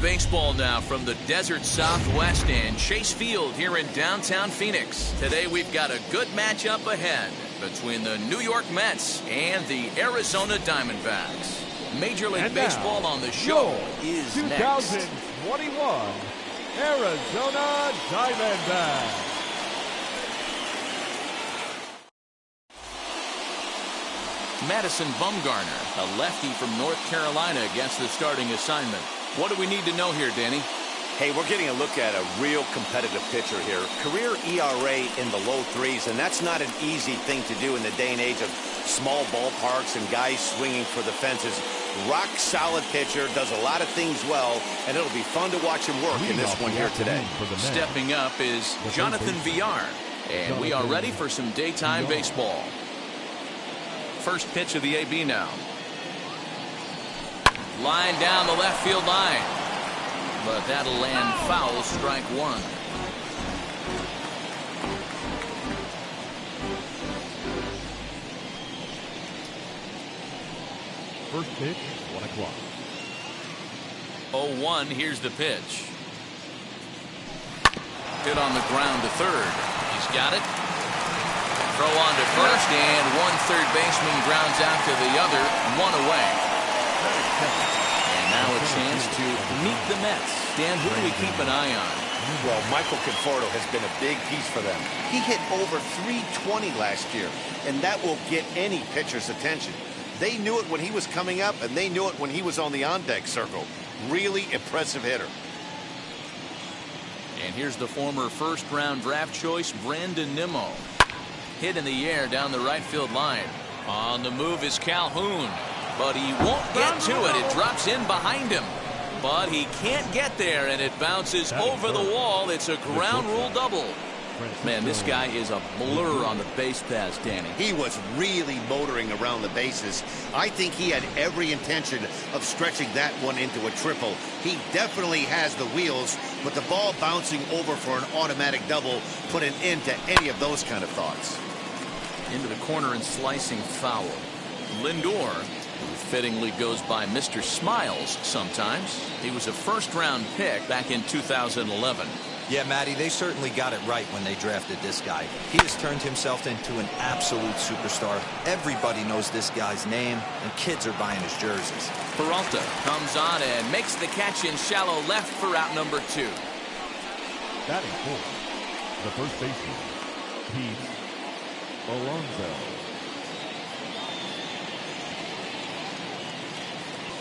baseball now from the desert Southwest and Chase Field here in downtown Phoenix. Today we've got a good matchup ahead between the New York Mets and the Arizona Diamondbacks. Major League Baseball on the show is 2021 Arizona Diamondbacks. Madison Bumgarner, a lefty from North Carolina, gets the starting assignment. What do we need to know here, Danny? Hey, we're getting a look at a real competitive pitcher here. Career ERA in the low threes, and that's not an easy thing to do in the day and age of small ballparks and guys swinging for the fences. Rock solid pitcher, does a lot of things well, and it'll be fun to watch him work in this one here today. Stepping up is Jonathan Villar, and we are ready for some daytime baseball. First pitch of the AB now. Line down the left field line. But that'll land foul, strike one. First pitch, 1 o'clock. 0-1, here's the pitch. Hit on the ground to third. He's got it. Throw on to first, and one third baseman grounds out to the other, one away. And now a chance to meet the Mets. Dan, who do we keep an eye on? Well, Michael Conforto has been a big piece for them. He hit over 320 last year, and that will get any pitcher's attention. They knew it when he was coming up, and they knew it when he was on the on-deck circle. Really impressive hitter. And here's the former first-round draft choice, Brandon Nimmo. Hit in the air down the right field line. On the move is Calhoun, but he won't get to it. It drops in behind him, but he can't get there, and it bounces over the wall. It's a ground rule double. Man, this guy is a blur on the base paths, Danny. He was really motoring around the bases. I think he had every intention of stretching that one into a triple. He definitely has the wheels, but the ball bouncing over for an automatic double put an end to any of those kind of thoughts. Into the corner and slicing foul. Lindor, who fittingly goes by Mr. Smiles sometimes. He was a first-round pick back in 2011. Yeah, Matty, they certainly got it right when they drafted this guy. He has turned himself into an absolute superstar. Everybody knows this guy's name, and kids are buying his jerseys. Peralta comes on and makes the catch in shallow left for out number 2. Batting fourth, the first baseman, Pete Alonso.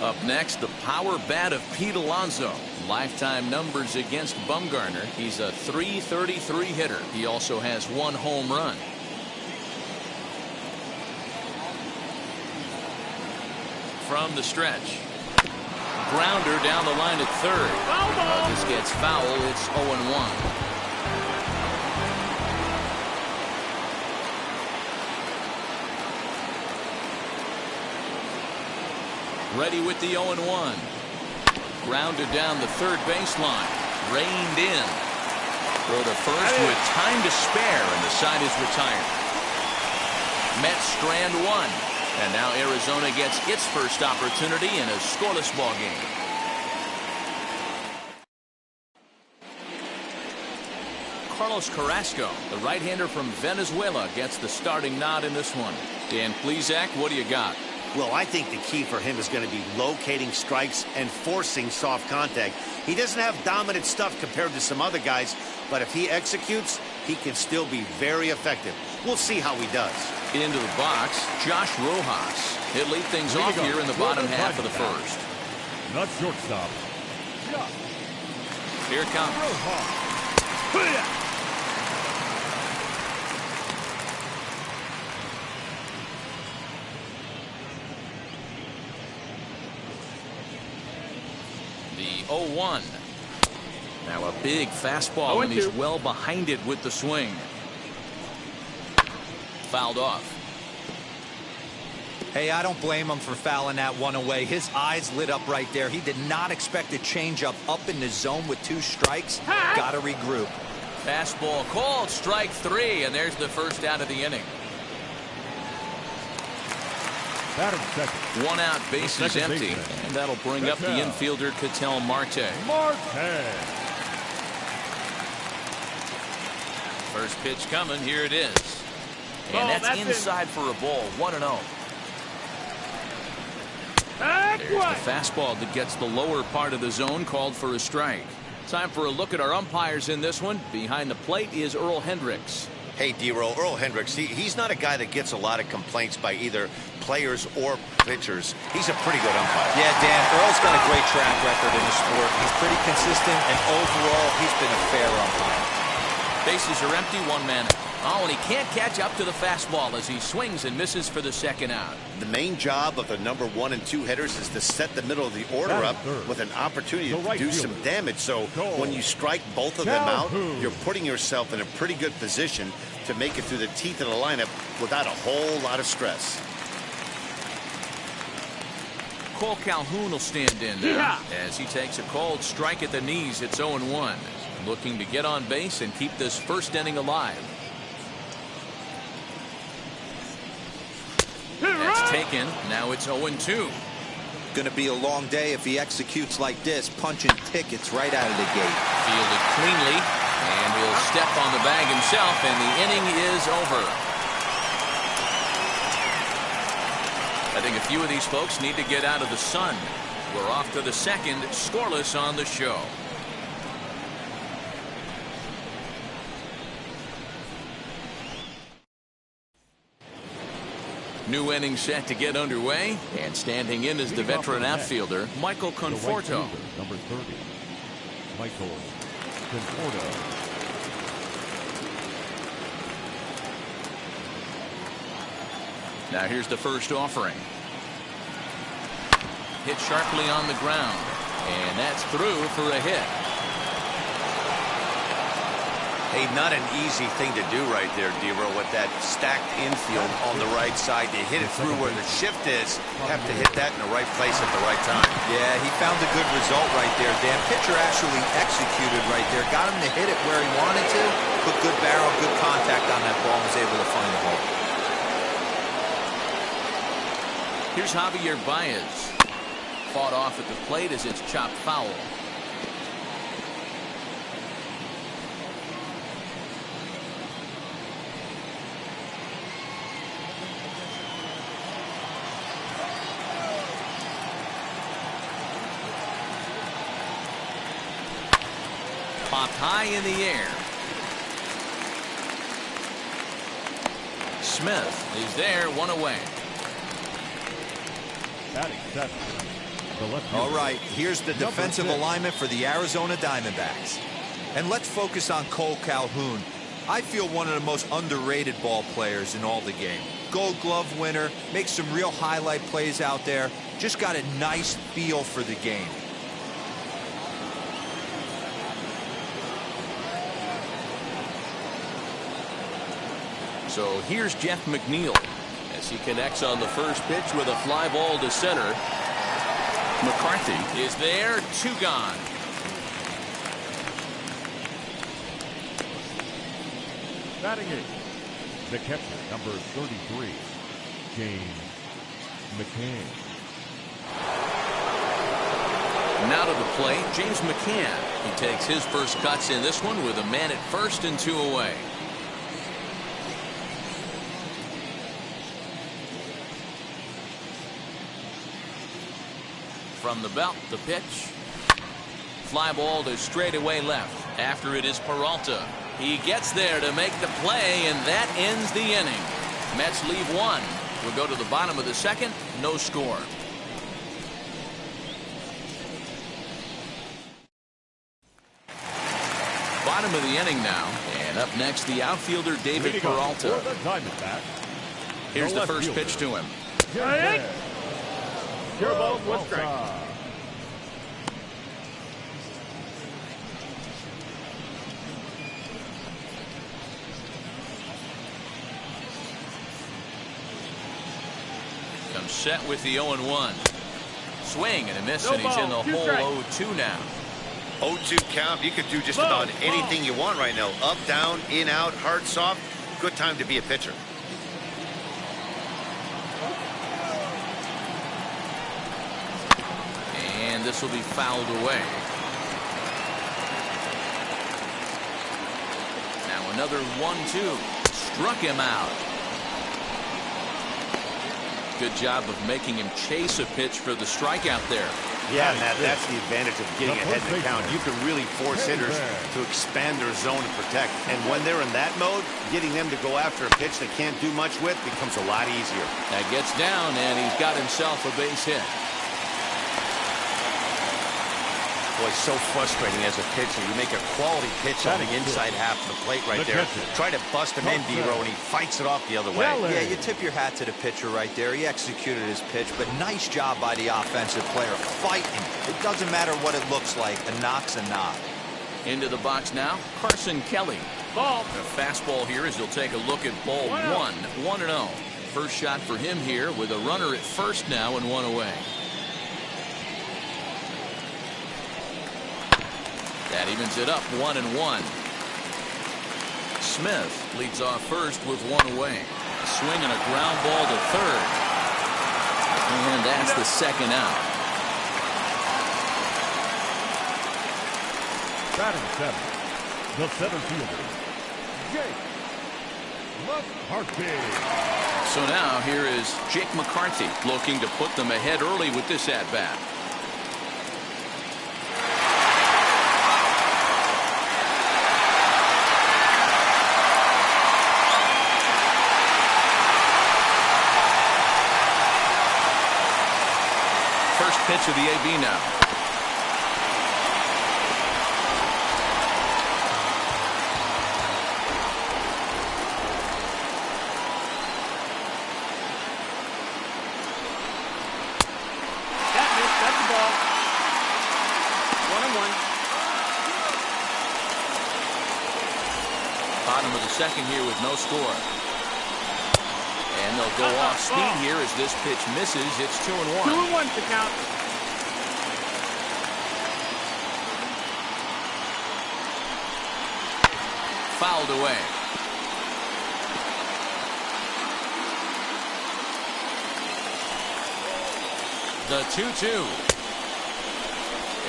Up next, the power bat of Pete Alonso. Lifetime numbers against Bumgarner. He's a .333 hitter. He also has 1 home run. From the stretch. Grounder down the line at third. This gets foul. It's 0-1. Ready with the 0-1. Grounded down the third baseline. Reined in. Throw to first with time to spare, and the side is retired. Mets strand 1. And now Arizona gets its first opportunity in a scoreless ball game. Carlos Carrasco, the right-hander from Venezuela, gets the starting nod in this one. Dan Plesac, what do you got? Well, I think the key for him is going to be locating strikes and forcing soft contact. He doesn't have dominant stuff compared to some other guys, but if he executes, he can still be very effective. We'll see how he does. Into the box, Josh Rojas. He'll lead things off here in the bottom half of the first. Not shortstop. Here it comes. Rojas. The 0-1. Now a big fastball, and he's well behind it with the swing. Fouled off. Hey, I don't blame him for fouling that one away. His eyes lit up right there. He did not expect a changeup up in the zone with 2 strikes. Got to regroup. Fastball called, strike 3, and there's the first out of the inning. Batting second. One out, base is Second empty, baseman. and that'll bring up the infielder Tyler Marcotte. Marquez. First pitch coming, here it is. And that's inside for a ball, 1-0. There's the fastball that gets the lower part of the zone, called for a strike. Time for a look at our umpires in this one. Behind the plate is Earl Hendricks. Hey, D-Roll, Earl Hendricks, he's not a guy that gets a lot of complaints by either players or pitchers. He's a pretty good umpire. Yeah, Dan, Earl's got a great track record in the sport. He's pretty consistent, and overall, he's been a fair umpire. Bases are empty, one man out. Oh, and he can't catch up to the fastball as he swings and misses for the second out. The main job of the number 1 and 2 hitters is to set the middle of the order up with an opportunity to do some damage. So when you strike both of them out, you're putting yourself in a pretty good position to make it through the teeth of the lineup without a whole lot of stress. Cole Calhoun will stand in now as he takes a cold strike at the knees. It's 0-1. Looking to get on base and keep this first inning alive. That's taken. Now it's 0-2. Going to be a long day if he executes like this, punching tickets right out of the gate. Fielded cleanly, and he'll step on the bag himself, and the inning is over. I think a few of these folks need to get out of the sun. We're off to the second, scoreless on the show. New inning set to get underway, and standing in is the veteran outfielder, Michael Conforto. Number 30, Michael Conforto. Now here's the first offering. Hit sharply on the ground, and that's through for a hit. Hey, not an easy thing to do right there, D-Roll, with that stacked infield on the right side. To hit it through where the shift is, have to hit that in the right place at the right time. Yeah, he found a good result right there, Dan. Pitcher actually executed right there. Got him to hit it where he wanted to. Put good barrel, good contact on that ball, and was able to find the hole. Here's Javier Baez. Fought off at the plate as it's chopped foul. Popped high in the air. Smith is there, one away. Batting seven. The left All right, here's the defensive alignment for the Arizona Diamondbacks. And let's focus on Cole Calhoun. I feel one of the most underrated ball players in all the game. Gold Glove winner, makes some real highlight plays out there. Just got a nice feel for the game. So here's Jeff McNeil as he connects on the first pitch with a fly ball to center. McCarthy is there, 2 gone. Batting eighth. The catcher, number 33, James McCann. Now to the plate, James McCann. He takes his first cuts in this one with a man at first and 2 away. From the belt, the pitch. Fly ball to straightaway left. After it is Peralta. He gets there to make the play, and that ends the inning. Mets leave 1. We'll go to the bottom of the second. No score. Bottom of the inning now. And up next, the outfielder David Peralta. Here's the first pitch to him. Curveball, one strike. Comes set with the 0-1. Swing and a miss, and he's in the hole 0-2 now. 0-2 count. You could do just about anything you want right now. Up, down, in, out, hard, soft. Good time to be a pitcher. and this will be fouled away. Now another 1-2. Struck him out. Good job of making him chase a pitch for the strikeout there. Yeah, Matt, that's the advantage of getting ahead in the count. You can really force hitters to expand their zone and protect. And when they're in that mode, getting them to go after a pitch they can't do much with becomes a lot easier. That gets down, and he's got himself a base hit. Boy, so frustrating as a pitcher. You make a quality pitch on the inside half of the plate right there. Try to bust him in, D-Row, and he fights it off the other way. Yeah, you tip your hat to the pitcher right there. He executed his pitch, but nice job by the offensive player fighting. It doesn't matter what it looks like. A knock's a knock. Into the box now, Carson Kelly. Ball. A fastball here as he'll take a look at ball 1-0. First shot for him here with a runner at first now and one away. That evens it up 1-1. Smith leads off first with one away. A swing and a ground ball to third. And that's the second out. Batting seventh, the center fielder, Jake McCarthy. So now here is Jake McCarthy looking to put them ahead early with this at-bat. First pitch of the AB now. That's the ball. 1-1. Bottom of the second here with no score. And they'll go off speed here as this pitch misses. It's 2-1. 2-1 to count. Fouled away. The 2-2.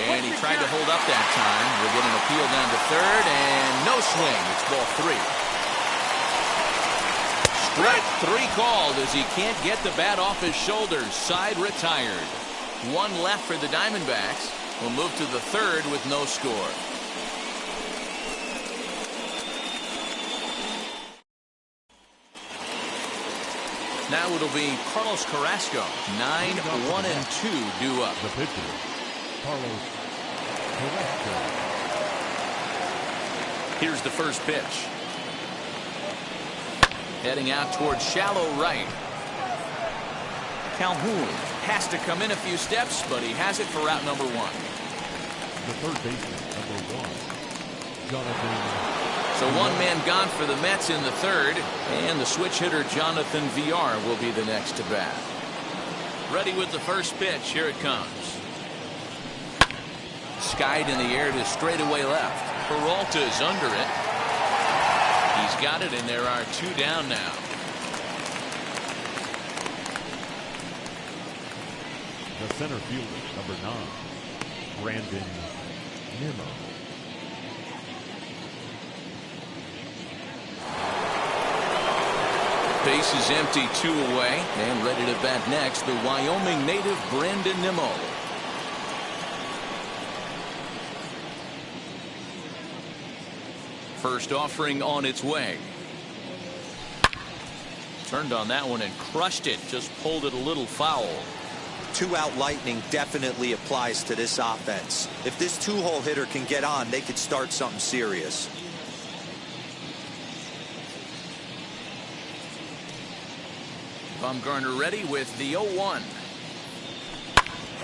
And he tried to hold up that time. We'll get an appeal down to third, and no swing. It's ball 3. Strike 3 called as he can't get the bat off his shoulders. Side retired. One left for the Diamondbacks. We'll move to the third with no score. Now it'll be Carlos Carrasco. 9-1-2 due up. The pitcher, Carlos Carrasco. Here's the first pitch. Heading out towards shallow right. Calhoun has to come in a few steps, but he has it for route number 1. The third baseman, number 1, Jonathan. So one man gone for the Mets in the third, and the switch hitter Jonathan VR will be the next to bat. Ready with the first pitch. Here it comes. Skied in the air to straightaway left. Peralta's under it. He's got it, and there are 2 down now. The center fielder, number 9, Brandon Nimmo. Base is empty, 2 away, and ready to bat next, the Wyoming native Brandon Nimmo. First offering on its way. Turned on that one and crushed it. Just pulled it a little foul. 2-out lightning definitely applies to this offense. If this 2-hole hitter can get on, they could start something serious. Bumgarner ready with the 0-1.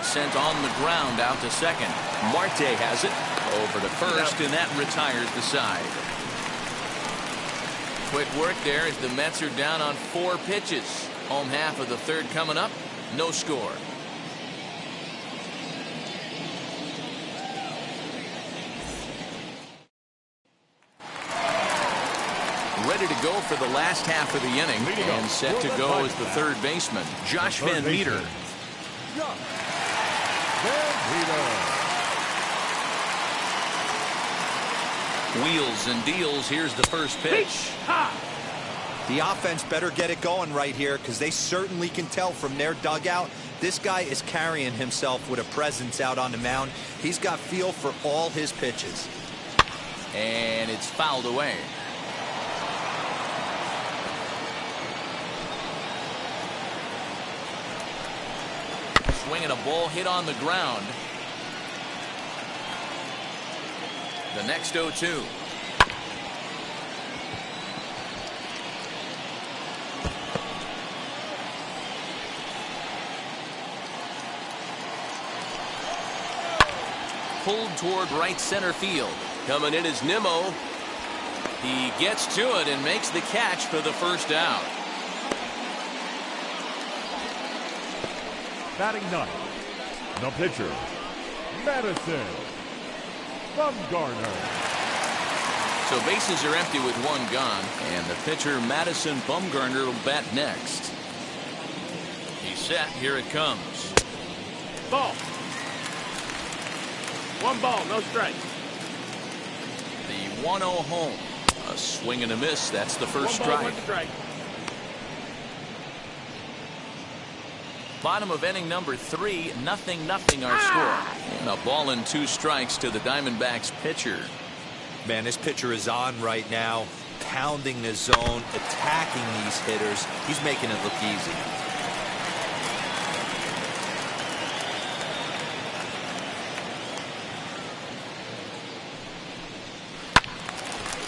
Sent on the ground out to second. Marte has it over to first, and that retires the side. Quick work there as the Mets are down on 4 pitches. Home half of the third coming up. No score. Ready to go for the last half of the inning, and set to go as the third baseman, Josh Van Meter. Van Wheels and deals. Here's the first pitch. The offense better get it going right here, because they certainly can tell from their dugout this guy is carrying himself with a presence out on the mound. He's got feel for all his pitches. And it's fouled away. Swinging a ball hit on the ground. The next 0-2. Pulled toward right center field. Coming in is Nimmo. He gets to it and makes the catch for the first out. Batting ninth, the pitcher, Madison Bumgarner. So bases are empty with one gone, and the pitcher Madison Bumgarner will bat next. He's set. Here it comes. Ball. One ball, no strike. The 1-0 home. A swing and a miss. That's the first One ball, strike. one strike. Bottom of inning number 3, 0-0 our score. And a ball and 2 strikes to the Diamondbacks pitcher. Man, this pitcher is on right now, pounding the zone, attacking these hitters. He's making it look easy.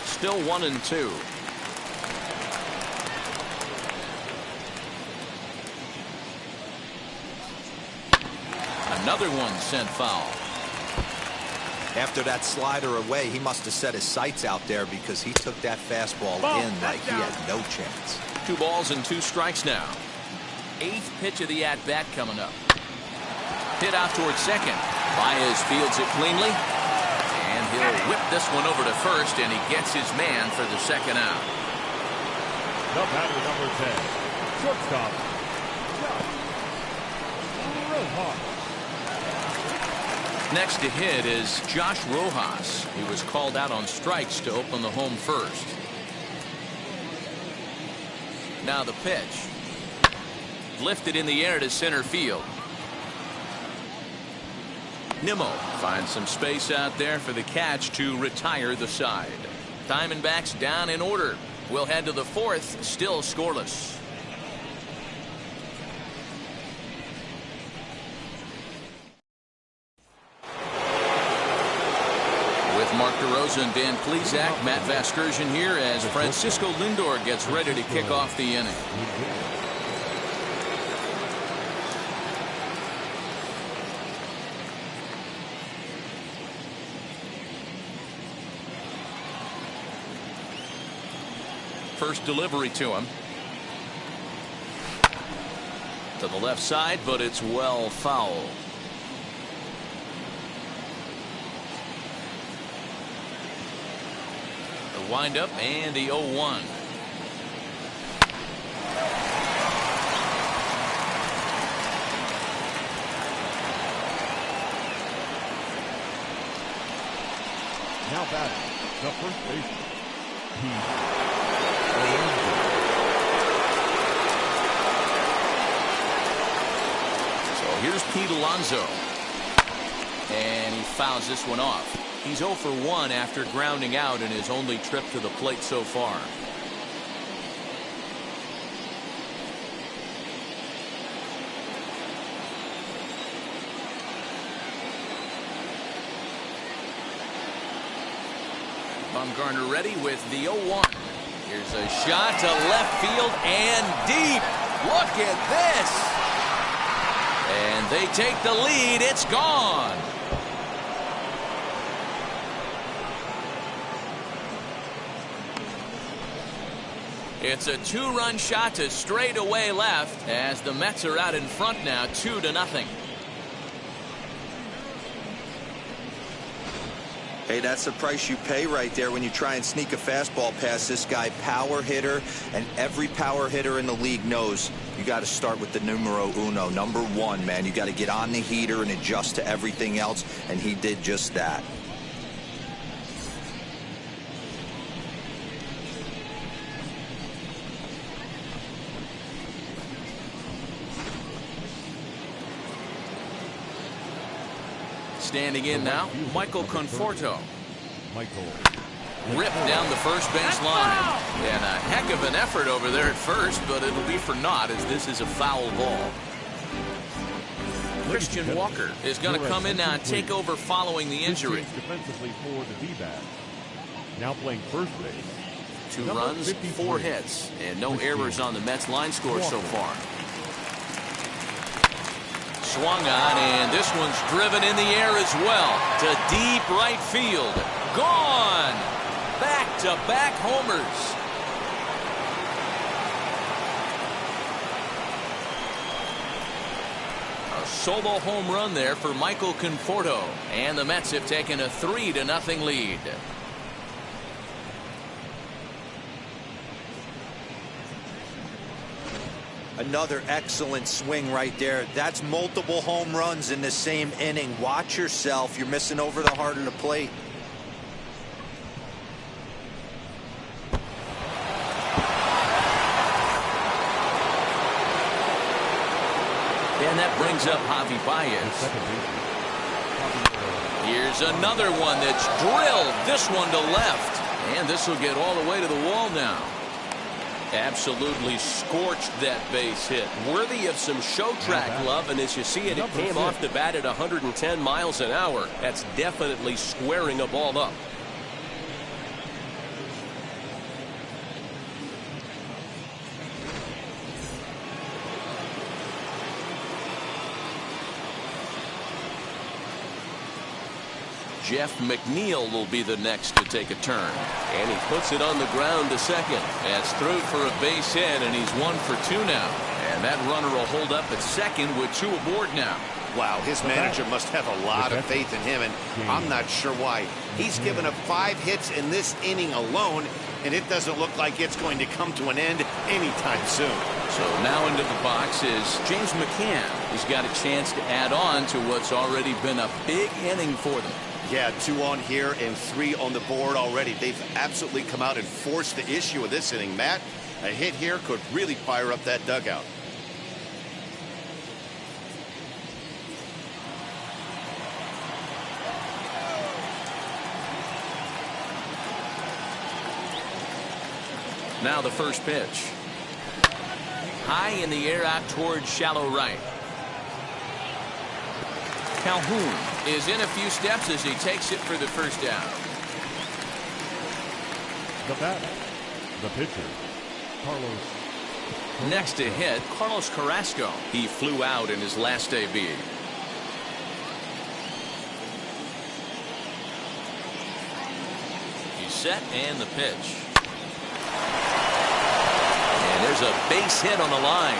Still 1-2. Another one sent foul. After that slider away, he must have set his sights out there, because he took that fastball in like he had no chance. 2 balls and 2 strikes now. 8th pitch of the at-bat coming up. Hit out towards second. Baez fields it cleanly. And he'll whip this one over to first, and he gets his man for the second out. The batter number 10, shortstop, Rojas. Next to hit is Josh Rojas. He was called out on strikes to open the home first. Now the pitch. Lifted in the air to center field. Nimmo finds some space out there for the catch to retire the side. Diamondbacks down in order. We'll head to the 4th, still scoreless. With Mark DeRosa and Dan Plesac, Matt Vasgersian here as Francisco Lindor gets ready to kick off the inning. First delivery to him. To the left side, but it's well foul. The windup and the 0-1. Now batting, the first baseman, Here's Pete Alonso. And he fouls this one off. He's 0 for 1 after grounding out in his only trip to the plate so far. Bumgarner ready with the 0-1. Here's a shot to left field and deep. Look at this. And they take the lead. It's gone. It's a 2-run shot to straightaway left as the Mets are out in front now 2-0. Hey, that's the price you pay right there when you try and sneak a fastball past this guy. Power hitter, and every power hitter in the league knows you got to start with the numero uno, number one, man. You got to get on the heater and adjust to everything else, and he did just that. Standing in now, Michael Conforto. Michael. Ripped down the first base line. And a heck of an effort over there at first, but it'll be for naught as this is a foul ball. Christian Walker is going to come in now and take over following the injury. Defensively for the D-backs. Now playing first base. 2 runs, 4 hits, and no errors on the Mets line score so far. Swung on, and this one's driven in the air as well to deep right field. Gone! Back-to-back homers. A solo home run there for Michael Conforto, and the Mets have taken a 3-0 lead. Another excellent swing right there. That's multiple home runs in the same inning. Watch yourself. You're missing over the heart of the plate. And that brings up Javi Baez. Here's another one that's drilled. This one to left. And this will get all the way to the wall now. Absolutely scorched that base hit. Worthy of some show track love, and as you see it, it came off the bat at 110 miles an hour. That's definitely squaring a ball up. Jeff McNeil will be the next to take a turn. And he puts it on the ground to second. That's through for a base hit, and he's 1 for 2 now. And that runner will hold up at second with 2 aboard now. Wow, his manager must have a lot of faith in him, and I'm not sure why. He's given up 5 hits in this inning alone, and it doesn't look like it's going to come to an end anytime soon. So now into the box is James McCann. He's got a chance to add on to what's already been a big inning for them. Yeah, 2 on here and 3 on the board already. They've absolutely come out and forced the issue of this inning. Matt, a hit here could really fire up that dugout. Now the first pitch. High in the air out towards shallow right. Calhoun is in a few steps as he takes it for the first down. The batter, the pitcher, Carlos. Next to hit, Carlos Carrasco. He flew out in his last AB. He's set and the pitch. And there's a base hit on the line.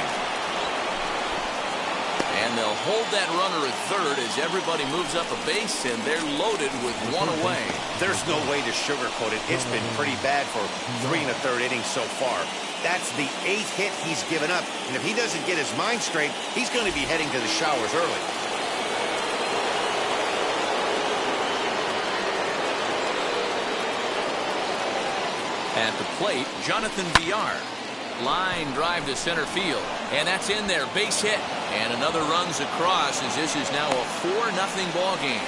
And they'll hold that runner at third as everybody moves up a base, and they're loaded with 1 away. There's no way to sugarcoat it. It's been pretty bad for 3 1/3 innings so far. That's the 8th hit he's given up, and if he doesn't get his mind straight, he's going to be heading to the showers early. At the plate, Jonathan Villar. Line drive to center field, and that's in there. Base hit, and another runs across as this is now a 4-0 ball game.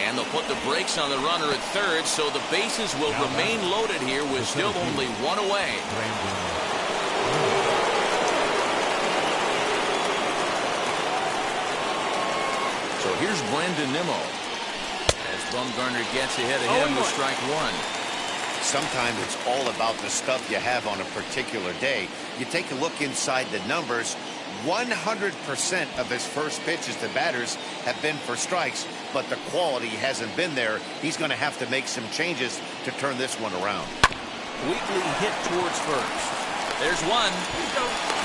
And they'll put the brakes on the runner at third, so the bases will remain loaded here with still only 1 away. So here's Brandon Nimmo as Bumgarner gets ahead of him with strike 1. Sometimes it's all about the stuff you have on a particular day. You take a look inside the numbers. 100% of his first pitches to batters have been for strikes, but the quality hasn't been there. He's going to have to make some changes to turn this one around. Weekly hit towards first. There's one.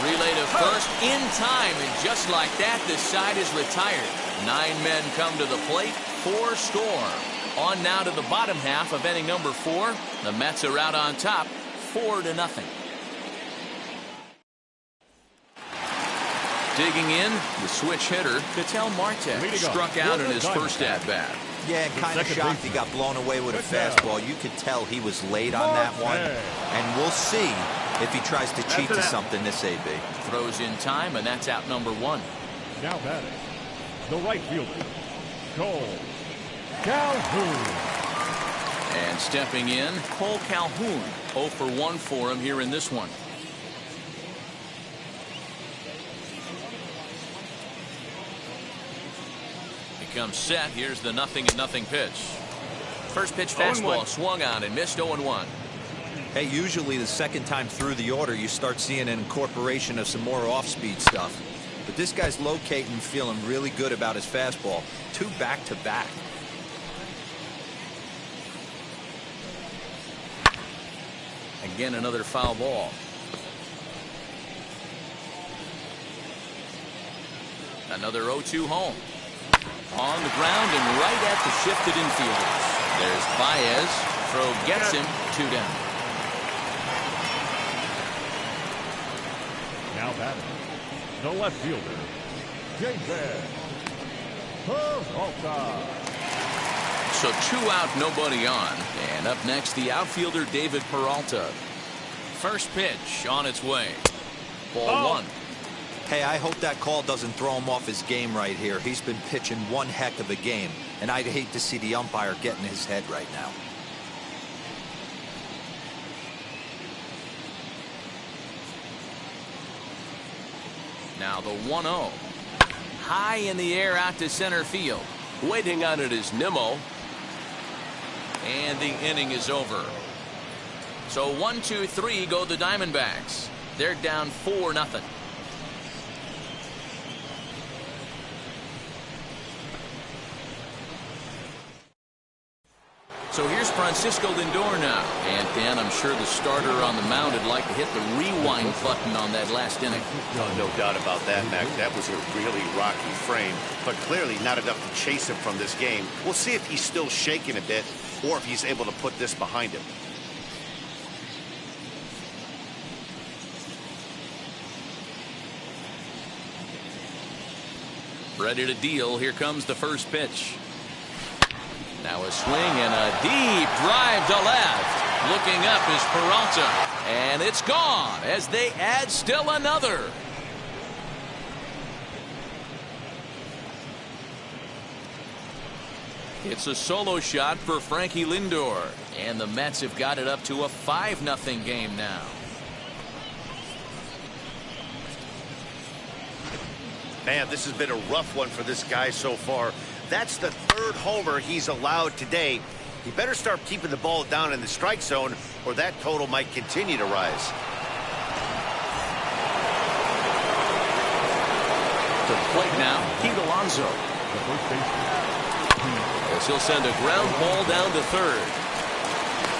Relay to first in time, and just like that, the side is retired. 9 men come to the plate, 4 score. On now to the bottom half of inning number 4. The Mets are out on top, 4-0. Digging in, the switch hitter, Tyler Marcotte, struck out in his first at-bat. Yeah, kind of shocked he got blown away with a fastball. You could tell he was late on that one. And we'll see if he tries to cheat to something this AB. Throws in time, and that's out number 1. Now batting, the right fielder, Cole Calhoun. And stepping in, Cole Calhoun. 0 for 1 for him here in this one. Comes set. Here's the 0-0 pitch. First pitch fastball swung on and missed. 0-1. Hey, usually the second time through the order you start seeing an incorporation of some more off-speed stuff. But this guy's locating, feeling really good about his fastball. 2 back-to-back. Again, another foul ball. Another 0-2 home. On the ground and right at the shifted infielders. There's Baez. Throw gets him. 2 down. Now batting, the left fielder, David Peralta. So 2 out, nobody on. And up next, the outfielder, David Peralta. First pitch on its way. Ball 1. Hey, I hope that call doesn't throw him off his game right here. He's been pitching one heck of a game, and I'd hate to see the umpire get in his head right now. Now the 1-0. High in the air out to center field. Waiting on it is Nimmo. And the inning is over. So 1-2-3 go the Diamondbacks. They're down 4-0. So here's Francisco Lindor now. And Dan, I'm sure the starter on the mound would like to hit the rewind button on that last inning. No doubt about that, Mac. That was a really rocky frame, but clearly not enough to chase him from this game. We'll see if he's still shaking a bit or if he's able to put this behind him. Ready to deal. Here comes the first pitch. Now a swing and a deep drive to left. Looking up is Peralta. And it's gone as they add still another. It's a solo shot for Frankie Lindor. And the Mets have got it up to a 5-0 game now. Man, this has been a rough one for this guy so far. That's the 3rd homer he's allowed today. He better start keeping the ball down in the strike zone, or that total might continue to rise. To the plate now, Pete Alonso. The first baseman. As he'll send a ground ball down to 3rd.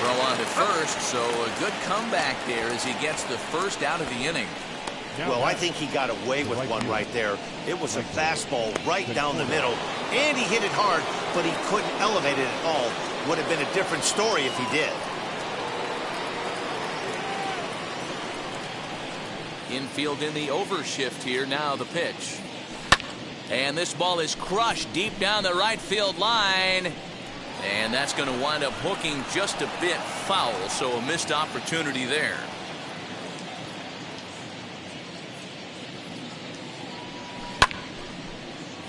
Throw on to 1st, so a good comeback there as he gets the first out of the inning. Well, I think he got away with one right there. It was a fastball right down the middle, and he hit it hard, but he couldn't elevate it at all. Would have been a different story if he did. Infield in the overshift here. Now the pitch. And this ball is crushed deep down the right field line. And that's going to wind up hooking just a bit foul, so a missed opportunity there.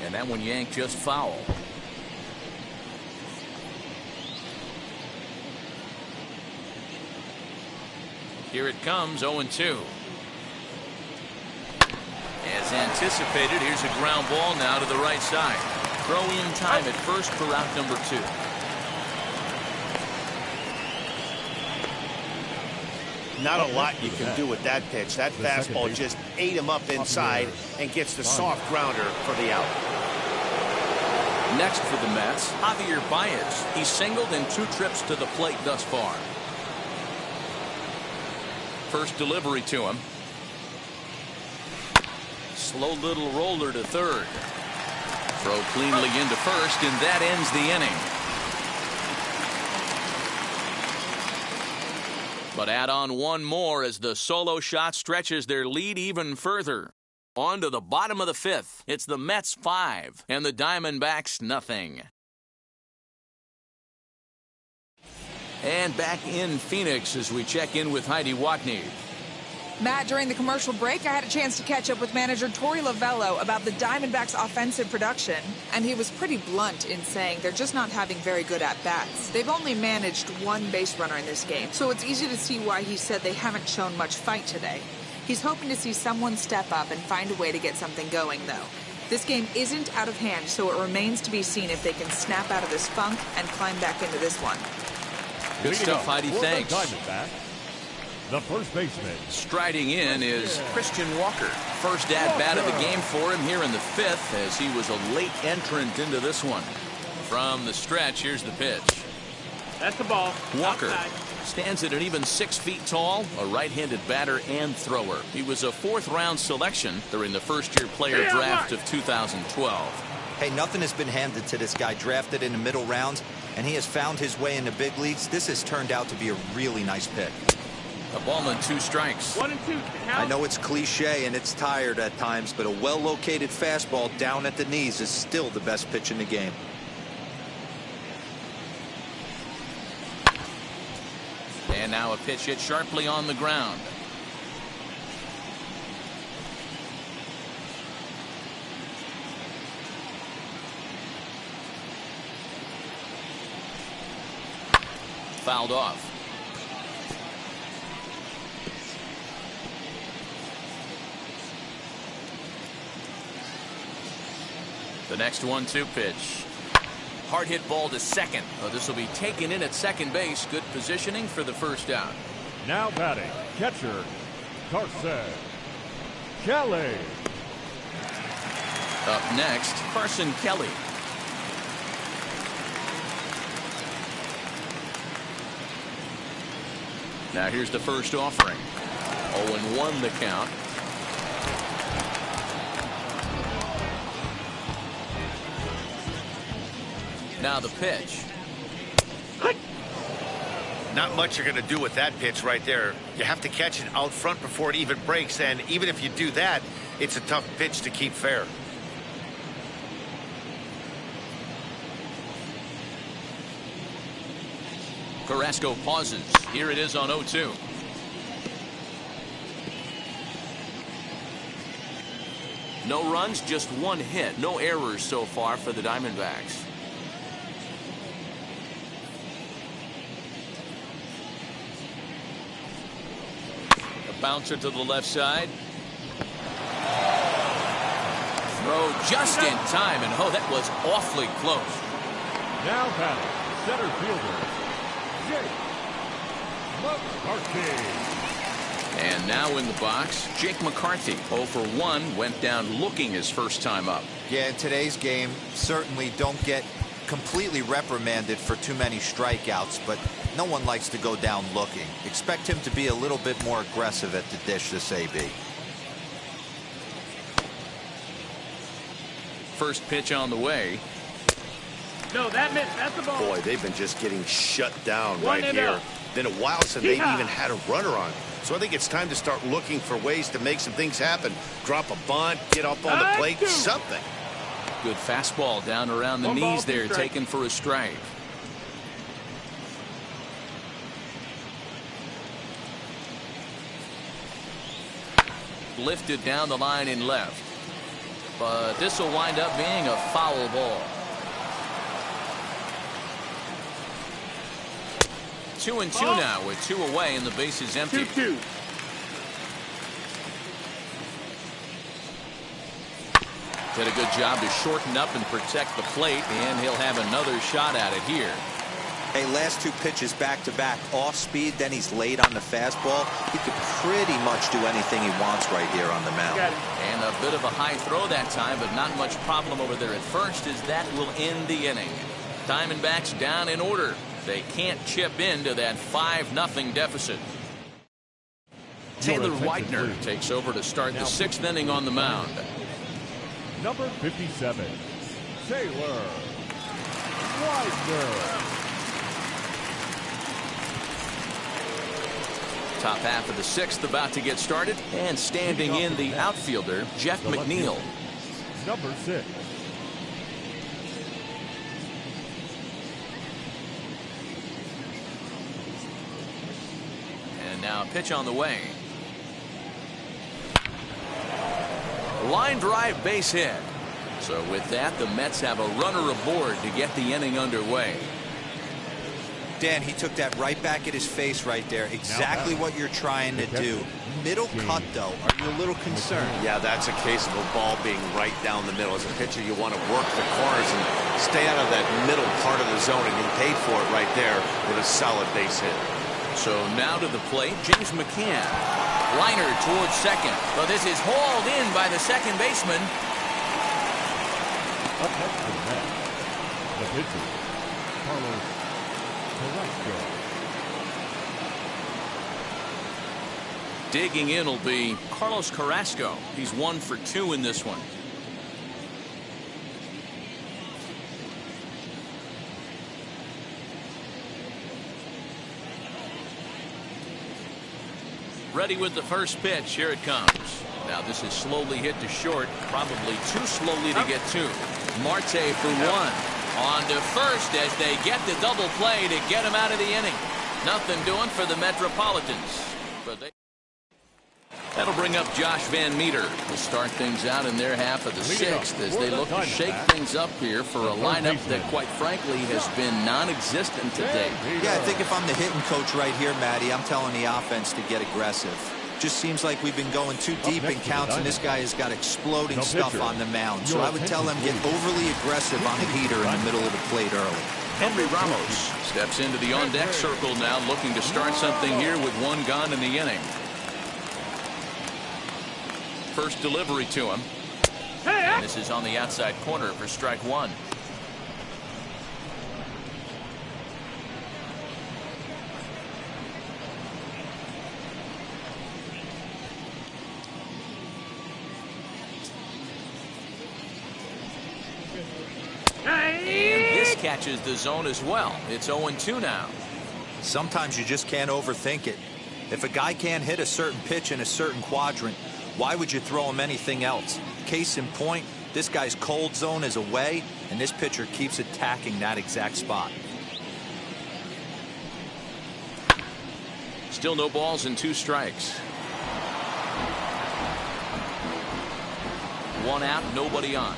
And that one yanked just foul. Here it comes, 0-2. As anticipated, here's a ground ball now to the right side. Throw in time at first for out number 2. Not a lot you can do with that pitch. That fastball just ate him up inside and gets the soft grounder for the out. Next for the Mets, Javier Baez. He's singled in 2 trips to the plate thus far. First delivery to him. Slow little roller to 3rd. Throw cleanly into 1st, and that ends the inning. But add on one more as the solo shot stretches their lead even further. On to the bottom of the fifth. It's the Mets 5 and the Diamondbacks nothing. And back in Phoenix as we check in with Heidi Watney. Matt, during the commercial break, I had a chance to catch up with manager Torey Lovello about the Diamondbacks' offensive production, and he was pretty blunt in saying they're just not having very good at-bats. They've only managed one base runner in this game, so it's easy to see why he said they haven't shown much fight today. He's hoping to see someone step up and find a way to get something going, though. This game isn't out of hand, so it remains to be seen if they can snap out of this funk and climb back into this one. Good stuff, Heidi. Thanks. The first baseman. Striding in is Christian Walker. First at-bat of the game for him here in the fifth as he was a late entrant into this one. From the stretch, here's the pitch. That's the ball. Walker Outside. stands at an even 6 feet tall, a right-handed batter and thrower. He was a fourth-round selection during the first-year player draft of 2012. Hey, nothing has been handed to this guy. Drafted in the middle rounds, and he has found his way in the big leagues. This has turned out to be a really nice pick. A ball and 2 strikes. 1-2. I know it's cliche and it's tired at times, but a well-located fastball down at the knees is still the best pitch in the game. And now a pitch hit sharply on the ground. Fouled off. The next 1-2 pitch. Hard hit ball to second. Oh, this will be taken in at second base. Good positioning for the first out. Now batting, catcher, Carson Kelly. Up next, Carson Kelly. Now here's the first offering. 0-1 the count. Now the pitch. Not much you're going to do with that pitch right there. You have to catch it out front before it even breaks, and even if you do that, it's a tough pitch to keep fair. Carrasco pauses. Here it is on 0-2. No runs, just one hit. No errors so far for the Diamondbacks. Bouncer to the left side. Throw just in time, and oh, that was awfully close. Now batting, center fielder, Jake McCarthy. And now in the box, Jake McCarthy. 0 for 1, went down looking his first time up. Yeah, in today's game, certainly don't get completely reprimanded for too many strikeouts, but no one likes to go down looking. Expect him to be a little bit more aggressive at the dish this AB. First pitch on the way. No, that's the ball. Boy, they've been just getting shut down One right and here. out. Been a while since they've Yeehaw. even had a runner on. So I think it's time to start looking for ways to make some things happen. Drop a bunt, get up on the plate, something. Good fastball down around the One ball, knees there, 2 strikes. taken for a strike. Lifted down the line in left. But this will wind up being a foul ball. 2-2 now with 2 away and the base is empty. 2-2. Did a good job to shorten up and protect the plate, and he'll have another shot at it here. Hey, last 2 pitches back-to-back, off speed, then he's late on the fastball. He could pretty much do anything he wants right here on the mound. And a bit of a high throw that time, but not much problem over there at first, as that will end the inning. Diamondbacks down in order. They can't chip into that 5-0 deficit. Taylor Widener takes over to start the 6th inning on the mound. Number 57, Taylor Widener. Top half of the sixth about to get started, and standing in the outfielder, Jeff McNeil. Number 6. And now a pitch on the way. Line drive, base hit. So with that, the Mets have a runner aboard to get the inning underway. Dan, he took that right back at his face right there. Exactly what you're trying to do. Middle cut, though. Are you a little concerned? Yeah, that's a case of a ball being right down the middle. As a pitcher, you want to work the corners and stay out of that middle part of the zone, and he paid for it right there with a solid base hit. So now to the plate, James McCann. Liner towards second. But this is hauled in by the second baseman. Up next to the Mets, the pitcher, Carlos Carrasco. Digging in will be Carlos Carrasco. He's 1 for 2 in this one. Ready with the first pitch. Here it comes. Now this is slowly hit to short. Probably too slowly to get to. Marte for 1. On to first as they get the double play to get him out of the inning. Nothing doing for the Metropolitans. But that'll bring up Josh Van Meter to start things out in their half of the sixth as they look to shake things up here for a lineup that, quite frankly, has been non-existent today. Yeah, I think if I'm the hitting coach right here, Matty, I'm telling the offense to get aggressive. Just seems like we've been going too deep in counts, and this guy has got exploding stuff on the mound. So I would tell them get overly aggressive on a heater in the middle of the plate early. Henry Ramos steps into the on-deck circle now, looking to start something here with 1 gone in the inning. First delivery to him. And this is on the outside corner for strike 1. And this catches the zone as well. It's 0-2 now. Sometimes you just can't overthink it. If a guy can't hit a certain pitch in a certain quadrant, why would you throw him anything else? Case in point, this guy's cold zone is away, and this pitcher keeps attacking that exact spot. Still no balls and 2 strikes. 1 out, nobody on.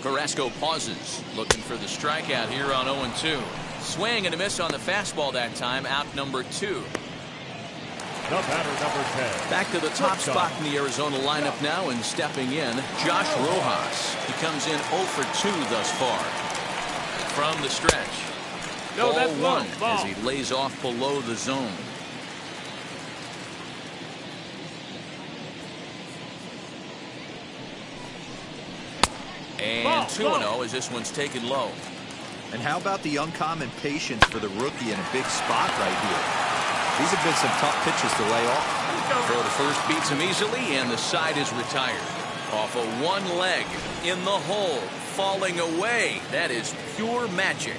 Carrasco pauses, looking for the strikeout here on 0-2. Swing and a miss on the fastball that time, out number 2. The batter, number 10. Back to the top spot in the Arizona lineup now, and stepping in, Josh Rojas. He comes in 0 for 2 thus far. From the stretch. No, that's ball 1 ball. as he lays off below the zone. And 2-0 as this one's taken low. And how about the uncommon patience for the rookie in a big spot right here? These have been some tough pitches to lay off. Throw to first beats him easily, and the side is retired. Off of 1 leg, in the hole, falling away. That is pure magic.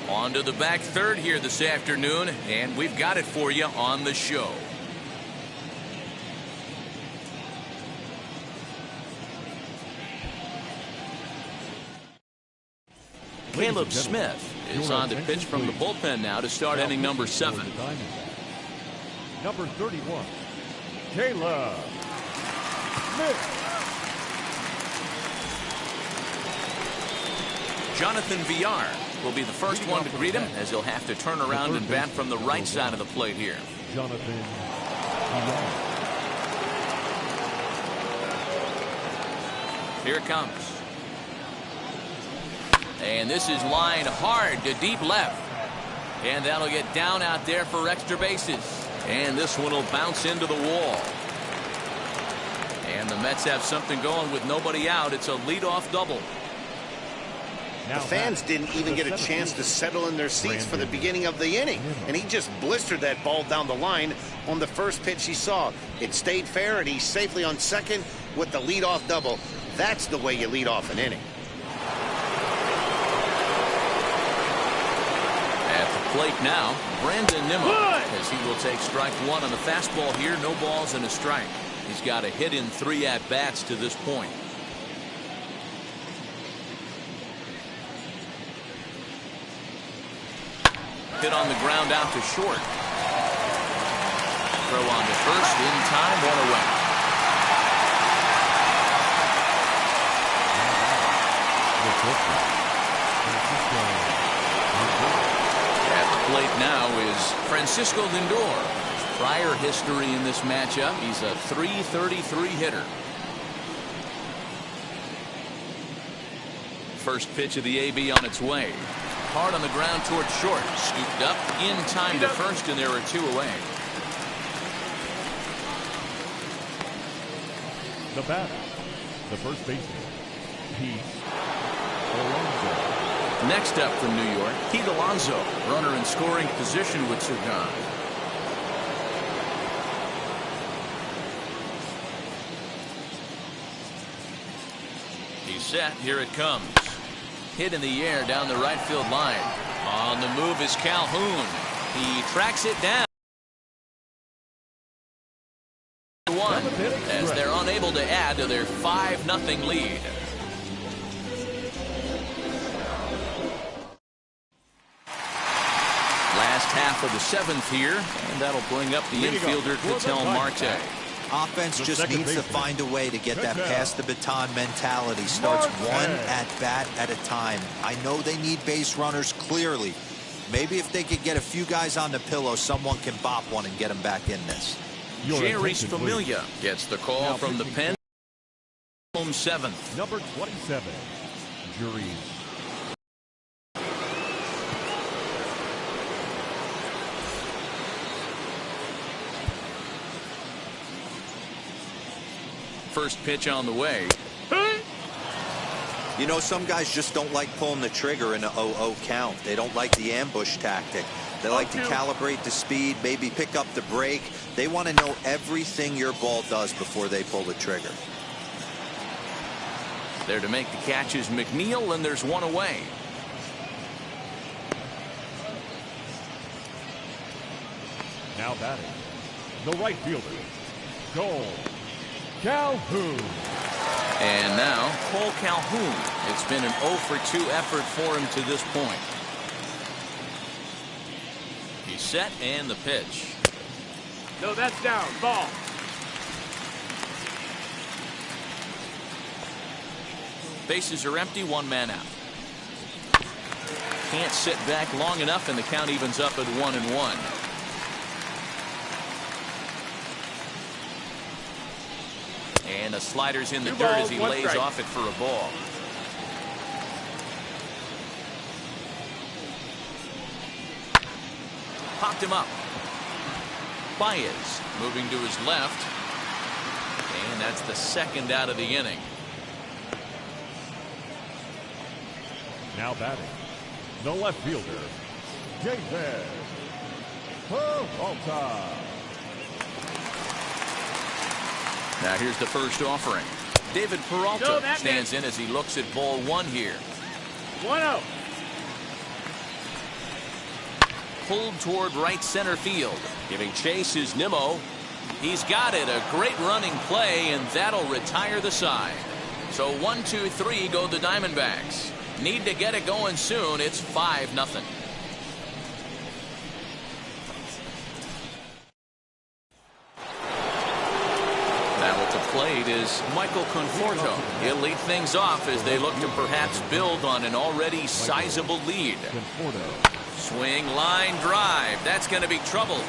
On to the back third here this afternoon, and we've got it for you on the show. Caleb Smith is on to pitch from the bullpen now to start inning number 7. Number 31, Caleb Smith. Jonathan Villar will be the first one to greet him, as he'll have to turn around and bat from the right side of the plate here. Jonathan Villar. Here it comes. And this is lined hard to deep left. And that'll get down out there for extra bases. And this one will bounce into the wall. And the Mets have something going with nobody out. It's a leadoff double. The fans didn't even get a chance to settle in their seats for the beginning of the inning. And he just blistered that ball down the line on the first pitch he saw. It stayed fair, and he's safely on second with the leadoff double. That's the way you lead off an inning. At the plate now, Brandon Nimmo, as he will take strike one on the fastball here. No balls and a strike. He's got a hit in 3 at-bats to this point. Hit on the ground out to short. Throw on to first in time, 1 away. At the plate now is Francisco Lindor. Prior history in this matchup, he's a .333 hitter. First pitch of the AB on its way. Hard on the ground towards short. Scooped up in time to first, and there are 2 away. The batter, the first baseman, Pete Alonso. Next up from New York, Pete Alonso, runner in scoring position with 2 gone. He's set. Here it comes. Hit in the air down the right field line. On the move is Calhoun. He tracks it down. 1 as they're unable to add to their 5-0 lead. Last half of the 7th here, and that'll bring up the infielder Tyler Marcotte. Offense just needs to find a way to get that pass the baton mentality. Starts 1 at-bat at a time. I know they need base runners clearly. Maybe if they could get a few guys on the pillow, someone can bop one and get them back in this. Jerry's Familia gets the call from the pen. Home 7th. Number 27, Jury. First pitch on the way. You know, some guys just don't like pulling the trigger in a 0-0 count. They don't like the ambush tactic. They like to calibrate the speed, maybe pick up the brake. They want to know everything your ball does before they pull the trigger. There to make the catch is McNeil, and there's 1 away. Now batting, the right fielder, Cole Calhoun. And now Cole Calhoun. It's been an 0-for-2 effort for him to this point. He's set, and the pitch. No, that's down. Ball. Bases are empty, 1 man out. Can't sit back long enough, and the count evens up at 1-1. And the slider's in the dirt as he lays off it for a ball. Popped him up. Baez moving to his left. And that's the 2nd out of the inning. Now batting, the left fielder, David Peralta. Now here's the first offering. David Peralta stands in as he looks at ball 1 here. 1-0. Pulled toward right center field. Giving chase is Nimmo. He's got it. A great running play, and that'll retire the side. So 1, 2, 3 go the Diamondbacks. Need to get it going soon. It's 5-0. Now at the plate is Michael Conforto. He'll lead things off as they look to perhaps build on an already sizable lead. Swing, line, drive. That's going to be trouble.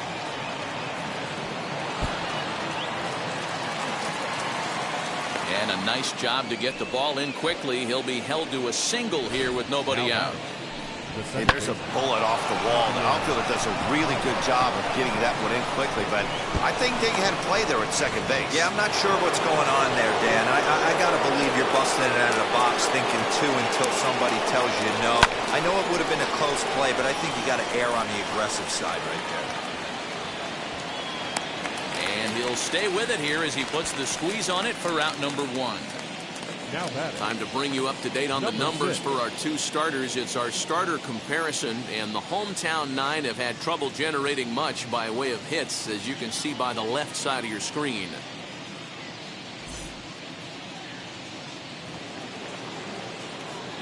And a nice job to get the ball in quickly. He'll be held to a single here with nobody out. Hey, there's a bullet off the wall. The outfielder does a really good job of getting that one in quickly, but I think they had a play there at second base. Yeah, I'm not sure what's going on there, Dan. I got to believe you're busting it out of the box thinking 2 until somebody tells you no. I know it would have been a close play, but I think you got to err on the aggressive side right there. And he'll stay with it here as he puts the squeeze on it for out number 1. Now batting. Time to bring you up to date on the numbers for our two starters. It's our starter comparison, and the hometown nine have had trouble generating much by way of hits, as you can see by the left side of your screen.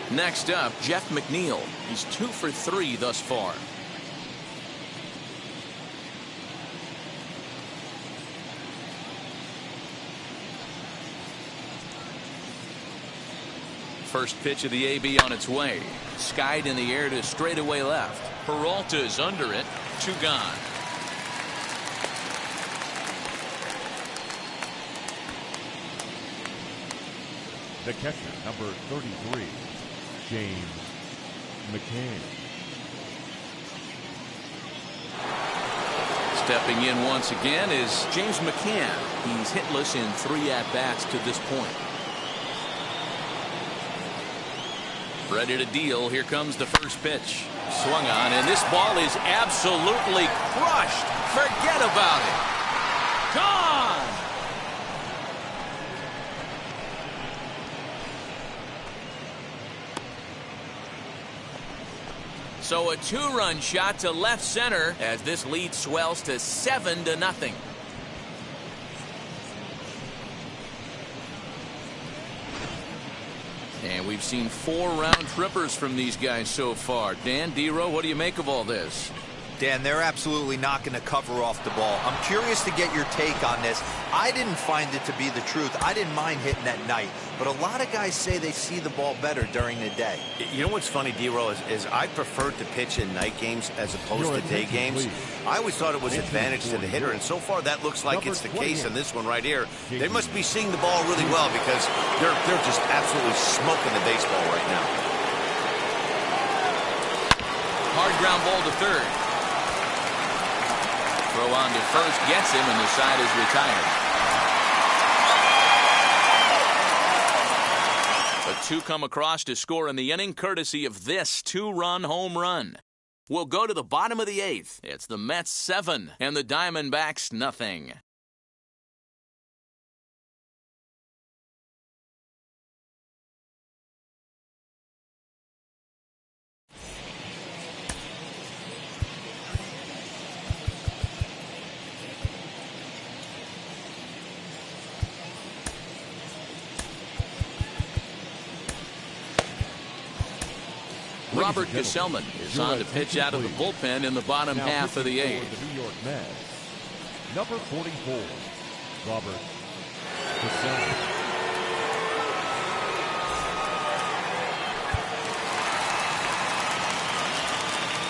Next up, Jeff McNeil. He's 2 for 3 thus far. First pitch of the AB on its way. Skied in the air to straightaway left. Peralta's under it. 2 gone. The catcher, number 33, James McCann. Stepping in once again is James McCann. He's hitless in 3 at-bats to this point. Ready to deal. Here comes the first pitch. Swung on, and this ball is absolutely crushed. Forget about it. Gone! So a 2-run shot to left center as this lead swells to 7-0. And we've seen 4 round trippers from these guys so far. Dan, D-Row, what do you make of all this? Dan, they're absolutely not going to cover off the ball. I'm curious to get your take on this. I didn't find it to be the truth. I didn't mind hitting at night, but a lot of guys say they see the ball better during the day. You know what's funny, D-Row, is I prefer to pitch in night games as opposed to day games. I always thought it was advantage to the hitter, and so far that looks like it's the case in this one right here. They must be seeing the ball really well because they're just absolutely smoking the baseball right now. Hard ground ball to third. Throw on to first, gets him, and the side is retired. The 2 come across to score in the inning, courtesy of this 2-run home run. We'll go to the bottom of the 8th. It's the Mets 7 and the Diamondbacks nothing. Robert Gesellman is on to pitch out of the bullpen in the bottom half of the 8th. The New York Mets, number 44, Robert Gesellman.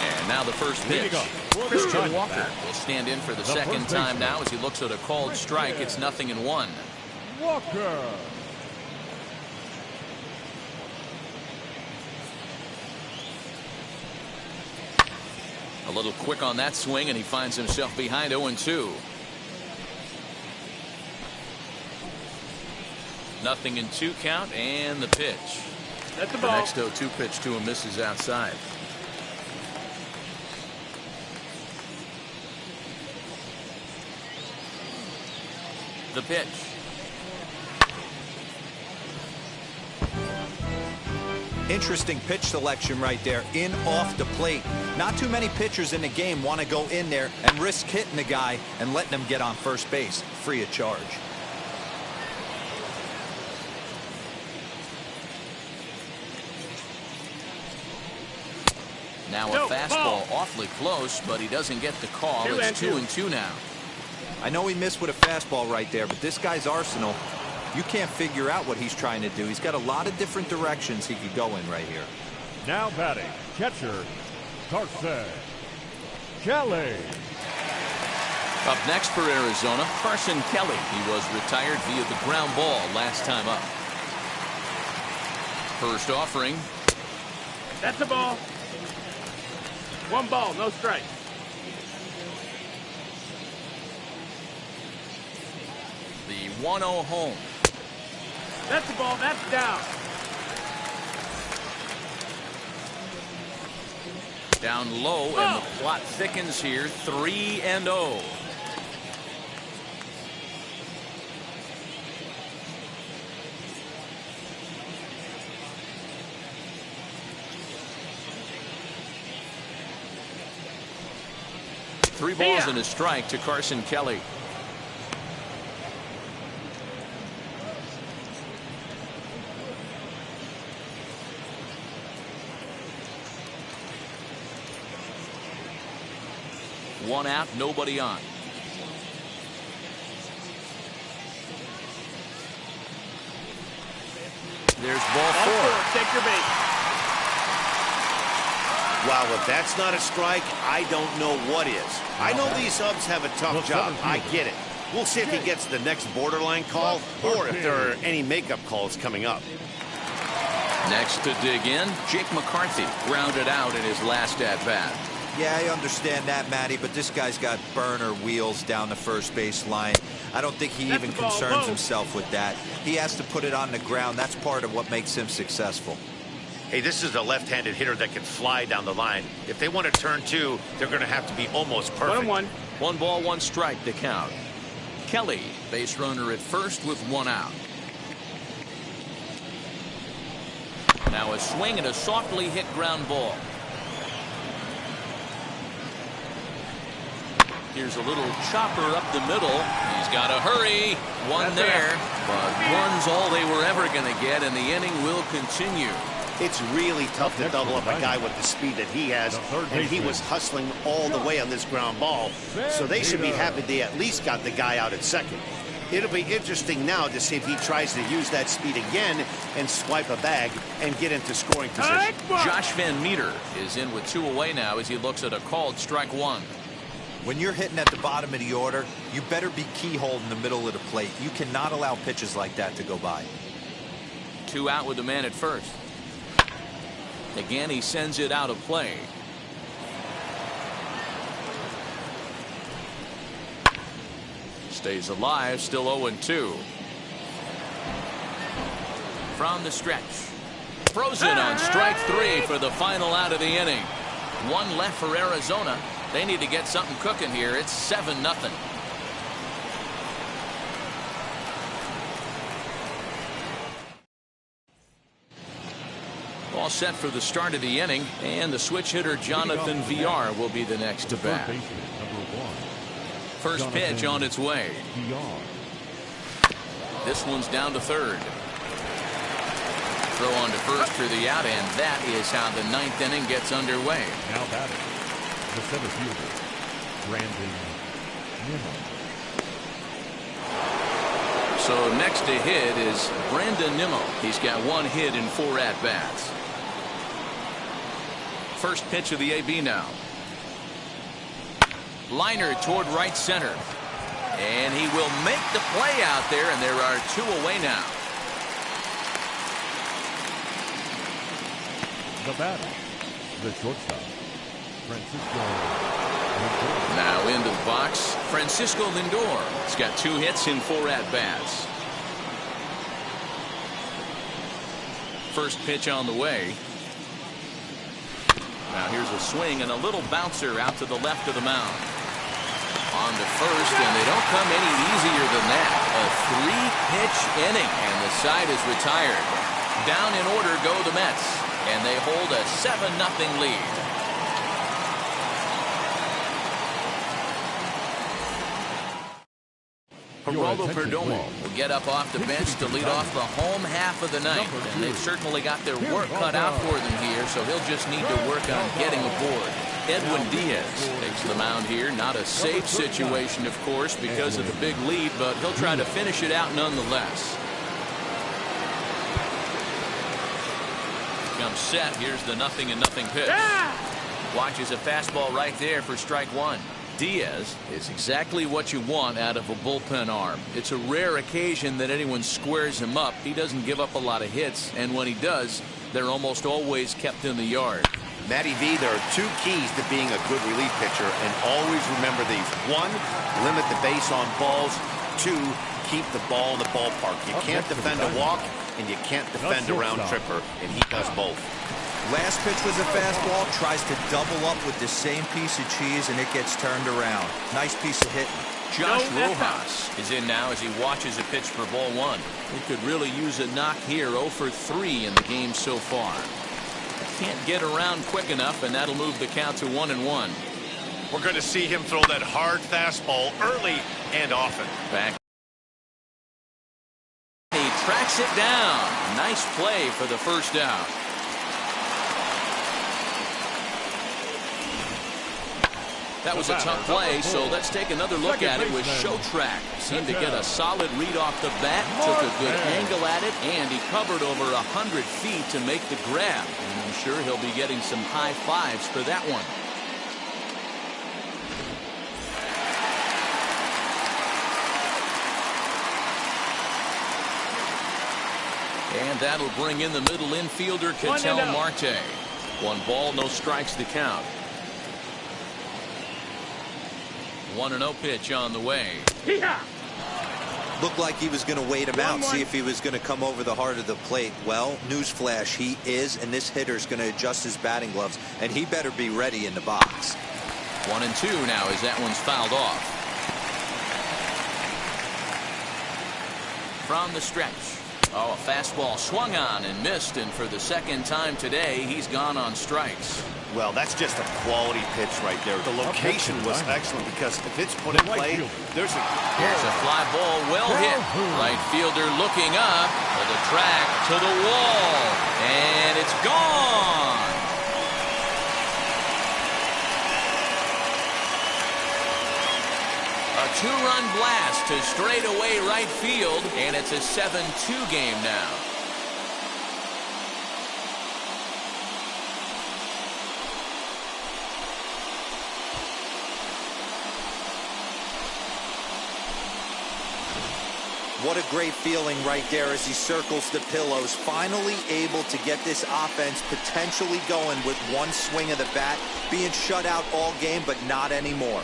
And now the first pitch. Christian Walker will stand in for the second time now as he looks at a called strike. It's 0-1. Walker. A little quick on that swing, and he finds himself behind 0-2. 0-2 count, and the pitch. That's the The ball. next 0-2 pitch to him misses outside. The pitch. Interesting pitch selection right there, in off the plate. Not too many pitchers in the game want to go in there and risk hitting the guy and letting him get on first base free of charge. Now a fastball awfully close, but he doesn't get the call. It's 2-2 now. I know he missed with a fastball right there, but this guy's arsenal, you can't figure out what he's trying to do. He's got a lot of different directions he could go in right here. Now batting, catcher, Carson Kelly. Up next for Arizona, Carson Kelly. He was retired via the ground ball last time up. First offering. That's the ball. 1 ball, no strike. The 1-0 home. That's the ball. That's down. Down low, and the plot thickens here. 3-0. 3 balls and a strike to Carson Kelly. One out, nobody on. There's ball 4. Take your bait. Wow, if that's not a strike, I don't know what is. I know these subs have a tough job. I get it. We'll see if he gets the next borderline call or if there are any makeup calls coming up. Next to dig in, Jake McCarthy grounded out in his last at-bat. Yeah, I understand that, Matty, but this guy's got burner wheels down the first base line. I don't think he even concerns himself with that. He has to put it on the ground. That's part of what makes him successful. Hey, this is a left-handed hitter that can fly down the line. If they want to turn 2, they're going to have to be almost perfect. 1-1. 1 ball, 1 strike to count. Kelly, base runner at first with 1 out. Now a swing and a softly hit ground ball. Here's a little chopper up the middle. He's got to hurry. One there, but one's all they were ever going to get, and the inning will continue. It's really tough to double up a guy with the speed that he has, and he was hustling all the way on this ground ball. So they should be happy they at least got the guy out at second. It'll be interesting now to see if he tries to use that speed again and swipe a bag and get into scoring position. Josh Van Meter is in with 2 away now as he looks at a called strike 1. When you're hitting at the bottom of the order, you better be keyhole in the middle of the plate. You cannot allow pitches like that to go by. 2 out with the man at first. Again, he sends it out of play. Stays alive, still 0-2. From the stretch. Frozen on strike 3 for the final out of the inning. 1 left for Arizona. They need to get something cooking here. It's 7-0. All set for the start of the inning, and the switch hitter Jonathan VR will be the next to bat. First pitch on its way. This one's down to third. Throw on to first for the out, and that is how the 9th inning gets underway. Now batting, the center fielder, Brandon Nimmo. So next to hit is Brandon Nimmo. He's got 1 hit in 4 at-bats. First pitch of the AB now. Liner toward right center. And he will make the play out there, and there are 2 away now. The batter, the shortstop, Francisco Lindor. Now into the box, Francisco Lindor. He's got 2 hits in 4 at-bats. First pitch on the way. Now here's a swing and a little bouncer out to the left of the mound. On to first, and they don't come any easier than that. A 3-pitch inning, and the side is retired. Down in order go the Mets, and they hold a 7-0 lead. Geraldo Perdomo will get up off the bench to lead off the home half of the ninth, and they've certainly got their work cut out for them here, so he'll just need to work on getting aboard. Edwin Diaz takes the mound here. Not a safe situation, of course, because of the big lead, but he'll try to finish it out nonetheless. Comes set. Here's the 0-0 pitch. Watches a fastball right there for strike 1. Diaz is exactly what you want out of a bullpen arm. It's a rare occasion that anyone squares him up. He doesn't give up a lot of hits, and when he does, they're almost always kept in the yard. Matty V, there are 2 keys to being a good relief pitcher, and always remember these. 1, limit the base on balls. 2, keep the ball in the ballpark. You can't defend a walk, and you can't defend a round tripper, and he does both. Last pitch was a fastball, tries to double up with the same piece of cheese, and it gets turned around. Nice piece of hitting. Josh Rojas is in now as he watches a pitch for ball 1. He could really use a knock here. 0 for 3 in the game so far. Can't get around quick enough, and that'll move the count to 1-1. We're going to see him throw that hard fastball early and often. Back. He tracks it down. Nice play for the first down. That was a tough play, so let's take another look at it with Show Track. Seemed to get a solid read off the bat, took a good angle at it, and he covered over 100 feet to make the grab. And I'm sure he'll be getting some high fives for that one. And that'll bring in the middle infielder, Tyler Marcotte. 1 ball, no strikes to count. 1-0 pitch on the way. Looked like he was going to wait him out, see if he was going to come over the heart of the plate. Well, newsflash, he is, and this hitter's going to adjust his batting gloves, and he better be ready in the box. 1-2 now as that one's fouled off. From the stretch. Oh, a fastball swung on and missed, and for the second time today, he's gone on strikes. Well, that's just a quality pitch right there. The location was excellent because if it's put in play, there's a fly ball well hit. Right fielder looking up for the track to the wall, and it's gone. A 2-run blast to straightaway right field, and it's a 7-2 game now. What a great feeling right there as he circles the pillows, finally able to get this offense potentially going with one swing of the bat, being shut out all game, but not anymore.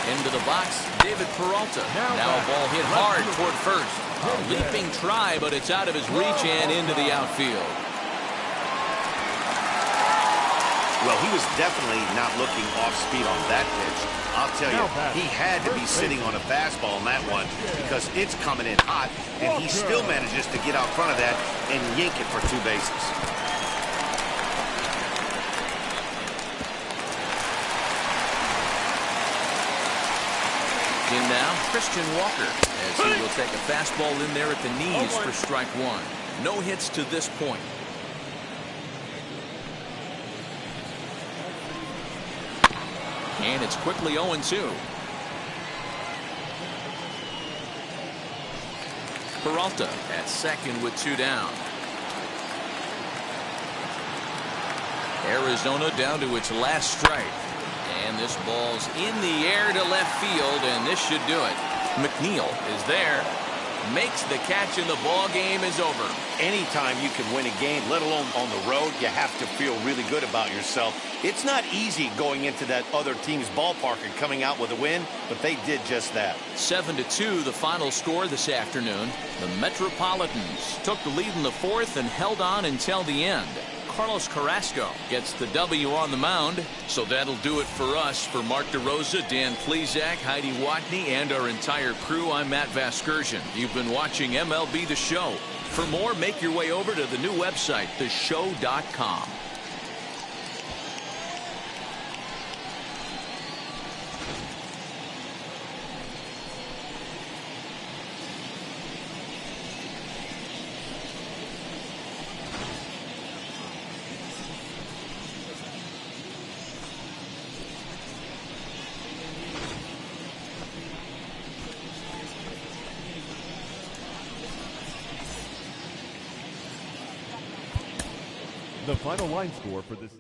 Into the box, David Peralta. Now a ball hit hard toward first. A leaping try, but it's out of his reach and into the outfield. Well, he was definitely not looking off speed on that pitch. I'll tell you, he had to be sitting on a fastball on that one because it's coming in hot, and he still manages to get out front of that and yank it for 2 bases. In now, Christian Walker, as he will take a fastball in there at the knees for strike 1. No hits to this point. And it's quickly 0-2. Peralta at second with 2 down. Arizona down to its last strike. And this ball's in the air to left field, and this should do it. McNeil is there. Makes the catch, and the ball game is over. Anytime you can win a game, let alone on the road, you have to feel really good about yourself. It's not easy going into that other team's ballpark and coming out with a win, but they did just that. 7-2 the final score this afternoon. The Metropolitans took the lead in the 4th and held on until the end. Carlos Carrasco gets the W on the mound. So that'll do it for us. For Mark DeRosa, Dan Plesac, Heidi Watney, and our entire crew, I'm Matt Vasgersian. You've been watching MLB The Show. For more, make your way over to the new website, theshow.com. The final line score for this.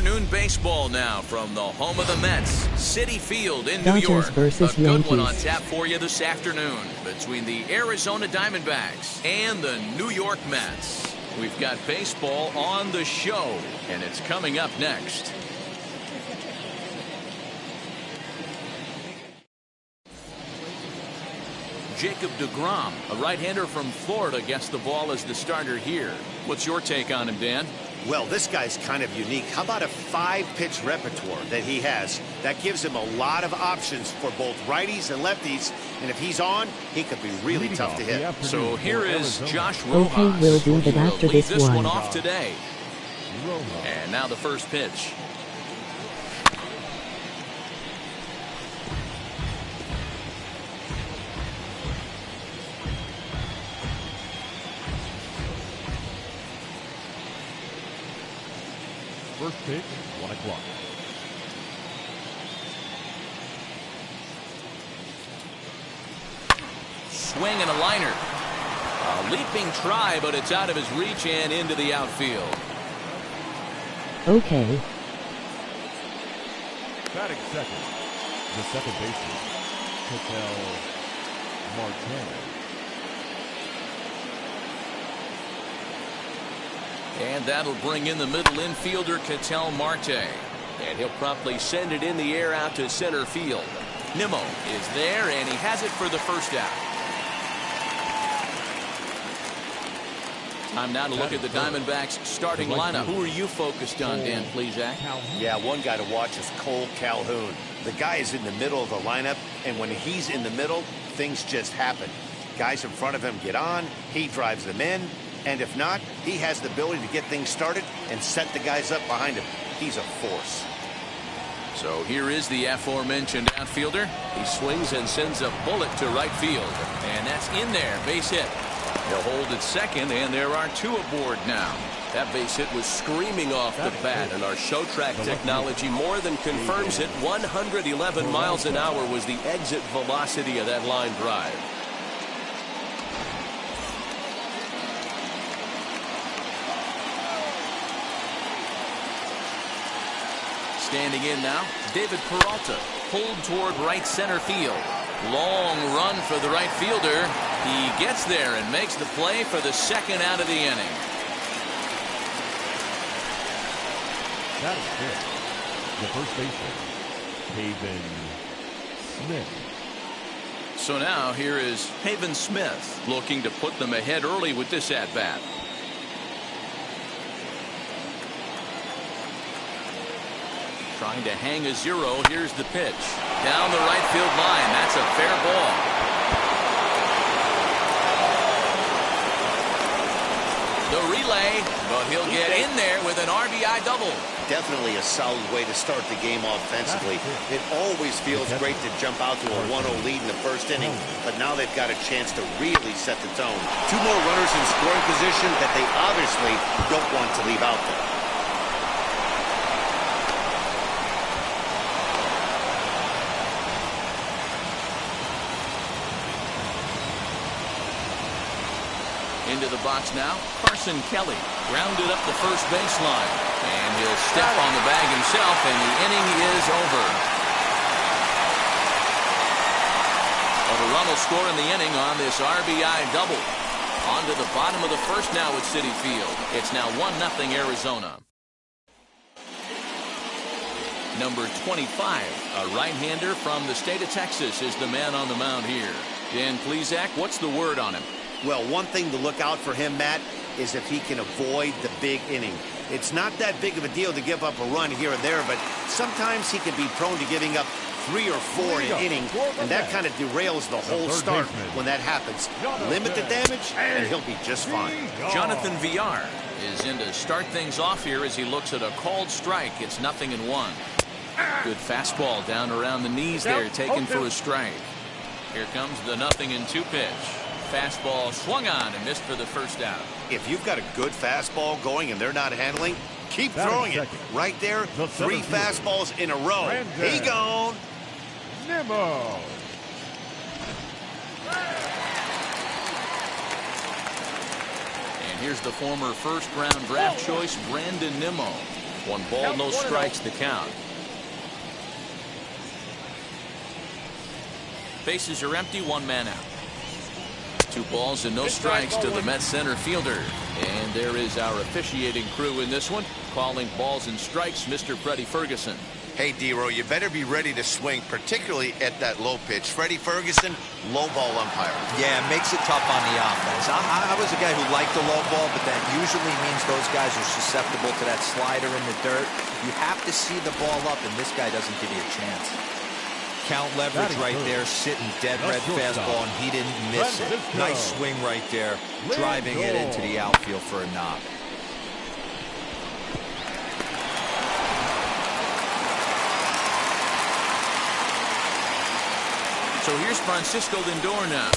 afternoon baseball now from the home of the Mets, Citi Field in New Dodgers York. versus A good one on Yankees. tap for you this afternoon between the Arizona Diamondbacks and the New York Mets. We've got baseball on the show, and it's coming up next. Jacob deGrom, a right-hander from Florida, gets the ball as the starter here. What's your take on him, Dan? Well, this guy's kind of unique. How about a 5-pitch repertoire that he has? That gives him a lot of options for both righties and lefties. And if he's on, he could be really tough to hit. So here is Josh Okay, Rojas. we'll do that who will after lead this this one one. off today. And now the first pitch. First pitch, 1 o'clock. Swing and a liner. A leaping try, but it's out of his reach and into the outfield. Okay. Batting second, the second baseman, Tyler Marcotte. And that'll bring in the middle infielder, Tyler Marcotte. And he'll promptly send it in the air out to center field. Nimmo is there, and he has it for the first out. Time now to look at the Diamondbacks starting lineup. Who are you focused on, Dan Plesac? Yeah, one guy to watch is Cole Calhoun. The guy is in the middle of the lineup, and when he's in the middle, things just happen. Guys in front of him get on, he drives them in, and if not, he has the ability to get things started and set the guys up behind him. He's a force. So here is the aforementioned outfielder. He swings and sends a bullet to right field. And that's in there, base hit. He'll hold at second, and there are 2 aboard now. That base hit was screaming off the bat, and our show track technology more than confirms it. 111 miles an hour was the exit velocity of that line drive. Standing in now, David Peralta, pulled toward right center field. Long run for the right fielder. He gets there and makes the play for the second out of the inning. That is good. The first baseman, Haven Smith. So now here is Haven Smith looking to put them ahead early with this at-bat. Trying to hang a 0. Here's the pitch. Down the right field line. That's a fair ball. The relay, but he'll get in there with an RBI double. Definitely a solid way to start the game offensively. It always feels great to jump out to a 1-0 lead in the first inning, but now they've got a chance to really set the tone. 2 more runners in scoring position that they obviously don't want to leave out there. Into the box now, Carson Kelly grounded up the first baseline, and he'll step on the bag himself, and the inning is over. But a run will score in the inning on this RBI double. On to the bottom of the first now at Citi Field. It's now 1-0 Arizona. Number 25, a right-hander from the state of Texas, is the man on the mound here. Dan Plesac, what's the word on him? Well, one thing to look out for him, Matt, is if he can avoid the big inning. It's not that big of a deal to give up a run here and there, but sometimes he can be prone to giving up 3 or 4 in an inning, and that kind of derails the whole start when that happens. Limit the damage, and he'll be just fine. Jonathan Villar is in to start things off here as he looks at a called strike. It's 0-1. Good fastball down around the knees there, taken for a strike. Here comes the 0-2 pitch. Fastball swung on and missed for the first out. If you've got a good fastball going and they're not handling, keep throwing it. Right there, 3 fastballs in a row. He gone. Nimmo. And here's the former first-round draft choice, Brandon Nimmo. One ball, no strikes to count. Bases are empty, one man out. 2 balls and no strikes to the Mets center fielder. And there is our officiating crew in this one, calling balls and strikes, Mr. Freddie Ferguson. Hey, D-Row, you better be ready to swing, particularly at that low pitch. Freddie Ferguson, low ball umpire. Yeah, it makes it tough on the offense. I was a guy who liked the low ball, but that usually means those guys are susceptible to that slider in the dirt. You have to see the ball up, and this guy doesn't give you a chance. Count leverage right there, sitting dead red fastball, and he didn't miss it. Nice swing right there, driving it into the outfield for a knock. So here's Francisco Lindor now.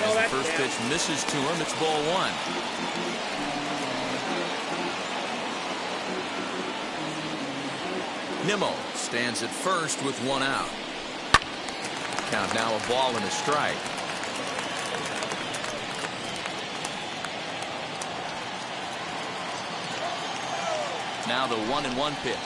As the first pitch misses to him, it's ball 1. Nimmo stands at first with 1 out. Count now a ball and a strike. Now the 1-1 pitch.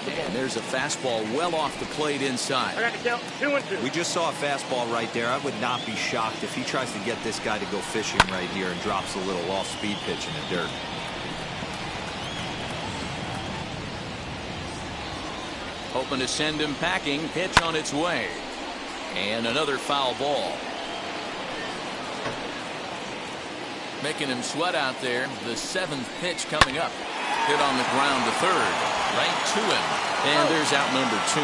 And there's a fastball well off the plate inside. I got to count 2-2. We just saw a fastball right there. I would not be shocked if he tries to get this guy to go fishing right here and drops a little off-speed pitch in the dirt. Hoping to send him packing. Pitch on its way. And another foul ball. Making him sweat out there. The 7th pitch coming up. Hit on the ground to third. Right to him. And there's out number 2.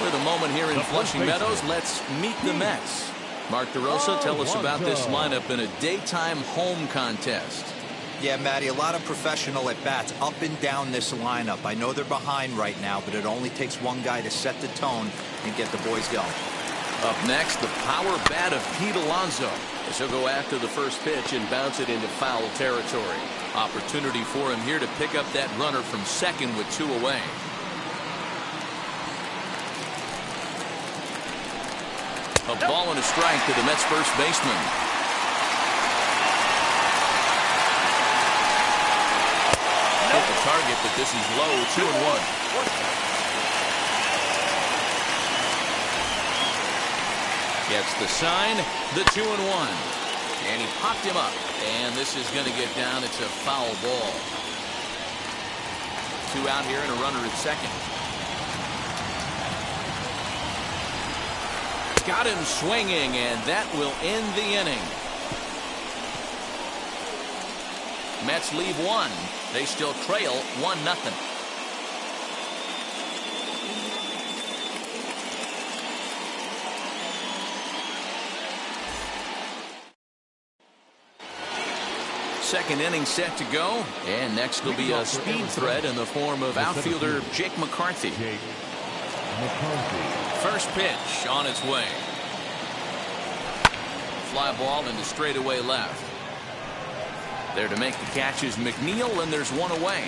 With a moment here in Flushing Meadows, let's meet the Mets. Mark DeRosa, tell us about this lineup in a daytime home contest. Yeah, Matty, a lot of professional at-bats up and down this lineup. I know they're behind right now, but it only takes one guy to set the tone and get the boys going. Up next, the power bat of Pete Alonso, as he'll go after the first pitch and bounce it into foul territory. Opportunity for him here to pick up that runner from second with 2 away. A ball and a strike to the Mets first baseman. Hit the target, but this is low. 2-1. Gets the sign, the 2-1. And he popped him up. And this is going to get down. It's a foul ball. 2 out here and a runner at second. Got him swinging, and that will end the inning. Mets leave 1. They still trail 1-0. Second inning set to go, and next will be a speed threat in the form of outfielder Jake McCarthy. First pitch on its way. Fly ball into straightaway left. There to make the catch is McNeil, and there's 1 away.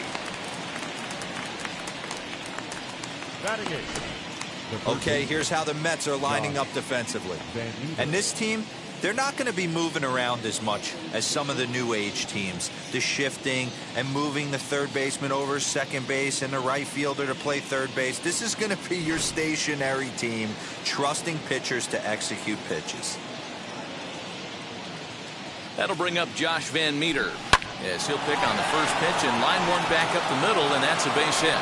Okay, here's how the Mets are lining up defensively. And this team, they're not going to be moving around as much as some of the new age teams. The shifting and moving the third baseman over second base and the right fielder to play third base. This is going to be your stationary team, trusting pitchers to execute pitches. That'll bring up Josh Van Meter, as he'll pick on the first pitch and line one back up the middle, and that's a base hit.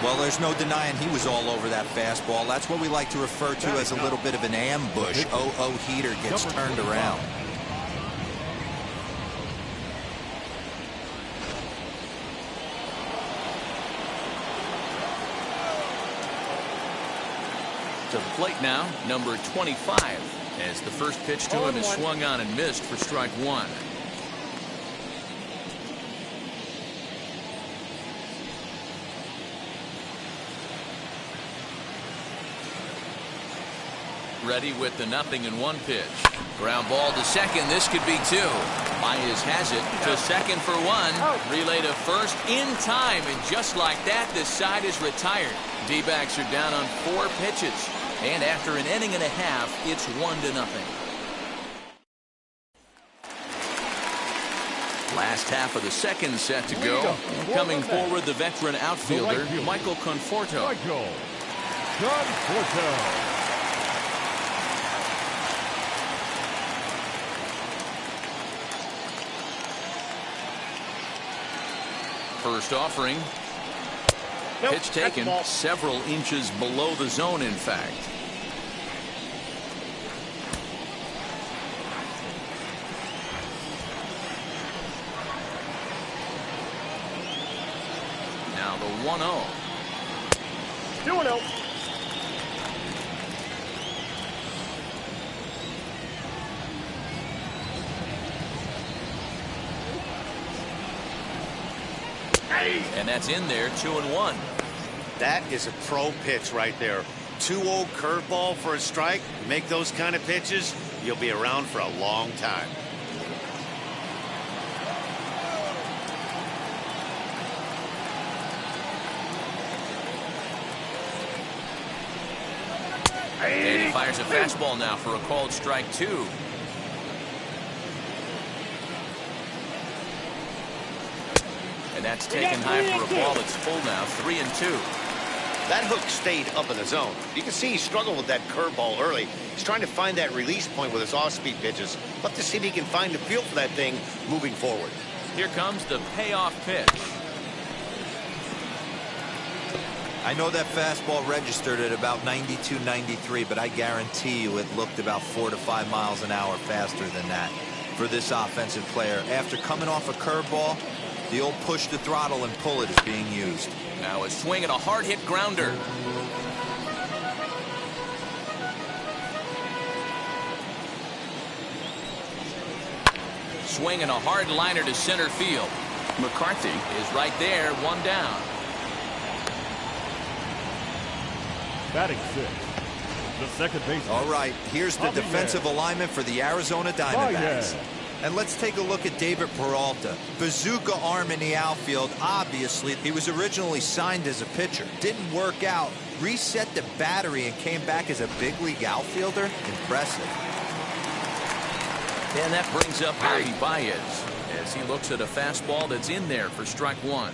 Well, there's no denying he was all over that fastball. That's what we like to refer to as a little bit of an ambush. Heater gets turned around. To the plate now, number 25, as the first pitch to him is swung on and missed for strike 1. ready with the 0-1 pitch. Ground ball to second. This could be 2. Baez has it to second for 1. Relay to first in time, and just like that, the side is retired. D-backs are down on 4 pitches, and after an inning and a half, it's 1-0. Last half of the second set to go. Coming forward, the veteran outfielder, Michael Conforto. Michael Conforto. First offering. Pitch taken several inches below the zone, in fact. Now the 1-0. 2-0. And that's in there, 2-1. That is a pro pitch right there. 2-0 curveball for a strike. Make those kind of pitches, you'll be around for a long time. And he fires a fastball now for a called strike 2. And that's taken high for a ball that's full now, 3-2. That hook stayed up in the zone. You can see he struggled with that curveball early. He's trying to find that release point with his off-speed pitches. Love to see if he can find a feel for that thing moving forward. Here comes the payoff pitch. I know that fastball registered at about 92, 93, but I guarantee you it looked about 4 to 5 miles an hour faster than that for this offensive player. After coming off a curveball, the old push the throttle and pull it is being used. Now a swing and a hard hit grounder. Swing and a hard liner to center field. McCarthy is right there, 1 down. Batting 6. The second baseman. All right, here's the defensive alignment for the Arizona Diamondbacks. And let's take a look at David Peralta. Bazooka arm in the outfield. Obviously, he was originally signed as a pitcher. Didn't work out. Reset the battery and came back as a big league outfielder. Impressive. And that brings up Javi Baez as he looks at a fastball that's in there for strike 1.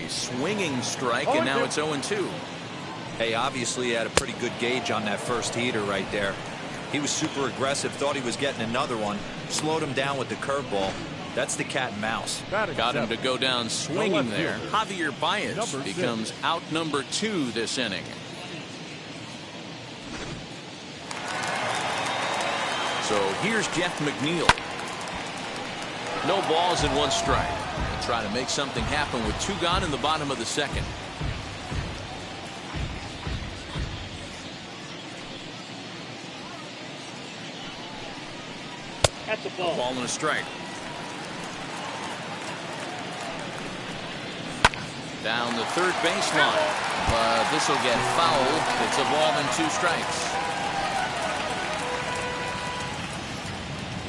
Swinging strike, and now it's 0-2. Hey, obviously he had a pretty good gauge on that first heater right there. He was super aggressive, thought he was getting another one, slowed him down with the curveball. That's the cat and mouse. Got him to go down swinging there. Javier Baez becomes out number 2 this inning. So here's Jeff McNeil. No balls and 1 strike. Try to make something happen with 2 gone in the bottom of the second. That's a ball. Ball and a strike. Down the third baseline, but this will get fouled. It's a ball and 2 strikes.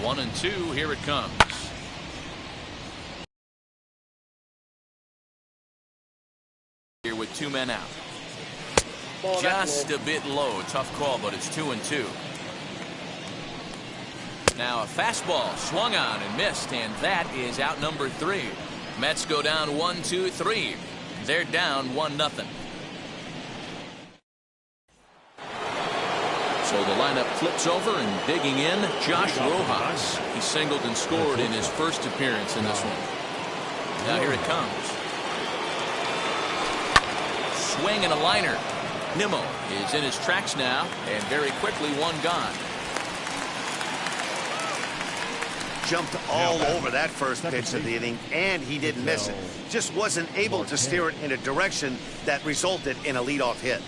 1-2. Here it comes. With 2 men out. Just a bit low. Tough call, but it's 2-2. Now a fastball swung on and missed, and that is out number 3. Mets go down 1-2-3. They're down 1-0. So the lineup flips over, and digging in, Josh Rojas. He singled and scored in his first appearance in this one. Now here it comes. Swing and a liner. Nimmo is in his tracks now, and very quickly 1 gone. Jumped all over that first pitch of the inning, and he didn't miss it. Just wasn't able to steer it in a direction that resulted in a leadoff hit.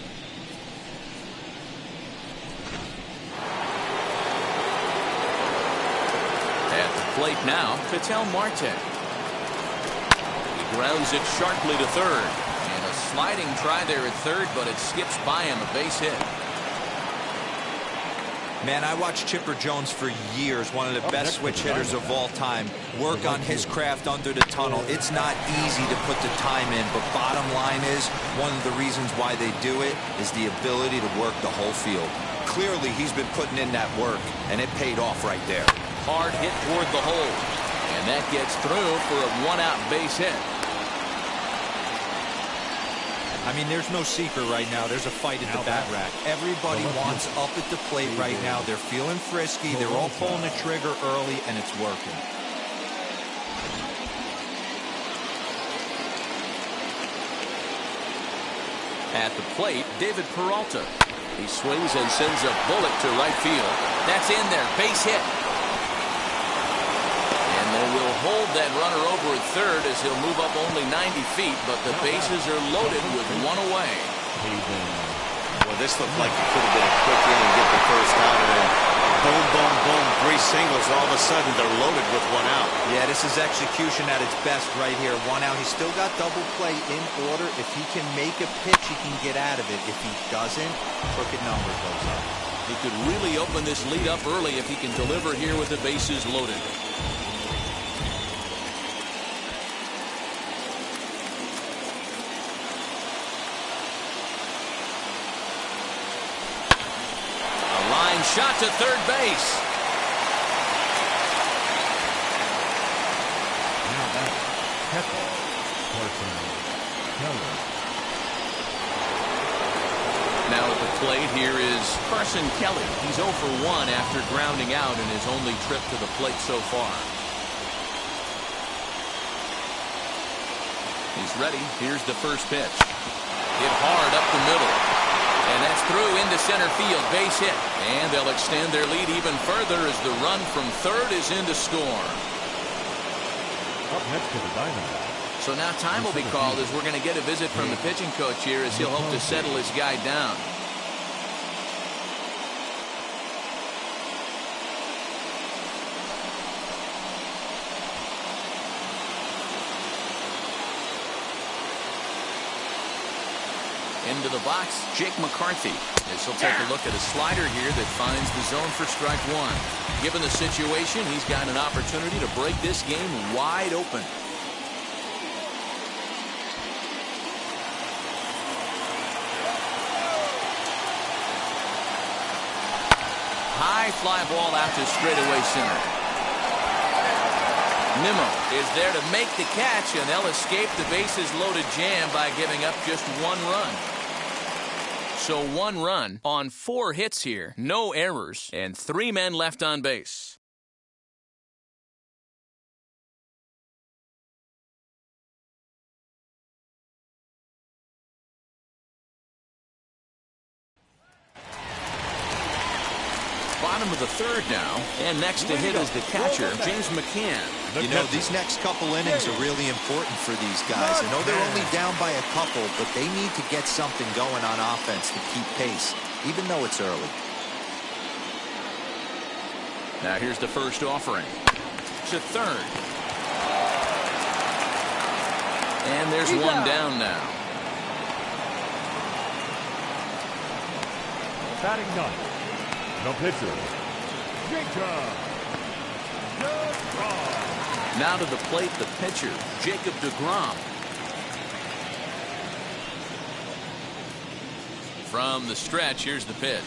At the plate now, Tyler Marcotte. grounds it sharply to third. And a sliding try there at third, but it skips by him, a base hit. Man, I watched Chipper Jones for years, one of the best switch hitters of all time. Work on his craft under the tunnel. It's not easy to put the time in, but bottom line is, one of the reasons why they do it is the ability to work the whole field. Clearly, he's been putting in that work, and it paid off right there. Hard hit toward the hole, and that gets through for a one-out base hit. I mean, there's no secret right now. There's a fight at the bat rack. Everybody wants up at the plate right now. They're feeling frisky. They're all pulling the trigger early, and it's working. At the plate, David Peralta. He swings and sends a bullet to right field. That's in there. Base hit. And they will hold that runner over at third as he'll move up only 90 feet, but the bases are loaded with one away. Well, this looked like it could have been a quick inning, get the first out, and then boom, boom, boom, 3 singles. All of a sudden, they're loaded with 1 out. Yeah, this is execution at its best right here. 1 out. He's still got double play in order. If he can make a pitch, he can get out of it. If he doesn't, crooked number goes up. He could really open this lead up early if he can deliver here with the bases loaded. Shot to third base. Now that's Ketel. Now at the plate here is Carson Kelly. He's 0 for 1 after grounding out in his only trip to the plate so far. He's ready. Here's the first pitch. Hit hard up the middle. And that's through into center field, base hit. And they'll extend their lead even further as the run from third is in to score. Up next to the Diamondbacks. So now time will be called as we're going to get a visit from the pitching coach here as he'll hope to settle his guy down. Into the box, Jake McCarthy. As he'll take a look at a slider here that finds the zone for strike 1. Given the situation, he's got an opportunity to break this game wide open. High fly ball out to straightaway center. Nimmo is there to make the catch, and they'll escape the bases loaded jam by giving up just 1 run. So 1 run on 4 hits here, no errors, and 3 men left on base. Bottom of the third now, and next to hit is the catcher, James McCann. You know, these next couple innings are really important for these guys. I know they're only down by a couple, but they need to get something going on offense to keep pace, even though it's early. Now here's the first offering. To third. And there's 1 down now. Batting ninth. The pitcher, Jacob DeGrom. Now to the plate, the pitcher, Jacob DeGrom. From the stretch, here's the pitch.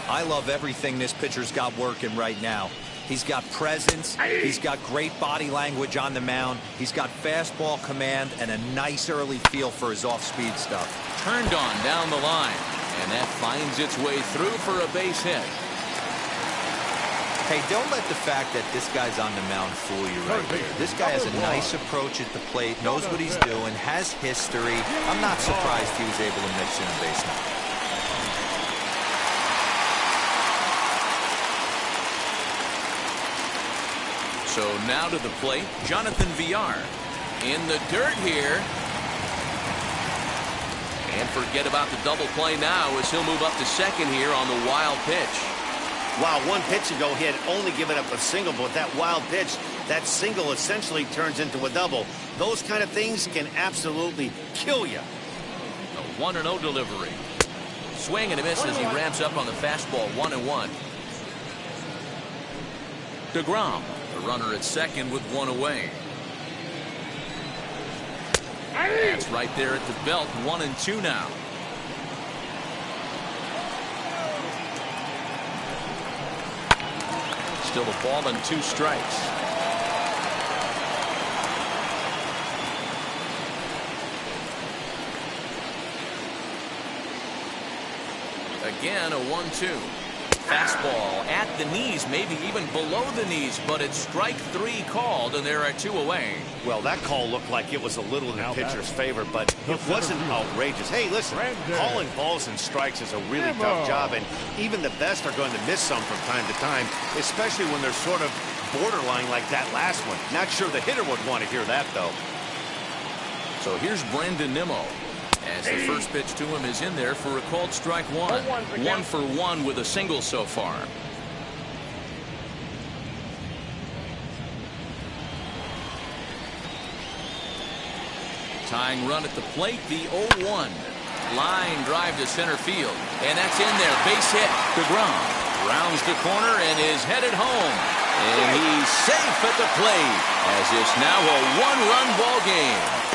I love everything this pitcher's got working right now. He's got presence. He's got great body language on the mound. He's got fastball command and a nice early feel for his off-speed stuff. Turned on down the line. And that finds its way through for a base hit. Hey, don't let the fact that this guy's on the mound fool you right here. This guy has a nice approach at the plate, knows what he's doing, has history. I'm not surprised he was able to mix in a base hit. So now to the plate, Jonathan Villar. In the dirt here. And forget about the double play now as he'll move up to second here on the wild pitch. Wow, one pitch ago he had only given up a single, but that wild pitch, that single essentially turns into a double. Those kind of things can absolutely kill you. A 1-0 delivery. Swing and a miss as he ramps up on the fastball. 1-1. DeGrom, the runner at second with one away. That's right there at the belt. 1-2 now. Still a ball and 2 strikes. Again, a 1-2. Fastball at the knees, maybe even below the knees, but it's strike 3 called, and there are 2 away. Well, that call looked like it was a little in the pitcher's favor, but it wasn't outrageous. Hey, listen, calling balls and strikes is a really tough job, and even the best are going to miss some from time to time, especially when they're sort of borderline like that last one. Not sure the hitter would want to hear that, though. So here's Brandon Nimmo. As the first pitch to him is in there for a called strike 1. 1 for 1 with a single so far. Tying run at the plate, the 0-1. Line drive to center field. And that's in there. Base hit. DeGrom rounds the corner and is headed home. And he's safe at the plate as it's now a 1-run ball game.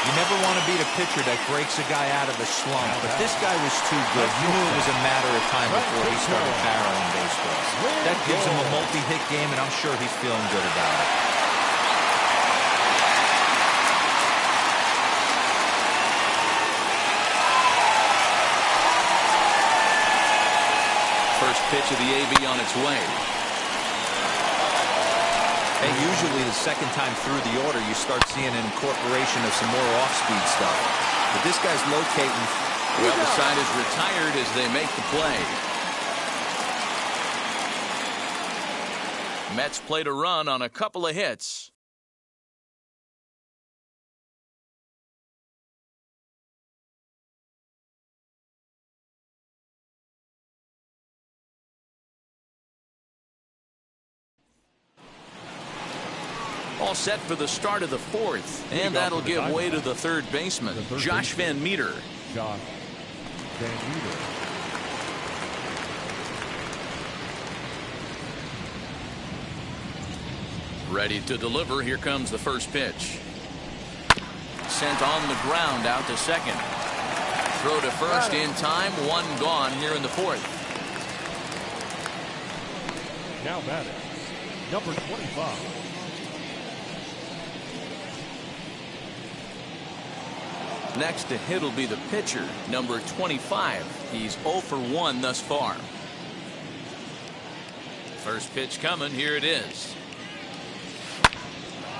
You never want to beat a pitcher that breaks a guy out of a slump, but this guy was too good. You knew it was a matter of time before he started barreling baseballs. That gives him a multi-hit game, and I'm sure he's feeling good about it. First pitch of the AB on its way. And usually the second time through the order, you start seeing an incorporation of some more off-speed stuff. But this guy's locating. Well, the side is retired as they make the play. Mets played a run on a couple of hits. All set for the start of the 4th, and that'll give way to the third baseman, Josh Van Meter. Josh Van Meter. Ready to deliver. Here comes the first pitch. Sent on the ground out to second. Throw to first in time. 1 gone here in the 4th. Now batting, number 25. Next to hit will be the pitcher, number 25. He's 0 for 1 thus far. First pitch coming. Here it is.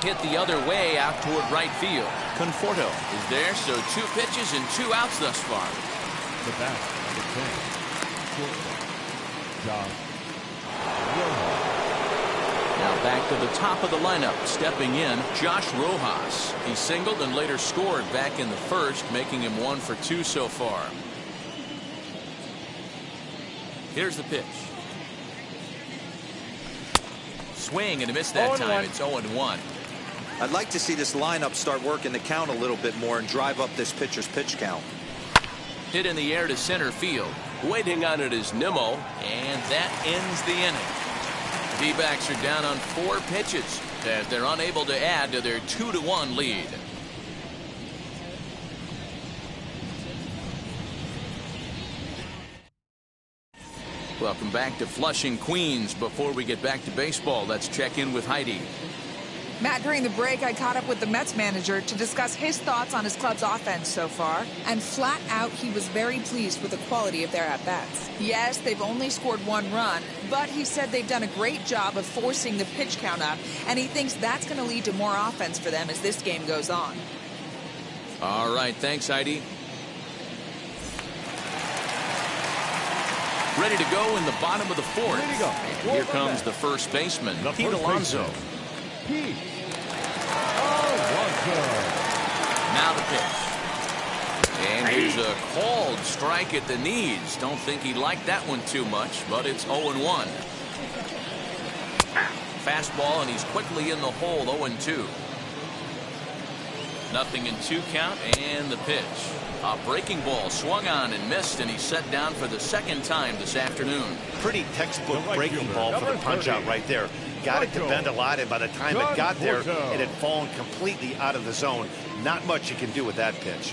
Hit the other way out toward right field. Conforto is there, so 2 pitches and 2 outs thus far. The bat, number 10, shortstop, Josh Rojas. Now back to the top of the lineup. Stepping in, Josh Rojas. He singled and later scored back in the first, making him 1 for 2 so far. Here's the pitch. Swing and a miss that time. It's 0-1. I'd like to see this lineup start working the count a little bit more and drive up this pitcher's pitch count. Hit in the air to center field. Waiting on it is Nimmo. And that ends the inning. D-backs are down on 4 pitches as they're unable to add to their 2-1 lead. Welcome back to Flushing, Queens. Before we get back to baseball, let's check in with Heidi. Matt, during the break, I caught up with the Mets manager to discuss his thoughts on his club's offense so far. And flat out, he was very pleased with the quality of their at-bats. Yes, they've only scored 1 run, but he said they've done a great job of forcing the pitch count up, and he thinks that's going to lead to more offense for them as this game goes on. All right, thanks, Heidi. Ready to go in the bottom of the 4th. Ready to go. And here comes the first baseman, Pete Alonso. Pete Alonso. Now the pitch. And here's a called strike at the knees. Don't think he liked that one too much, but it's 0-1. Fastball, and he's quickly in the hole, 0-2. 0-2 count, and the pitch. A breaking ball swung on and missed, and he's set down for the second time this afternoon. Pretty textbook breaking ball for the punch out right there. Got it to bend a lot, and by the time it got there, it had fallen completely out of the zone. Not much you can do with that pitch.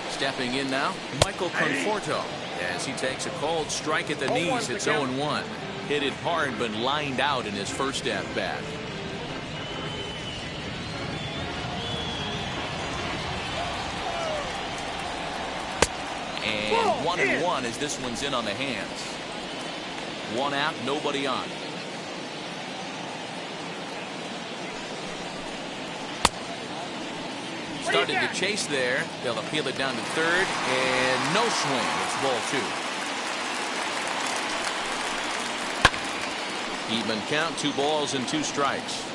Stepping in now, Michael Conforto, as he takes a cold strike at the knees. It's 0-1. Hit it hard, but lined out in his first at-bat. And 1-1 as this one's in on the hands. One out, nobody on. Started to chase there. They'll appeal it down to third, and no swing. It's ball 2. Even count, 2 balls and 2 strikes.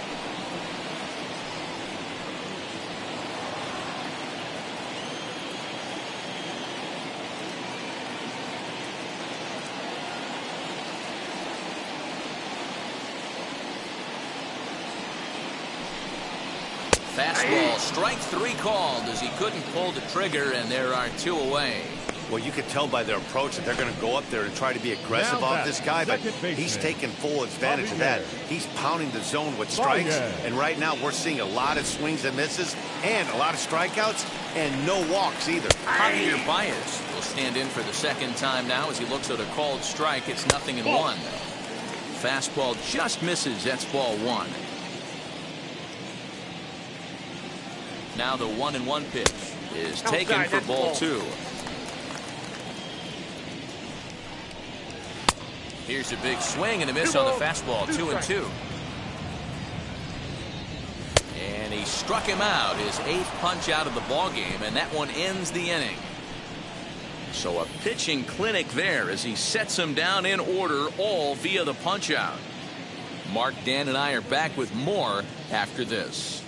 Fastball, strike 3 called as he couldn't pull the trigger, and there are 2 away. Well, you could tell by their approach that they're going to go up there and try to be aggressive off this guy, but he's taking full advantage of that. He's pounding the zone with strikes, and right now we're seeing a lot of swings and misses and a lot of strikeouts and no walks either. Javier Baez will stand in for the second time now as he looks at a called strike. It's 0-1. Fastball just misses. That's ball 1. Now the 1-1 pitch is taken for ball 2. Here's a big swing and a miss on the fastball. 2-2. And he struck him out, his 8th punch out of the ball game, and that one ends the inning. So a pitching clinic there as he sets him down in order, all via the punch out. Mark, Dan, and I are back with more after this.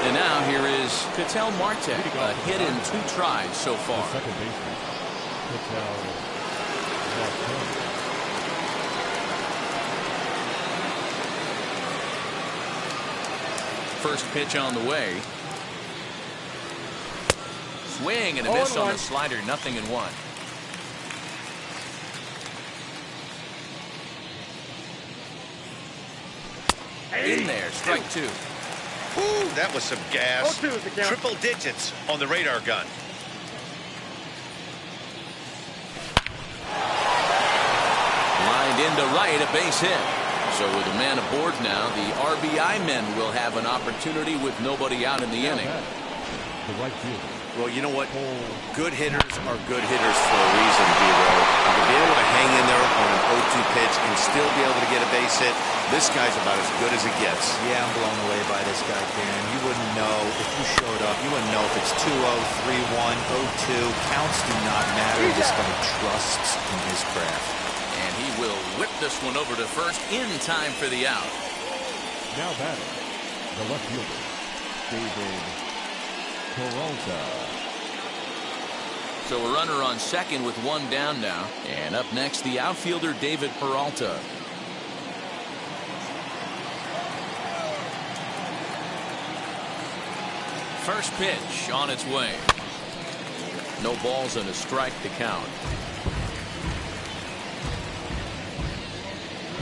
And now here is Tyler Marcotte, a hit in 2 tries so far. Second baseman, Tyler Marcotte. First pitch on the way. Swing and a miss on the slider. 0-1. In there, strike 2. Ooh, that was some gas. Triple digits on the radar gun. Lined into right, a base hit. So with a man aboard now, the RBI men will have an opportunity with nobody out in the inning. The right fielder. Well, you know what? Good hitters are good hitters for a reason, D-Roll. You can be able to hang in there on an 0-2 pitch and still be able to get a base hit. This guy's about as good as it gets. Yeah, I'm blown away by this guy, Dan. You wouldn't know if you showed up. You wouldn't know if it's 2-0, 3-1, 0-2. Counts do not matter. This guy trusts in his craft. And he will whip this one over to first in time for the out. Now batting, the left fielder, David Peralta. So a runner on second with 1 down now. And up next, the outfielder, David Peralta. First pitch on its way. No balls and a strike to count.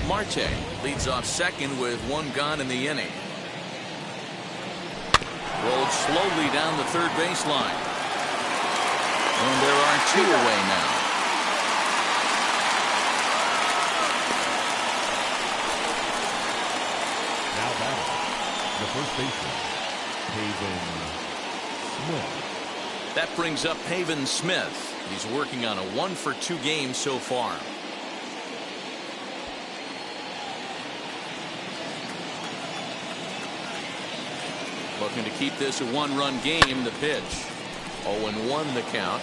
Marte leads off second with 1 gone in the inning. Rolled slowly down the third baseline. And there are 2 away now. Now batting, the first baseman, Pavin Smith. That brings up Pavin Smith. He's working on a 1-for-2 game so far. Looking to keep this a 1-run game. The pitch. 0-1 the count.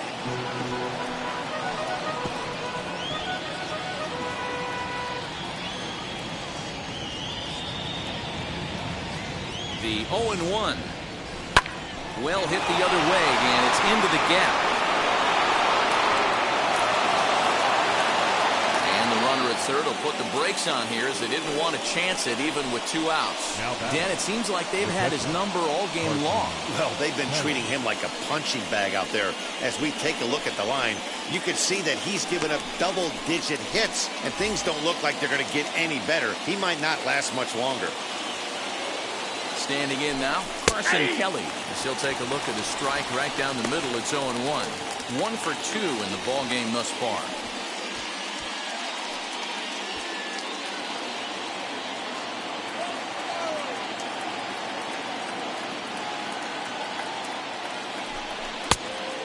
The 0-1. Well hit the other way, and it's into the gap. And the runner at third will put the brakes on here as they didn't want to chance it even with 2 outs. Dan, it seems like they've had his number all game long. Well, they've been treating him like a punching bag out there. As we take a look at the line, you can see that he's given up double-digit hits, and things don't look like they're going to get any better. He might not last much longer. Standing in now, Carson Kelly. As he'll take a look at a strike right down the middle. It's 0-1. 1-for-2 in the ball game thus far.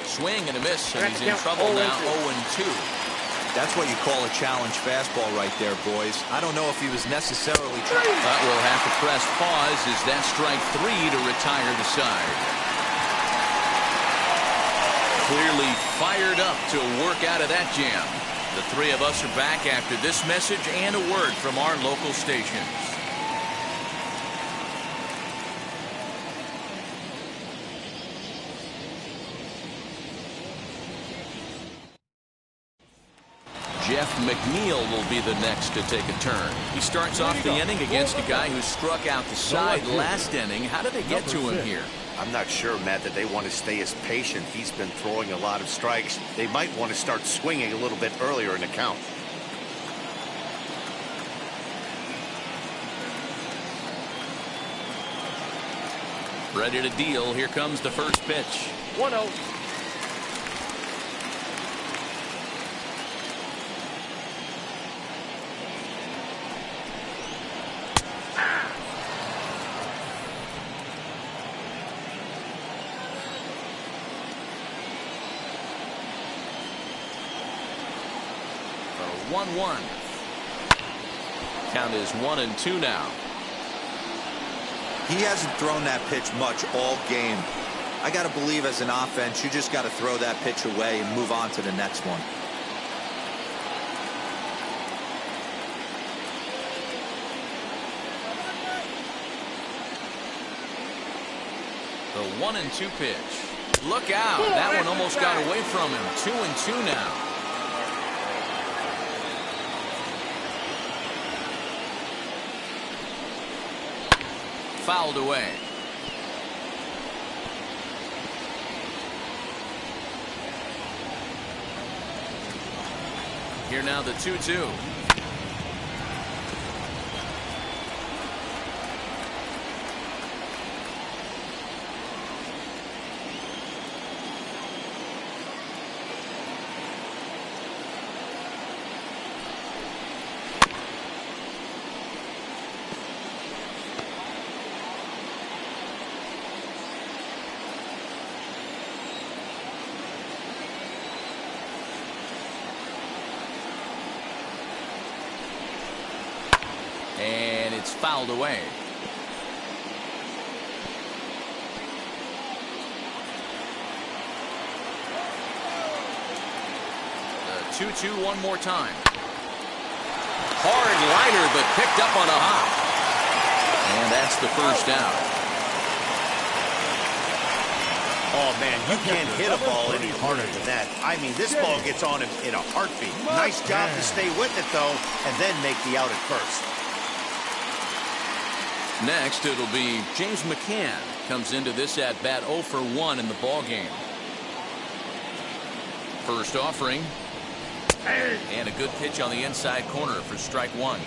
Swing and a miss, and he's in trouble now. 0-2. That's what you call a challenge fastball right there, boys. I don't know if he was necessarily trying. But we'll have to press pause as that strike 3 to retire the side. Clearly fired up to work out of that jam. The three of us are back after this message and a word from our local stations. Jeff McNeil will be the next to take a turn. He starts off the inning against a guy who struck out the side last inning. How did they get to him here? I'm not sure, Matt, that they want to stay as patient. He's been throwing a lot of strikes. They might want to start swinging a little bit earlier in the count. Ready to deal. Here comes the first pitch. 1-0. The 1-1. Count is 1-2 now. He hasn't thrown that pitch much all game. I got to believe as an offense, you just got to throw that pitch away and move on to the next one. The 1-2 pitch. Look out. That one almost got away from him. 2-2 now. Fouled away. Here now the 2-2. And it's fouled away. The 2-2 one more time. Hard liner, but picked up on a hop. And that's the first down. Oh, man, you can't hit a ball any harder than that. I mean, this ball gets on him in a heartbeat. Nice job to stay with it, though, and then make the out at first. Next, it'll be James McCann. Comes into this at-bat 0 for 1 in the ballgame. First offering. And a good pitch on the inside corner for strike 1.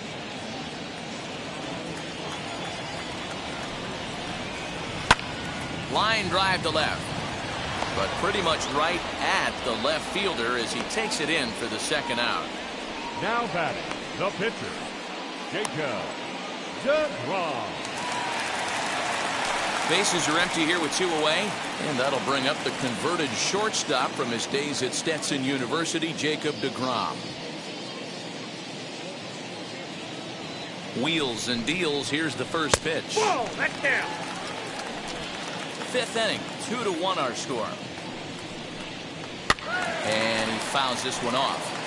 Line drive to left. But pretty much right at the left fielder as he takes it in for the second out. Now batting, the pitcher, Jacob DeGrom. Bases are empty here with 2 away, and that'll bring up the converted shortstop from his days at Stetson University, Jacob deGrom. Wheels and deals. Here's the first pitch. Whoa, that's down. 5th inning, 2-1 our score. And he fouls this one off.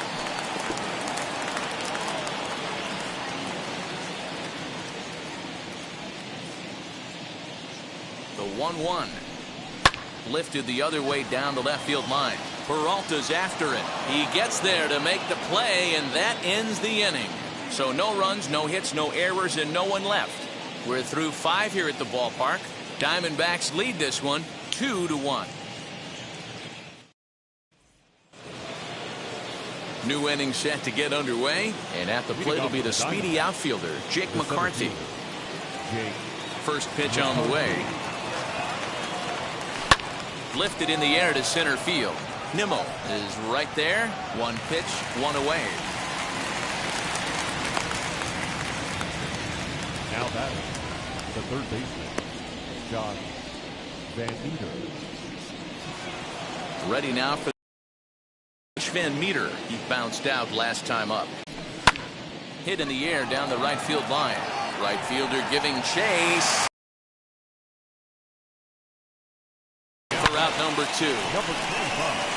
The 1-1. Lifted the other way down the left field line. Peralta's after it. He gets there to make the play, and that ends the inning. So no runs, no hits, no errors, and no one left. We're through 5 here at the ballpark. Diamondbacks lead this one 2-1. New inning set to get underway, and at the plate will be the speedy outfielder, Jake McCarthy. First pitch on the way. Lifted in the air to center field. Nimmo is right there. 1 pitch, 1 away. Now batting, the third baseman, John Van Meter. Ready now for Van Meter. He bounced out last time up. Hit in the air down the right field line. Right fielder giving chase. For out number 2. Number 25.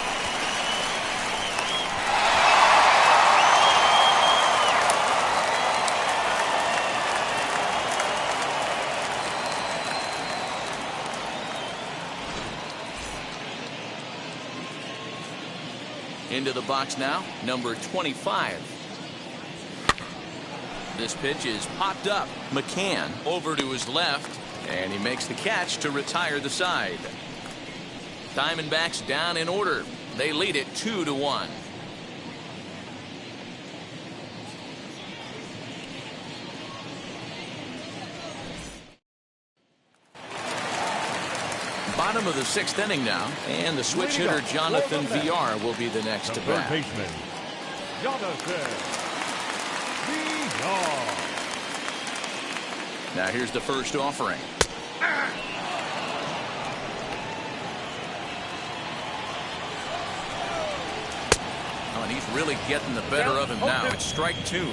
Into the box now, number 25. This pitch is popped up. McCann over to his left, and he makes the catch to retire the side. Diamondbacks down in order. They lead it 2-1. Bottom of the 6th inning now, and the switch hitter Jonathan VR will be the next to bat. Baseman, Jonathan VR. Now here's the first offering. Oh, and he's really getting the better of him now. It's strike 2.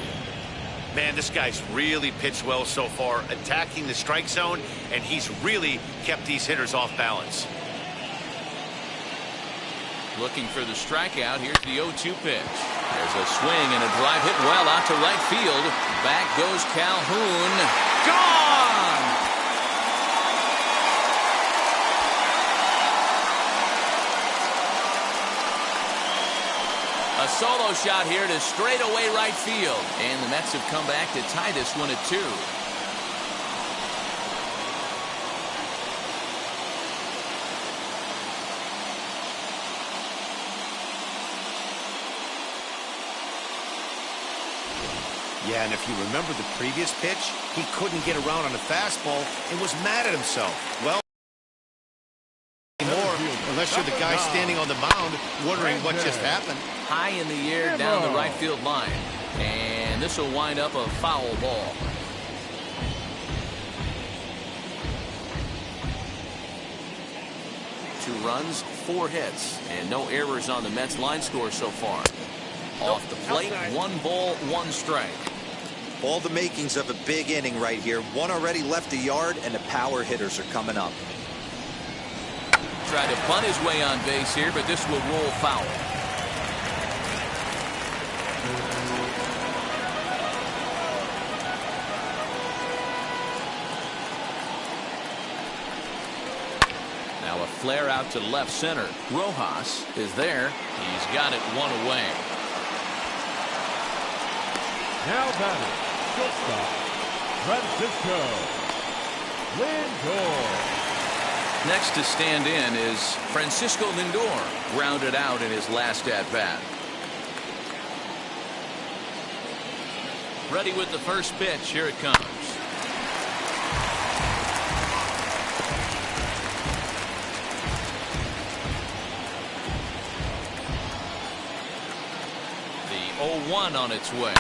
Man, this guy's really pitched well so far, attacking the strike zone, and he's really kept these hitters off balance. Looking for the strikeout. Here's the 0-2 pitch. There's a swing and a drive hit well out to right field. Back goes Calhoun. Gone! A solo shot here to straightaway right field. And the Mets have come back to tie this one at 2. Yeah, and if you remember the previous pitch, he couldn't get around on a fastball and was mad at himself. Well, anymore, unless you're the guy standing on the mound wondering what just happened. High in the air down the right field line. And this will wind up a foul ball. Two runs, 4 hits, and no errors on the Mets line score so far. Off the plate, 1 ball, 1 strike. All the makings of a big inning right here. One already left the yard, and the power hitters are coming up. Tried to bunt his way on base here, but this will roll foul. Now a flare out to left center. Rojas is there. He's got it 1 away. Now batting, shortstop, Francisco Lindor. Next to stand in is Francisco Lindor, grounded out in his last at-bat. Ready with the first pitch. Here it comes. The 0-1 on its way.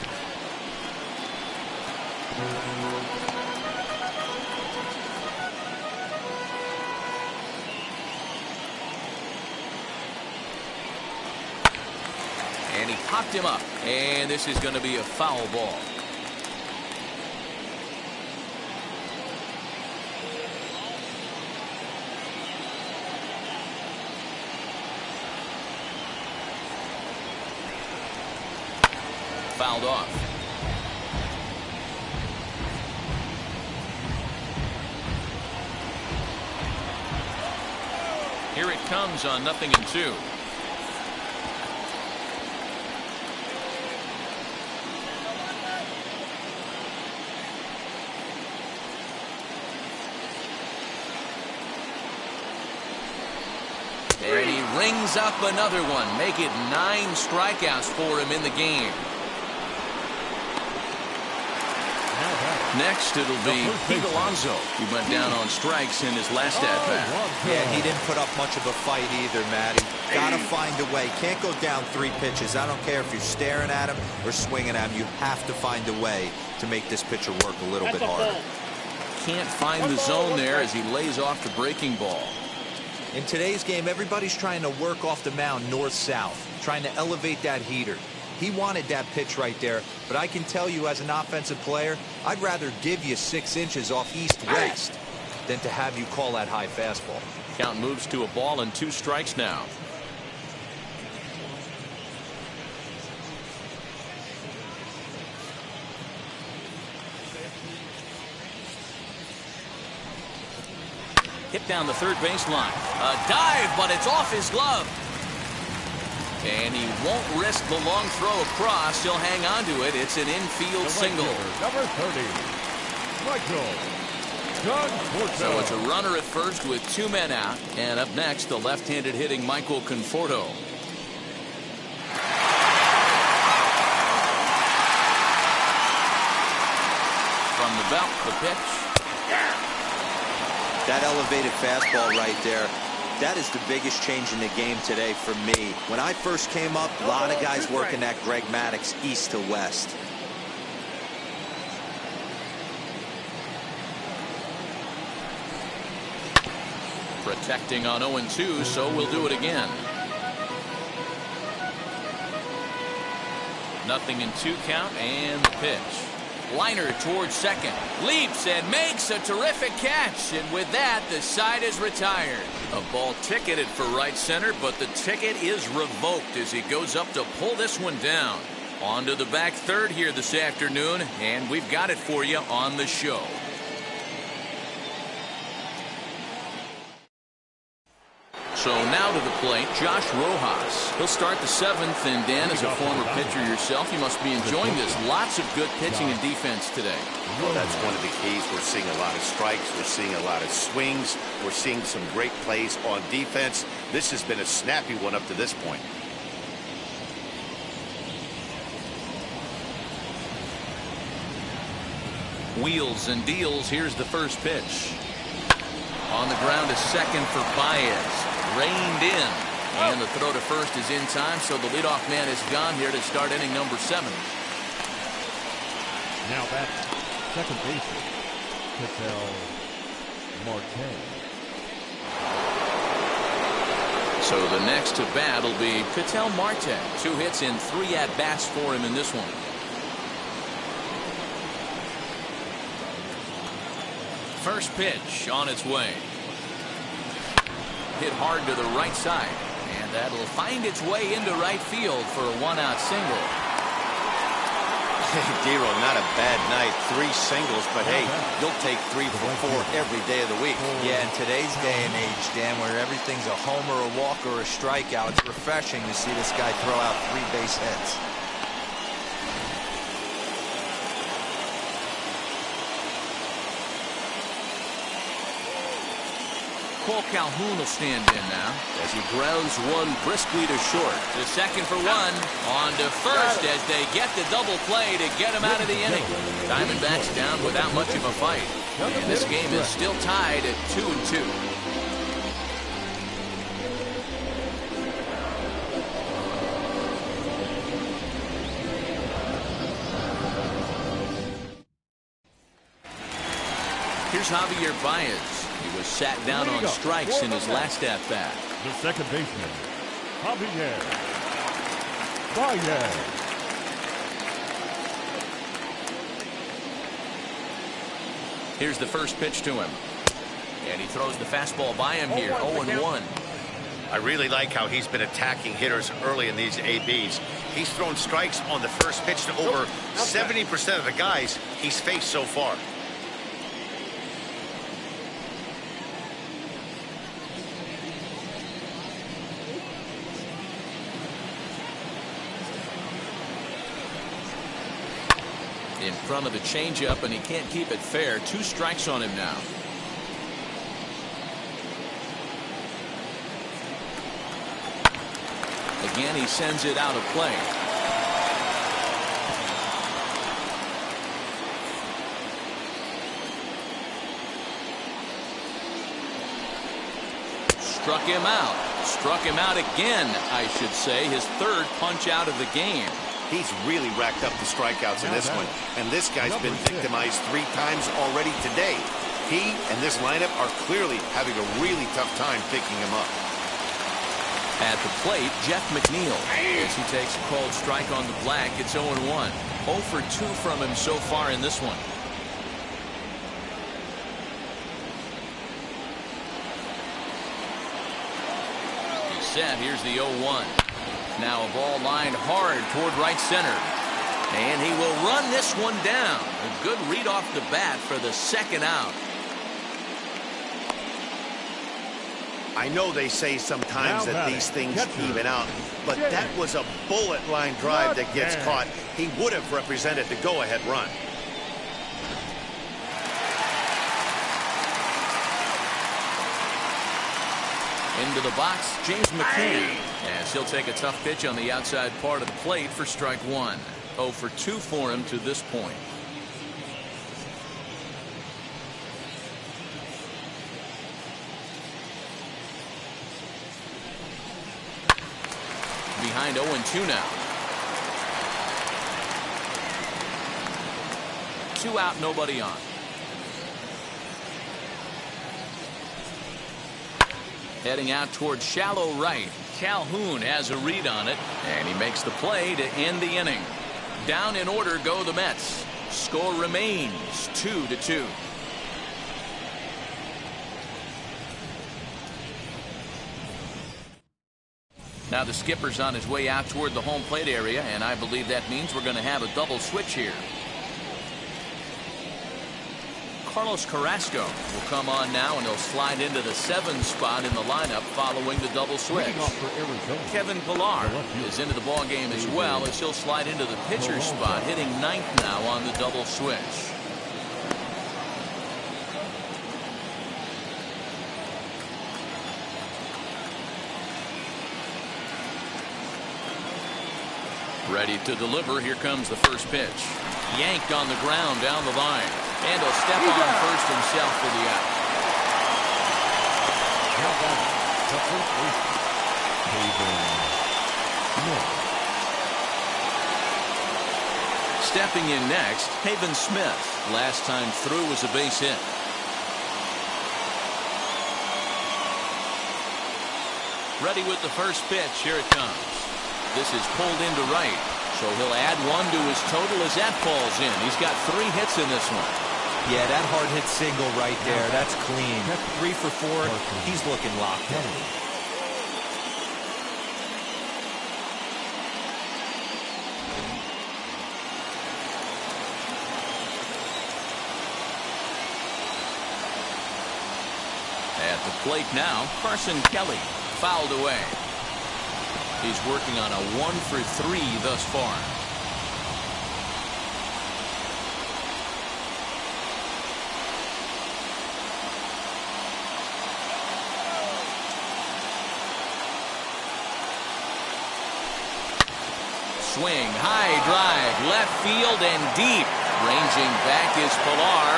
And he popped him up. And this is going to be a foul ball. Fouled off. Here it comes on 0-2. And he rings up another one. Make it 9 strikeouts for him in the game. Next, it'll be Pete Alonso. He went down on strikes in his last at-bat. Yeah, he didn't put up much of a fight either, Matty. Gotta find a way. Can't go down 3 pitches. I don't care if you're staring at him or swinging at him. You have to find a way to make this pitcher work a little bit harder. Can't find the zone there as he lays off the breaking ball. In today's game, everybody's trying to work off the mound north-south, trying to elevate that heater. He wanted that pitch right there, but I can tell you as an offensive player, I'd rather give you 6 inches off east-west than to have you call that high fastball. Count moves to a ball and 2 strikes now. Hit down the third baseline. A dive, but it's off his glove. And he won't risk the long throw across. He'll hang on to it. It's an infield single. Number 30, Michael. So it's a runner at first with 2 men out. And up next, the left-handed hitting Michael Conforto. From the belt, the pitch. That elevated fastball right there, that is the biggest change in the game today for me. When I first came up, a lot of guys working that Greg Maddux east to west. Protecting on 0-2, so we'll do it again. 0-2 count and the pitch. Liner towards second. Leaps and makes a terrific catch. And with that, the side is retired. A ball ticketed for right center, but the ticket is revoked as he goes up to pull this one down. On to the back third here this afternoon, and we've got it for you on the show. So now to the plate, Josh Rojas. He'll start the 7th, and Dan, as a former pitcher yourself, you must be enjoying this. Lots of good pitching and defense today. Well, that's one of the keys. We're seeing a lot of strikes. We're seeing a lot of swings. We're seeing some great plays on defense. This has been a snappy one up to this point. Wheels and deals. Here's the first pitch. On the ground is second for Baez. Reined in. And the throw to first is in time, so the leadoff man is gone here to start inning number 7. Now back, second baseman, Tyler Marcotte. So the next to bat will be Tyler Marcotte. 2 hits in 3 at-bats for him in this one. First pitch on its way. Hit hard to the right side. And that'll find its way into right field for a 1-out single. Hey, Dero, not a bad night. 3 singles, but hey, you'll take 3 for 4 every day of the week. Yeah, in today's day and age, Dan, where everything's a homer, a walk, or a strikeout, it's refreshing to see this guy throw out 3 base hits. Cole Calhoun will stand in now as he grounds one briskly to short. To second for 1. On to first as they get the double play to get him out of the inning. Diamondbacks down without much of a fight. And this game is still tied at 2-2. Here's Javier Baez. He was sat down on strikes in his last at-bat. The second baseman, Javier Valle. Here's the first pitch to him. And he throws the fastball by him here. 0-1. I really like how he's been attacking hitters early in these ABs. He's thrown strikes on the first pitch to over 70% of the guys he's faced so far. In front of the changeup, and he can't keep it fair. 2 strikes on him now. Again, he sends it out of play. Struck him out. Struck him out again, I should say. His 3rd punch out of the game. He's really racked up the strikeouts in this one. And this guy's been victimized 3 times already today. He and this lineup are clearly having a really tough time picking him up. At the plate, Jeff McNeil. As he takes a called strike on the black, it's 0-1. 0 for 2 from him so far in this one. He's set. Here's the 0-1. Now a ball lined hard toward right center. And he will run this one down. A good read off the bat for the 2nd out. I know they say sometimes that these things even out, but that was a bullet line drive that gets caught. He would have represented the go-ahead run. Into the box, James McCann. As he'll take a tough pitch on the outside part of the plate for strike 1. 0 for 2 for him to this point. Behind 0-2 now. 2 out, nobody on. Heading out towards shallow right. Calhoun has a read on it, and he makes the play to end the inning. Down in order go the Mets. Score remains 2-2. Now the skipper's on his way out toward the home plate area, and I believe that means we're going to have a double switch here. Carlos Carrasco will come on now, and he'll slide into the 7 spot in the lineup following the double switch. Kevin Pillar is into the ballgame as well, as he'll slide into the pitcher's spot, hitting 9th now on the double switch. Ready to deliver. Here comes the first pitch. Yanked on the ground down the line. And he'll step on first himself for the out. Stepping in next, Haven Smith. Last time through was a base hit. Ready with the first pitch. Here it comes. This is pulled into right, so he'll add 1 to his total as that falls in. He's got 3 hits in this one. Yeah, that hard hit single right there, that's clean. 3 for 4, he's looking locked in. At the plate now, Carson Kelly fouled away. He's working on a 1 for 3 thus far. Swing, high drive, left field and deep. Ranging back is Pillar.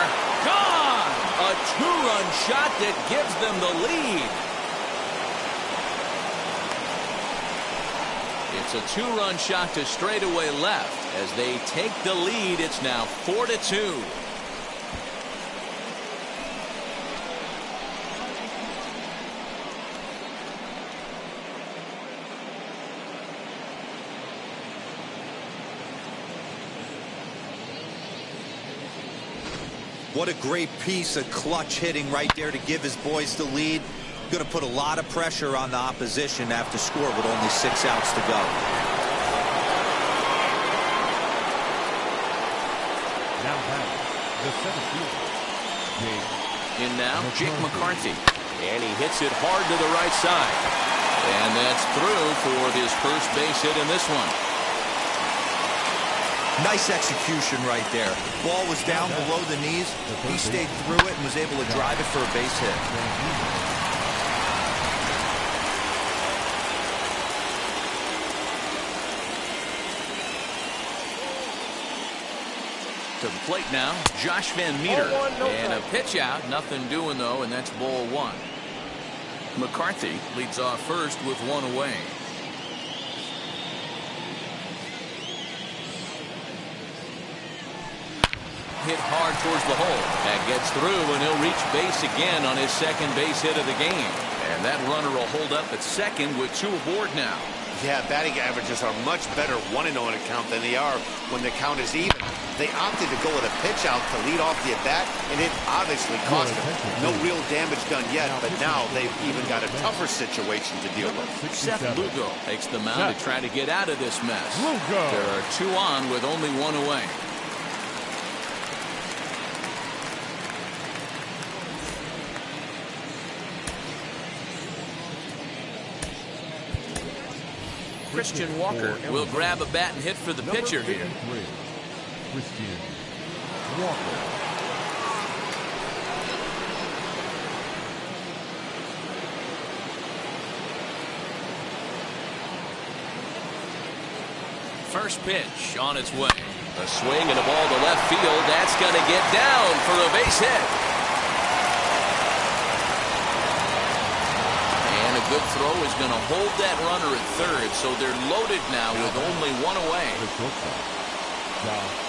Gone! A 2-run shot that gives them the lead. It's a 2-run shot to straightaway left. As they take the lead, it's now 4-2. What a great piece of clutch hitting right there to give his boys the lead. Going to put a lot of pressure on the opposition after score with only 6 outs to go. Now back, the center fielder, Jake. In now, Jake McCarthy. And he hits it hard to the right side. And that's through for his first base hit in this one. Nice execution right there. Ball was down below the knees. He stayed through it and was able to drive it for a base hit. To the plate now, Josh Van Meter. And a pitch out, nothing doing though, and that's ball 1. McCarthy leads off first with 1 away. Hit hard towards the hole. That gets through, and he'll reach base again on his second base hit of the game. And that runner will hold up at second with 2 aboard now. Yeah, batting averages are much better 1-0 in a count than they are when the count is even. They opted to go with a pitch out to lead off the at-bat, and it obviously cost them. No real damage done yet, but now they've even got a tougher situation to deal with. Seth Lugo takes the mound to try to get out of this mess. There are 2 on with only 1 away. Christian Walker will grab a bat and hit for the pitcher here. Christian Walker. First pitch on its way. A swing and a ball to left field. That's going to get down for a base hit. And a good throw is going to hold that runner at third, so they're loaded now with only 1 away.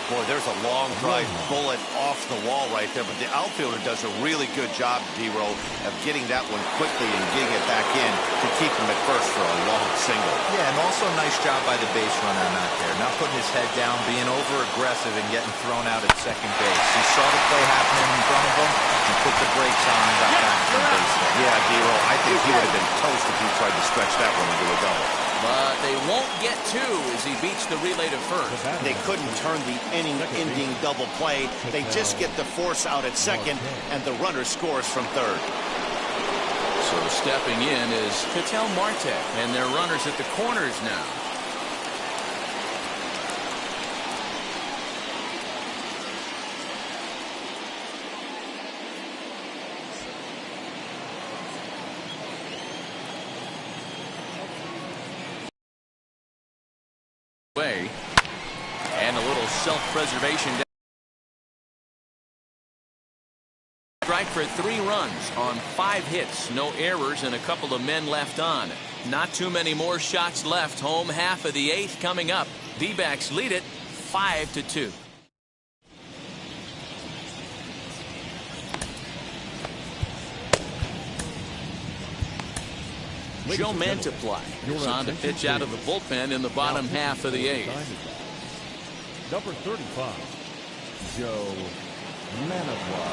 Boy, there's a long drive bullet off the wall right there, but the outfielder does a really good job, D-Row, of getting that one quickly and getting it back in to keep him at first for a long single. Yeah, and also a nice job by the base runner not there. Not putting his head down, being over-aggressive and getting thrown out at second base. He saw the play happening in front of him and put the brakes on and got back to the base. Yeah, D-Row, I think he would have been toast if he tried to stretch that one into a double. But they won't get 2 as he beats the relay to first. They couldn't turn the inning-ending double play. They just get the force out at second, and the runner scores from third. So stepping in is Tyler Marcotte, and their runners at the corners now. And a little self-preservation. Strike for 3 runs on 5 hits, no errors, and a couple of men left on. Not too many more shots left. Home half of the 8th coming up. D-backs lead it 5-2. Joe Mantiply is on to pitch out of the bullpen in the bottom half of the 8th. Number 35, Joe Mantiply.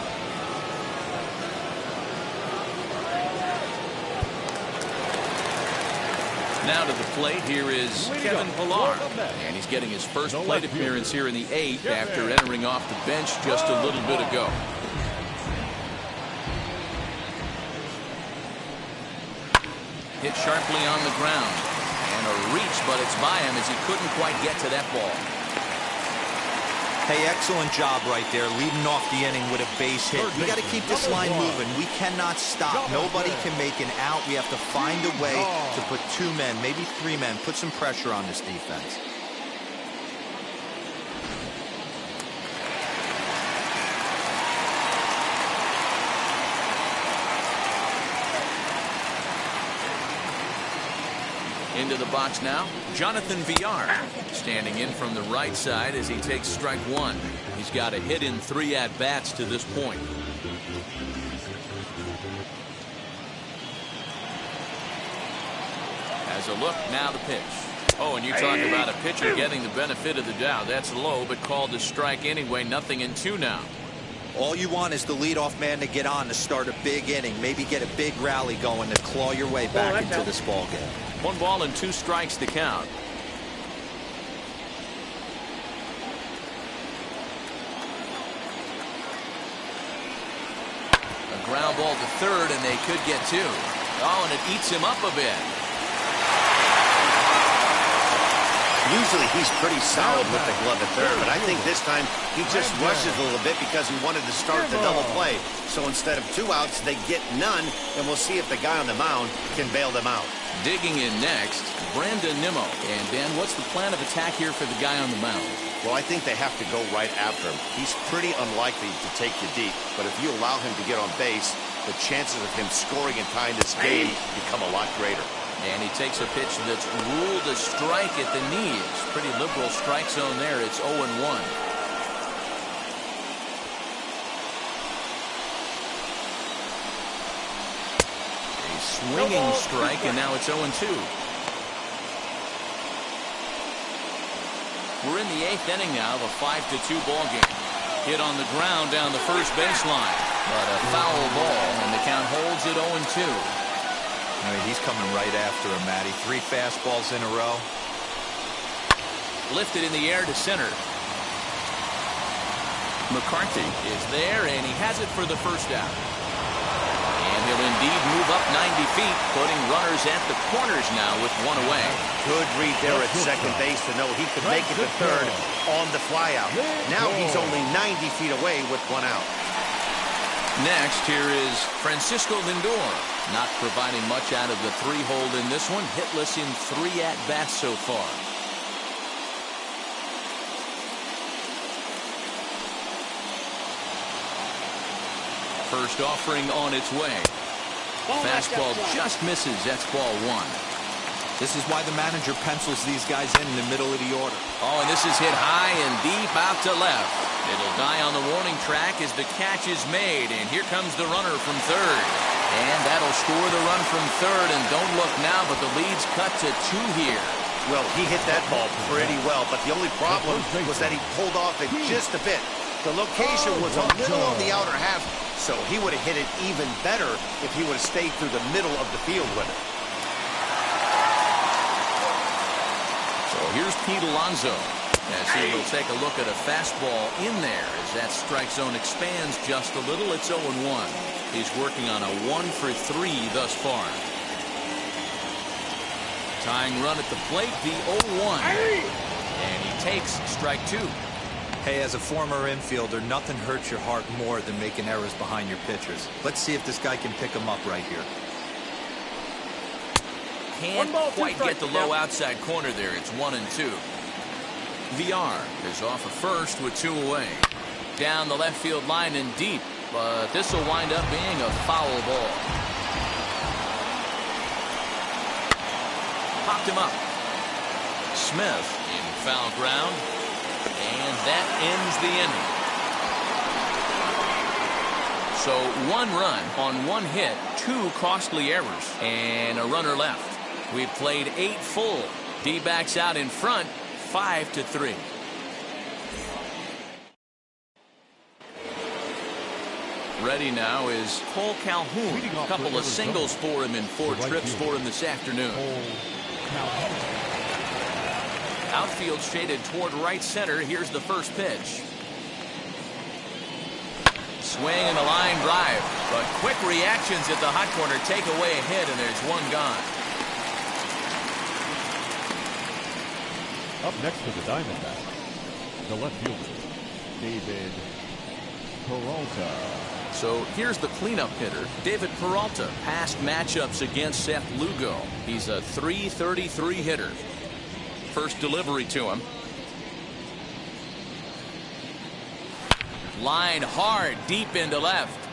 Now to the plate, here is Kevin Pillar. And he's getting his first plate appearance here in the 8th after entering off the bench just a little bit ago. Hit sharply on the ground. And a reach, but it's by him as he couldn't quite get to that ball. Hey, excellent job right there, leading off the inning with a base hit. We got to keep this line moving. We cannot stop. Nobody can make an out. We have to find a way to put 2 men, maybe 3 men, put some pressure on this defense. Into the box now, Jonathan Villar standing in from the right side as he takes strike 1. He's got a hit in 3 at-bats to this point. As a look, now the pitch. Oh, and you talk about a pitcher getting the benefit of the doubt. That's low, but called a strike anyway. Nothing in 2 now. All you want is the leadoff man to get on to start a big inning, maybe get a big rally going to claw your way back into this ball game. 1 ball and 2 strikes to count. A ground ball to third, and they could get 2. Oh, and it eats him up a bit. Usually he's pretty solid with the glove at third, but I think this time he just rushes a little bit because he wanted to start the double play. So instead of 2 outs, they get none, and we'll see if the guy on the mound can bail them out. Digging in next, Brandon Nimmo. And Dan, what's the plan of attack here for the guy on the mound? Well, I think they have to go right after him. He's pretty unlikely to take you deep, but if you allow him to get on base, the chances of him scoring and tying this game become a lot greater. And he takes a pitch that's ruled a strike at the knees. Pretty liberal strike zone there. It's 0-1. A swinging strike, and now it's 0-2. We're in the 8th inning now of a 5-2 ball game. Hit on the ground down the first baseline, but a foul ball, and the count holds at 0-2. I mean, he's coming right after him, Matty. 3 fastballs in a row. Lifted in the air to center. McCarthy is there, and he has it for the first out. And he'll indeed move up 90 feet, putting runners at the corners now with 1 away. Good read there at second base to know he could make it to third on the flyout. Now he's only 90 feet away with 1 out. Next, here is Francisco Lindor. Not providing much out of the 3-hole in this one. Hitless in 3 at-bats so far. First offering on its way. Fastball just misses. That's ball 1. This is why the manager pencils these guys in the middle of the order. Oh, and this is hit high and deep out to left. It'll die on the warning track as the catch is made, and here comes the runner from third. And that'll score the run from third, and don't look now, but the lead's cut to 2 here. Well, he hit that ball pretty well, but the only problem was that he pulled off it just a bit. The location was a little on the outer half, so he would have hit it even better if he would have stayed through the middle of the field with it. So here's Pete Alonso as he will take a look at a fastball in there as that strike zone expands just a little. It's 0-1. He's working on a 1-for-3 thus far. Tying run at the plate, the 0-1. And he takes strike 2. Hey, as a former infielder, nothing hurts your heart more than making errors behind your pitchers. Let's see if this guy can pick them up right here. Can't quite get the low outside corner there. It's 1-2. VR is off of first with 2 away. Down the left field line and deep, but this will wind up being a foul ball. Popped him up. Smith in foul ground, and that ends the inning. So 1 run on 1 hit, 2 costly errors, and a runner left. We've played 8 full. D-backs out in front, 5-3. Ready now is Cole Calhoun. A couple of singles for him in 4 trips for him this afternoon. Outfield shaded toward right center. Here's the first pitch. Swing and a line drive, but quick reactions at the hot corner take away a hit, and there's 1 gone. Up next for the Diamondbacks, the left fielder, David Peralta. So here's the cleanup hitter, David Peralta. Past matchups against Seth Lugo. He's a .333 hitter. First delivery to him. Line hard, deep into left.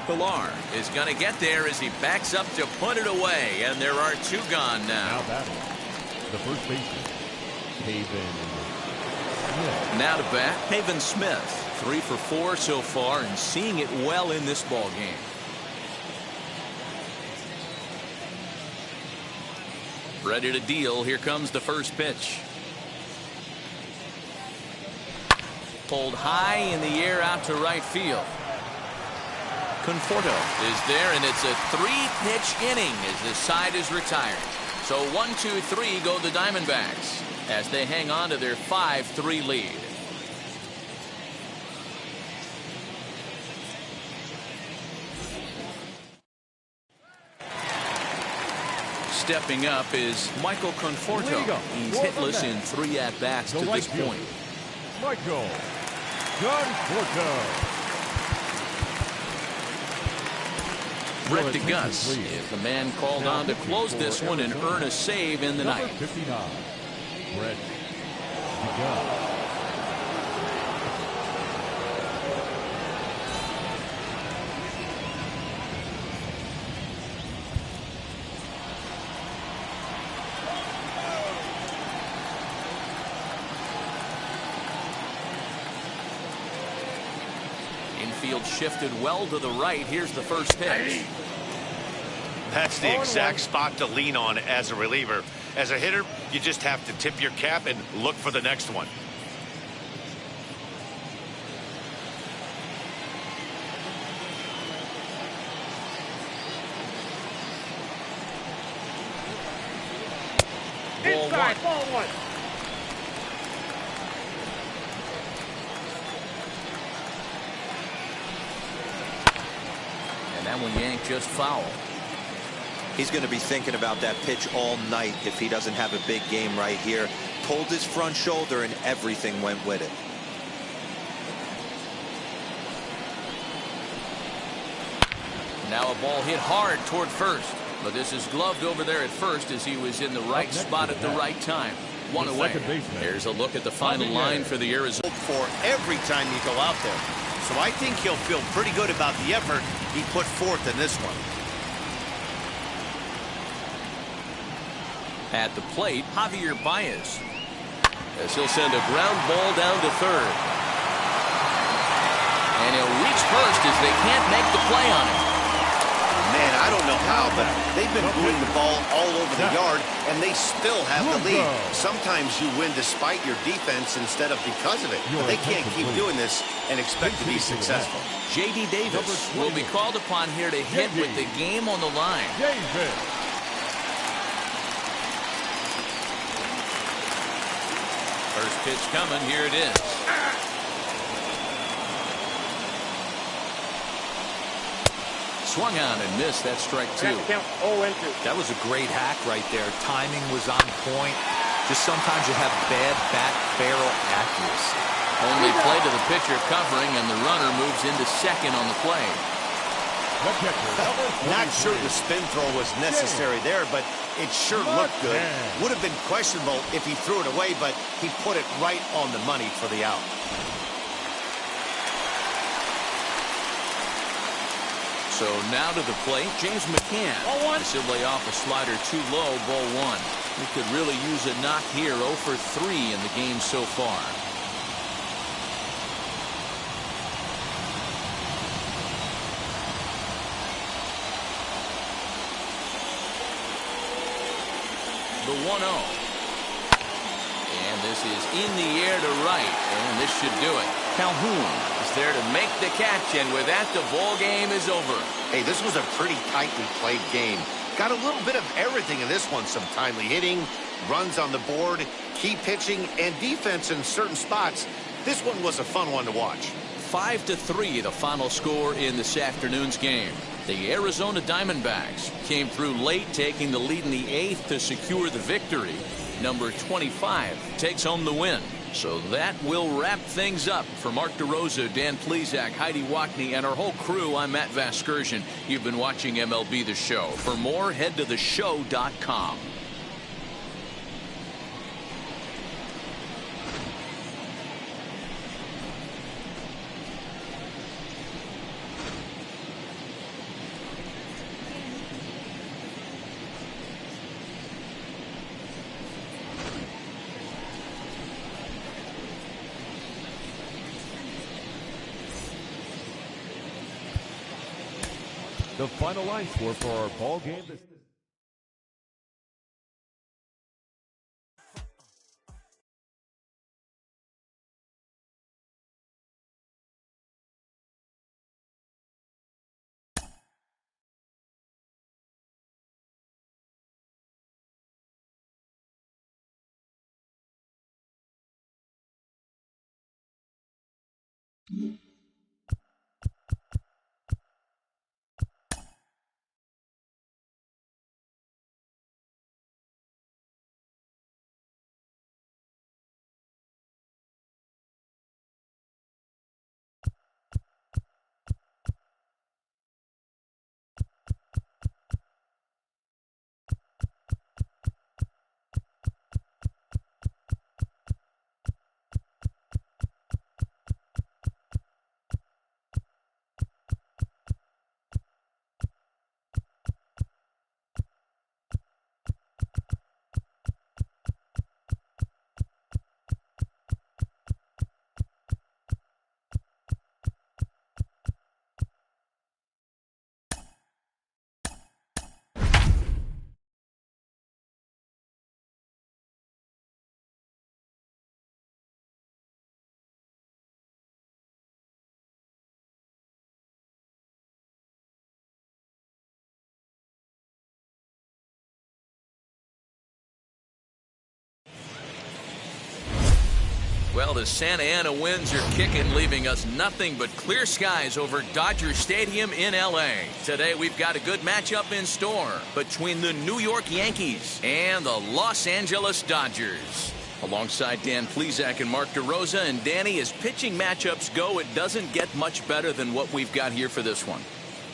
Pilar is going to get there as he backs up to put it away, and there are 2 gone now. Now batting, the first baseman, Haven Smith. Now to bat, Haven Smith. 3 for 4 so far and seeing it well in this ball game. Ready to deal. Here comes the first pitch. Pulled high in the air out to right field. Conforto is there, and it's a 3-pitch inning as this side is retired. So 1-2-3 go the Diamondbacks as they hang on to their 5-3 lead. Stepping up is Michael Conforto. He's hitless in 3 at-bats to this point. Michael Conforto. Brett DeGus is the man called on to close this one and earn a save in the ninth. 59, Brett DeGus. Infield shifted well to the right. Here's the first pitch. That's the exact spot to lean on as a reliever. As a hitter, you just have to tip your cap and look for the next one. Inside, ball 1. And that one yanked just foul. He's going to be thinking about that pitch all night if he doesn't have a big game right here. Pulled his front shoulder and everything went with it. Now a ball hit hard toward first, but this is gloved over there at first as he was in the right spot at the right time. One away. Here's a look at the final line for the Arizona. For every time you go out there. So I think he'll feel pretty good about the effort he put forth in this one. At the plate, Javier Baez. As he'll send a ground ball down to third. And he'll reach first as they can't make the play on it. Man, I don't know how, but they've been moving the ball all over the yard, and they still have the lead. Sometimes you win despite your defense instead of because of it. But they can't keep doing this and expect to be successful. J.D. Davis will be called upon here to hit with the game on the line. First pitch coming. Here it is. Swung on and missed. That strike 2. That was a great hack right there. Timing was on point. Just sometimes you have bad bat barrel accuracy. Only play to the pitcher covering, and the runner moves into second on the play. Not sure the spin throw was necessary there, but it sure looked good. Would have been questionable if he threw it away, but he put it right on the money for the out. So now to the plate, James McCann. This will lay off a slider too low, ball 1. He could really use a knock here. 0 for 3 in the game so far. The 1-0. And this is in the air to right, and this should do it. Calhoun is there to make the catch, and with that, the ball game is over. Hey, this was a pretty tightly played game. Got a little bit of everything in this one. Some timely hitting, runs on the board, key pitching, and defense in certain spots. This one was a fun one to watch. 5-3, the final score in this afternoon's game. The Arizona Diamondbacks came through late, taking the lead in the 8th to secure the victory. Number 25 takes home the win. So that will wrap things up. For Mark DeRosa, Dan Plesac, Heidi Watney, and our whole crew, I'm Matt Vasgersian. You've been watching MLB The Show. For more, head to theshow.com. The final line score for our ball game. Well, the Santa Ana winds are kicking, leaving us nothing but clear skies over Dodger Stadium in L.A. Today, we've got a good matchup in store between the New York Yankees and the Los Angeles Dodgers. Alongside Dan Plesac and Mark DeRosa, and Danny, as pitching matchups go, it doesn't get much better than what we've got here for this one.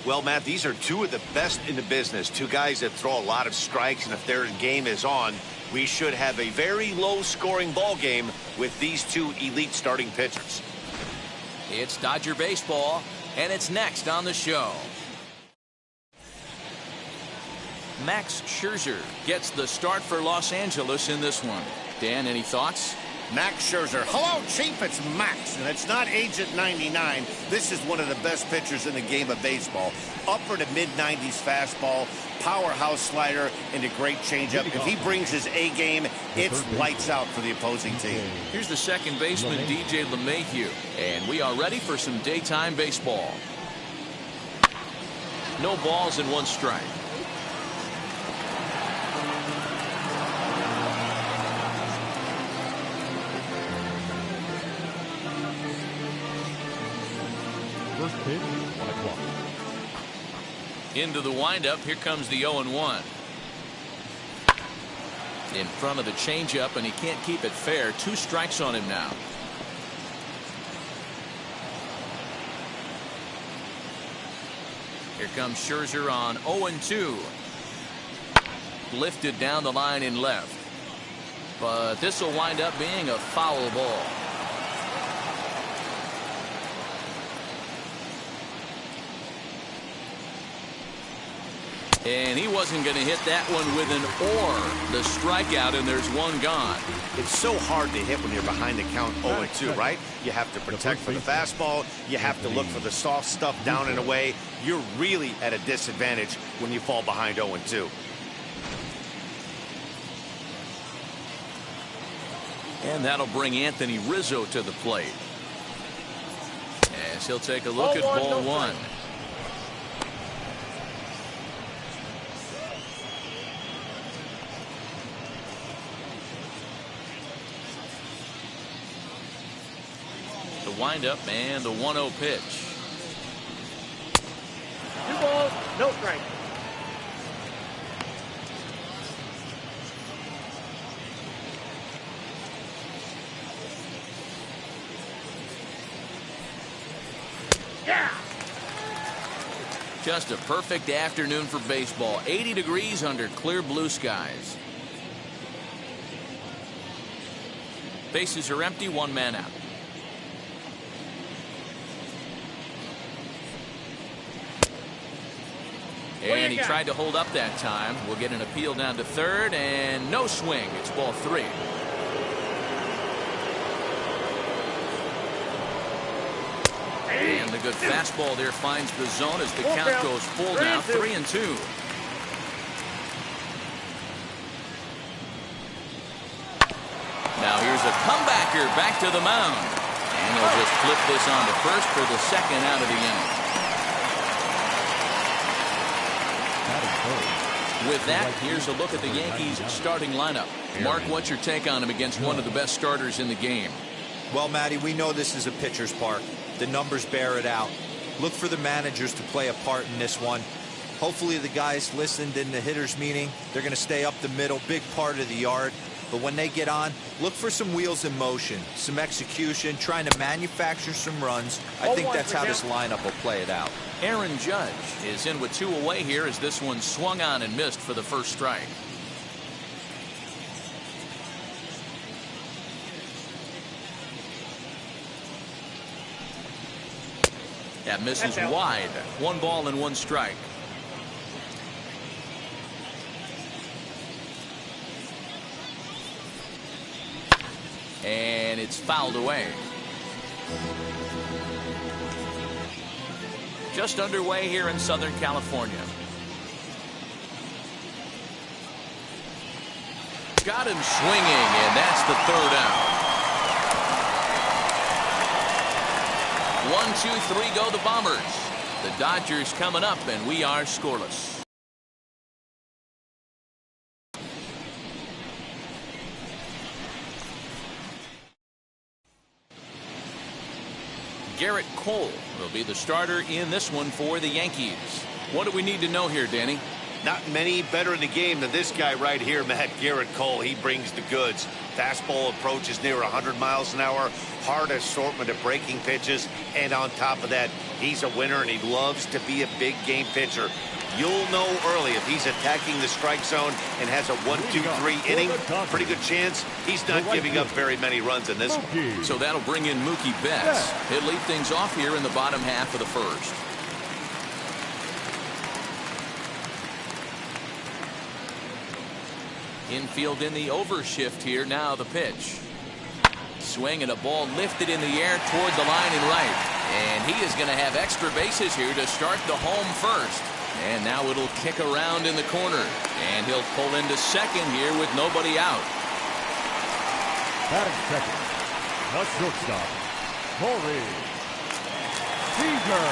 Well, Matt, these are two of the best in the business. Two guys that throw a lot of strikes, and if their game is on, we should have a very low-scoring ball game with these two elite starting pitchers. It's Dodger baseball, and it's next on the show. Max Scherzer gets the start for Los Angeles in this one. Dan, any thoughts? Max Scherzer. Hello, Chief. It's Max, and it's not Agent 99. This is one of the best pitchers in the game of baseball. Upper to mid-90s fastball, powerhouse slider, and a great changeup. If he brings his A game, it's lights out for the opposing team. Here's the second baseman, DJ LeMahieu, and we are ready for some daytime baseball. No balls and one strike. First pitch, 1 o'clock. Into the windup, here comes the 0-1. In front of the changeup, and he can't keep it fair. 2 strikes on him now. Here comes Scherzer on 0-2. Lifted down the line in left. But this will wind up being a foul ball. And he wasn't going to hit that one with an or. The strikeout, and there's one gone. It's so hard to hit when you're behind the count 0-2, right? You have to protect for the fastball. You have to look for the soft stuff down and away. You're really at a disadvantage when you fall behind 0-2. And that'll bring Anthony Rizzo to the plate. As he'll take a look at ball 1. Windup and the 1-0 pitch. 2 balls, no strike. Yeah. Just a perfect afternoon for baseball. 80 degrees under clear blue skies. Bases are empty, 1 man out. And he tried to hold up that time. We'll get an appeal down to third, and no swing. It's ball 3. And the good fastball there finds the zone as the count goes full now, 3-2. Now here's a comebacker back to the mound. And he'll just flip this on to first for the second out of the inning. With that, here's a look at the Yankees' starting lineup. Mark, what's your take on him against one of the best starters in the game? Well, Matty, we know this is a pitcher's park. The numbers bear it out. Look for the managers to play a part in this one. Hopefully the guys listened in the hitters meeting. They're going to stay up the middle, big part of the yard. But when they get on, look for some wheels in motion, some execution, trying to manufacture some runs. I think that's how this lineup will play it out. Aaron Judge is in with 2 away here as this one swung on and missed for the first strike. That misses wide. 1 ball and 1 strike. And it's fouled away. Just underway here in Southern California. Got him swinging, and that's the 3rd out. 1, 2, 3 go the Bombers. The Dodgers coming up, and we are scoreless. Garrett Cole will be the starter in this one for the Yankees. What do we need to know here, Danny? Not many better in the game than this guy right here, Matt. Garrett Cole. He brings the goods. Fastball approaches near 100 miles an hour. Hard assortment of breaking pitches. And on top of that, he's a winner, and he loves to be a big game pitcher. You'll know early if he's attacking the strike zone and has a 1, 2, 3 inning. Pretty good chance he's not giving up very many runs in this one. So that'll bring in Mookie Betts. He'll lead things off here in the bottom half of the first. Infield in the overshift here. Now the pitch. Swing and a ball lifted in the air toward the line and right. And he is going to have extra bases here to start the home first. And now it'll kick around in the corner. And he'll pull into second here with nobody out. Batting second, the shortstop, Corey Seager.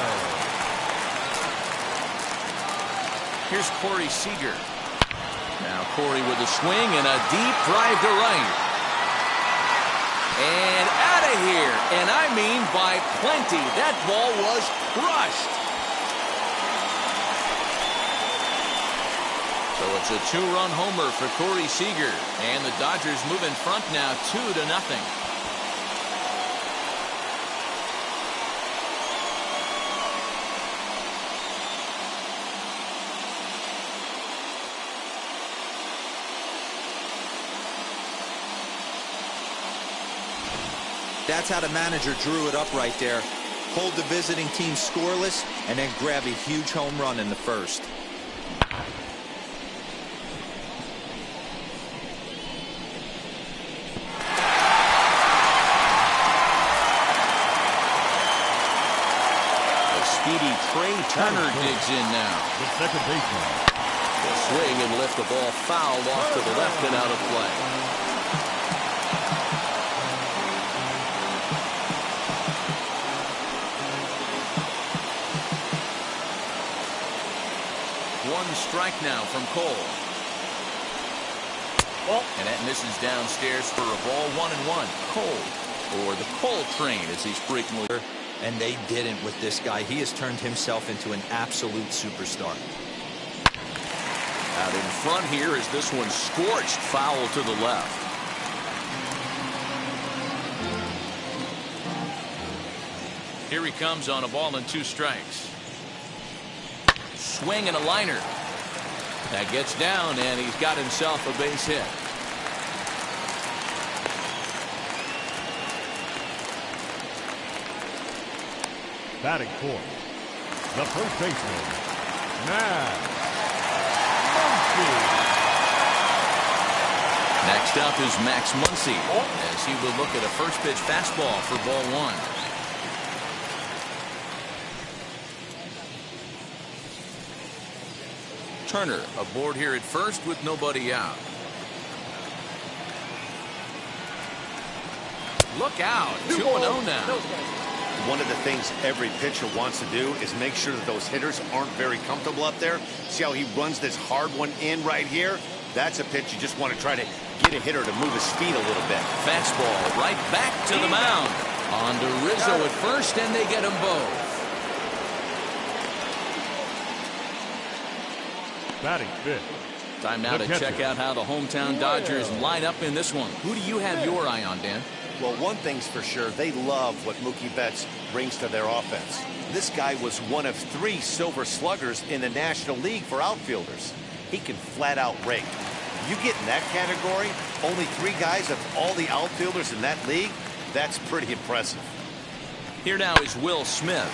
Here's Corey Seager. Now Corey with a swing and a deep drive to right. And out of here. And I mean by plenty. That ball was crushed. So it's a 2-run homer for Corey Seager. And the Dodgers move in front now 2-0. That's how the manager drew it up right there. Hold the visiting team scoreless and then grab a huge home run in the first. The speedy Trey Turner digs in now. The second baseman. The swing and lift the ball foul off to the left and out of play. One strike now from Cole. And that misses downstairs for a ball. 1-1. Cole, or the Cole train as he's frequently. And they didn't with this guy. He has turned himself into an absolute superstar. Out in front here is this one scorched foul to the left. Here he comes on a ball and 2 strikes. Swing and a liner. That gets down, and he's got himself a base hit. Batting fourth, the first baseman, Max Muncy. Next up is Max Muncy as he will look at a first pitch fastball for ball 1. Turner aboard here at first with nobody out. Look out. 2-0 now. One of the things every pitcher wants to do is make sure that those hitters aren't very comfortable up there. See how he runs this hard one in right here? That's a pitch you just want to try to get a hitter to move his feet a little bit. Fastball right back to the mound. On to Rizzo at first, and they get them both. Batting fifth. Time now to check out how the hometown Dodgers line up in this one. Who do you have your eye on, Dan? Well, one thing's for sure, they love what Mookie Betts brings to their offense. This guy was one of 3 silver sluggers in the National League for outfielders. He can flat out rake. You get in that category, only 3 guys of all the outfielders in that league, that's pretty impressive. Here now is Will Smith.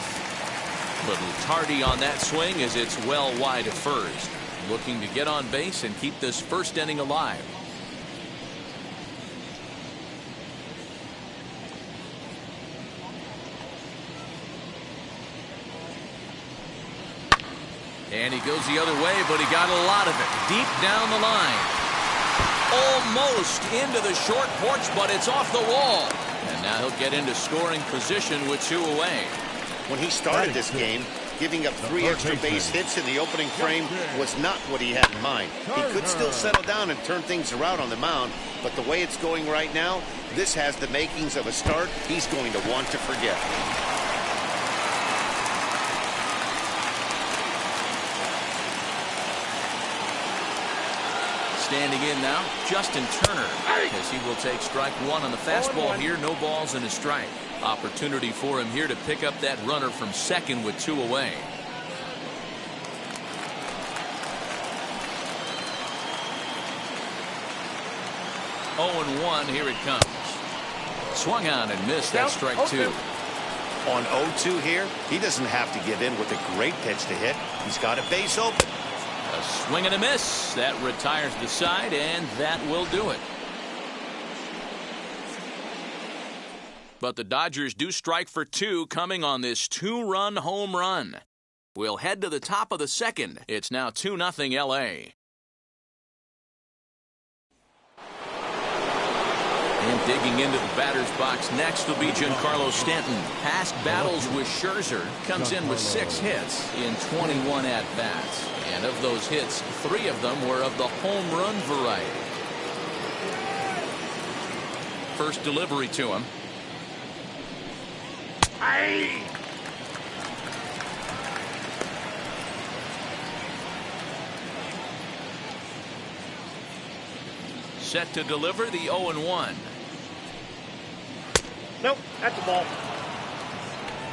Little tardy on that swing as it's well wide at first. Looking to get on base and keep this first inning alive. And he goes the other way, but he got a lot of it deep down the line. Almost into the short porch, but it's off the wall. And now he'll get into scoring position with 2 away. When he started this game, giving up 3 extra base hits in the opening frame was not what he had in mind. He could still settle down and turn things around on the mound, but the way it's going right now, this has the makings of a start he's going to want to forget. Standing in now, Justin Turner, as he will take strike 1 on the fastball here. No balls and a strike. Opportunity for him here to pick up that runner from second with 2 away. Oh, 1, here it comes. Swung on and missed. That strike 2. On 0-2 here, he doesn't have to give in with a great pitch to hit. He's got a base open. A swing and a miss. That retires the side, and that will do it. But the Dodgers do strike for 2 coming on this 2-run home run. We'll head to the top of the second. It's now 2-0 LA. And digging into the batter's box next will be Giancarlo Stanton. Past battles with Scherzer, comes in with 6 hits in 21 at-bats. And of those hits, 3 of them were of the home run variety. First delivery to him. Set to deliver the 0-1. Nope, that's a ball.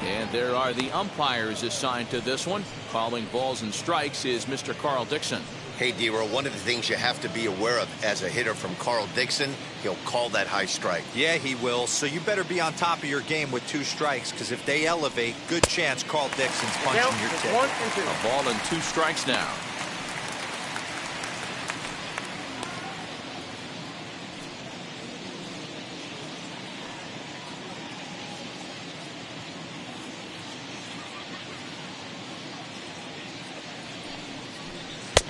And there are the umpires assigned to this one. Calling balls and strikes is Mr. Carl Dixon. Hey, D-Roll, one of the things you have to be aware of as a hitter from Carl Dixon, he'll call that high strike. Yeah, he will. So you better be on top of your game with 2 strikes, because if they elevate, good chance Carl Dixon's punching your ticket. 1 and 2. A ball and 2 strikes now.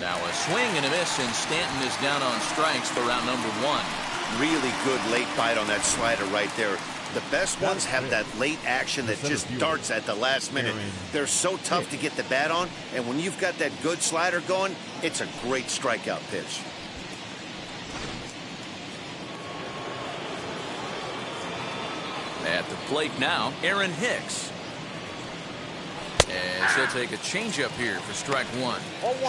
Now a swing and a miss, and Stanton is down on strikes for round number 1. Really good late bite on that slider right there. The best ones have that late action that just darts at the last minute. They're so tough to get the bat on, and when you've got that good slider going, it's a great strikeout pitch. At the plate now, Aaron Hicks. As he'll take a changeup here for strike 1.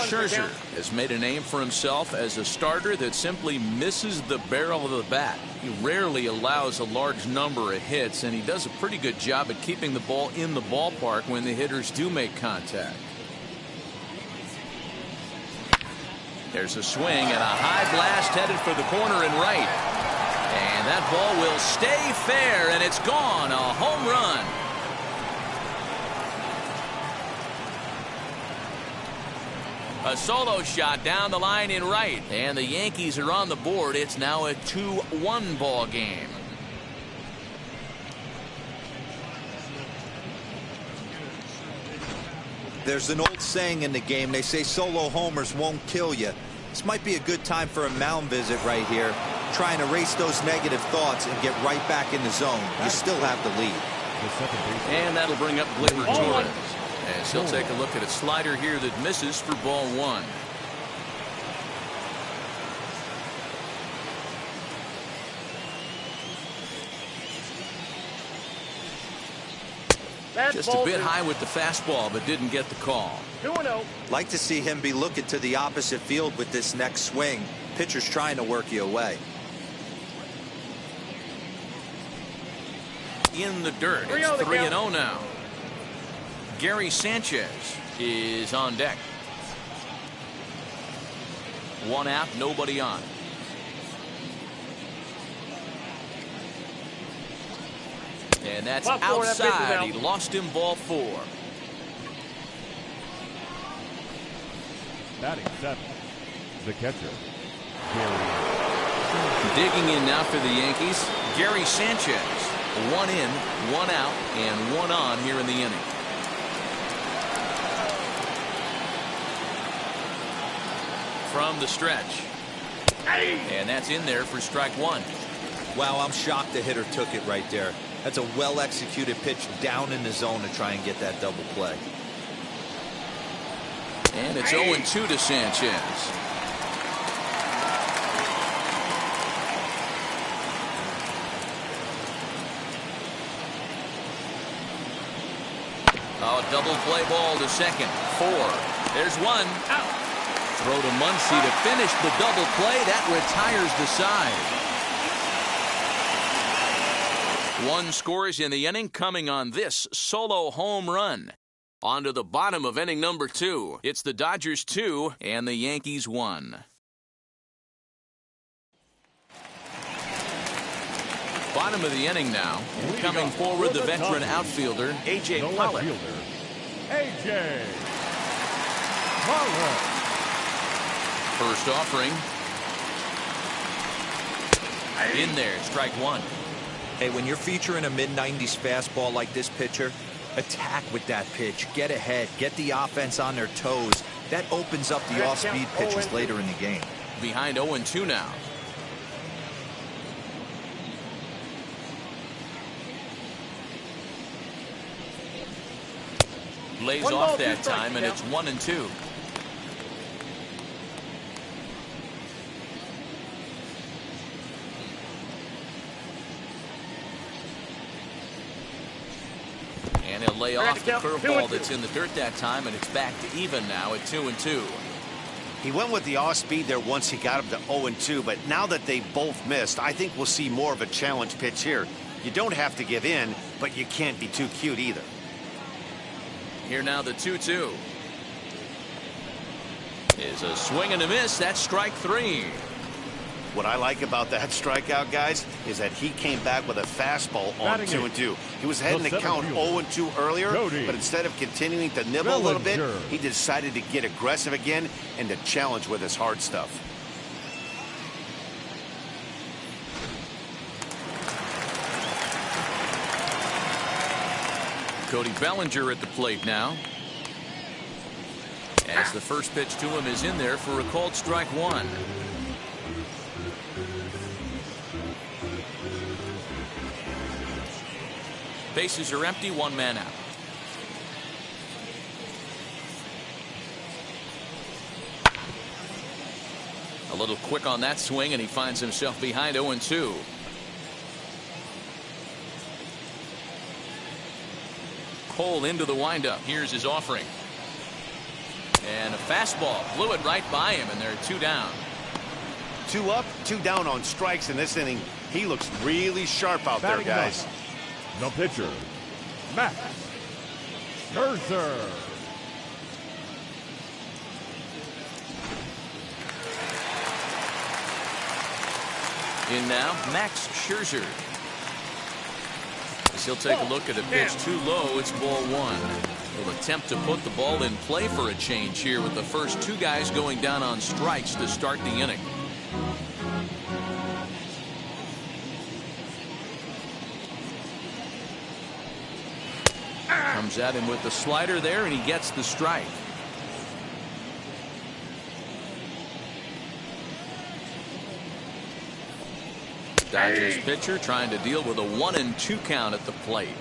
Scherzer has made a name for himself as a starter that simply misses the barrel of the bat. He rarely allows a large number of hits, and he does a pretty good job at keeping the ball in the ballpark when the hitters do make contact. There's a swing and a high blast headed for the corner and right. And that ball will stay fair, and it's gone. A home run. A solo shot down the line in right, and the Yankees are on the board. It's now a 2-1 ball game. There's an old saying in the game. They say solo homers won't kill you. This might be a good time for a mound visit right here. Try and erase those negative thoughts and get right back in the zone. You still have the lead. And that'll bring up Gleyber Torres. As he'll take a look at a slider here that misses for ball 1. Just a bit high with the fastball, but didn't get the call. 2-0. Like to see him be looking to the opposite field with this next swing. Pitcher's trying to work you away. In the dirt. It's 3-0 now. Gary Sanchez is on deck. One out, nobody on. And that's outside. He lost him, ball 4. Batting 7. The catcher, Digging in now for the Yankees, Gary Sanchez. 1 in, 1 out, and 1 on here in the inning. From the stretch. And that's in there for strike 1. Wow, I'm shocked the hitter took it right there. That's a well-executed pitch down in the zone to try and get that double play. And it's 0-2 to Sanchez. Oh, double play ball to second. 4. There's 1. Out. Throw to Muncy to finish the double play. That retires the side. 1 scores in the inning, coming on this solo home run. On to the bottom of inning number 2. It's the Dodgers 2 and the Yankees 1. Bottom of the inning now. Coming forward, the veteran outfielder, A.J. Pollock. A.J. Pollock. First offering. In there, strike 1. Hey, when you're featuring a mid-90s fastball like this pitcher, attack with that pitch. Get ahead. Get the offense on their toes. That opens up the off-speed pitches later in the game. Behind 0-2 now. Lays off that time, and it's 1-2. And he'll lay off the curveball that's in the dirt that time, and it's back to even now at 2-2. He went with the off speed there once he got him to 0-2, but now that they both missed, I think we'll see more of a challenge pitch here. You don't have to give in, but you can't be too cute either. Here now the 2-2. Is a swing and a miss. That's strike 3. What I like about that strikeout, guys, is that he came back with a fastball on 2-2. He was heading to count 0-2 earlier, but instead of continuing to nibble a little bit, he decided to get aggressive again and to challenge with his hard stuff. Cody Bellinger at the plate now. As the first pitch to him is in there for a called strike 1. Bases are empty, 1 man out. A little quick on that swing, and he finds himself behind 0-2. Cole into the windup. Here's his offering. And a fastball blew it right by him, and they're 2 down. 2 up, 2 down on strikes in this inning. He looks really sharp out there, guys. The pitcher, Max Scherzer. In now, Max Scherzer. As he'll take a look at a pitch too low, it's ball 1. He'll attempt to put the ball in play for a change here with the first 2 guys going down on strikes to start the inning. Comes at him with the slider there, and he gets the strike. Dodgers pitcher trying to deal with a 1-2 count at the plate.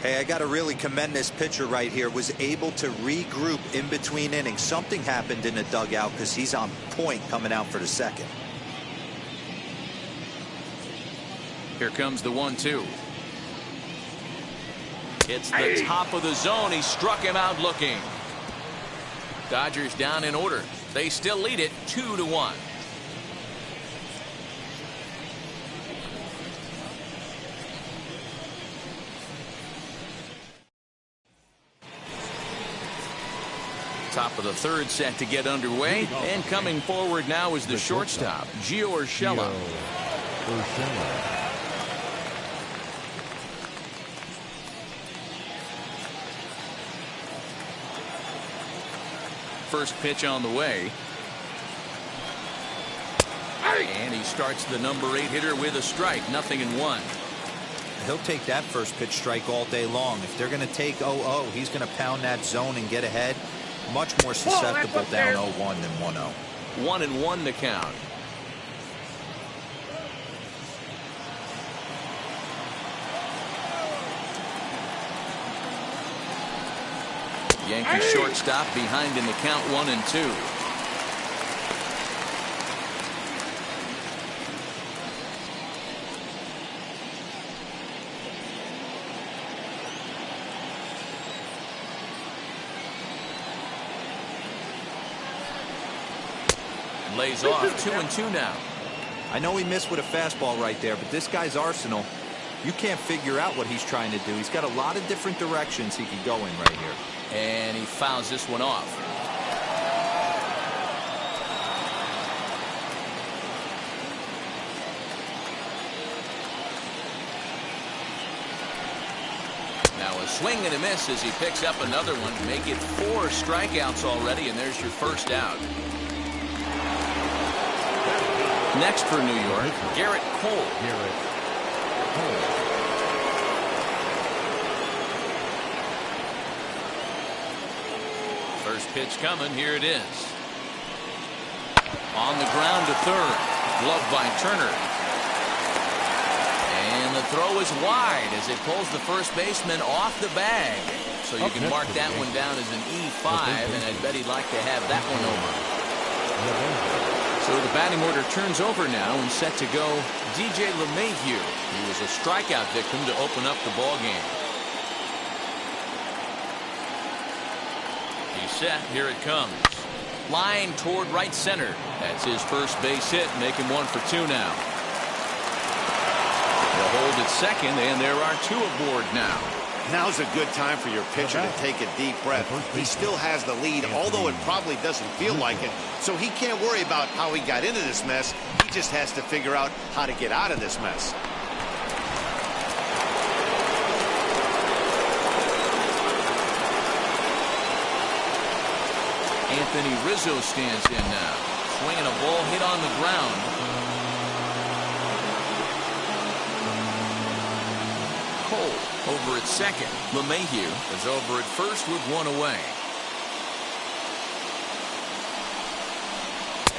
Hey, I got to really commend this pitcher right here. Was able to regroup in between innings. Something happened in the dugout because he's on point coming out for the second. Here comes the 1-2. Hits the top of the zone. He struck him out looking. Dodgers down in order. They still lead it 2-1. Top of the third set to get underway, and coming forward now is the shortstop, Gio Urshela. First pitch on the way. And he starts the number 8 hitter with a strike, 0-1. He'll take that first pitch strike all day long. If they're going to take 0-0, he's going to pound that zone and get ahead. Much more susceptible down 0-1 than 1-0. 1-1 the count. Yankee shortstop behind in the count 1-2. Lays off 2-2 now. I know he missed with a fastball right there, but this guy's arsenal, you can't figure out what he's trying to do. He's got a lot of different directions he could go in right here. And he fouls this one off. Now a swing and a miss as he picks up another one. Make it 4 strikeouts already, and there's your first out. Next for New York, Garrett Cole. First pitch coming. Here it is. On the ground to third. Gloved by Turner. And the throw is wide as it pulls the first baseman off the bag. So you can mark that one down as an E5, and I'd bet he'd like to have that one over. So the batting order turns over now and set to go DJ LeMahieu. He was a strikeout victim to open up the ball game. He's set. Here it comes. Line toward right center. That's his first base hit, making 1 for 2 now. They'll hold at second, and there are 2 aboard now. Now's a good time for your pitcher to take a deep breath. He still has the lead, although it probably doesn't feel like it. So he can't worry about how he got into this mess. He just has to figure out how to get out of this mess. Anthony Rizzo stands in now. Swinging a ball hit on the ground. Cole over at second. LeMahieu is over at first with 1 away.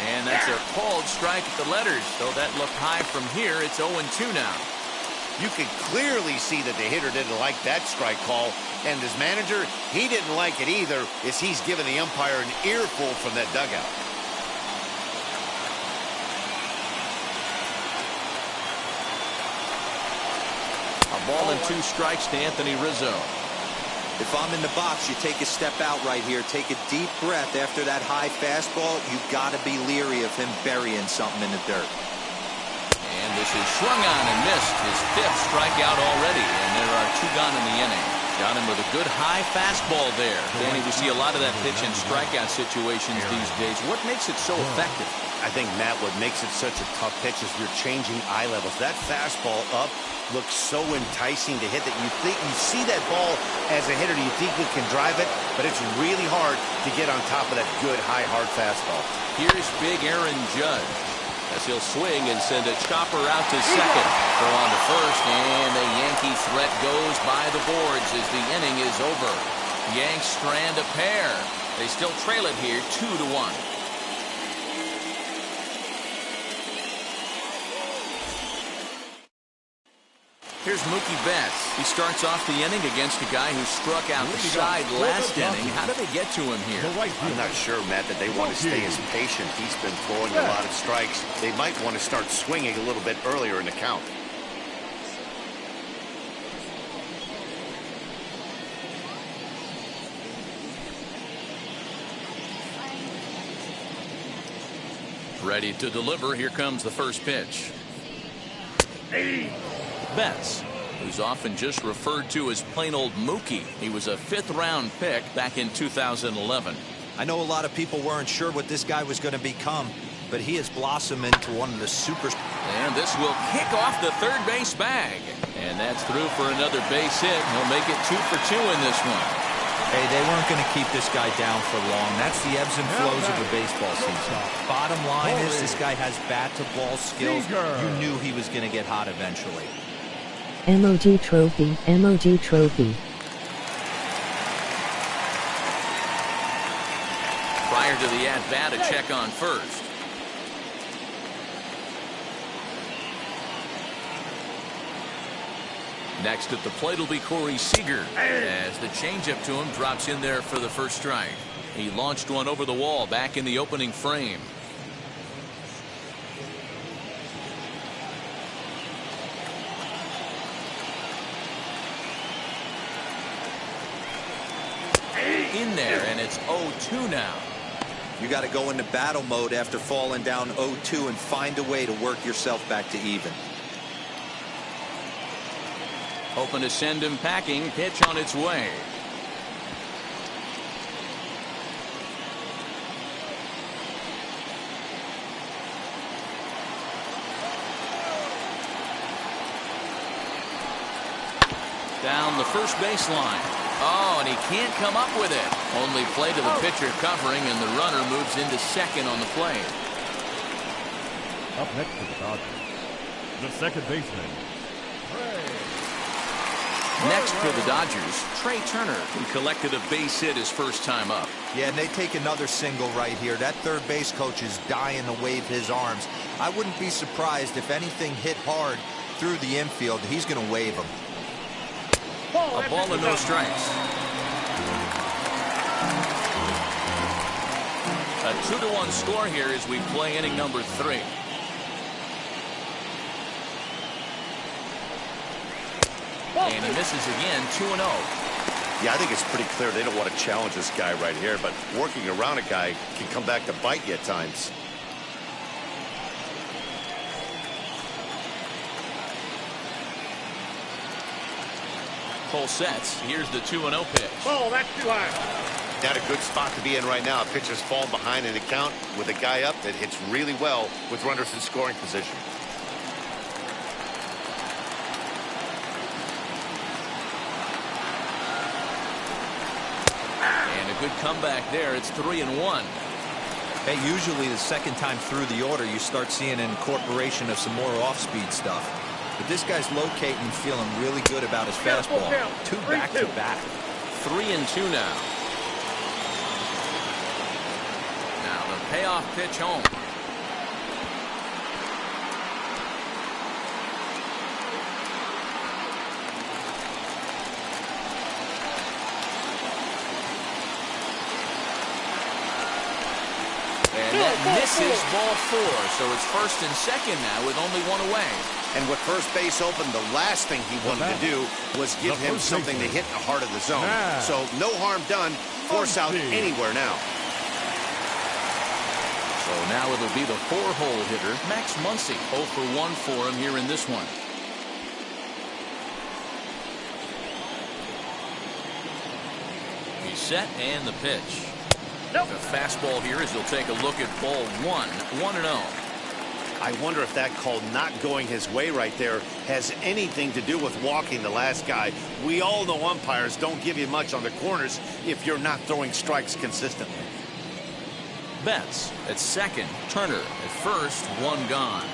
And that's a called strike at the letters. Though that looked high from here, it's 0-2 now. You could clearly see that the hitter didn't like that strike call. And his manager, he didn't like it either, as he's given the umpire an earful from that dugout. Ball and 2 strikes to Anthony Rizzo. If I'm in the box, you take a step out right here. Take a deep breath after that high fastball. You've got to be leery of him burying something in the dirt. And this is swung on and missed. His 5th strikeout already. And there are 2 gone in the inning. Got him with a good high fastball there. Danny, we see a lot of that pitch in strikeout situations these days. What makes it so effective? I think, Matt, what makes it such a tough pitch is you're changing eye levels. That fastball up looks so enticing to hit that you see that ball as a hitter, you think you can drive it, but it's really hard to get on top of that good high hard fastball. Here's big Aaron Judge as he'll swing and send a chopper out to second. Throw on to first, and the Yankee threat goes by the boards as the inning is over. Yanks strand a pair. They still trail it here 2-1. Here's Mookie Betts. He starts off the inning against a guy who struck out the side last inning. How do they get to him here? I'm not sure, Matt, that they want to stay as patient. He's been throwing a lot of strikes. They might want to start swinging a little bit earlier in the count. Ready to deliver. Here comes the first pitch. Betts, who's often just referred to as plain old Mookie. He was a 5th-round pick back in 2011. I know a lot of people weren't sure what this guy was going to become, but he has blossomed into one of the super. And this will kick off the third base bag. And that's through for another base hit. He'll make it 2 for 2 in this one. Hey, they weren't going to keep this guy down for long. That's the ebbs and flows of a baseball season. Bottom line is this guy has bat-to-ball skills. You knew he was going to get hot eventually. MOG Trophy, MOG Trophy. Prior to the at-bat, a check on first. Next at the plate will be Corey Seager as the changeup to him drops in there for the first strike. He launched one over the wall back in the opening frame. In there, and it's 0-2 now. You got to go into battle mode after falling down 0-2 and find a way to work yourself back to even. Hoping to send him packing. Pitch on its way. Down the first baseline. Oh, and he can't come up with it. Only play to the pitcher covering, and the runner moves into second on the play. Up next to the Dodgers, the second baseman. Next for the Dodgers, Trey Turner, who collected a base hit his first time up. Yeah, and they take another single right here. That third base coach is dying to wave his arms. I wouldn't be surprised if anything hit hard through the infield. He's going to wave them. A ball and no strikes. A 2-1 score here as we play inning number 3. And he misses again, 2-0. Yeah, I think it's pretty clear they don't want to challenge this guy right here, but working around a guy can come back to bite you at times. Full sets. Here's the 2-0 pitch. Oh, that's too high. Not a good spot to be in right now. Pitchers fall behind in the count with a guy up that hits really well with runners in scoring position. Good comeback there. It's 3-1. Hey, usually the second time through the order, you start seeing an incorporation of some more off-speed stuff. But this guy's locating and feeling really good about his fastball. 2 back-to-back. 3-2 now. Now the payoff pitch home. Misses ball 4, so it's first and second now with only 1 away. And with first base open, the last thing he wanted to do was give him something to hit in the heart of the zone. So no harm done. Force out anywhere now. So now it'll be the 4-hole hitter, Max Muncy. 0 for 1 for him here in this one. He's set and the pitch. The fastball here as he'll take a look at ball 1, 1-0. I wonder if that call not going his way right there has anything to do with walking the last guy. We all know umpires don't give you much on the corners if you're not throwing strikes consistently. Betts at second, Turner at first, 1 gone.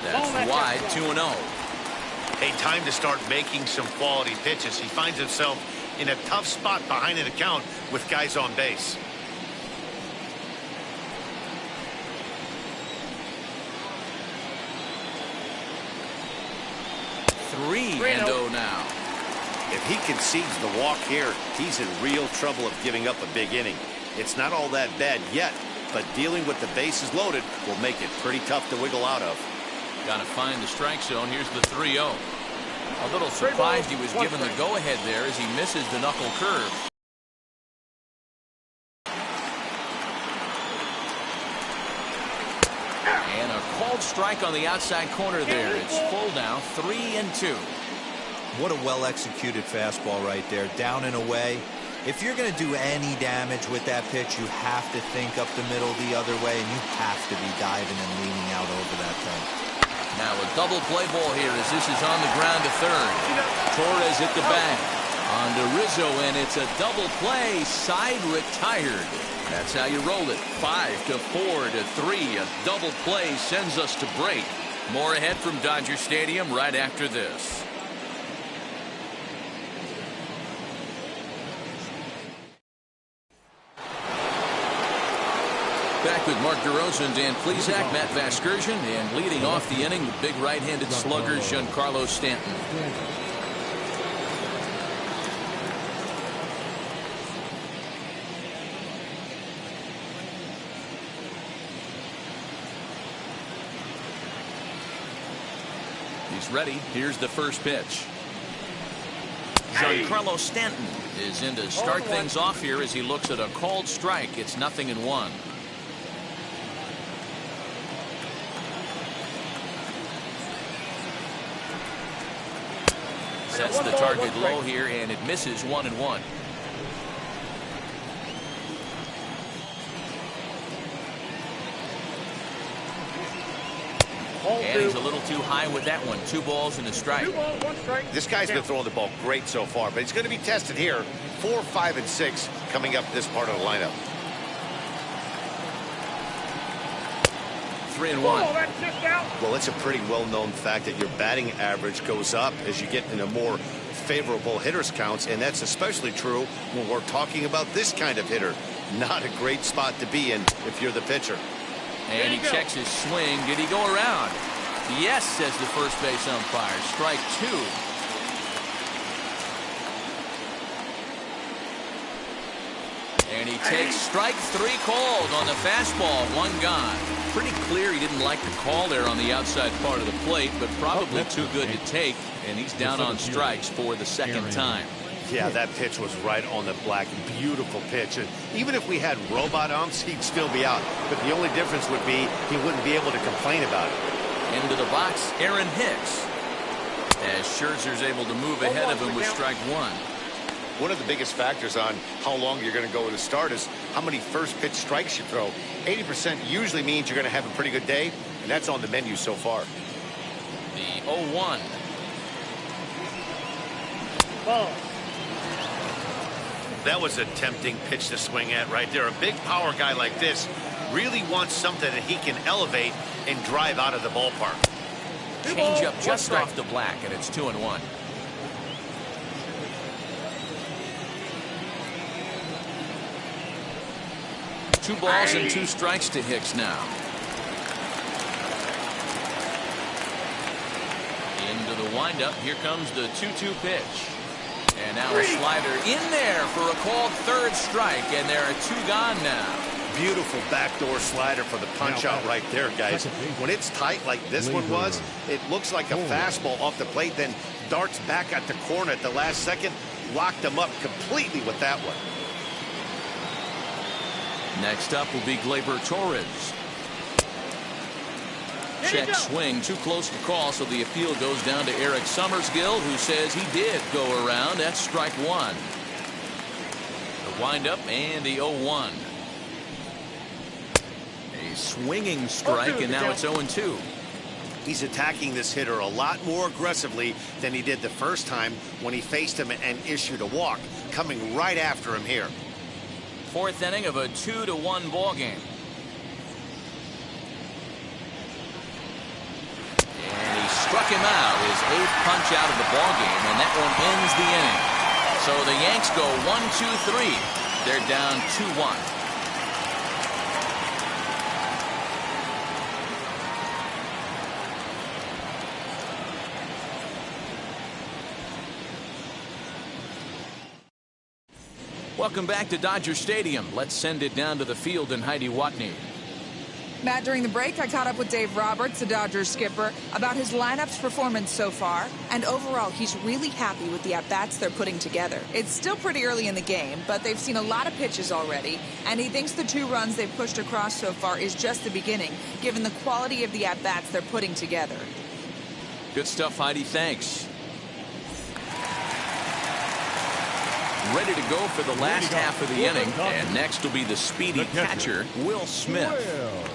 That's wide, 2-0. Hey, time to start making some quality pitches. He finds himself in a tough spot behind an account with guys on base. Three and 0 now. If he concedes the walk here, he's in real trouble of giving up a big inning. It's not all that bad yet, but dealing with the bases loaded will make it pretty tough to wiggle out of. Got to find the strike zone. Here's the 3-0. A little surprised he was given the go-ahead there as he misses the knuckle curve. And a called strike on the outside corner there. It's full now, 3-2. What a well-executed fastball right there, down and away. If you're going to do any damage with that pitch, you have to think up the middle the other way, and you have to be diving and leaning out over that thing. Now a double play ball here as this is on the ground to third. Torres hit the bag. On to Rizzo, and it's a double play. Side retired. That's how you roll it. 5-4-3. A double play sends us to break. More ahead from Dodger Stadium right after this. Back with Mark DeRosa, Dan Plesac, Matt Vasgersian, and leading off the inning, the big right-handed slugger, Giancarlo Stanton. He's ready. Here's the first pitch. Giancarlo Stanton is in to start things off here as he looks at a called strike. It's 0-1. Sets the target low here, and it misses 1-1. And he's a little too high with that one. 2 balls and a strike. 2 balls, 1 strike. This guy's been throwing the ball great so far, but he's going to be tested here. 4, 5, and 6 coming up this part of the lineup. 3-1. That's just out. Well, it's a pretty well-known fact that your batting average goes up as you get into more favorable hitters counts, and that's especially true when we're talking about this kind of hitter. Not a great spot to be in if you're the pitcher. And he checks his swing. Did he go around? Yes, says the first base umpire. Strike 2. And he takes strike 3 called on the fastball. 1 gone. Pretty clear he didn't like the call there on the outside part of the plate, but probably too good to take. And he's down on strikes for the second time. Yeah, that pitch was right on the black. Beautiful pitch. And even if we had robot umps, he'd still be out. But the only difference would be he wouldn't be able to complain about it. Into the box, Aaron Hicks. As Scherzer's able to move ahead of him with strike 1. One of the biggest factors on how long you're going to go with a start is how many first pitch strikes you throw. 80% usually means you're going to have a pretty good day, and that's on the menu so far. The 0-1. Ball. That was a tempting pitch to swing at right there. A big power guy like this really wants something that he can elevate and drive out of the ballpark. Change up just off the black, and it's 2-1. Two balls and 2 strikes to Hicks now. Into the windup. Here comes the 2-2 pitch. And now a slider in there for a called third strike, and there are 2 gone now. Beautiful backdoor slider for the punch out right there, guys. When it's tight like this one was, it looks like a fastball off the plate, then darts back at the corner at the last second. Locked him up completely with that one. Next up will be Gleyber Torres. Check swing, too close to call, so the appeal goes down to Eric Summersgill, who says he did go around. That's strike 1. The windup and the 0-1. A swinging strike, and now it's 0-2. He's attacking this hitter a lot more aggressively than he did the first time when he faced him and issued a walk. Coming right after him here. 4th inning of a 2-1 ball game. And he struck him out, his 8th punch out of the ball game, and that one ends the inning. So the Yanks go 1-2-3. They're down 2-1. Welcome back to Dodger Stadium. Let's send it down to the field in Heidi Watney. Matt, during the break, I caught up with Dave Roberts, the Dodgers skipper, about his lineup's performance so far. And overall, he's really happy with the at-bats they're putting together. It's still pretty early in the game, but they've seen a lot of pitches already. And he thinks the 2 runs they've pushed across so far is just the beginning, given the quality of the at-bats they're putting together. Good stuff, Heidi. Thanks. Ready to go for the last half of the inning. And next will be the speedy catcher, Will Smith.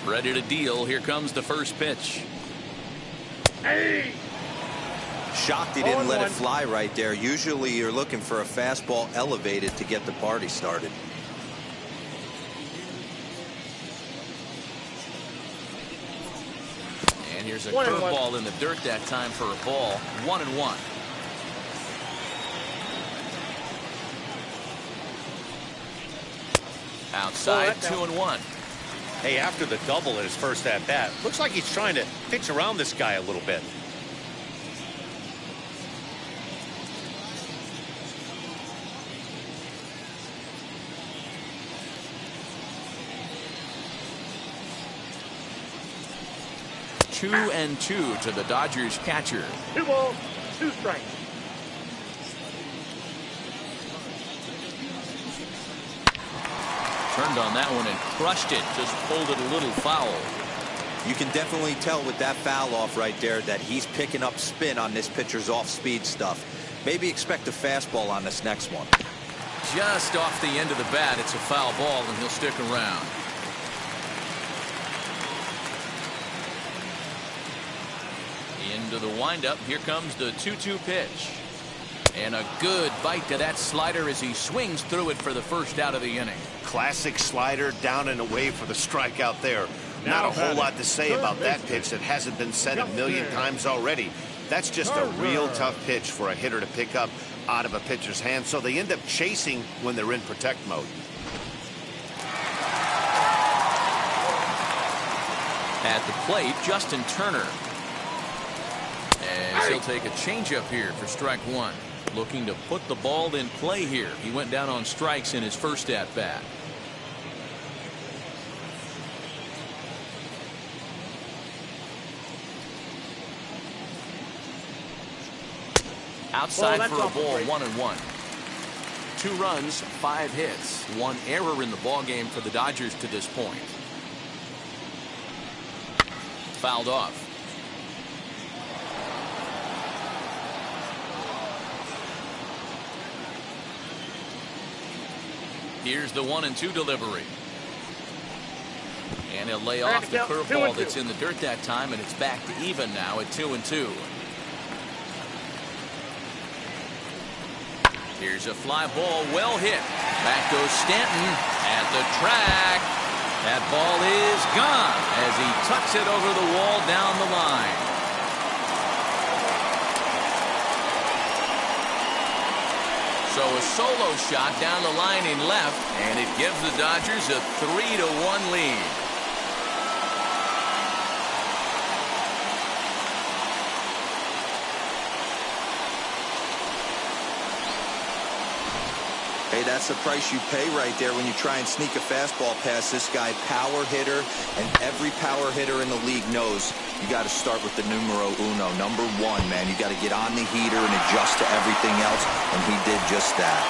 Ready to deal. Here comes the first pitch. Hey! Shocked he didn't let it fly right there. Usually you're looking for a fastball elevated to get the party started. And here's a curveball in the dirt that time for a ball. 1-1. Outside, 2-1. Hey, after the double in his first at-bat, looks like he's trying to pitch around this guy a little bit. Two and 2 to the Dodgers catcher. 2 balls, 2 strikes. Turned on that one and crushed it. Just pulled it a little foul. You can definitely tell with that foul off right there that he's picking up spin on this pitcher's off-speed stuff. Maybe expect a fastball on this next one. Just off the end of the bat, it's a foul ball, and he'll stick around. Into the windup. Here comes the 2-2 pitch. And a good bite to that slider as he swings through it for the first out of the inning. Classic slider, down and away for the strikeout there. Not a whole lot to say about that pitch that hasn't been said a million times already. That's just a real tough pitch for a hitter to pick up out of a pitcher's hand, so they end up chasing when they're in protect mode. At the plate, Justin Turner. And he'll take a changeup here for strike 1. Looking to put the ball in play here. He went down on strikes in his first at-bat. Outside for a ball, 1-1. 2 runs, 5 hits, 1 error in the ballgame for the Dodgers to this point. Fouled off. Here's the 1-2 delivery. And he'll lay off the curveball that's in the dirt that time, and it's back to even now at 2-2. Here's a fly ball, well hit. Back goes Stanton at the track. That ball is gone as he tucks it over the wall down the line. So a solo shot down the line in left, and it gives the Dodgers a 3-1 lead. Hey, that's the price you pay right there when you try and sneak a fastball past this guy. Power hitter, and every power hitter in the league knows you got to start with the numero uno, number 1, man. You got to get on the heater and adjust to everything else, and he did just that.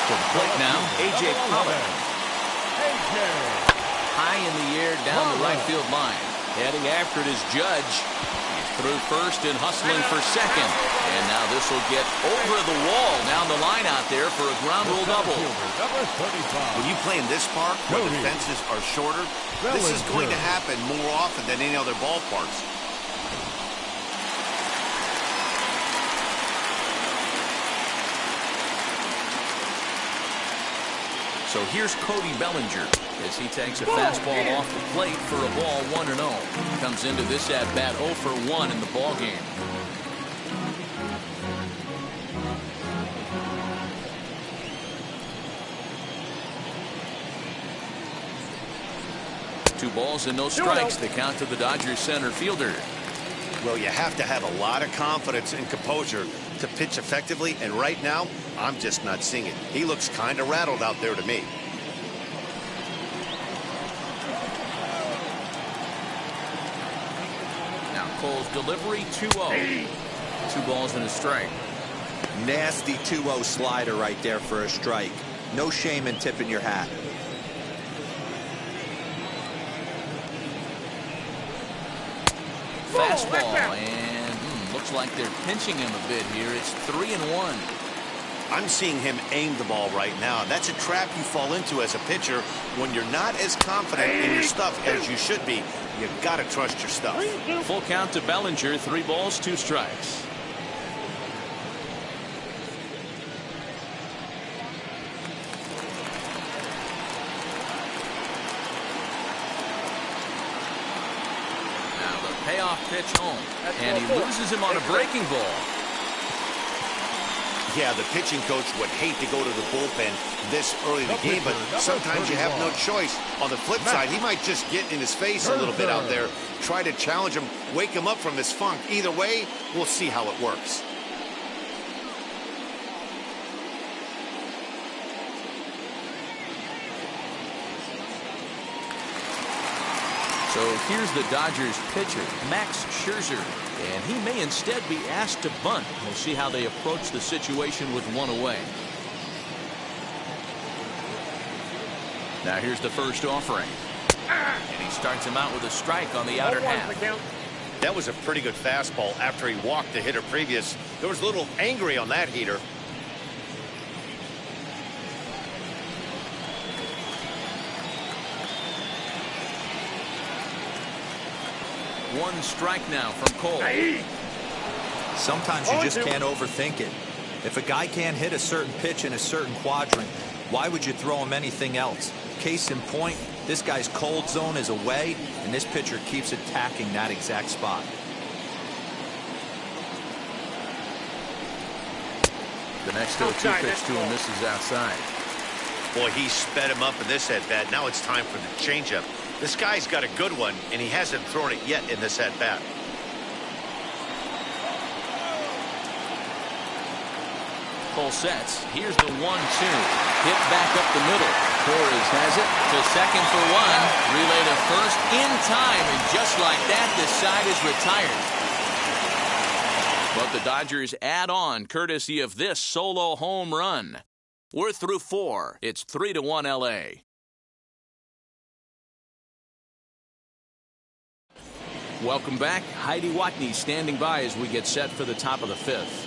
To the plate now, A.J. Pollock. High in the air down the right field line. Heading after it is Judge. Through first and hustling for second. And now this will get over the wall down the line out there for a ground rule double. When you play in this park where the fences are shorter, this is going to happen more often than any other ballparks. So here's Cody Bellinger as he takes a fastball off the plate for a ball 1-0. Comes into this at-bat 0 for 1 in the ballgame. Two balls and no strikes. The count to the Dodgers center fielder. Well, you have to have a lot of confidence and composure to pitch effectively, and right now, I'm just not seeing it. He looks kind of rattled out there to me. Now Cole's delivery, 2-0. 2 balls and a strike. Nasty 2-0 slider right there for a strike. No shame in tipping your hat. Fastball, and looks like they're pinching him a bit here. It's 3-1. I'm seeing him aim the ball right now. That's a trap you fall into as a pitcher when you're not as confident in your stuff as you should be. You got to trust your stuff. Full count to Bellinger, 3 balls, 2 strikes. Payoff pitch home, and he loses him on a breaking ball. Yeah, the pitching coach would hate to go to the bullpen this early in the game, but sometimes you have no choice. On the flip side, he might just get in his face a little bit out there, try to challenge him, wake him up from his funk. Either way, we'll see how it works. So here's the Dodgers pitcher, Max Scherzer, and he may instead be asked to bunt. We'll see how they approach the situation with 1 away. Now here's the first offering. And he starts him out with a strike on the outer half. That was a pretty good fastball after he walked the hitter previous. There was a little angry on that heater. 1 strike now from Cole. Sometimes you just can't overthink it. If a guy can't hit a certain pitch in a certain quadrant, why would you throw him anything else? Case in point, this guy's cold zone is away, and this pitcher keeps attacking that exact spot. The next 0-2 pitch to him misses outside. Boy, he sped him up in this at-bat. Now it's time for the changeup. This guy's got a good one, and he hasn't thrown it yet in this at-bat. Cole sets. Here's the 1-2. Hit back up the middle. Torres has it to second for 1. Relay to first in time, and just like that, this side is retired. But the Dodgers add on courtesy of this solo home run. We're through 4. It's 3-1 LA. Welcome back. Heidi Watney standing by as we get set for the top of the 5th.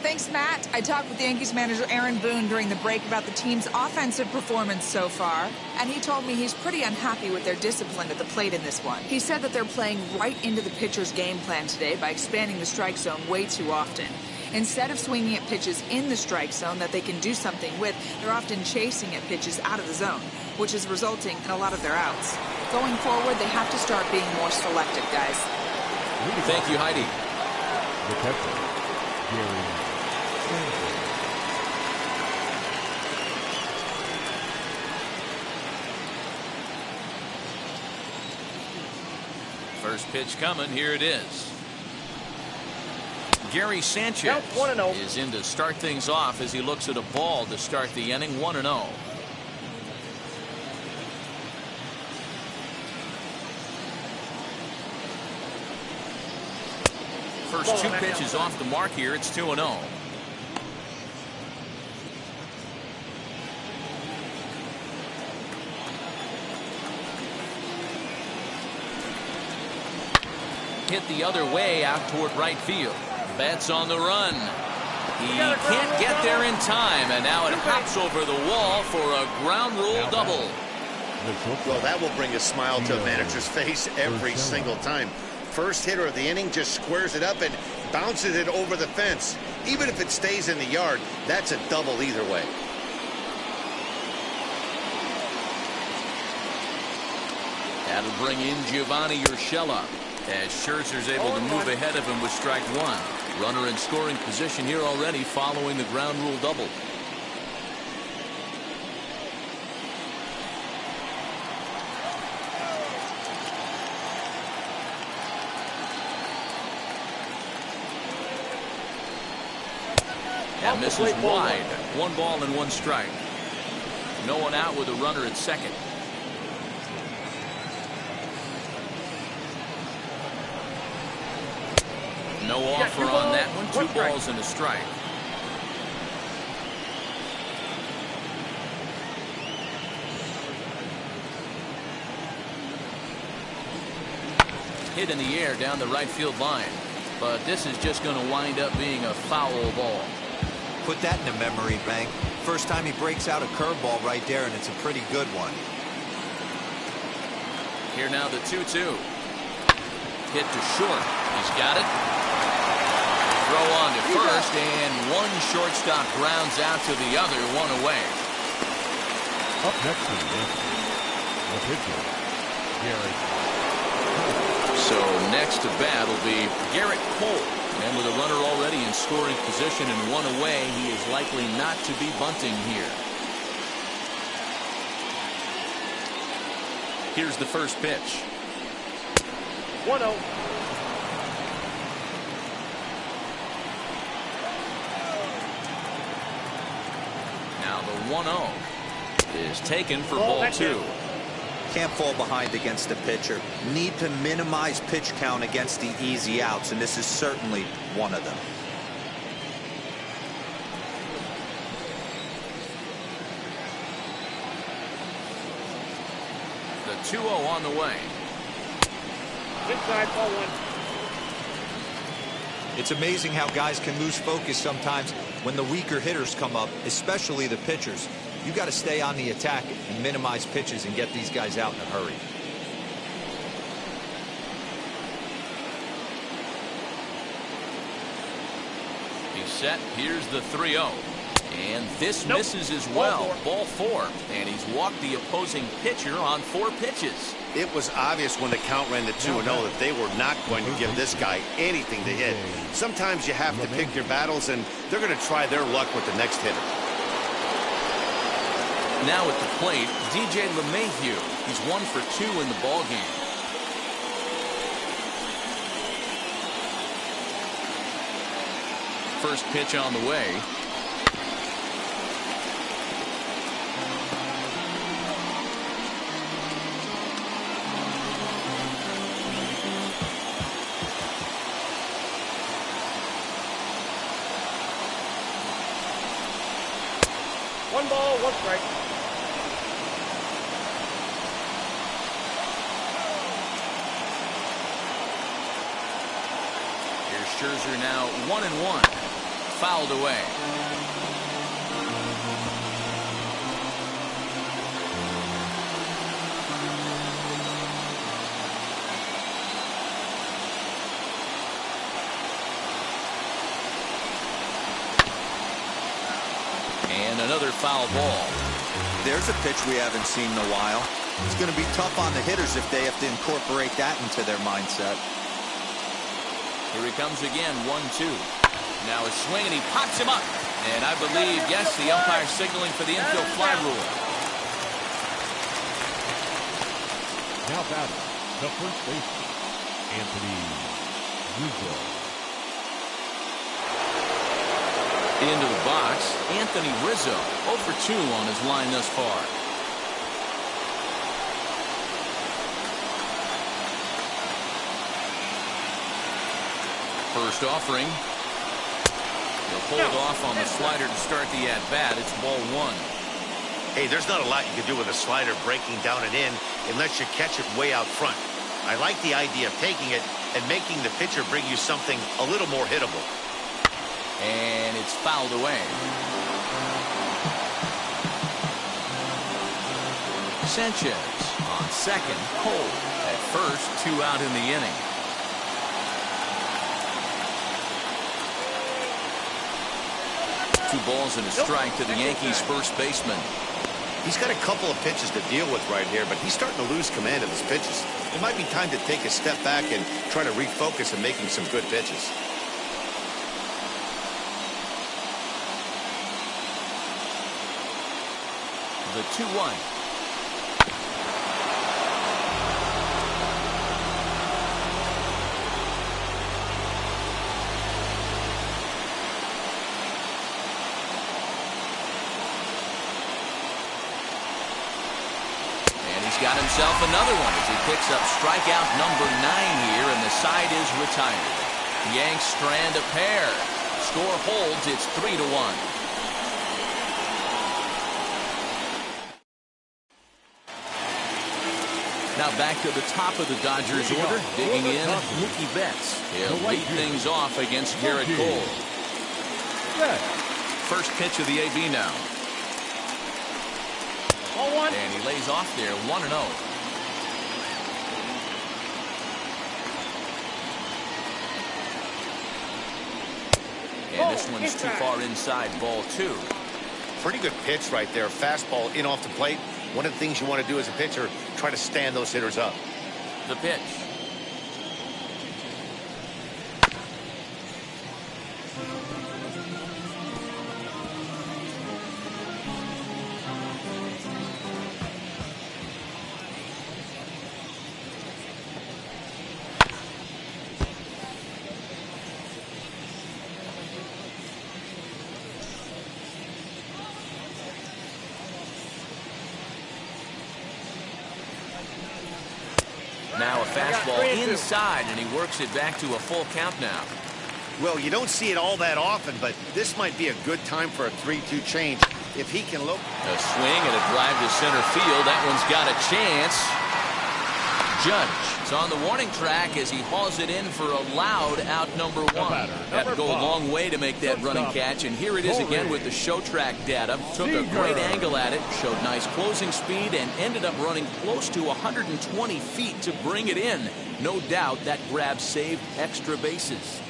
Thanks, Matt. I talked with Yankees manager Aaron Boone during the break about the team's offensive performance so far, and he told me he's pretty unhappy with their discipline at the plate in this one. He said that they're playing right into the pitcher's game plan today by expanding the strike zone way too often. Instead of swinging at pitches in the strike zone that they can do something with, they're often chasing at pitches out of the zone, which is resulting in a lot of their outs. Going forward, they have to start being more selective, guys. Thank you, Heidi. The catcher, Gary Sanchez. First pitch coming. Here it is. Gary Sanchez is in to start things off as he looks at a ball to start the inning. 1-0. First 2 pitches off the mark here. It's 2-0. Hit the other way out toward right field. Betts on the run. He can't get there in time, and now it hops over the wall for a ground rule double. Well, that will bring a smile to a manager's face every single time. First hitter of the inning just squares it up and bounces it over the fence. Even if it stays in the yard, that's a double either way. That'll bring in Giovanni Urshela as Scherzer's able to move ahead of him with strike 1. Runner in scoring position here already following the ground rule double. That misses wide. 1 ball and 1 strike. No one out with a runner at second. No offer on that one. 2 balls and a strike. Hit in the air down the right field line. But this is just going to wind up being a foul ball. Put that in the memory bank. First time he breaks out a curveball right there, and it's a pretty good one. Here now the 2-2. Hit to short. He's got it. Throw on to first, and one shortstop grounds out to the other, 1 away. Up next to the pitcher, Garrett. So next to bat will be Garrett Cole. And with a runner already in scoring position and 1 away, he is likely not to be bunting here. Here's the first pitch. 1-0. Now the 1-0 is taken for ball 2. Can't fall behind against the pitcher. Need to minimize pitch count against the easy outs, and this is certainly one of them. The 2-0 on the way. Inside, ball 1. It's amazing how guys can lose focus sometimes when the weaker hitters come up, especially the pitchers. You got to stay on the attack and minimize pitches and get these guys out in a hurry. He's set. Here's the 3-0. And this misses as well. Ball 4. And he's walked the opposing pitcher on 4 pitches. It was obvious when the count ran to 2-0 that they were not going to give this guy anything to hit. Sometimes you have to pick your battles, and they're going to try their luck with the next hitter. Now at the plate, DJ LeMahieu. He's 1 for 2 in the ball game. First pitch on the way. One ball, 1 strike. Here's Scherzer now 1-1. Fouled away. And another foul ball. There's a pitch we haven't seen in a while. It's going to be tough on the hitters if they have to incorporate that into their mindset. Here he comes again, 1-2. Now a swing, and he pops him up. And I believe, yes, the umpire signaling for the infield fly rule. Now batting, the first baseman, Anthony Rizzo. Into the box, Anthony Rizzo, 0 for 2 on his line thus far. First offering. He'll hold off on the slider to start the at-bat. It's ball 1. Hey, there's not a lot you can do with a slider breaking down and in unless you catch it way out front. I like the idea of taking it and making the pitcher bring you something a little more hittable. And it's fouled away. Sanchez on second. Cole at first. 2 out in the inning. Two balls and a strike to the Yankees first baseman. He's got a couple of pitches to deal with right here, but he's starting to lose command of his pitches. It might be time to take a step back and try to refocus on making some good pitches. The 2-1. got himself another one as he picks up strikeout number 9 here, and the side is retired. Yanks strand a pair. Score holds. It's 3-1. Now back to the top of the Dodgers order. Digging in, Mookie Betts. He'll lead things off against Garrett Cole. First pitch of the AB now. And he lays off there, 1-0. And this one's too far inside, ball 2. Pretty good pitch right there. Fastball in off the plate. One of the things you want to do as a pitcher, try to stand those hitters up. The pitch. Now a fastball inside, and he works it back to a full count now. Well, you don't see it all that often, but this might be a good time for a 3-2 change. If he can look. A swing and a drive to center field. That one's got a chance. Judge is on the warning track as he hauls it in for a loud out number 1. Had to go a long way to make that running catch, and here it is again with the show track data. Took a great angle at it, showed nice closing speed, and ended up running close to 120 feet to bring it in. No doubt that grab saved extra bases.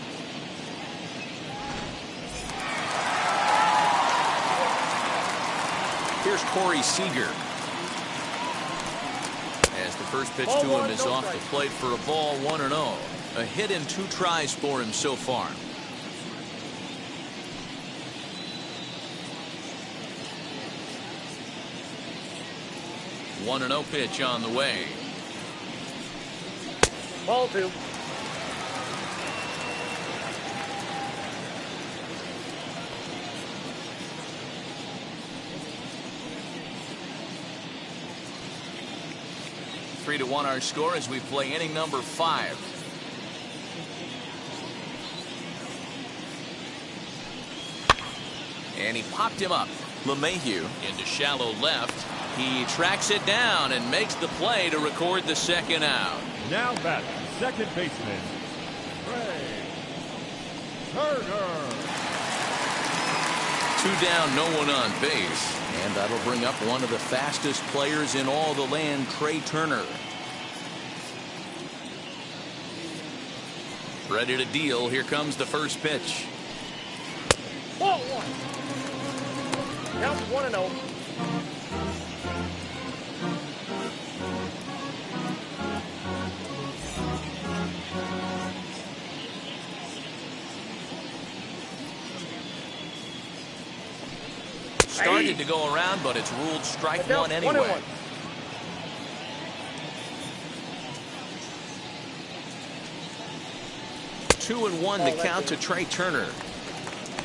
Here's Corey Seager. As the first pitch to him is off the plate for a ball, 1-0. A hit in 2 tries for him so far. One 1-0 pitch on the way. Ball 2. Three to 1 our score as we play inning number 5. And he popped him up. LeMahieu into shallow left. He tracks it down and makes the play to record the second out. Now batting, second baseman, Trey Turner. 2 down, no one on base. And that'll bring up one of the fastest players in all the land, Trey Turner. Ready to deal. Here comes the first pitch. Ball 1. Count 1-0. Started to go around, but it's ruled strike 1 anyway. 1-1. Two and 1 to count to Trey Turner.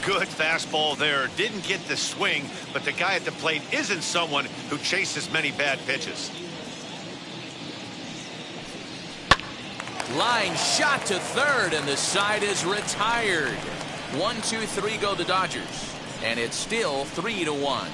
Good fastball there. Didn't get the swing, but the guy at the plate isn't someone who chases many bad pitches. Line shot to third, and the side is retired. 1-2-3 go the Dodgers, and it's still 3-1.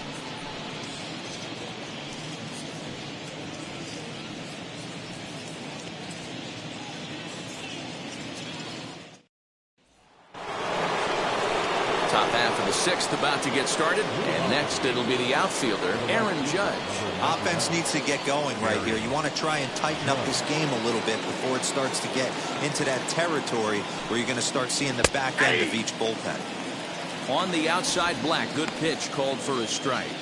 Top half of the 6th about to get started, and next it'll be the outfielder, Aaron Judge. Offense needs to get going right here. You want to try and tighten up this game a little bit before it starts to get into that territory where you're going to start seeing the back end of each bullpen. On the outside, Black, good pitch called for a strike.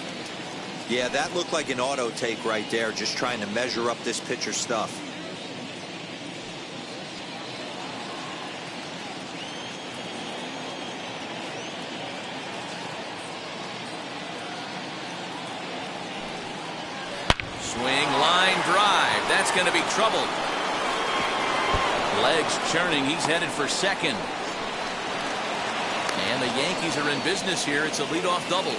Yeah, that looked like an auto take right there, just trying to measure up this pitcher's stuff. Swing, line drive. That's going to be trouble. Legs churning. He's headed for second. And the Yankees are in business here. It's a leadoff double.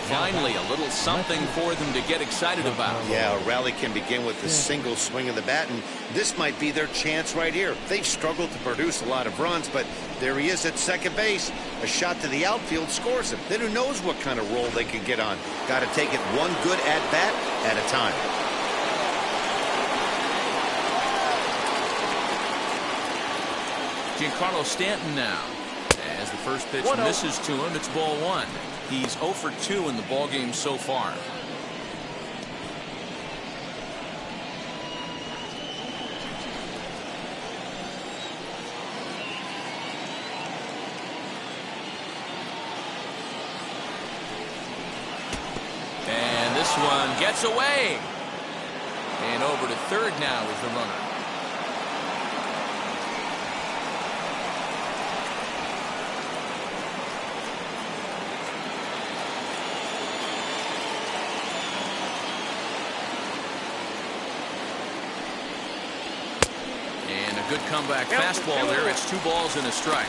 Finally, a little something for them to get excited about. Yeah, a rally can begin with a single swing of the bat, and this might be their chance right here. They've struggled to produce a lot of runs, but there he is at second base. A shot to the outfield scores him. Then who knows what kind of roll they can get on. Got to take it one good at-bat at a time. Giancarlo Stanton now. As the first pitch misses to him, it's ball one. He's 0 for 2 in the ballgame so far. And this one gets away. And over to third now is the runner. Good comeback fastball there. It's 2 balls and a strike.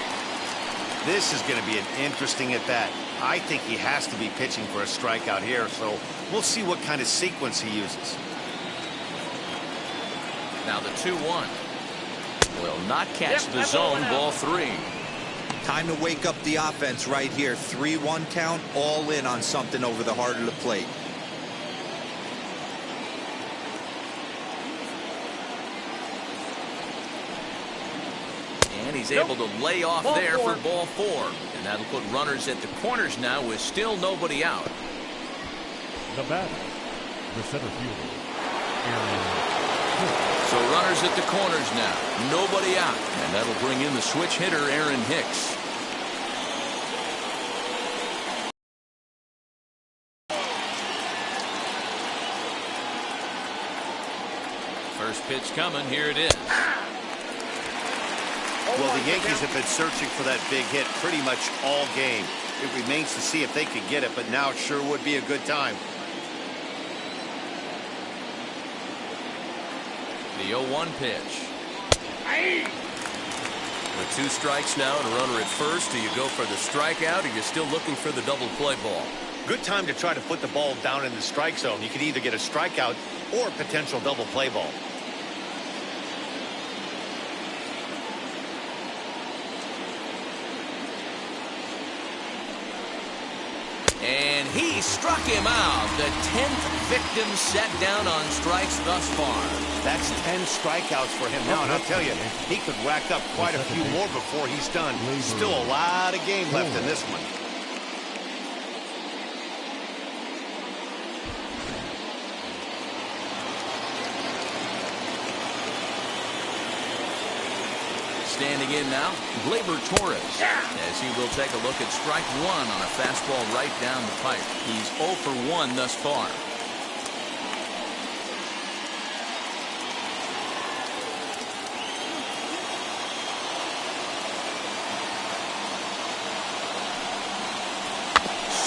This is going to be an interesting at bat. I think he has to be pitching for a strikeout here, so we'll see what kind of sequence he uses. Now the 2-1 will not catch the zone. Ball 3. Time to wake up the offense right here. 3-1 count, all in on something over the heart of the plate. And he's able to lay off there for ball 4. And that'll put runners at the corners now with still nobody out. The batter, the center fielder, So runners at the corners now. Nobody out. And that'll bring in the switch hitter, Aaron Hicks. First pitch coming. Here it is. Well, the Yankees have been searching for that big hit pretty much all game. It remains to see if they can get it, but now it sure would be a good time. The 0-1 pitch. With 2 strikes now and a runner at first, do you go for the strikeout, or you're still looking for the double play ball? Good time to try to put the ball down in the strike zone. You could either get a strikeout or a potential double play ball. And he struck him out. The 10th victim set down on strikes thus far. That's 10 strikeouts for him now, and I'll tell you, he could rack up quite a few more before he's done. Still a lot of game left in this one. Standing in now, Gleyber Torres, as he will take a look at strike 1 on a fastball right down the pipe. He's 0 for 1 thus far.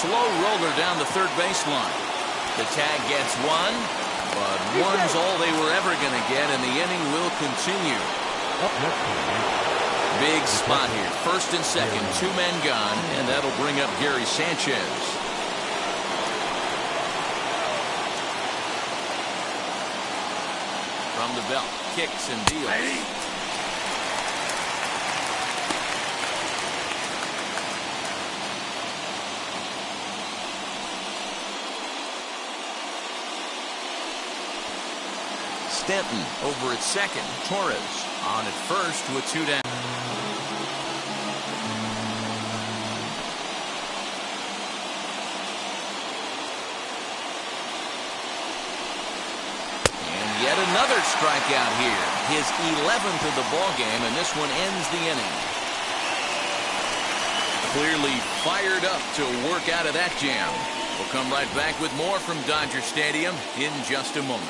Slow roller down the third baseline. The tag gets 1, but 1's all they were ever going to get, and the inning will continue. Up next, big spot here. First and second, 2 men gone, and that'll bring up Gary Sanchez. From the belt, kicks and deals. Stanton over at second. Torres on at first with 2 down. And yet another strikeout here. His 11th of the ball game, and this one ends the inning. Clearly fired up to work out of that jam. We'll come right back with more from Dodger Stadium in just a moment.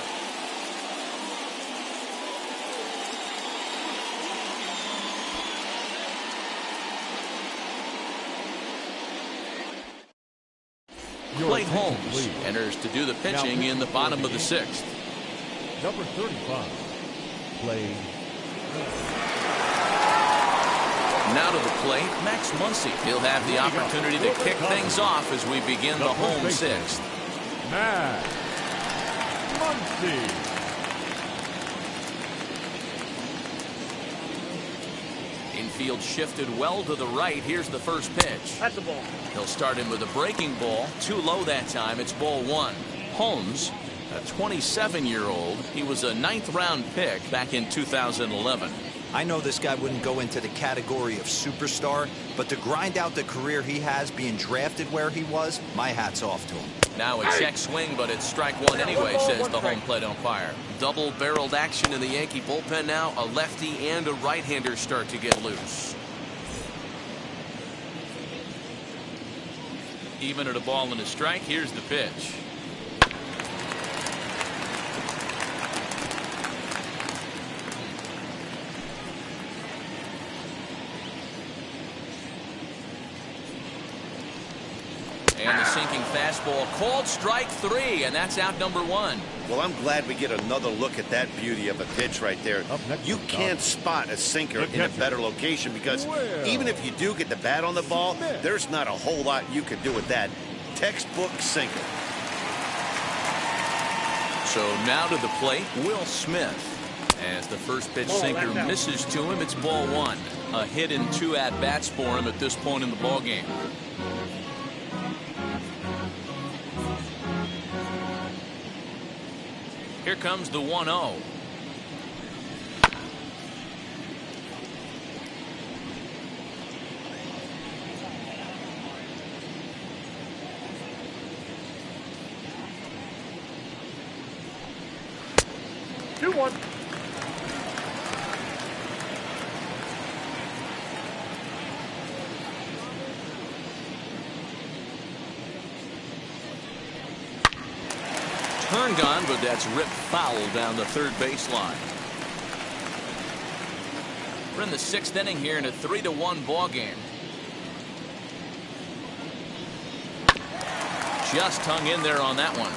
Clay Holmes enters to do the pitching in the bottom of the 6th. Number 35, Clay. Now to the plate, Max Muncy. He'll have the opportunity to kick things off as we begin the home sixth. Max Muncy. Infield shifted well to the right. Here's the first pitch. That's the ball. He'll start him with a breaking ball. Too low that time. It's ball one. Holmes, a 27-year-old. He was a 9th-round pick back in 2011. I know this guy wouldn't go into the category of superstar, but to grind out the career he has being drafted where he was, my hat's off to him. Now a check swing, but it's strike one anyway, says the home plate umpire. Double-barreled action in the Yankee bullpen now. A lefty and a right-hander start to get loose. Even at a ball and a strike, here's the pitch. And the sinking fastball called strike three, and that's out number one. Well, I'm glad we get another look at that beauty of a pitch right there. You can't spot a sinker in a better location because even if you do get the bat on the ball, there's not a whole lot you can do with that. Textbook sinker. So now to the plate, Will Smith. As the first pitch sinker misses to him, it's ball one. A hit and 2 at-bats for him at this point in the ballgame. Here comes the 1-0. Two one. Turned on, but that's ripped foul down the third baseline. We're in the 6th inning here in a 3-1 ball game. Just hung in there on that one.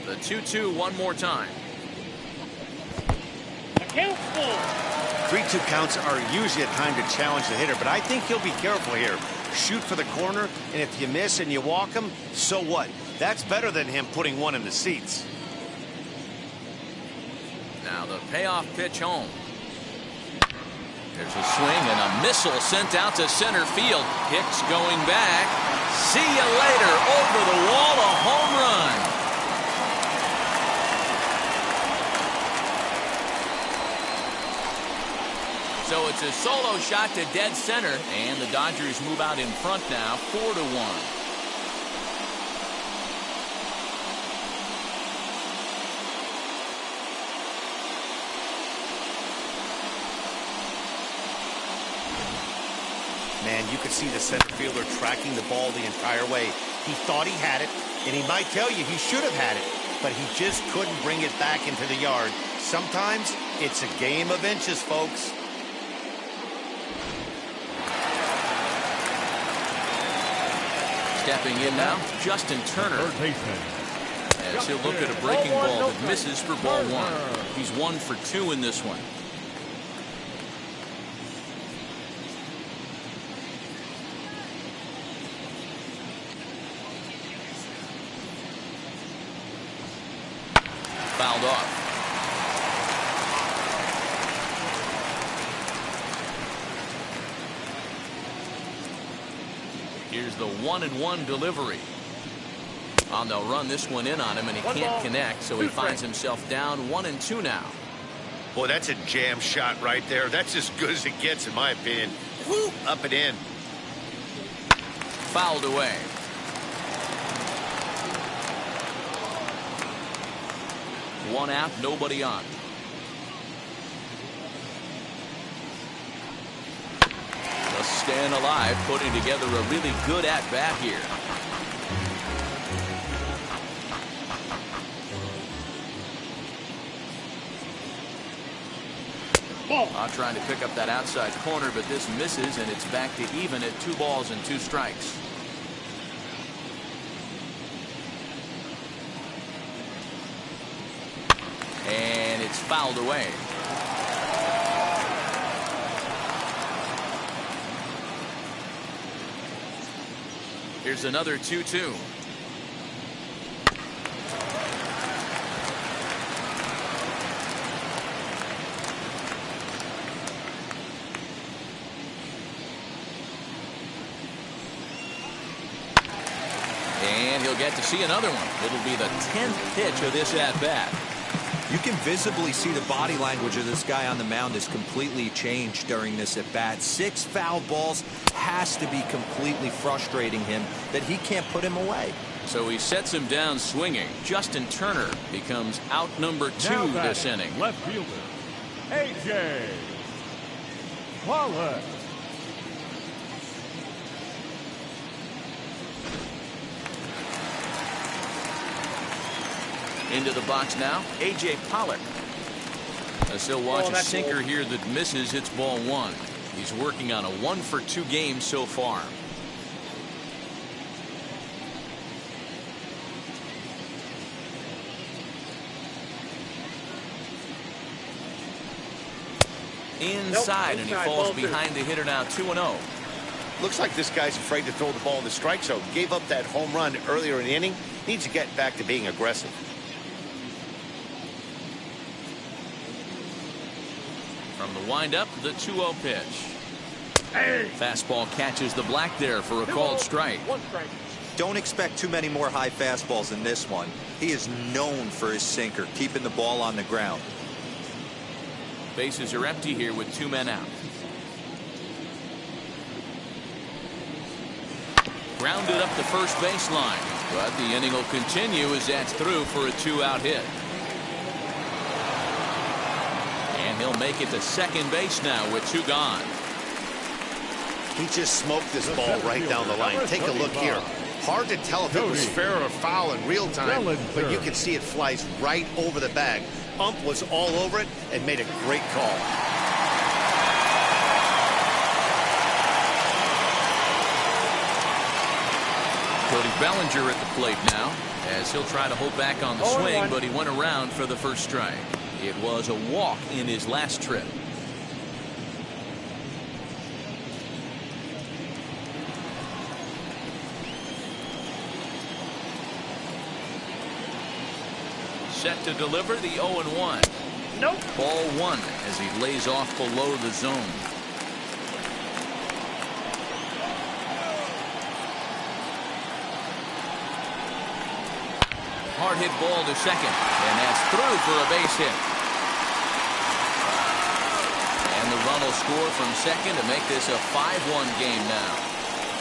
The 2-2 one more time. Account full. 3-2 counts are usually a time to challenge the hitter, but I think he'll be careful here. Shoot for the corner, and if you miss and you walk him, so what? That's better than him putting one in the seats. Now the payoff pitch home. There's a swing and a missile sent out to center field. Hicks going back. See you later. Over the wall, a home run. So it's a solo shot to dead center, and the Dodgers move out in front now, 4-1. Man, you could see the center fielder tracking the ball the entire way. He thought he had it, and he might tell you he should have had it, but he just couldn't bring it back into the yard. Sometimes it's a game of inches, folks. Stepping in now, Justin Turner. As he'll look at a breaking ball that misses for ball one. He's 1 for 2 in this one. Fouled off. Here's the 1-1 delivery. They'll run this one in on him, and he can't connect, so he finds himself down 1-2 now. Boy, that's a jam shot right there. That's as good as it gets, in my opinion. Woo, up and in. Fouled away. One out, nobody on. Just staying alive, putting together a really good at-bat here. Trying to pick up that outside corner, but this misses, and it's back to even at 2 balls and 2 strikes. fouled away. Here's another 2-2. And he'll get to see another one. It'll be the 10th pitch of this at-bat. You can visibly see the body language of this guy on the mound is completely changed during this at-bat. 6 foul balls has to be completely frustrating him that he can't put him away. So he sets him down swinging. Justin Turner becomes out number 2 this inning. Left fielder, A.J. Pollock. Into the box now, A.J. Pollock. As he'll watch a sinker here that misses, it's ball 1. He's working on a 1-for-2 game so far. Inside, and he falls behind the hitter now, 2-0. Looks like this guy's afraid to throw the ball in the strike zone. Gave up that home run earlier in the inning. Needs to get back to being aggressive. From the windup, the 2-0 pitch. Fastball catches the black there for a called strike. Don't expect too many more high fastballs in this one. He is known for his sinker, keeping the ball on the ground. Bases are empty here with 2 men out. Grounded up the first baseline, but the inning will continue as that's through for a 2-out hit. And he'll make it to second base now with 2 gone. He just smoked this ball right down the line. Take a look here. Hard to tell if it was fair or foul in real time, but you can see it flies right over the bag. Ump was all over it and made a great call. Cody Bellinger at the plate now, as he'll try to hold back on the swing, but he went around for the first strike. It was a walk in his last trip. Set to deliver the 0-1. Nope. Ball 1 as he lays off below the zone. Hard hit ball to second, and that's through for a base hit. And the run will score from second to make this a 5-1 game now.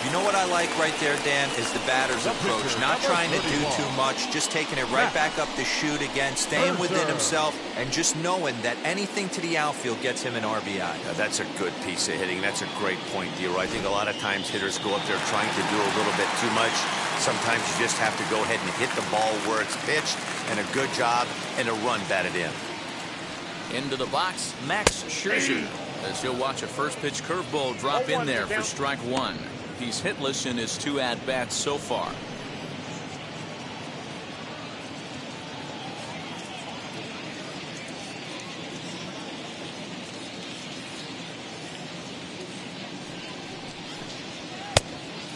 You know what I like right there, Dan, is the batter's approach. Not trying to do too much, just taking it right back up the chute again, staying within himself, and just knowing that anything to the outfield gets him an RBI. Now, that's a good piece of hitting. That's a great point, Dero. I think a lot of times hitters go up there trying to do a little bit too much. Sometimes you just have to go ahead and hit the ball where it's pitched, and a good job, and a run batted in. Into the box, Max Scherzer, as he'll watch a first pitch curveball drop in there for strike 1. He's hitless in his 2 at-bats so far.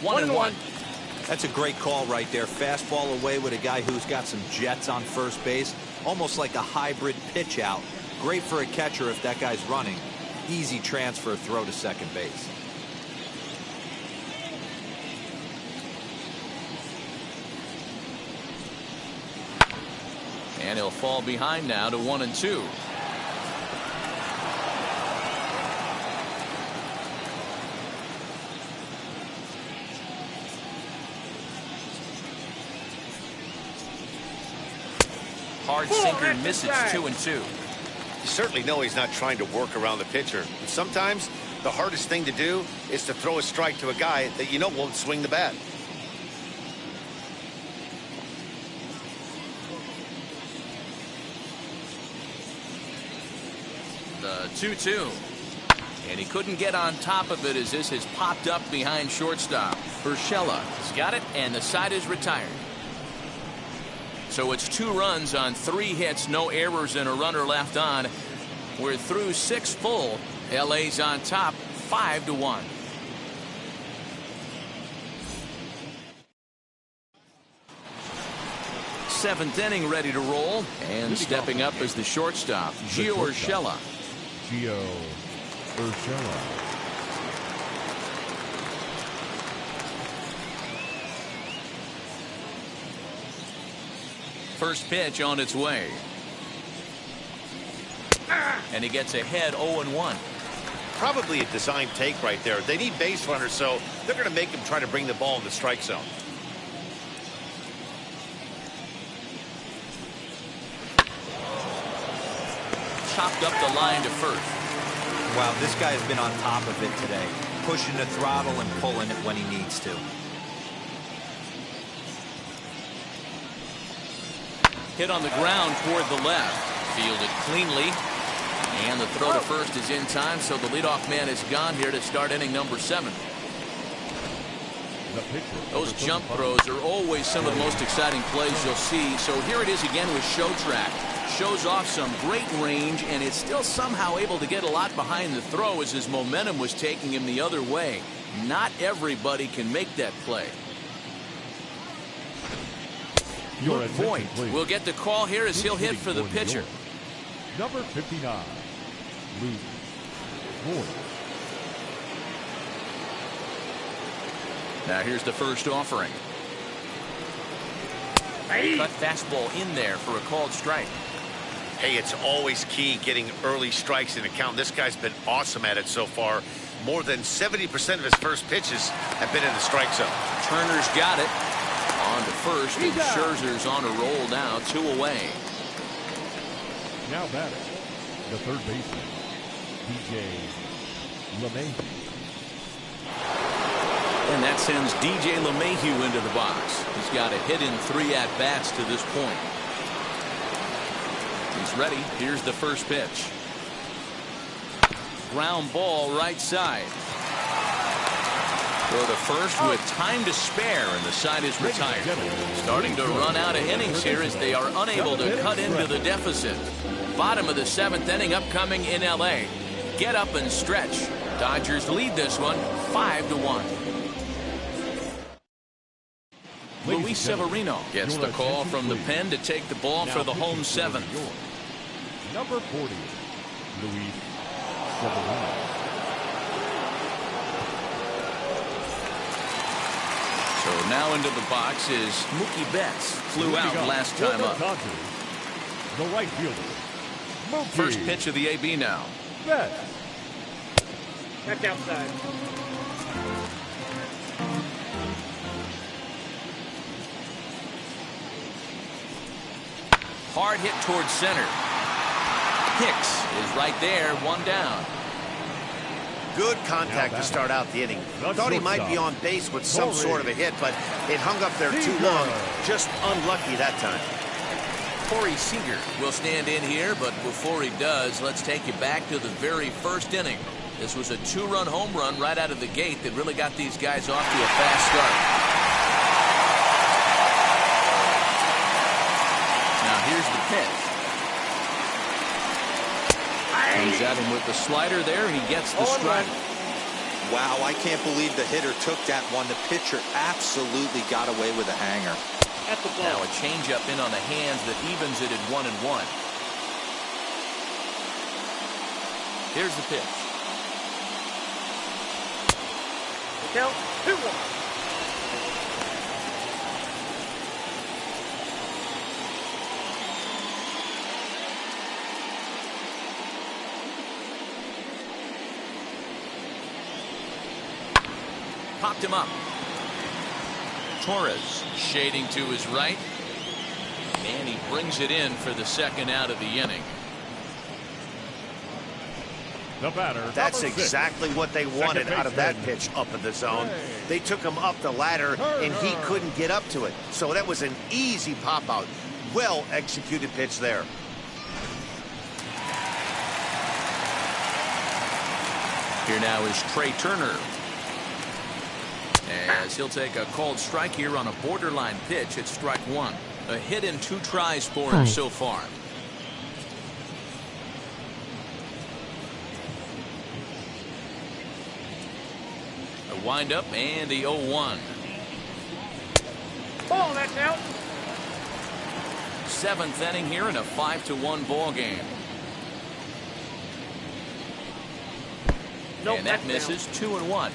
One and one. That's a great call right there. Fastball away with a guy who's got some jets on first base. Almost like a hybrid pitch out. Great for a catcher if that guy's running. Easy transfer throw to second base. And he'll fall behind now to 1-2. Hard sinker misses, 2-2. You certainly know he's not trying to work around the pitcher. But sometimes the hardest thing to do is to throw a strike to a guy that you know won't swing the bat. The 2-2. And he couldn't get on top of it as this has popped up behind shortstop. Urshela has got it, and the side is retired. So it's 2 runs on 3 hits, no errors, and a runner left on. We're through 6 full. LA's on top 5-1. Seventh inning ready to roll, and stepping up as the shortstop, Gio Urshela. Gio Urshela. First pitch on its way. And he gets ahead 0-1. Probably a design take right there. They need base runners, so they're going to make him try to bring the ball in the strike zone. Chopped up the line to first. Wow, this guy has been on top of it today, pushing the throttle and pulling it when he needs to. Hit on the ground toward the left. Fielded cleanly. And the throw to first is in time, so the leadoff man is gone here to start inning number 7. Those jump throws are always some of the most exciting plays you'll see. So here it is again with Show Track. Shows off some great range, and it's still somehow able to get a lot behind the throw as his momentum was taking him the other way. Not everybody can make that play. Voigt will get the call here as he'll hit for the pitcher. Number 59, Luke Voigt. Now here's the first offering. Cut fastball in there for a called strike. Hey, it's always key getting early strikes in a count. This guy's been awesome at it so far. More than 70% of his first pitches have been in the strike zone. Turner's got it. On to first, and Scherzer's on a roll now, 2 away. Now batting, the third baseman, DJ LeMahieu. And that sends DJ LeMahieu into the box. He's got a hit in 3 at-bats to this point. He's ready. Here's the first pitch. Ground ball right side. Go to first with time to spare, and the side is retired. Starting to run out of innings here as they are unable to cut into the deficit. Bottom of the 7th inning upcoming in LA. Get up and stretch. Dodgers lead this one 5-1. Luis Severino gets the call from the pen to take the ball for the home 7th. Number 40, Luis Severino. So now into the box is Mookie Betts. Flew out last time up. The right fielder, Mookie. First pitch of the AB now. Betts. Back outside. Hard hit towards center. Hicks is right there, 1 down. Good contact to start out the inning. Thought he might be on base with some sort of a hit, but it hung up there too long. Just unlucky that time. Corey Seager will stand in here, but before he does, let's take you back to the very first inning. This was a 2-run home run right out of the gate that really got these guys off to a fast start. Now here's the pitch. Comes at him with the slider there, and he gets the strike. Wow, I can't believe the hitter took that one. The pitcher absolutely got away with a hanger. Now a changeup in on the hands that evens it at 1-1. Here's the pitch. Count 2-1. Popped him up. Torres shading to his right. And he brings it in for the second out of the inning. The batter. That's exactly what they wanted out of that pitch up in the zone. They took him up the ladder, and he couldn't get up to it. So that was an easy pop-out. Well-executed pitch there. Here now is Trey Turner. As he'll take a called strike here on a borderline pitch at strike 1. A hit and 2 tries for him so far. A windup and the 0-1. Ball, that's out. 7th inning here in a 5-1 ball game. Nope, and that misses. 2-1.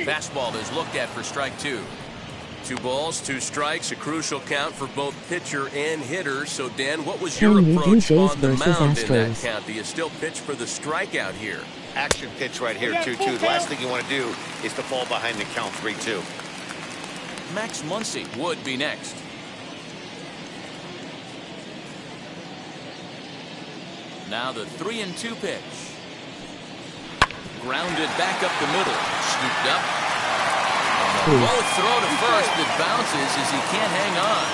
Fastball is looked at for strike 2. 2 balls, 2 strikes, a crucial count for both pitcher and hitter. So, Dan, what was your approach on the mound in that count? Do you still pitch for the strikeout here? Action pitch right here, 2-2. The last thing you want to do is to fall behind the count 3-2. Max Muncy would be next. Now the 3-2 pitch. Grounded back up the middle. Scooped up. And a low throw to first that bounces as he can't hang on.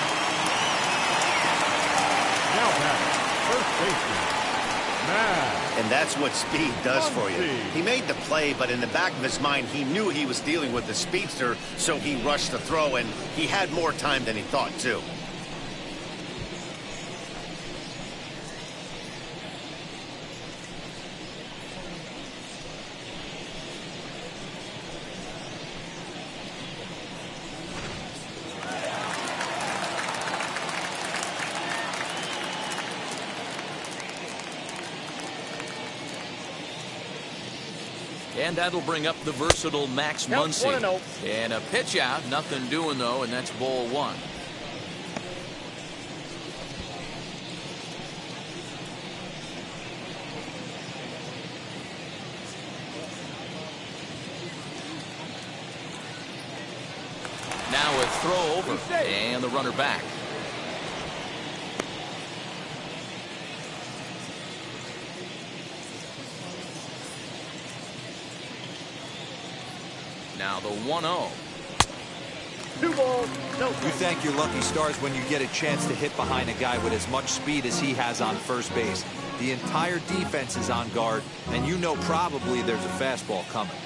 Now back, first baseman, Matt. And that's what speed does for you. He made the play, but in the back of his mind, he knew he was dealing with the speedster, so he rushed the throw, and he had more time than he thought, too. And that'll bring up the versatile Max Muncy. 1-0. And a pitch out. Nothing doing, though, and that's ball 1. Now a throw over. And the runner back. Now the 1-0. 2 balls, no. You thank your lucky stars when you get a chance to hit behind a guy with as much speed as he has on first base. The entire defense is on guard, and you know probably there's a fastball coming.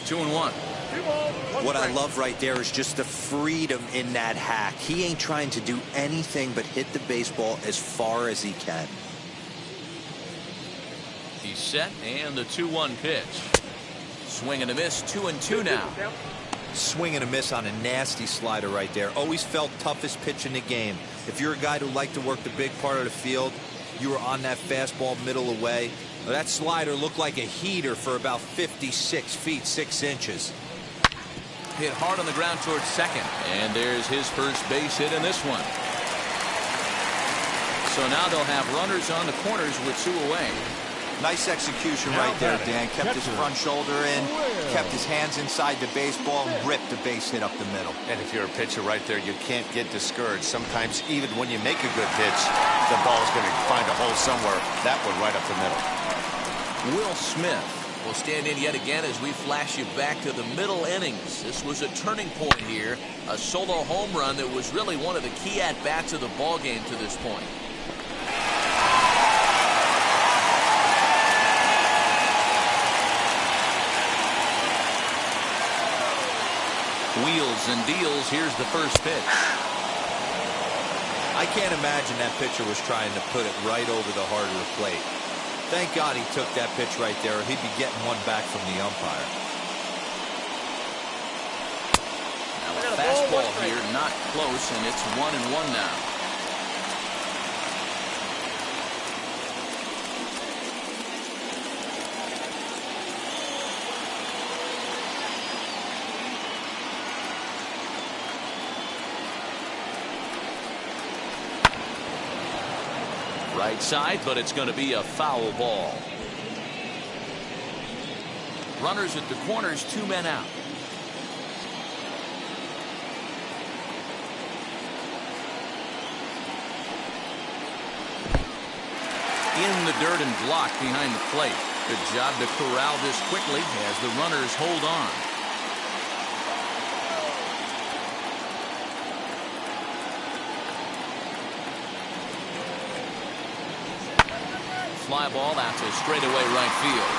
Two and one. What I love right there is just the freedom in that hack. He ain't trying to do anything but hit the baseball as far as he can. He's set, and the 2-1 pitch. Swing and a miss, 2-2 now. Swing and a miss on a nasty slider right there. Always felt toughest pitch in the game. If you're a guy who liked to work the big part of the field, you were on that fastball middle away. Well, that slider looked like a heater for about 56 feet 6 inches. Hit hard on the ground towards second, and there's his first base hit in this one. So now they'll have runners on the corners with 2 away. Nice execution right there, Dan. Kept his front shoulder in, kept his hands inside the baseball, and ripped the base hit up the middle. And if you're a pitcher right there, you can't get discouraged. Sometimes even when you make a good pitch, the ball's going to find a hole somewhere. That one right up the middle. Will Smith will stand in yet again as we flash you back to the middle innings. This was a turning point here, a solo home run that was really one of the key at-bats of the ball game to this point. Wheels and deals. Here's the first pitch. I can't imagine that pitcher was trying to put it right over the heart of the plate. Thank God he took that pitch right there, or he'd be getting one back from the umpire. Now a fastball here, not close, and it's 1-1 now. Right side, but it's going to be a foul ball. Runners at the corners, 2 men out. In the dirt and blocked behind the plate. Good job to corral this quickly as the runners hold on. fly ball out to straightaway right field.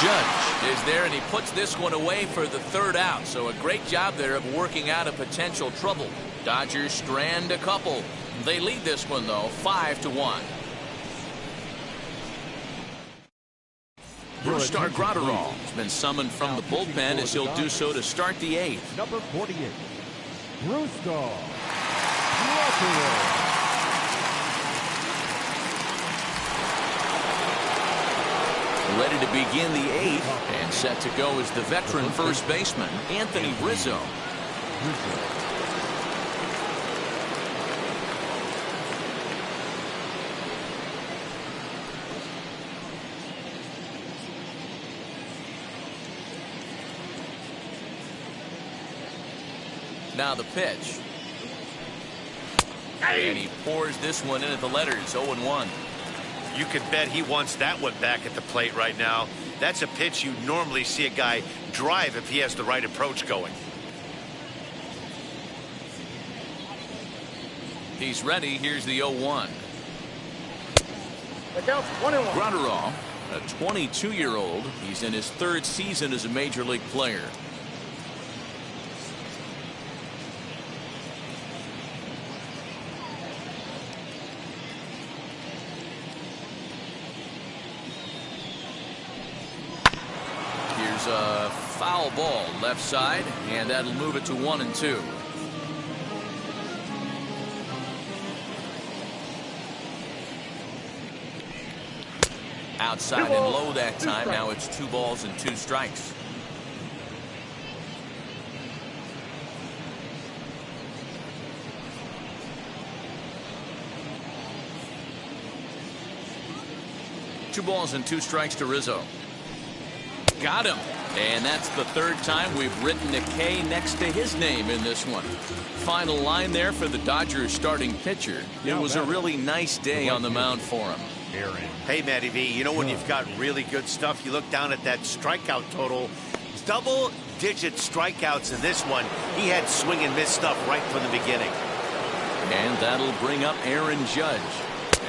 Judge is there, and he puts this one away for the third out. So a great job there of working out a potential trouble. Dodgers strand a couple. They lead this one, though, 5-1. Brustar Graterol has been summoned from the bullpen as he'll do so to start the 8th. Number 48, Brustar Graterol. Ready to begin the 8th, and set to go is the veteran first baseman, Anthony Rizzo. Now the pitch. And he pours this one in at the letters, 0-1. You can bet he wants that one back at the plate right now. That's a pitch you normally see a guy drive if he has the right approach going. He's ready. Here's the 0-1. The count's 1-1. Graterol, a 22-year-old. He's in his 3rd season as a major league player. A foul ball left side, and that'll move it to 1-2. Outside and low that time. Now it's 2 balls and 2 strikes. Two balls and 2 strikes to Rizzo. Got him. And that's the 3rd time we've written a K next to his name in this one. Final line there for the Dodgers starting pitcher. It was a really nice day on the mound for him. Hey, Matty V, you know when you've got really good stuff, you look down at that strikeout total. Double-digit strikeouts in this one. He had swing and miss stuff right from the beginning. And that'll bring up Aaron Judge.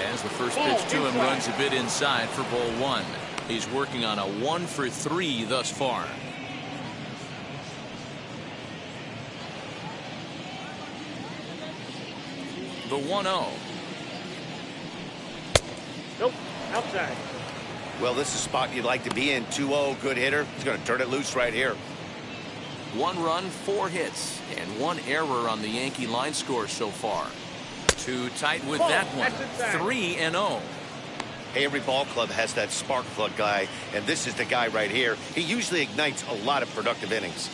As the first pitch to him runs a bit inside for ball 1. He's working on a 1-for-3 thus far. The 1-0. Nope, outside. Well, this is a spot you'd like to be in. 2-0, good hitter. He's going to turn it loose right here. 1 run, 4 hits, and 1 error on the Yankee line score so far. Too tight with that one. 3-0. Hey, every ball club has that spark plug guy, and this is the guy right here. He usually ignites a lot of productive innings.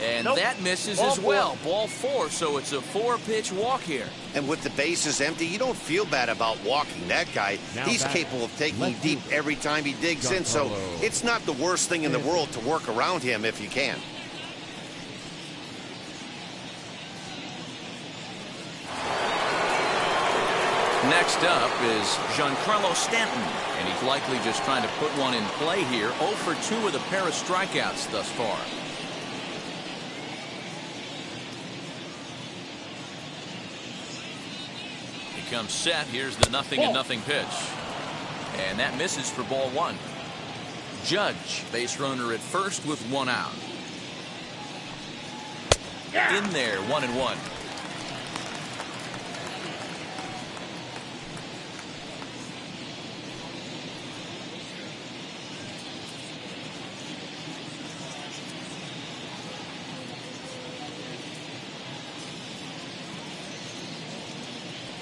And that misses as well. Ball 4, so it's a 4-pitch walk here. And with the bases empty, you don't feel bad about walking that guy. He's capable of taking deep every time he digs in, so it's not the worst thing in the world to work around him if you can. Next up is Giancarlo Stanton, and he's likely just trying to put one in play here. 0-for-2 with a pair of strikeouts thus far. He comes set. Here's the 0-0 pitch. And that misses for ball 1. Judge, base runner at first with 1 out. In there, 1-1.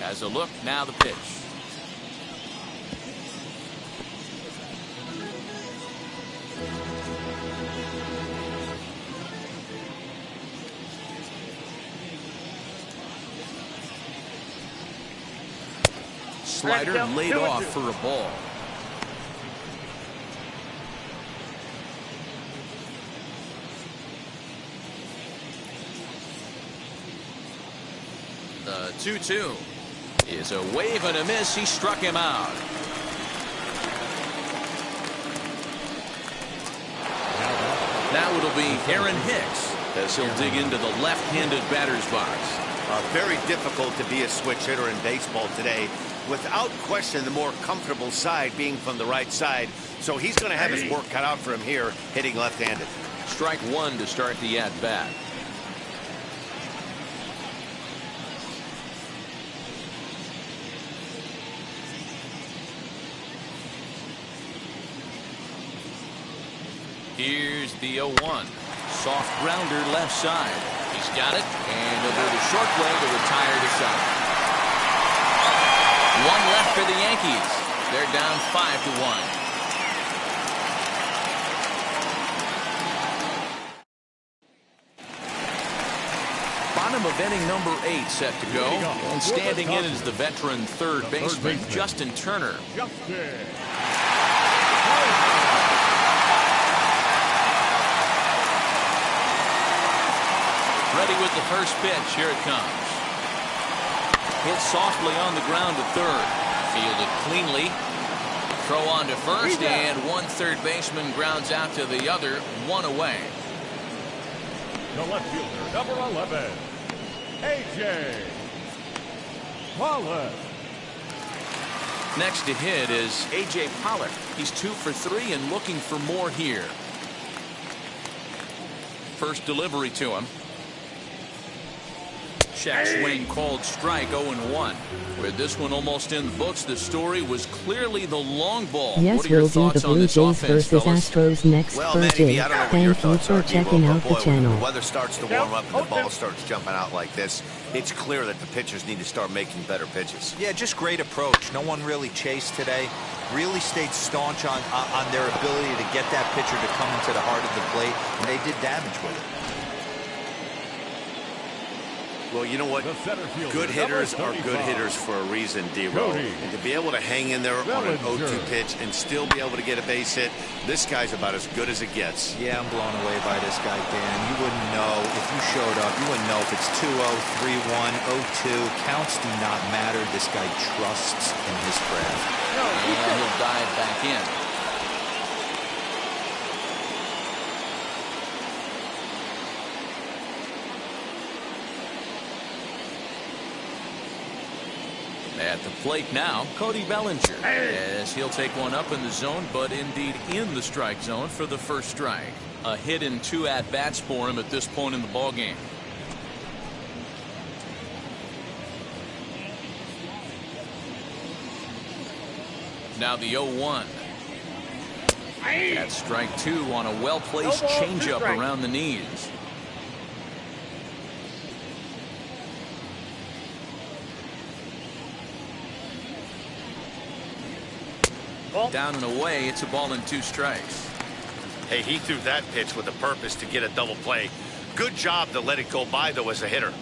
As a look, now the pitch. Slider laid off for a ball. The 2-2 is a wave and a miss. He struck him out. Now it'll be Aaron Hicks as he'll dig into the left-handed batter's box. Very difficult to be a switch hitter in baseball today. Without question, the more comfortable side being from the right side. So he's going to have his work cut out for him here, hitting left-handed. Strike one to start the at-bat. Here's the 0-1. Soft grounder left side. He's got it, and over the short way to retire the side. One left for the Yankees. They're down 5-1. Bottom of inning number 8 set to go. And standing in is the veteran third baseman, Justin Turner. Ready with the first pitch. Here it comes. Hit softly on the ground to third. Fielded cleanly. Throw on to first, and one third baseman grounds out to the other, one away. The left fielder, number 11, A.J. Pollock. Next to hit is A.J. Pollock. He's 2 for 3 and looking for more here. First delivery to him. Check swing called strike, 0-1. With this one almost in the books, the story was clearly the long ball. Yes, what are your we'll do thoughts the on Blue this Jays offense, versus fellas? Astros next Well, Thursday. Manny, I don't know what your Thank you thoughts for are, checking Debo, out but the boy, channel. when the weather starts to warm up and the ball starts jumping out like this, it's clear that the pitchers need to start making better pitches. Yeah, just great approach. No one really chased today. Really stayed staunch on their ability to get that pitcher to come into the heart of the plate, and they did damage with it. Well, you know what? Good hitters are good hitters for a reason, D-Row. And to be able to hang in there on an 0-2 pitch and still be able to get a base hit, this guy's about as good as it gets. Yeah, I'm blown away by this guy, Dan. You wouldn't know if you showed up. You wouldn't know if it's 2-0, 3-1, 0-2. Counts do not matter. This guy trusts in his craft. And he'll dive back in. At the plate now, Cody Bellinger, as he'll take one up in the zone, but indeed in the strike zone for the first strike. A hit in 2 at-bats for him at this point in the ballgame. Now the 0-1. That's strike 2 on a well-placed changeup around the knees. Down and away, it's a ball and 2 strikes. Hey, he threw that pitch with a purpose to get a double play. Good job to let it go by, though, as a hitter.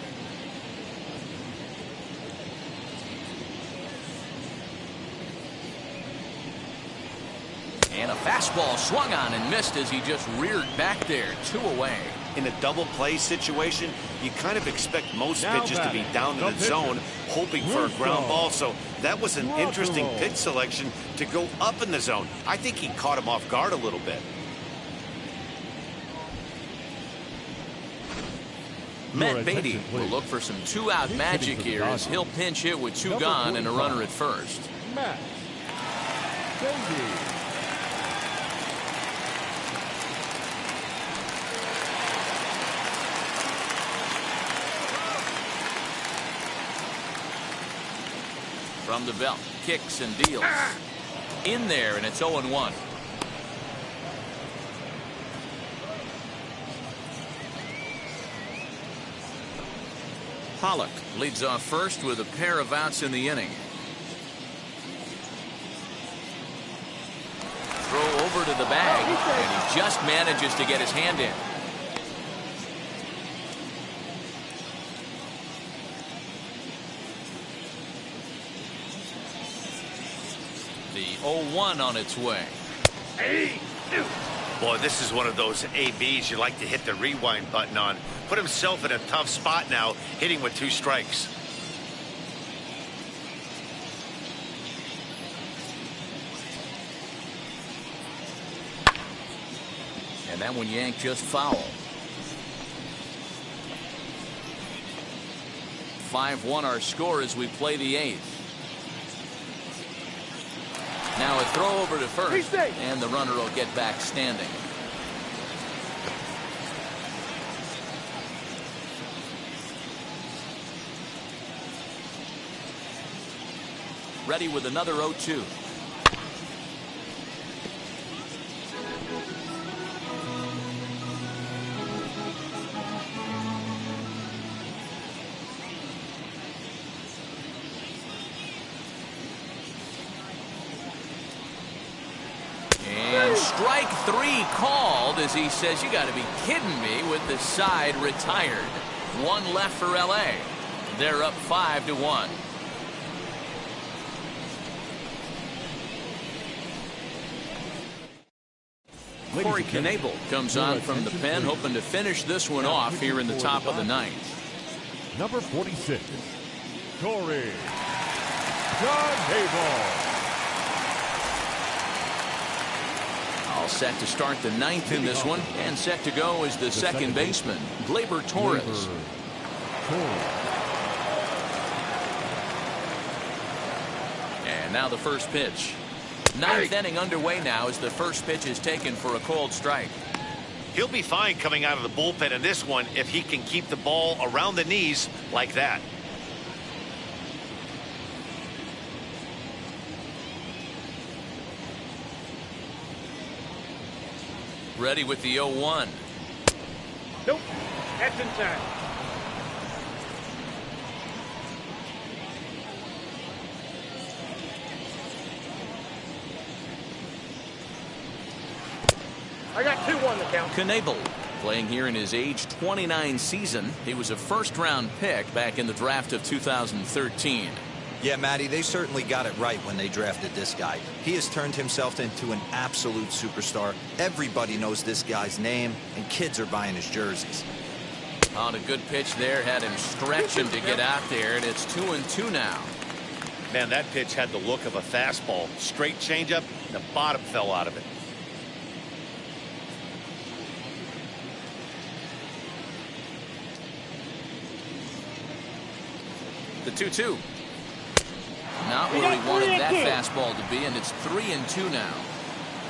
And a fastball swung on and missed as he just reared back there, 2 away. In a double play situation, you kind of expect most pitches to be down in the zone, hoping for a ground ball. So that was an interesting pitch selection to go up in the zone. I think he caught him off guard a little bit. Matt Beatty will look for some 2-out magic here as he'll pinch hit with 2 gone and a runner at first. Matt Beatty. From the belt, kicks and deals. In there, and it's 0-1. Pollock leads off first with a pair of outs in the inning. Throw over to the bag, and he just manages to get his hand in. The 0-1 on its way. Boy, this is one of those ABs you like to hit the rewind button on. Put himself in a tough spot now, hitting with 2 strikes. And that one yanked just foul. 5-1 our score as we play the 8th. Now a throw over to first, and the runner will get back standing. Ready with another 0-2. And strike 3 called as he says, you got to be kidding me, with the side retired. 1 left for LA. They're up 5-1. Corey Knebel comes on from the pen, hoping to finish this one off here in the top of the 9th. Number 46, Corey Knebel. All set to start the 9th in this one, and set to go is the second baseman, Gleyber Torres. And now the first pitch. 9th inning underway now as the first pitch is taken for a called strike. He'll be fine coming out of the bullpen in this one if he can keep the ball around the knees like that. Ready with the 0-1. Nope, that's inside. I got 2-1 to count. Knebel playing here in his age 29 season. He was a first-round pick back in the draft of 2013. Yeah, Matty, they certainly got it right when they drafted this guy. He has turned himself into an absolute superstar. Everybody knows this guy's name, and kids are buying his jerseys. On a good pitch there, had him stretch him to get out there, and it's 2-2 now. Man, that pitch had the look of a fastball. Straight changeup, the bottom fell out of it. The 2-2. Not where he wanted that fastball to be, and it's 3-2 now.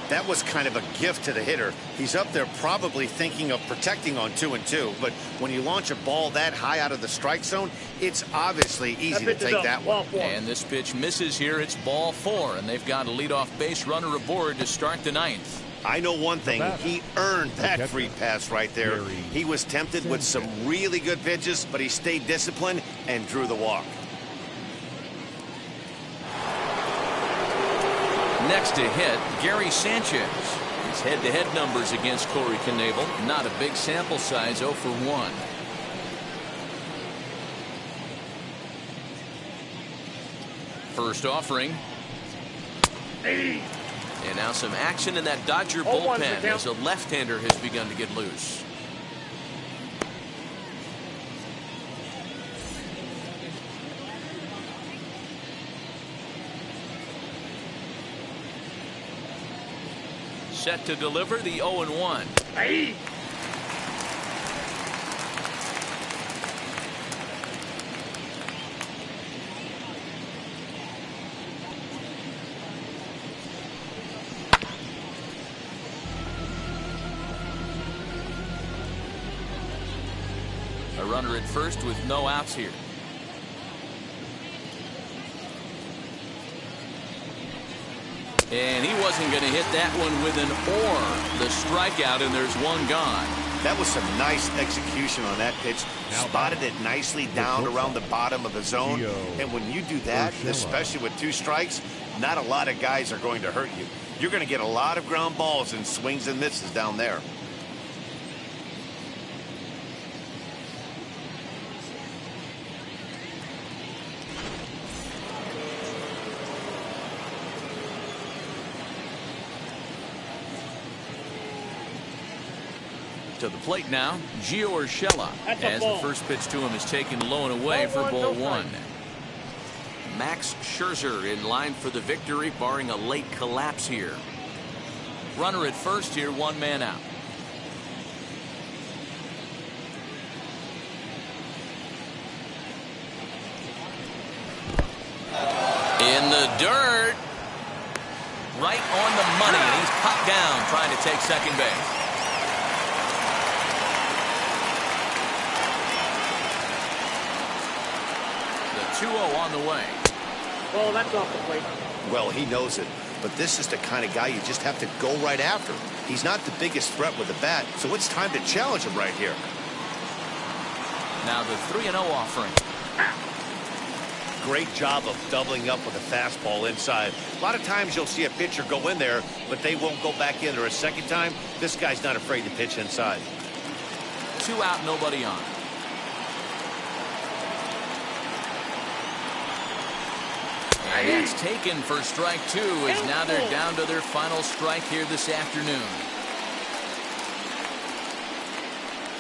That was kind of a gift to the hitter. He's up there probably thinking of protecting on 2-2, but when you launch a ball that high out of the strike zone, it's obviously easy to take that one. And this pitch misses here. It's ball 4, and they've got a leadoff base runner aboard to start the 9th. I know one thing. He earned that free pass right there. He was tempted with some really good pitches, but he stayed disciplined and drew the walk. Next to hit, Gary Sanchez. His head-to-head numbers against Corey Knebel. Not a big sample size, 0 for 1. First offering. And now some action in that Dodger bullpen as a left-hander has begun to get loose. Set to deliver the 0-1. Hey. A runner at first with no outs here. And he wasn't going to hit that one with an or. The strikeout, and there's one gone. That was some nice execution on that pitch. Spotted it nicely down around the bottom of the zone. And when you do that, especially with 2 strikes, not a lot of guys are going to hurt you. You're going to get a lot of ground balls and swings and misses down there. To the plate now, Gio Urshela, as the first pitch to him is taken low and away for ball 1. Max Scherzer in line for the victory, barring a late collapse here. Runner at first here, 1 man out. In the dirt. Right on the money, and he's popped down trying to take second base. The 2-0 on the way. Well, that's off the plate. Well, he knows it, but this is the kind of guy you just have to go right after. He's not the biggest threat with the bat, so it's time to challenge him right here. Now the 3-0 offering. Great job of doubling up with a fastball inside. A lot of times you'll see a pitcher go in there, but they won't go back in there a second time. This guy's not afraid to pitch inside. 2 out, nobody on. And that's taken for strike 2, as now they're down to their final strike here this afternoon.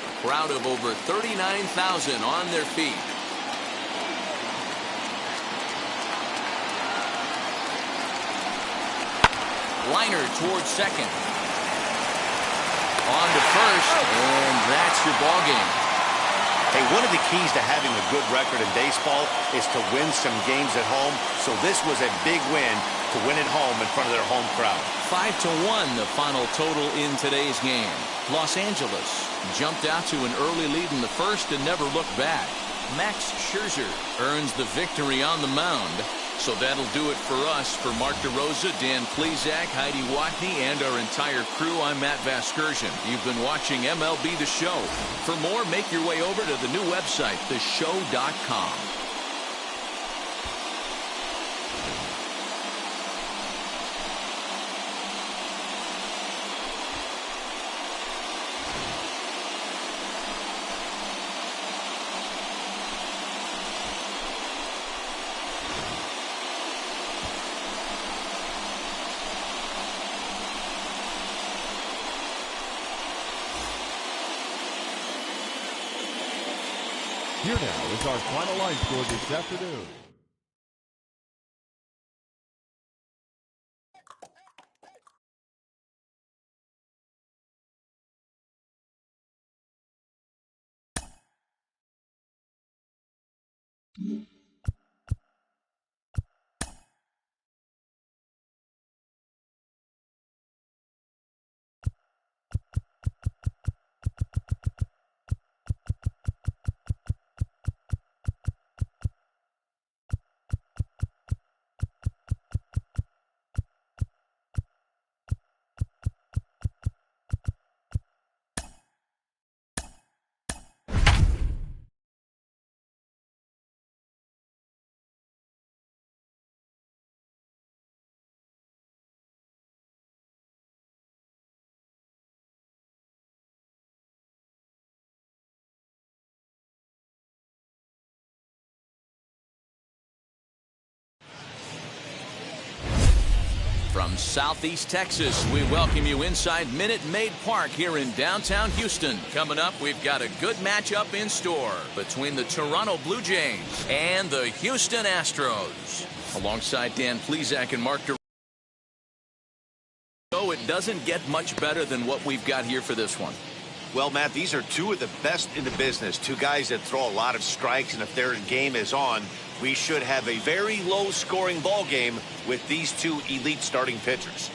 A crowd of over 39,000 on their feet. Liner towards second. On to first, and that's your ball game. Hey, one of the keys to having a good record in baseball is to win some games at home. So this was a big win to win at home in front of their home crowd. 5-1 the final total in today's game. Los Angeles jumped out to an early lead in the first and never looked back. Max Scherzer earns the victory on the mound. So that'll do it for us. For Mark DeRosa, Dan Plesac, Heidi Watney, and our entire crew, I'm Matt Vasgersian. You've been watching MLB The Show. For more, make your way over to the new website, theshow.com. Here now is our final line score this afternoon. From Southeast Texas, we welcome you inside Minute Maid Park here in downtown Houston. Coming up, we've got a good matchup in store between the Toronto Blue Jays and the Houston Astros. Alongside Dan Plesac and Mark DeRosa. So it doesn't get much better than what we've got here for this one. Well, Matt, these are two of the best in the business. Two guys that throw a lot of strikes, and if their game is on, we should have a very low-scoring ball game with these two elite starting pitchers.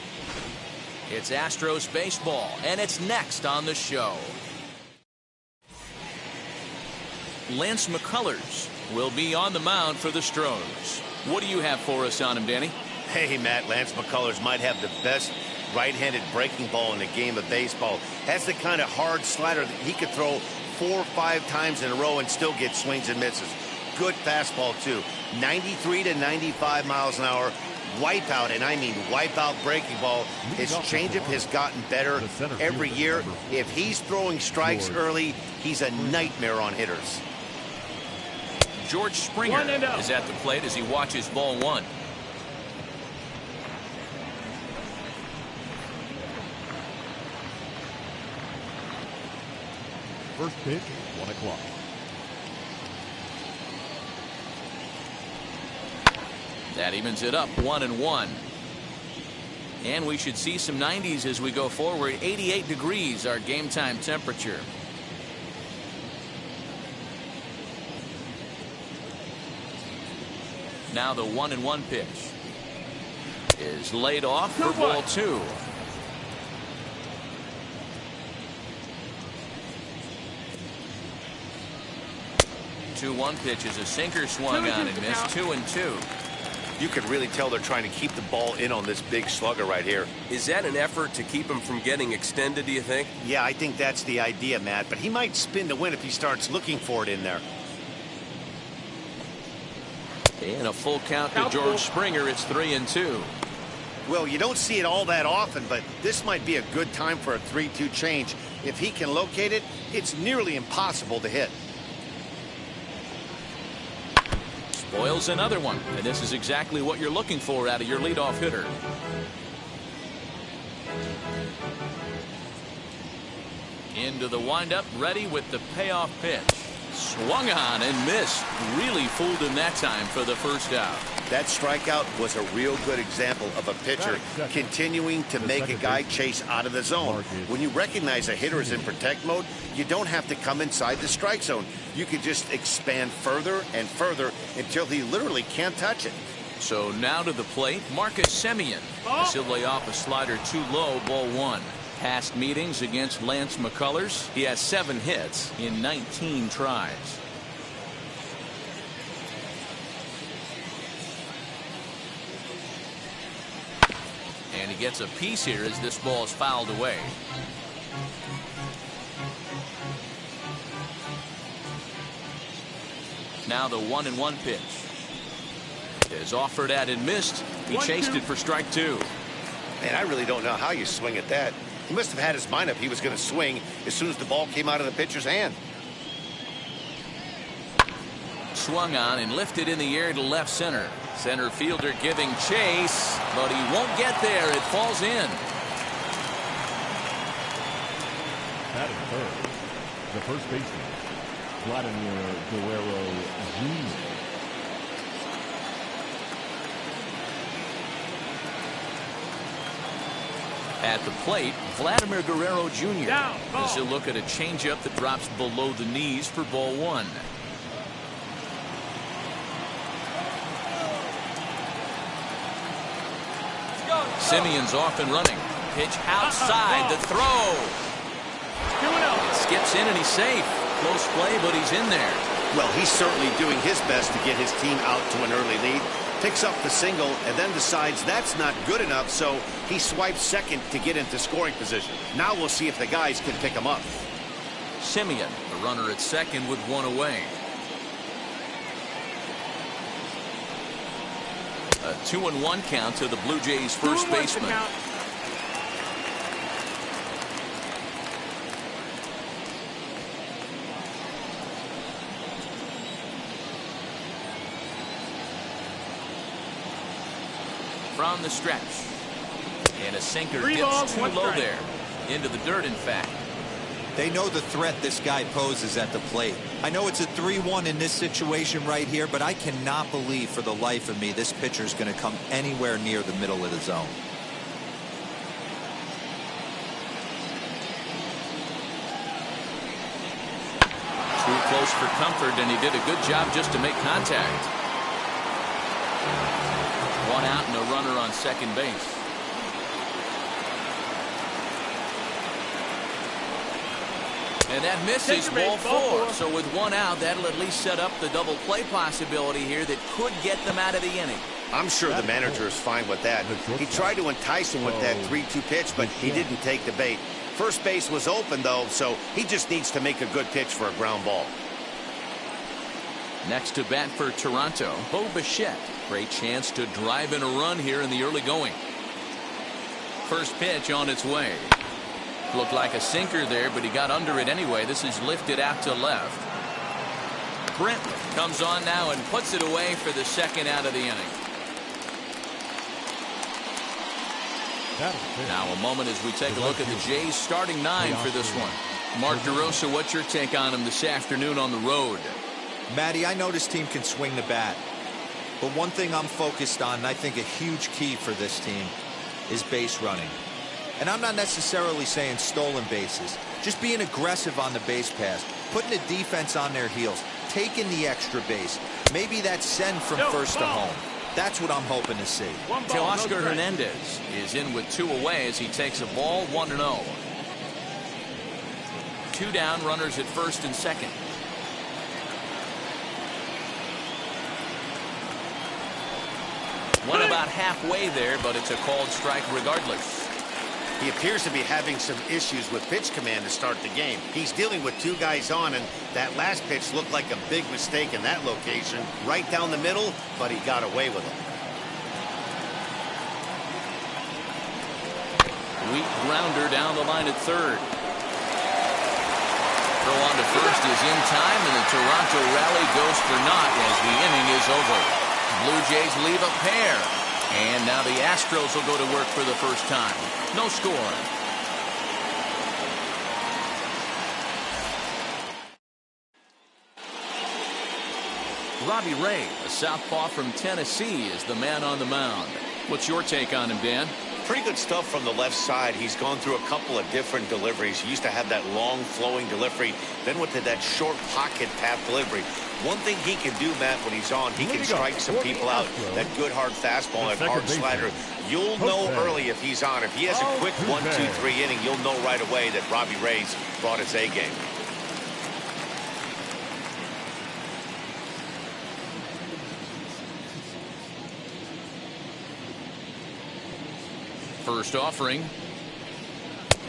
It's Astros baseball, and it's next on the show. Lance McCullers will be on the mound for the Stros. What do you have for us on him, Danny? Hey, Matt, Lance McCullers might have the best right-handed breaking ball in the game of baseball. Has the kind of hard slider that he could throw 4 or 5 times in a row and still get swings and misses. Good fastball, too. 93 to 95 miles an hour. Wipeout, and I mean wipeout breaking ball. His changeup has gotten better every year. If he's throwing strikes early, he's a nightmare on hitters. George Springer is at the plate as he watches ball 1. First pitch, 1 o'clock. That evens it up 1-1. And we should see some 90s as we go forward. 88 degrees our game time temperature. Now the 1-1 pitch is laid off for ball 2. The 2-1 pitch is a sinker swung on and missed. 2-2. You can really tell they're trying to keep the ball in on this big slugger right here. Is that an effort to keep him from getting extended, do you think? Yeah, I think that's the idea, Matt. But he might spin to win if he starts looking for it in there. And a full count to George Springer. It's 3-2. Well, you don't see it all that often, but this might be a good time for a 3-2 change. If he can locate it, it's nearly impossible to hit. Spoils another one, and this is exactly what you're looking for out of your leadoff hitter. Into the windup, ready with the payoff pitch. Swung on and missed. Really fooled him that time for the first out. That strikeout was a real good example of a pitcher continuing to make a guy chase out of the zone. When you recognize a hitter is in protect mode, you don't have to come inside the strike zone. You can just expand further and further until he literally can't touch it. So now to the plate, Marcus Semien. As he'll lay off a slider too low, ball 1. Past meetings against Lance McCullers, he has 7 hits in 19 tries. And he gets a piece here as this ball is fouled away. Now the 1-1 pitch is offered at and missed. He chased it for strike 2. Man, I really don't know how you swing at that. He must have had his mind up he was going to swing as soon as the ball came out of the pitcher's hand. Swung on and lifted in the air to left center. Center fielder giving chase, but he won't get there. It falls in. Batting third, the first baseman, Vladimir Guerrero Jr. At the plate, Vladimir Guerrero Jr. As he'll look at a changeup that drops below the knees for ball 1. Semien's off and running. Pitch outside the throw. It skips in and he's safe. Close play, but he's in there. Well, he's certainly doing his best to get his team out to an early lead. Picks up the single and then decides that's not good enough, so he swipes second to get into scoring position. Now we'll see if the guys can pick him up. Semien, the runner at second with 1 away. A 2-1 count to the Blue Jays first baseman. From the stretch. And a sinker dips too low there. Into the dirt, in fact. They know the threat this guy poses at the plate. I know it's a 3-1 in this situation right here, but I cannot believe for the life of me this pitcher is going to come anywhere near the middle of the zone. Too close for comfort, and he did a good job just to make contact. 1 out and a runner on second base. And that misses ball 4. So with 1 out, that'll at least set up the double play possibility here that could get them out of the inning. I'm sure the manager is fine with that. He tried to entice him with that 3-2 pitch, but he didn't take the bait. First base was open, though, so he just needs to make a good pitch for a ground ball. Next to bat for Toronto, Bo Bichette. Great chance to drive in a run here in the early going. First pitch on its way. Looked like a sinker there, but he got under it anyway. This is lifted out to left. Brent comes on now and puts it away for the second out of the inning. Now a moment as we take a look at the Jays starting 9 for this one. Mark DeRosa, what's your take on him this afternoon on the road? Matty, I know this team can swing the bat. But one thing I'm focused on, and I think a huge key for this team, is base running. And I'm not necessarily saying stolen bases. Just being aggressive on the base pass, putting the defense on their heels, taking the extra base, Maybe that send from first to home. That's what I'm hoping to see. Teoscar Hernandez is in with 2 away as he takes a ball 1-0. 2 down, runners at first and second. Went about halfway there, but it's a called strike regardless. He appears to be having some issues with pitch command to start the game. He's dealing with 2 guys on, and that last pitch looked like a big mistake in that location. Right down the middle, but he got away with it. Weak grounder down the line at third. Throw on to first is in time, and the Toronto rally goes for naught as the inning is over. Blue Jays leave a pair. And now the Astros will go to work for the first time. No score. Robbie Ray, a southpaw from Tennessee, is the man on the mound. What's your take on him, Dan? Pretty good stuff from the left side. He's gone through a couple of different deliveries. He used to have that long flowing delivery, then went to that short pocket path delivery. One thing he can do, Matt, when he's on, he can strike some people out. That good hard fastball, that hard slider. You'll know early if he's on. If he has a quick 1, 2, 3 inning, you'll know right away that Robbie Ray's brought his A game. First offering.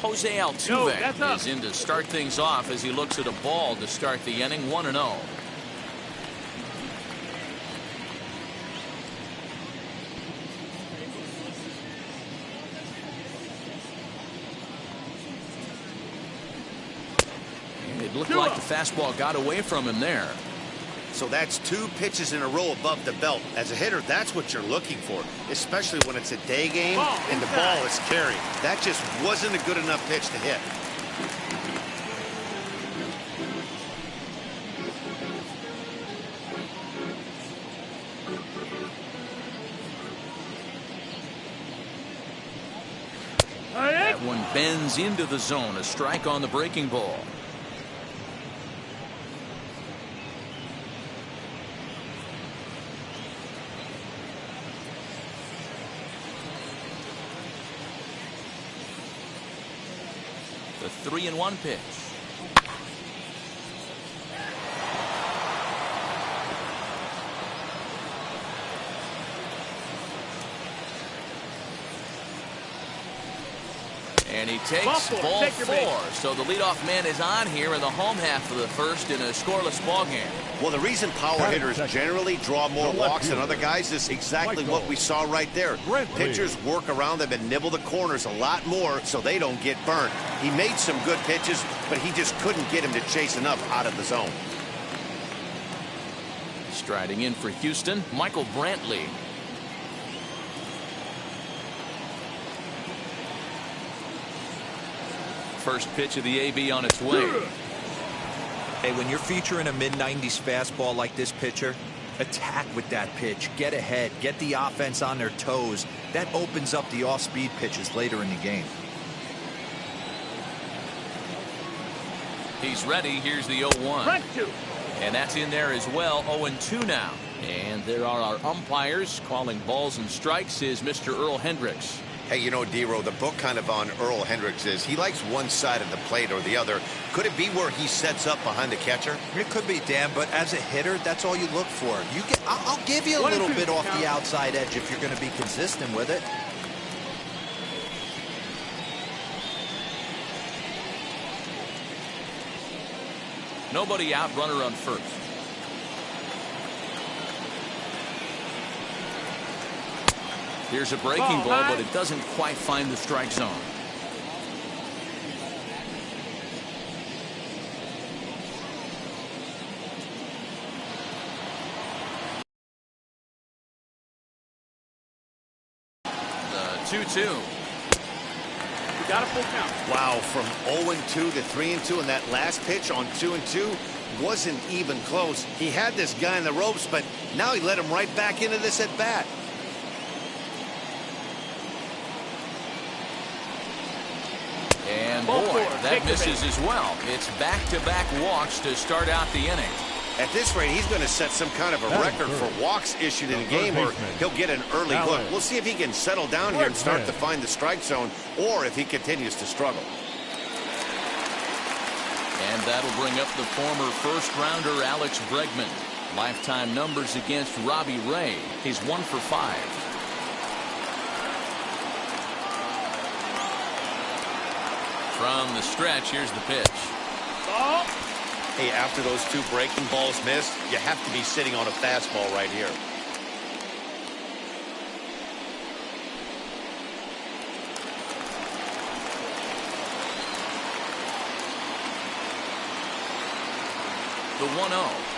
Jose Altuve is in to start things off as he looks at a ball to start the inning 1-0. It looked like the fastball got away from him there. So that's 2 pitches in a row above the belt. As a hitter, that's what you're looking for, especially when it's a day game and the ball is carried. That just wasn't a good enough pitch to hit. That one bends into the zone. A strike on the breaking ball. The 3-1 pitch. And he takes ball 4. So the leadoff man is on here in the home half of the first in a scoreless ball game. Well, the reason power hitters generally draw more walks than other guys is exactly what we saw right there. Pitchers work around them and nibble the corners a lot more so they don't get burnt. He made some good pitches, but he just couldn't get him to chase enough out of the zone. Striding in for Houston, Michael Brantley. First pitch of the AB on its way. Hey, when you're featuring a mid-90s fastball like this pitcher, attack with that pitch. Get ahead. Get the offense on their toes. That opens up the off-speed pitches later in the game. He's ready. Here's the 0-1. And that's in there as well. 0-2 now. And there are our umpires calling balls and strikes is Mr. Earl Hendricks. Hey, you know, D-Row, the book kind of on Earl Hendricks is he likes one side of the plate or the other. Could it be where he sets up behind the catcher? It could be, Dan, but as a hitter, that's all you look for. I'll give you a little bit off the outside edge if you're going to be consistent with it. Nobody out, runner on first. Here's a breaking ball, but it doesn't quite find the strike zone. The 2-2. We got a full count. Wow, from 0-2 to 3-2, and that last pitch on 2-2 wasn't even close. He had this guy in the ropes, but now he let him right back into this at bat. And boy, that misses as well. It's back-to-back walks to start out the inning. At this rate, he's going to set some kind of a record for walks issued in a game, or he'll get an early hook. We'll see if he can settle down here and start to find the strike zone, or if he continues to struggle. And that'll bring up the former first-rounder Alex Bregman. Lifetime numbers against Robbie Ray. He's 1 for 5. From the stretch, here's the pitch. Ball. Hey, after those 2 breaking balls missed, you have to be sitting on a fastball right here. The 1-0.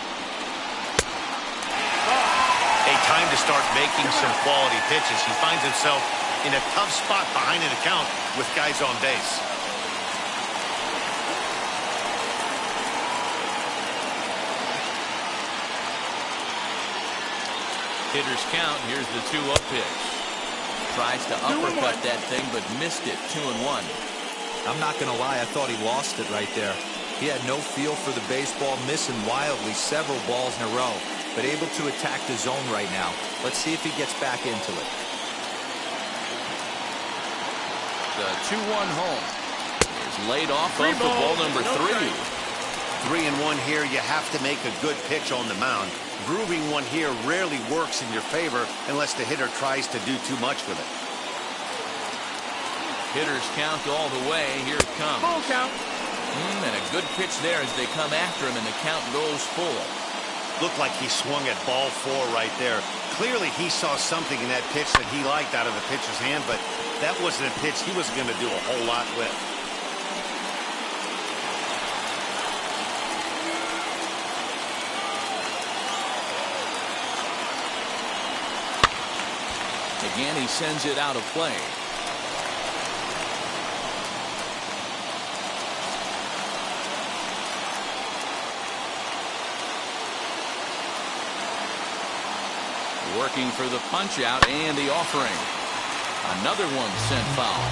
Time to start making some quality pitches. He finds himself in a tough spot behind an account with guys on base. Hitter's count. Here's the 2-0 pitch. Tries to uppercut that thing, but missed it. 2-1. I'm not going to lie, I thought he lost it right there. He had no feel for the baseball, missing wildly several balls in a row, but able to attack the zone right now. Let's see if he gets back into it. The 2-1 home is laid off of the ball number 3. 3-1 here. You have to make a good pitch on the mound. Grooving one here rarely works in your favor unless the hitter tries to do too much with it. Hitter's count all the way. Here it comes. Full count. And a good pitch there as they come after him, and the count goes full. Looked like he swung at ball 4 right there. Clearly he saw something in that pitch that he liked out of the pitcher's hand, but that wasn't a pitch he was going to do a whole lot with. Again, he sends it out of play. Working for the punch out and the offering. Another one sent foul.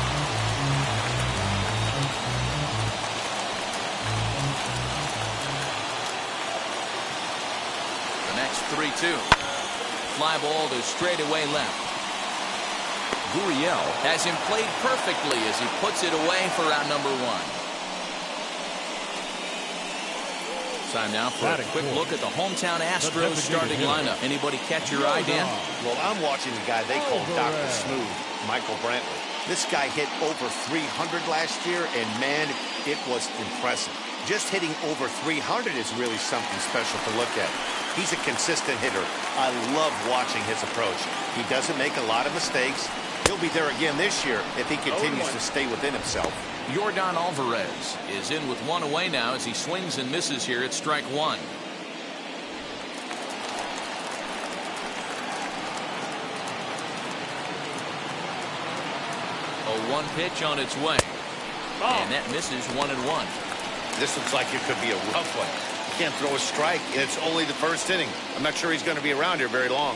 The next 3-2. Fly ball to straightaway left. Gurriel has him played perfectly as he puts it away for out number 1. Time now for a quick look at the hometown Astros starting lineup. Anybody catch your eye, Dan? Well, I'm watching the guy they call Dr. Smooth, Michael Brantley. This guy hit over 300 last year, and man, it was impressive. Just hitting over 300 is really something special to look at. He's a consistent hitter. I love watching his approach. He doesn't make a lot of mistakes. He'll be there again this year if he continues to stay within himself. Yordan Alvarez is in with 1 away now as he swings and misses here at strike 1. A 1 pitch on its way. And that misses 1-1. This looks like it could be a rough one. He can't throw a strike, and it's only the first inning. I'm not sure he's going to be around here very long.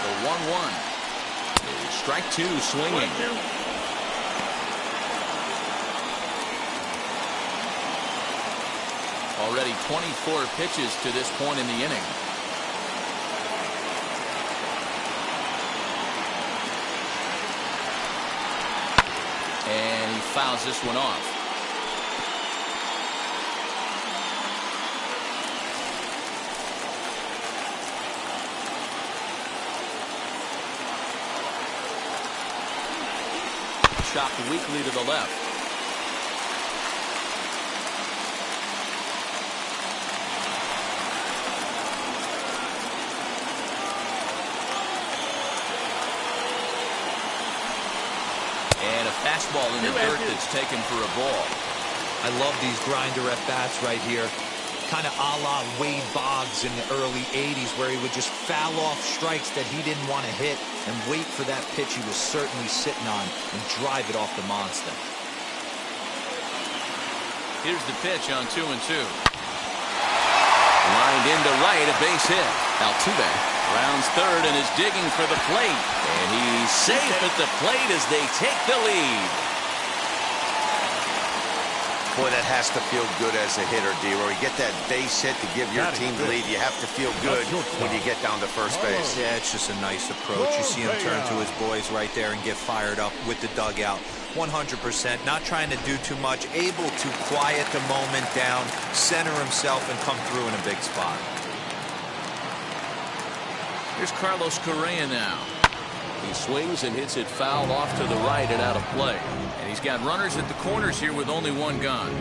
The 1-1. Strike 2 swinging. Already 24 pitches to this point in the inning. And he fouls this one off. Chopped weakly to the left. And a fastball in the dirt that's taken for a ball. I love these grinder at-bats right here. Kind of a la Wade Boggs in the early 80s, where he would just foul off strikes that he didn't want to hit and wait for that pitch he was certainly sitting on and drive it off the monster. Here's the pitch on 2-2. Lined into right, a base hit. Altuve Rounds third and is digging for the plate. And he's safe at the plate as they take the lead. Boy, that has to feel good as a hitter, D-Roy. You get that base hit to give your team the lead. You have to feel good when you get down to first base. Yeah, it's just a nice approach. You see him turn to his boys right there and get fired up with the dugout. 100%, not trying to do too much, able to quiet the moment down, center himself, and come through in a big spot. Here's Carlos Correa now. He swings and hits it foul off to the right and out of play. And he's got runners at the corners here with only one gone.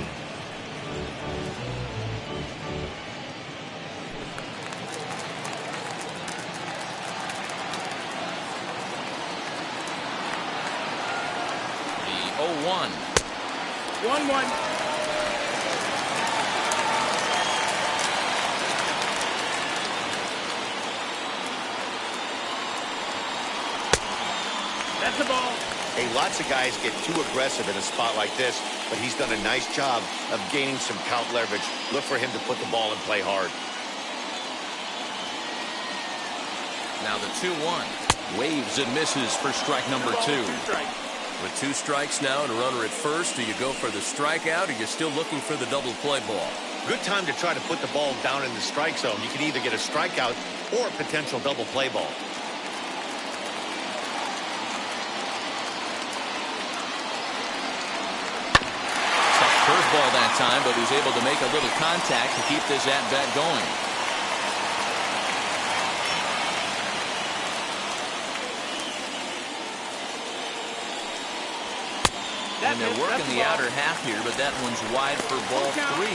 The 0-1. 1-1. That's the ball. Hey, lots of guys get too aggressive in a spot like this, but he's done a nice job of gaining some count leverage. Look for him to put the ball and play hard. Now the 2-1. Waves and misses for strike number 2. With 2 strikes now and a runner at first, do you go for the strikeout or are you still looking for the double play ball? Good time to try to put the ball down in the strike zone. You can either get a strikeout or a potential double play ball. Curveball that time, but he's able to make a little contact to keep this at-bat going. And they're working the outer half here, but that one's wide for ball 3.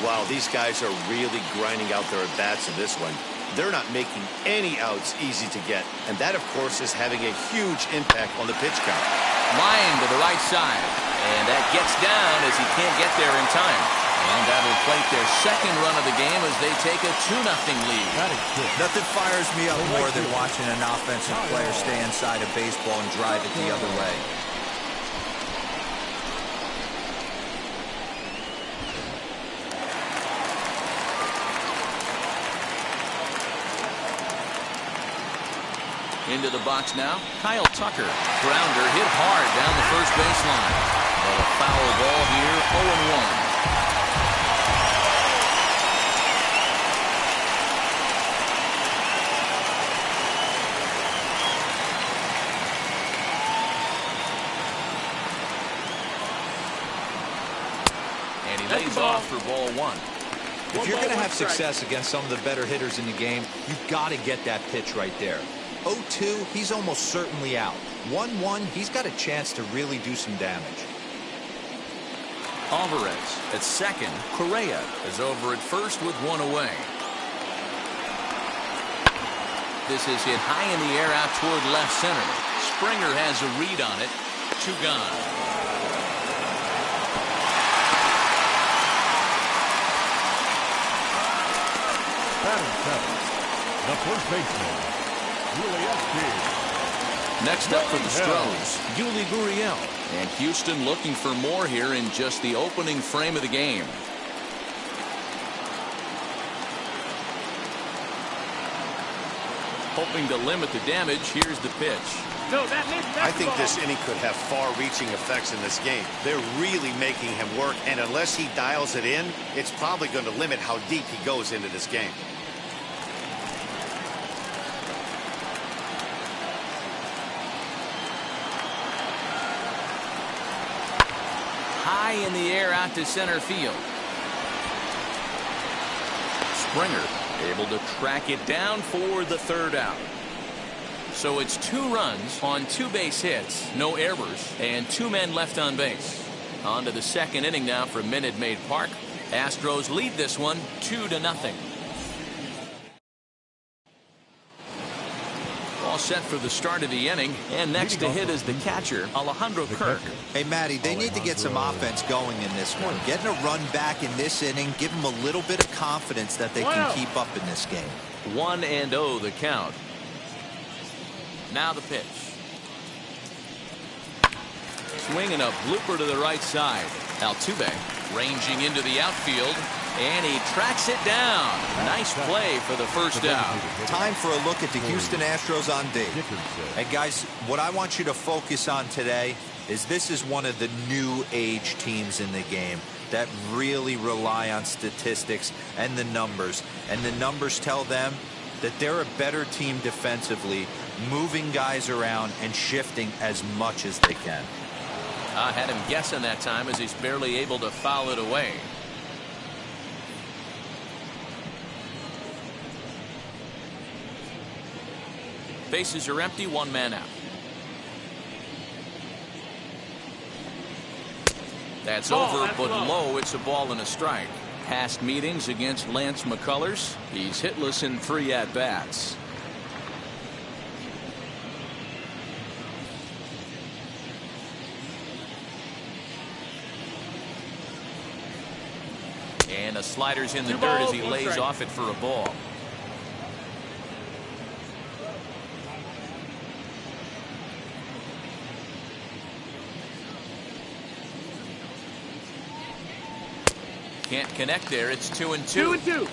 Wow, these guys are really grinding out their at-bats in this one. They're not making any outs easy to get, and that, of course, is having a huge impact on the pitch count. Line to the right side. And that gets down as he can't get there in time. And that'll plate their second run of the game as they take a 2-0 lead. Nothing fires me up more than watching an offensive player stay inside a baseball and drive it the other way. Into the box now, Kyle Tucker. Grounder hit hard down the first baseline. Well, a foul ball here, 0-1. And he lays off for ball 1. If you're going to have success against some of the better hitters in the game, you've got to get that pitch right there. 0-2, he's almost certainly out. 1-1, he's got a chance to really do some damage. Alvarez at second. Correa is over at first with 1 away. This is hit high in the air out toward left center. Springer has a read on it. 2 gone. Batting 7, the first baseman, Next up for the Stros, Yuli Gurriel. And Houston looking for more here in just the opening frame of the game. Hoping to limit the damage, here's the pitch. No, that missed. I think this inning could have far-reaching effects in this game. They're really making him work, and unless he dials it in, it's probably going to limit how deep he goes into this game. High in the air out to center field. Springer able to track it down for the 3rd out. So it's 2 runs on 2 base hits, no errors, and 2 men left on base. On to the 2nd inning now from Minute Maid Park. Astros lead this one 2-0. All set for the start of the inning, and next to hit is the catcher, Alejandro Kirk. Hey, Matty, they need to get some offense going in this one. Getting a run back in this inning, give them a little bit of confidence that they can keep up in this game. 1-0 the count. Now the pitch. Swinging a blooper to the right side. Altuve ranging into the outfield. And he tracks it down. Nice play for the first out. Time for a look at the Houston Astros on D. And guys, what I want you to focus on today is this is one of the new age teams in the game that really rely on statistics and the numbers. And the numbers tell them that they're a better team defensively, moving guys around and shifting as much as they can. I had him guessing that time as he's barely able to foul it away. Bases are empty, one man out. That's over, but low. It's a ball and a strike. Past meetings against Lance McCullers, he's hitless in 3 at-bats. And a slider's in the dirt as he lays off it for a ball. Can't connect there. It's 2-2. 2-2.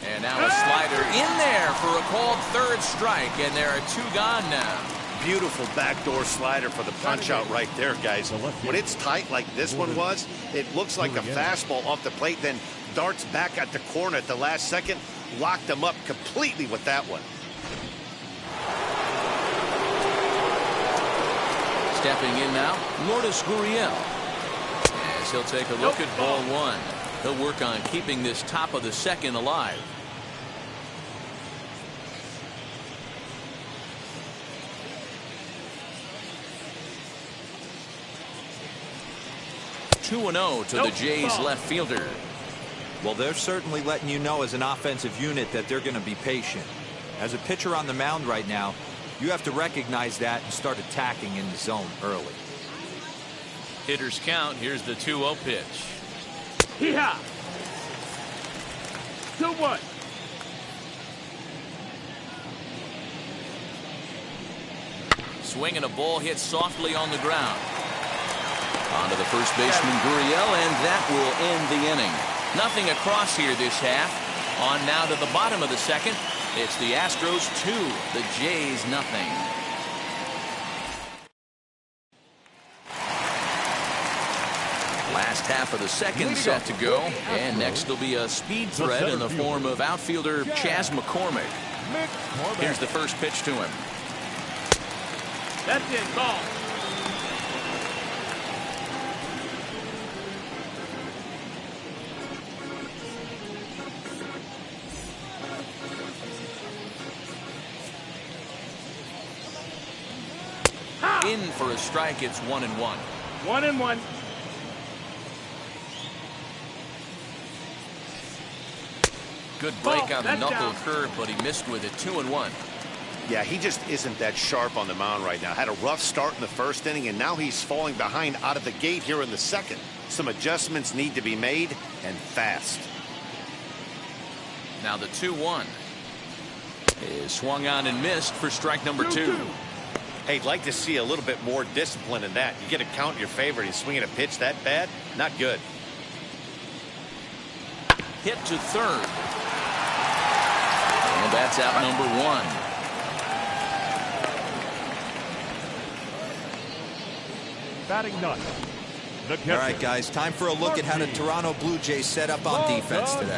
And now a slider in there for a called third strike, and there are 2 gone now. Beautiful backdoor slider for the punch out right there, guys. When it's tight like this one was, it looks like a fastball off the plate, then darts back at the corner at the last second. Locked them up completely with that one. Stepping in now, Lourdes Gurriel. As he'll take a look at ball 1. He'll work on keeping this top of the second alive. (2-0) to the Jays left fielder. Well, they're certainly letting you know as an offensive unit that they're going to be patient. As a pitcher on the mound right now, you have to recognize that and start attacking in the zone early. Hitters count. Here's the 2-0 pitch. Hee-haw. 2-1. Swing and a ball hit softly on the ground. Onto the first baseman Gurriel, and that will end the inning. Nothing across here this half. On now to the bottom of the second. It's the Astros 2, the Jays nothing. Last half of the second set to go, and next will be a speed threat in the form of outfielder Chas McCormick. Here's the first pitch to him. That's it, ball. In for a strike. It's 1-1. 1-1. Good break on the knuckle curve, but he missed with it. 2-1. Yeah, he just isn't that sharp on the mound right now. Had a rough start in the first inning, and now he's falling behind out of the gate here in the second. Some adjustments need to be made, and fast. Now the 2-1 is swung on and missed for strike number 2. Hey, I'd like to see a little bit more discipline in that. You get a count in your favor, and he's swinging a pitch that bad? Not good. Hit to third. And that's out number 1. Batting ninth, the catcher. All right, guys, time for a look at how the Toronto Blue Jays set up on defense today.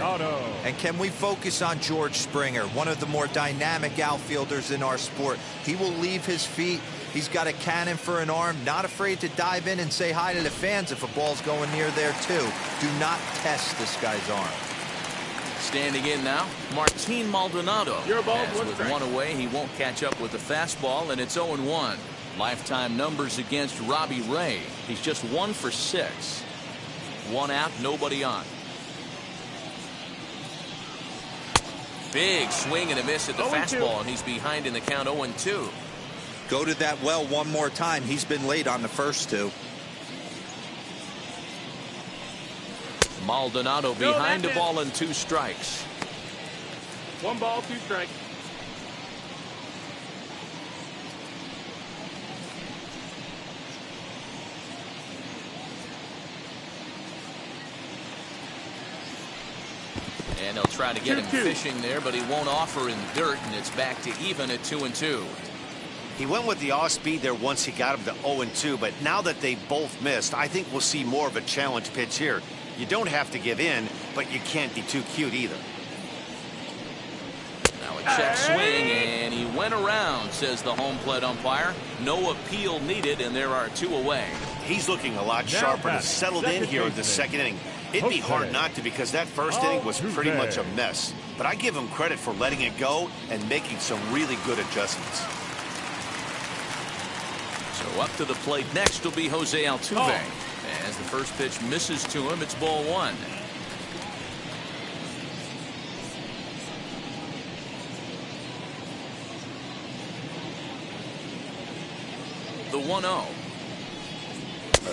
And can we focus on George Springer, one of the more dynamic outfielders in our sport? He will leave his feet. He's got a cannon for an arm, not afraid to dive in and say hi to the fans if a ball's going near there, too. Do not test this guy's arm. Standing in now, Martin Maldonado. Your ball, as with one away, he won't catch up with the fastball, and it's 0-1. Lifetime numbers against Robbie Ray. He's just 1 for 6. 1 out, nobody on. Big swing and a miss at the fastball, and he's behind in the count 0-2. Go to that well one more time. He's been late on the first 2. Maldonado behind the ball and 2 strikes. 1 ball, 2 strikes. And they'll try to get him fishing there, but he won't offer in the dirt, and it's back to even at 2-2. He went with the off speed there once he got him to 0-2, but now that they both missed, I think we'll see more of a challenge pitch here. You don't have to give in, but you can't be too cute either. Now a check swing, and he went around, says the home plate umpire. No appeal needed, and there are 2 away. He's looking a lot sharper and settled in here in the second inning. It'd be hard not to, because that first inning was pretty much a mess. But I give him credit for letting it go and making some really good adjustments. So up to the plate next will be Jose Altuve. As the first pitch misses to him, it's ball 1. The 1-0.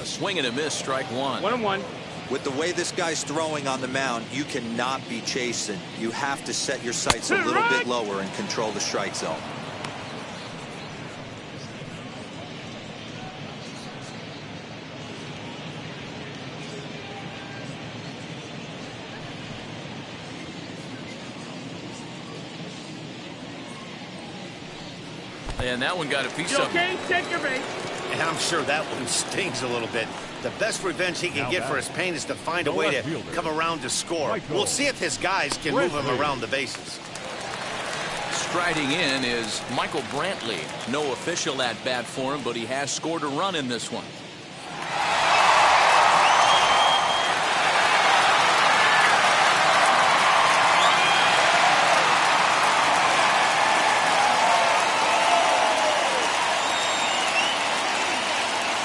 A swing and a miss, strike 1. 1-1. With the way this guy's throwing on the mound, you cannot be chasing. You have to set your sights a little bit lower and control the strike zone. And that one got a piece of him. Take your bait. And I'm sure that one stings a little bit. The best revenge he can get for his pain is to find a way to come around to score. We'll see if his guys can move him around the bases. Striding in is Michael Brantley. No official at bat for him, but he has scored a run in this one.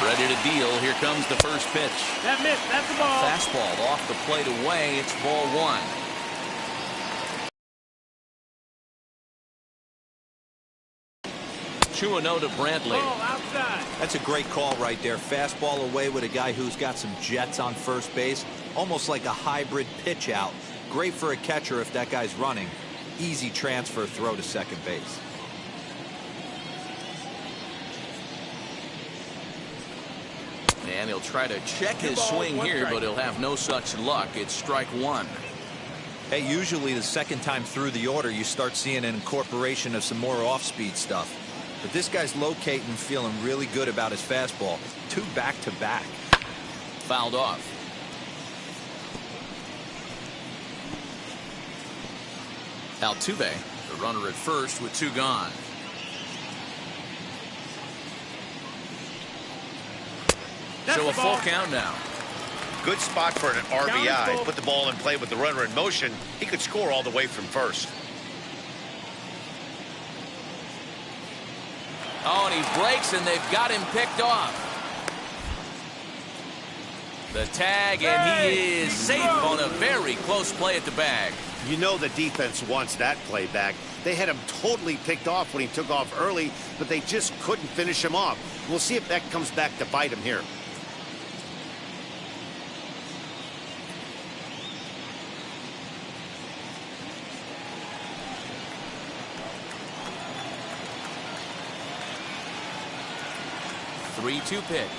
Ready to deal. Here comes the first pitch. That missed. That's the ball. Fastball off the plate away. It's ball 1. Two and 0 to Brantley. Ball outside. That's a great call right there. Fastball away with a guy who's got some jets on first base. Almost like a hybrid pitch out. Great for a catcher if that guy's running. Easy transfer throw to second base. And he'll try to check his swing here, but he'll have no such luck. It's strike 1. Hey, usually the second time through the order, you start seeing an incorporation of some more off-speed stuff. But this guy's locating, feeling really good about his fastball. 2 back-to-back. Fouled off. Altuve, the runner at first with 2 gone. So a full count now. Good spot for an RBI. Put the ball in play with the runner in motion. He could score all the way from first. Oh, and he breaks, and they've got him picked off. The tag, and he is safe on a very close play at the bag. You know the defense wants that play back. They had him totally picked off when he took off early, but they just couldn't finish him off. We'll see if that comes back to bite him here. Three-two pitch.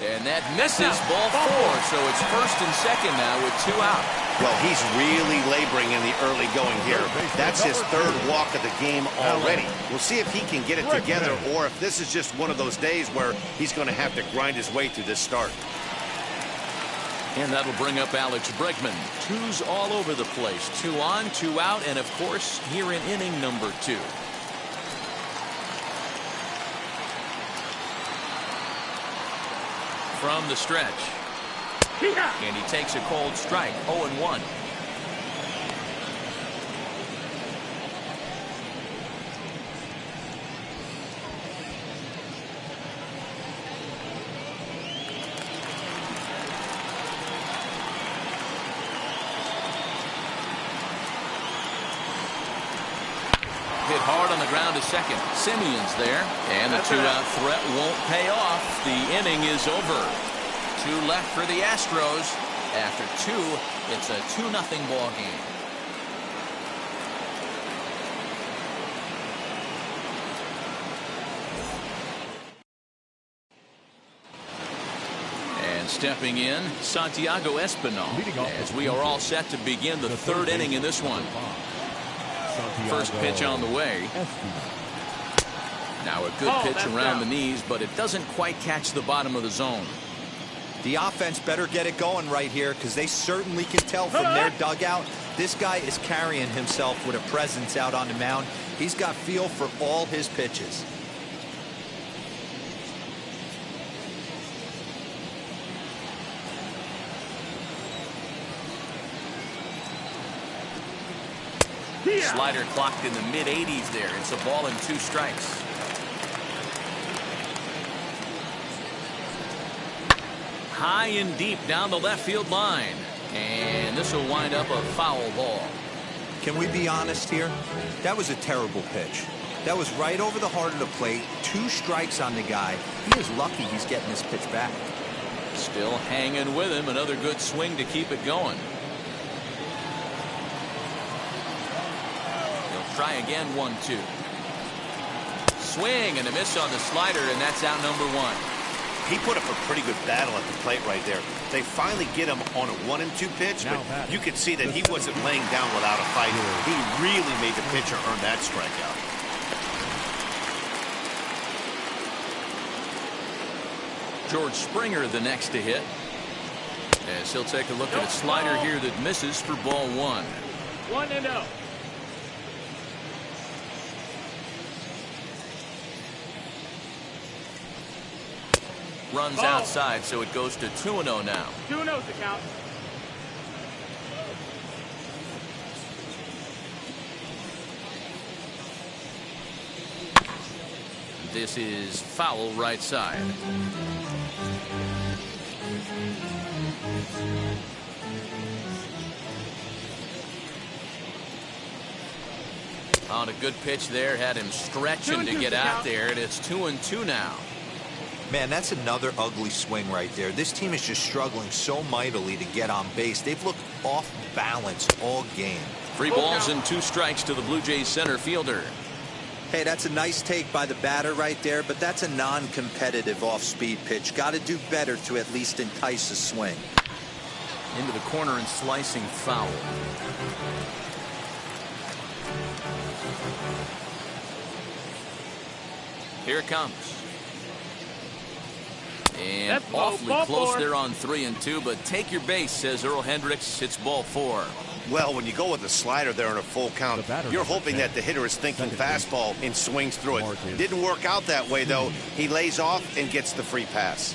And that misses, ball 4. So it's first and second now with 2 out. Well, he's really laboring in the early going here. That's his 3rd walk of the game already. We'll see if he can get it together, or if this is just one of those days where he's going to have to grind his way through this start. And that'll bring up Alex Bregman. 2s all over the place. 2 on, 2 out, and of course, here in inning number 2. From the stretch. And he takes a cold strike. 0-1. Hit hard on the ground to second. Simeon's there, and the 2-out threat won't pay off. The inning is over. 2 left for the Astros. After 2, it's a 2-0 ball game. And And stepping in, Santiago Espinal, as we are all set to begin the third inning in this one. First pitch on the way. Now a good pitch around the knees, but it doesn't quite catch the bottom of the zone. The offense better get it going right here, because they certainly can tell from their dugout this guy is carrying himself with a presence out on the mound. He's got feel for all his pitches. Slider clocked in the mid-80s there. It's a ball and 2 strikes. High and deep down the left field line. And this will wind up a foul ball. Can we be honest here? That was a terrible pitch. That was right over the heart of the plate. 2 strikes on the guy. He is lucky he's getting this pitch back. Still hanging with him. Another good swing to keep it going. He'll try again, 1-2. Swing and a miss on the slider, and that's out number 1. He put up a pretty good battle at the plate right there. They finally get him on a 1-2 pitch, but you could see that he wasn't laying down without a fight. He really made the pitcher earn that strikeout. George Springer the next to hit. As he'll take a look at a slider here that misses for ball 1. 1-0. Runs outside, so it goes to 2-0 now. 2-0's the count. This is foul right side. On a good pitch there, had him stretching to get out there, and it's 2-2 now. Man, that's another ugly swing right there. This team is just struggling so mightily to get on base. They've looked off balance all game. 3 balls and 2 strikes to the Blue Jays center fielder. Hey, that's a nice take by the batter right there, but that's a non-competitive off-speed pitch. Got to do better to at least entice a swing. Into the corner and slicing foul. Here it comes. And awfully close there on 3-2, but take your base, says Earl Hendricks. It's ball 4. Well, when you go with the slider there in a full count, you're hoping that the hitter is thinking fastball and swings through it. Didn't work out that way, though. He lays off and gets the free pass.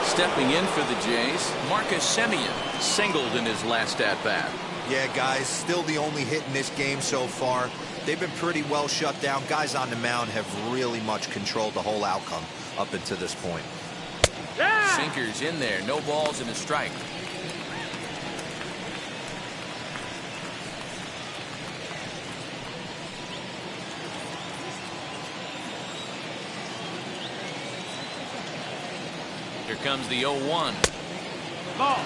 Stepping in for the Jays, Marcus Semien singled in his last at-bat. Yeah, guys, still the only hit in this game so far. They've been pretty well shut down. Guys on the mound have really much controlled the whole outcome up until this point. Yeah! Sinkers in there, no balls and a strike. Here comes the 0-1. Ball.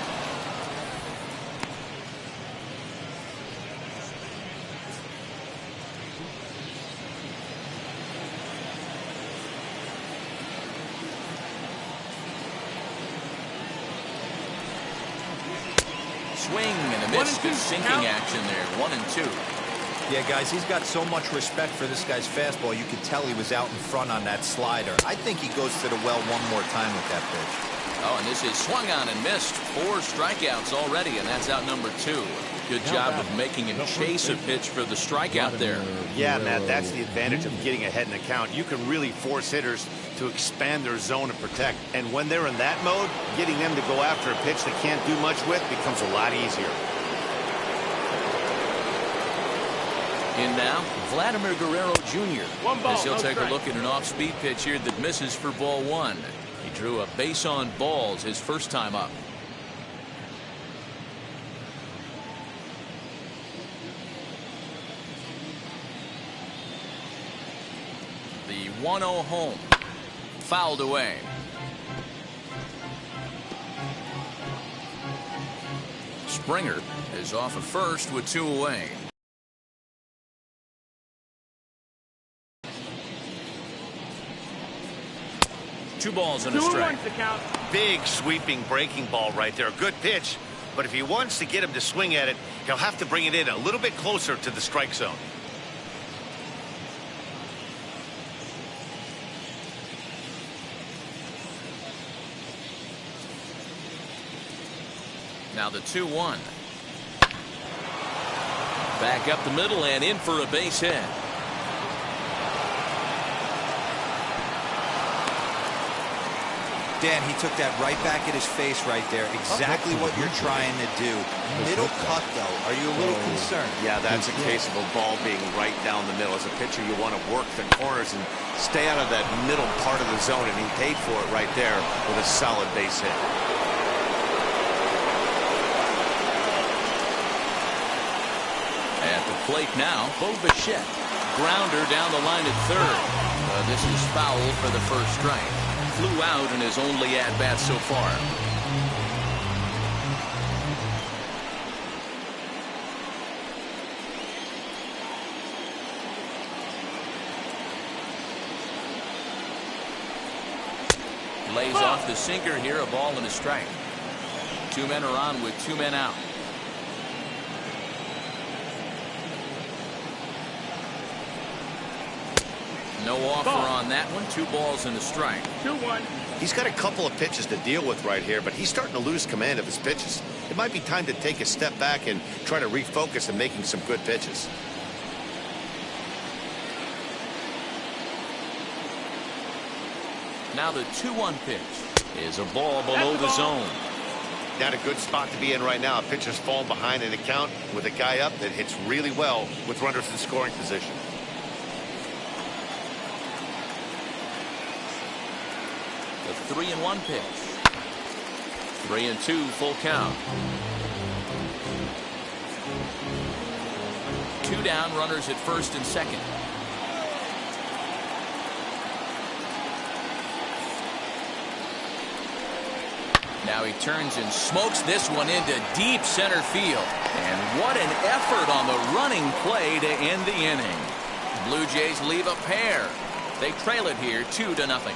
Swing and a miss. Good sinking action there. 1-2. Yeah, guys, he's got so much respect for this guy's fastball. You could tell he was out in front on that slider. I think he goes to the well one more time with that pitch. Oh, and this is swung on and missed. 4 strikeouts already, and that's out number 2. Good job of making him chase a pitch for the strikeout there. Yeah, Matt, that's the advantage of getting ahead in the count. You can really force hitters to expand their zone and protect. And when they're in that mode, getting them to go after a pitch they can't do much with becomes a lot easier. In now, Vladimir Guerrero Jr. 1 ball, as he'll no take strike. a look at an off-speed pitch here that misses for ball 1. He drew a base on balls his first time up. The 1-0 home. Fouled away. Springer is off at first with 2 away. 2 balls and a 2 and strike. 1's the count. Big sweeping breaking ball right there. A good pitch. But if he wants to get him to swing at it, he'll have to bring it in a little bit closer to the strike zone. Now the 2-1. Back up the middle and in for a base hit. Dan, he took that right back at his face right there. Exactly what you're trying to do. Middle cut, though. Are you a little concerned? Yeah, that's a case of a ball being right down the middle. As a pitcher, you want to work the corners and stay out of that middle part of the zone, and he paid for it right there with a solid base hit. At the plate now, Bo Bichette. Grounder down the line at third. This is foul for the first strike. Flew out in his only at-bat so far. Lays off the sinker here, a ball and a strike. 2 men are on with 2 men out. No offer on that one. 2 balls and a strike. 2-1. He's got a couple of pitches to deal with right here, but he's starting to lose command of his pitches. It might be time to take a step back and try to refocus on making some good pitches. Now the 2-1 pitch is a ball below the zone. Not a good spot to be in right now. A pitcher's falling behind in the count with a guy up that hits really well with runners in scoring position. The 3-1 pitch. 3-2 full count. 2 down, runners at first and second. Now he turns and smokes this one into deep center field. And what an effort on the running play to end the inning. Blue Jays leave a pair. They trail it here 2-0.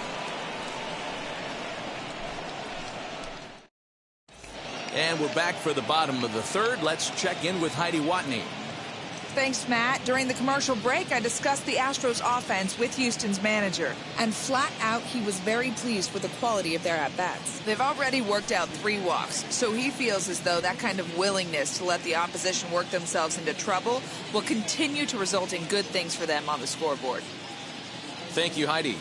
And we're back for the bottom of the third. Let's check in with Heidi Watney. Thanks, Matt. During the commercial break, I discussed the Astros offense with Houston's manager. And flat out, he was very pleased with the quality of their at-bats. They've already worked out 3 walks, so he feels as though that kind of willingness to let the opposition work themselves into trouble will continue to result in good things for them on the scoreboard. Thank you, Heidi.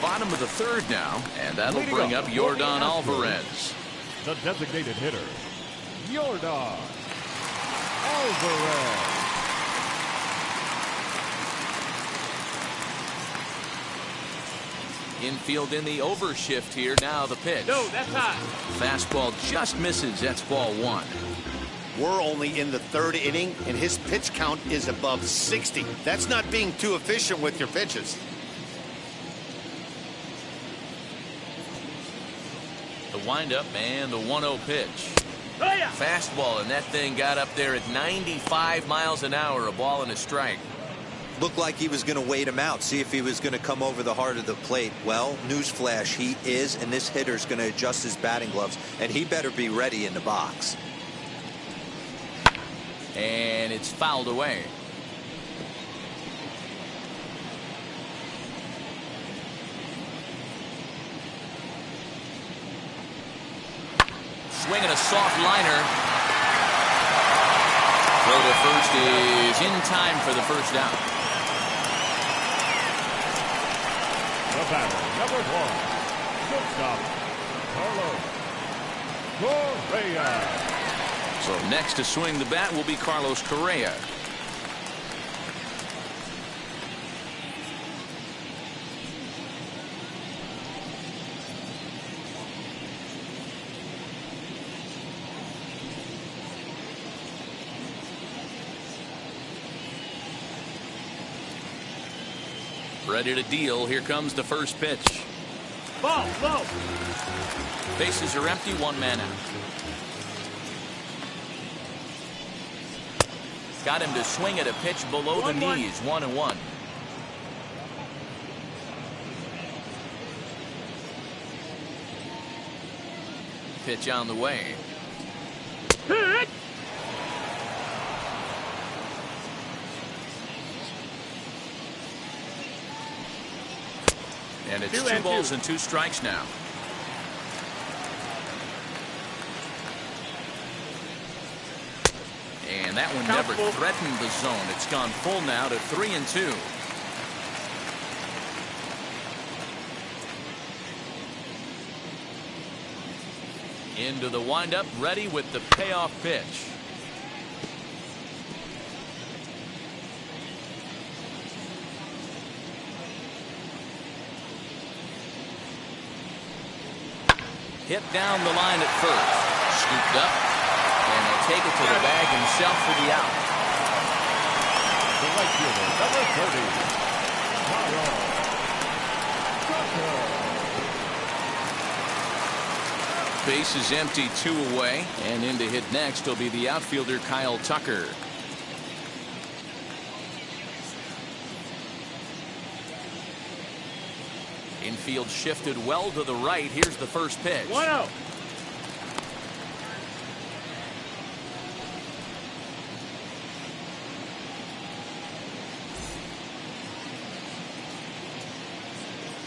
Bottom of the third now, and that'll bring up Yordan Alvarez. The designated hitter, Yordan Alvarez. Infield in the overshift here. Now the pitch. No, that's high. Fastball just misses. That's ball 1. We're only in the 3rd inning, and his pitch count is above 60. That's not being too efficient with your pitches. The windup and the 1-0 pitch. Oh, yeah. Fastball, and that thing got up there at 95 miles an hour. A ball and a strike. Looked like he was going to wait him out, see if he was going to come over the heart of the plate. Well, newsflash, he is, and this hitter's going to adjust his batting gloves, and he better be ready in the box. And it's fouled away. Swinging a soft liner. Throw to first is in time for the first down. The batter, number 1, shortstop, Carlos Correa. So next to swing the bat will be Carlos Correa. Ready to deal. Here comes the first pitch. Ball, low. Bases are empty. 1 man out. Got him to swing at a pitch below the knees. 1-1. Pitch on the way. Hit. And it's 2 balls and 2 strikes now. And that one never threatened the zone. It's gone full now to 3-2. Into the windup, ready with the payoff pitch. Hit down the line at first. Scooped up. And he'll take it to the bag himself for the out. The right fielder, number 30, Tyler Marcotte. Base is empty, 2 away. And in to hit next will be the outfielder Kyle Tucker. Infield shifted well to the right. Here's the first pitch. 1-0.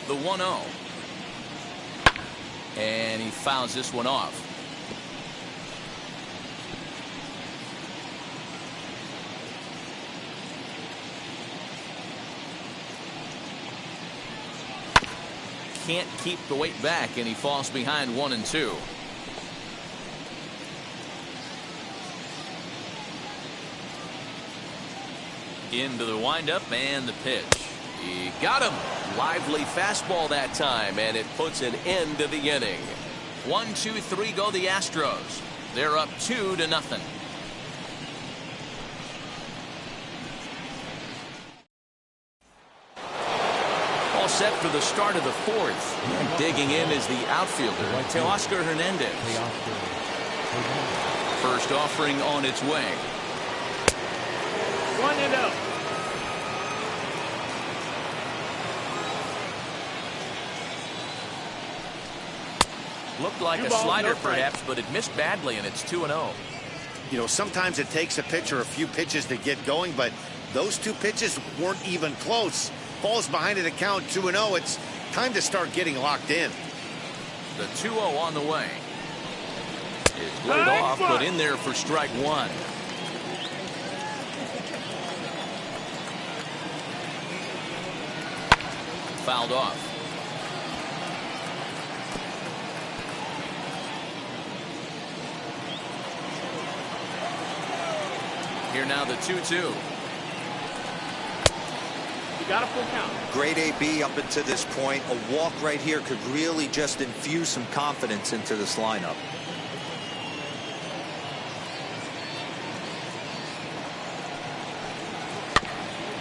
The 1-0. And he fouls this one off. Can't keep the weight back, and he falls behind 1-2. Into the windup and the pitch. He got him. Lively fastball that time, and it puts an end to the inning. 1-2-3 go the Astros. They're up 2-0. All set for the start of the 4th. And digging in is the outfielder, Teoscar Hernandez. First offering on its way. 1-0. Looked like a slider perhaps, but it missed badly, and it's 2-0. You know, sometimes it takes a pitcher a few pitches to get going, but those 2 pitches weren't even close. Falls behind at a count, 2-0. It's time to start getting locked in. The 2-0 on the way. It's laid off, but in there for strike 1. Fouled off. Here now the 2-2. You got a full count. Great AB up until this point. A walk right here could really just infuse some confidence into this lineup.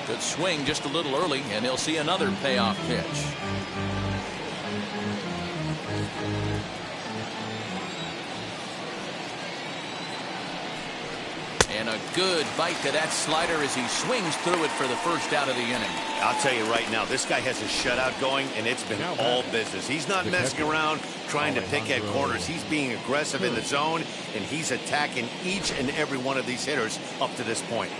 Good swing just a little early, and he'll see another payoff pitch. And a good bite to that slider as he swings through it for the first out of the inning. I'll tell you right now, this guy has a shutout going, and it's been all business. He's not messing around trying to pick at corners. He's being aggressive in the zone, and he's attacking each and every one of these hitters up to this point.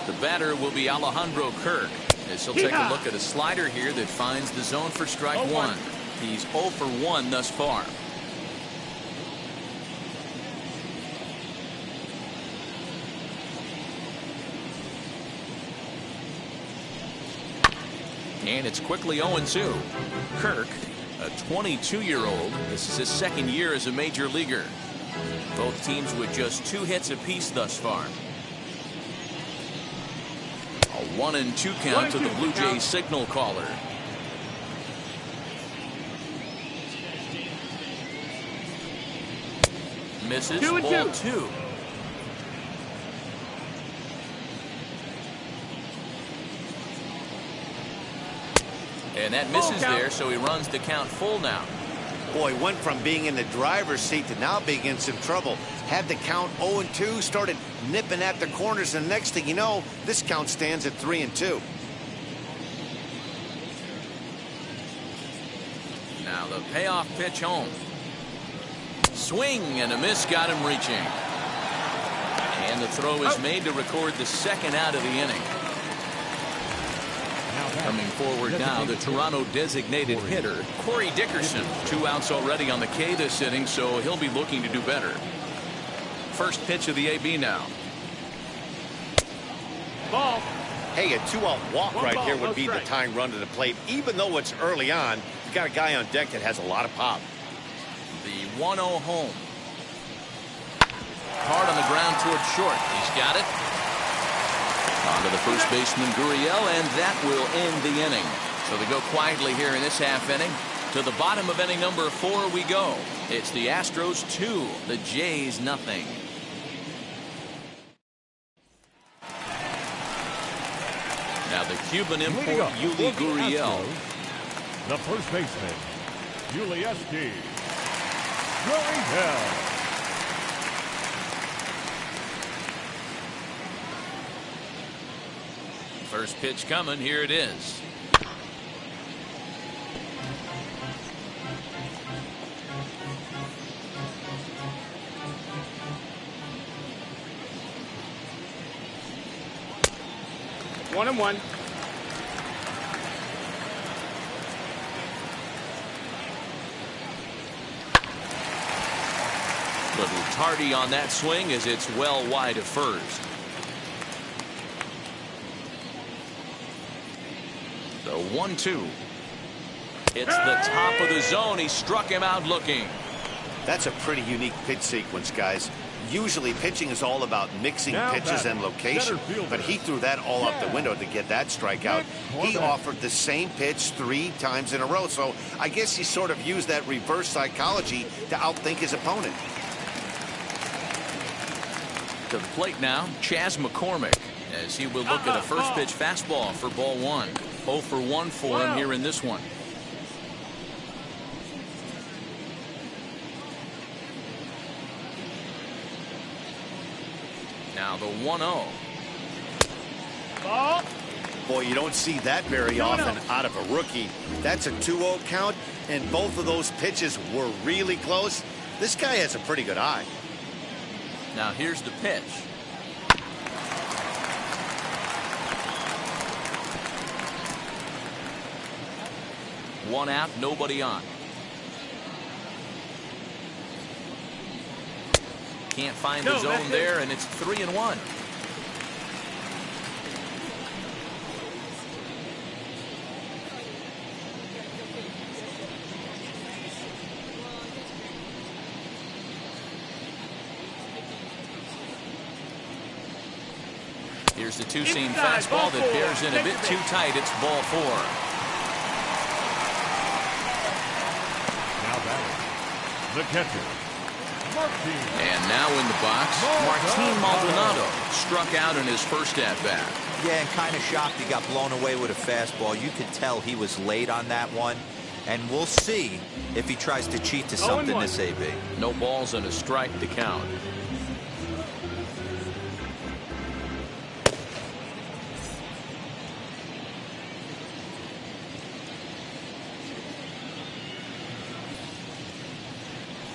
The batter will be Alejandro Kirk, as he'll take a look at a slider here that finds the zone for strike 1. He's 0 for 1 thus far. And it's quickly 0-2. Kirk, a 22-year-old. This is his 2nd year as a major leaguer. Both teams with just 2 hits apiece thus far. A 1-2 count to the Blue Jays signal caller. Misses. 2-2. And that misses there, so he runs the count full now. Boy, went from being in the driver's seat to now being in some trouble. Had the count 0-2, started nipping at the corners, and the next thing you know, this count stands at 3-2. Now the The payoff pitch home. Swing and a miss got him reaching. And the throw is made to record the second out of the inning. Coming forward now, the Toronto designated hitter, Corey Dickerson. 2 outs already on the K this inning, so he'll be looking to do better. First pitch of the AB now. Ball. Hey, a 2-out walk One right ball, here no would be the strike. tying run to the plate. Even though it's early on, you got a guy on deck that has a lot of pop. The 1-0 home. Hard on the ground towards short. He's got it. On to the first baseman, Gurriel, and that will end the inning. So they go quietly here in this half inning. To the bottom of inning number 4 we go. It's the Astros 2, the Jays nothing. Now the Cuban import, Yuli Gurriel. The first baseman, Yuli Gurriel. First pitch coming. Here it is. One and one. Little tardy on that swing as it's well wide of first. The 1-2. It's the top of the zone. He struck him out looking. That's a pretty unique pitch sequence, guys. Usually pitching is all about mixing Now pitches batting, and location, center fielder. but he threw that all out the window to get that strikeout. He offered the same pitch 3 times in a row, so I guess he sort of used that reverse psychology to outthink his opponent. To the plate now, Chas McCormick, as he will look at a first pitch fastball for ball 1. 0 for 1 for him here in this one. Now the 1-0. Ball. Boy, you don't see that very often out of a rookie. That's a 2-0 count, and both of those pitches were really close. This guy has a pretty good eye. Now here's the pitch. One out, nobody on. Can't find the zone there, and it's 3-1. Here's the two-seam fastball that bears in a bit too tight. It's ball 4. Now batting, the catcher, Martin. And now in the box, Martin Maldonado struck out in his first at-bat. Yeah, and kind of shocked he got blown away with a fastball. You could tell he was late on that one. And we'll see if he tries to cheat to something this AB. No balls and a strike to count.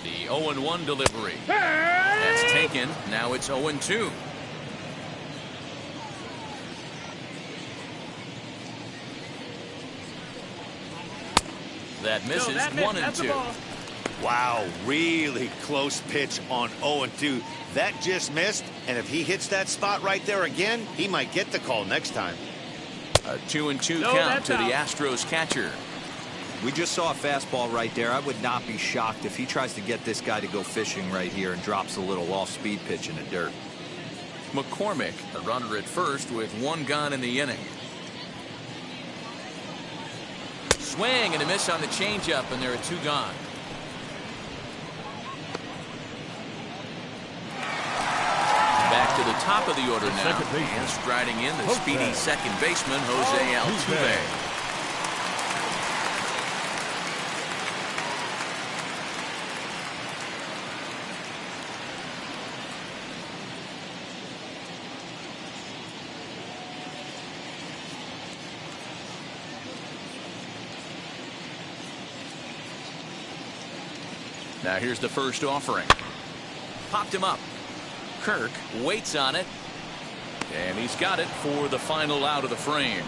The 0-1 delivery. That's taken. Now it's 0-2. That misses. 1-2. Wow, really close pitch on 0-2. That just missed, and if he hits that spot right there again, he might get the call next time. A 2-2 count to the Astros catcher. We just saw a fastball right there. I would not be shocked if he tries to get this guy to go fishing right here and drops a little off-speed pitch in the dirt. McCormick, a runner at first with 1 gone in the inning. Swing and a miss on the changeup, and there are 2 gone. Back to the top of the order now, and striding in the speedy second baseman, Jose Altuve. Now here's the first offering. Popped him up. Kirk waits on it. And he's got it for the final out of the frame.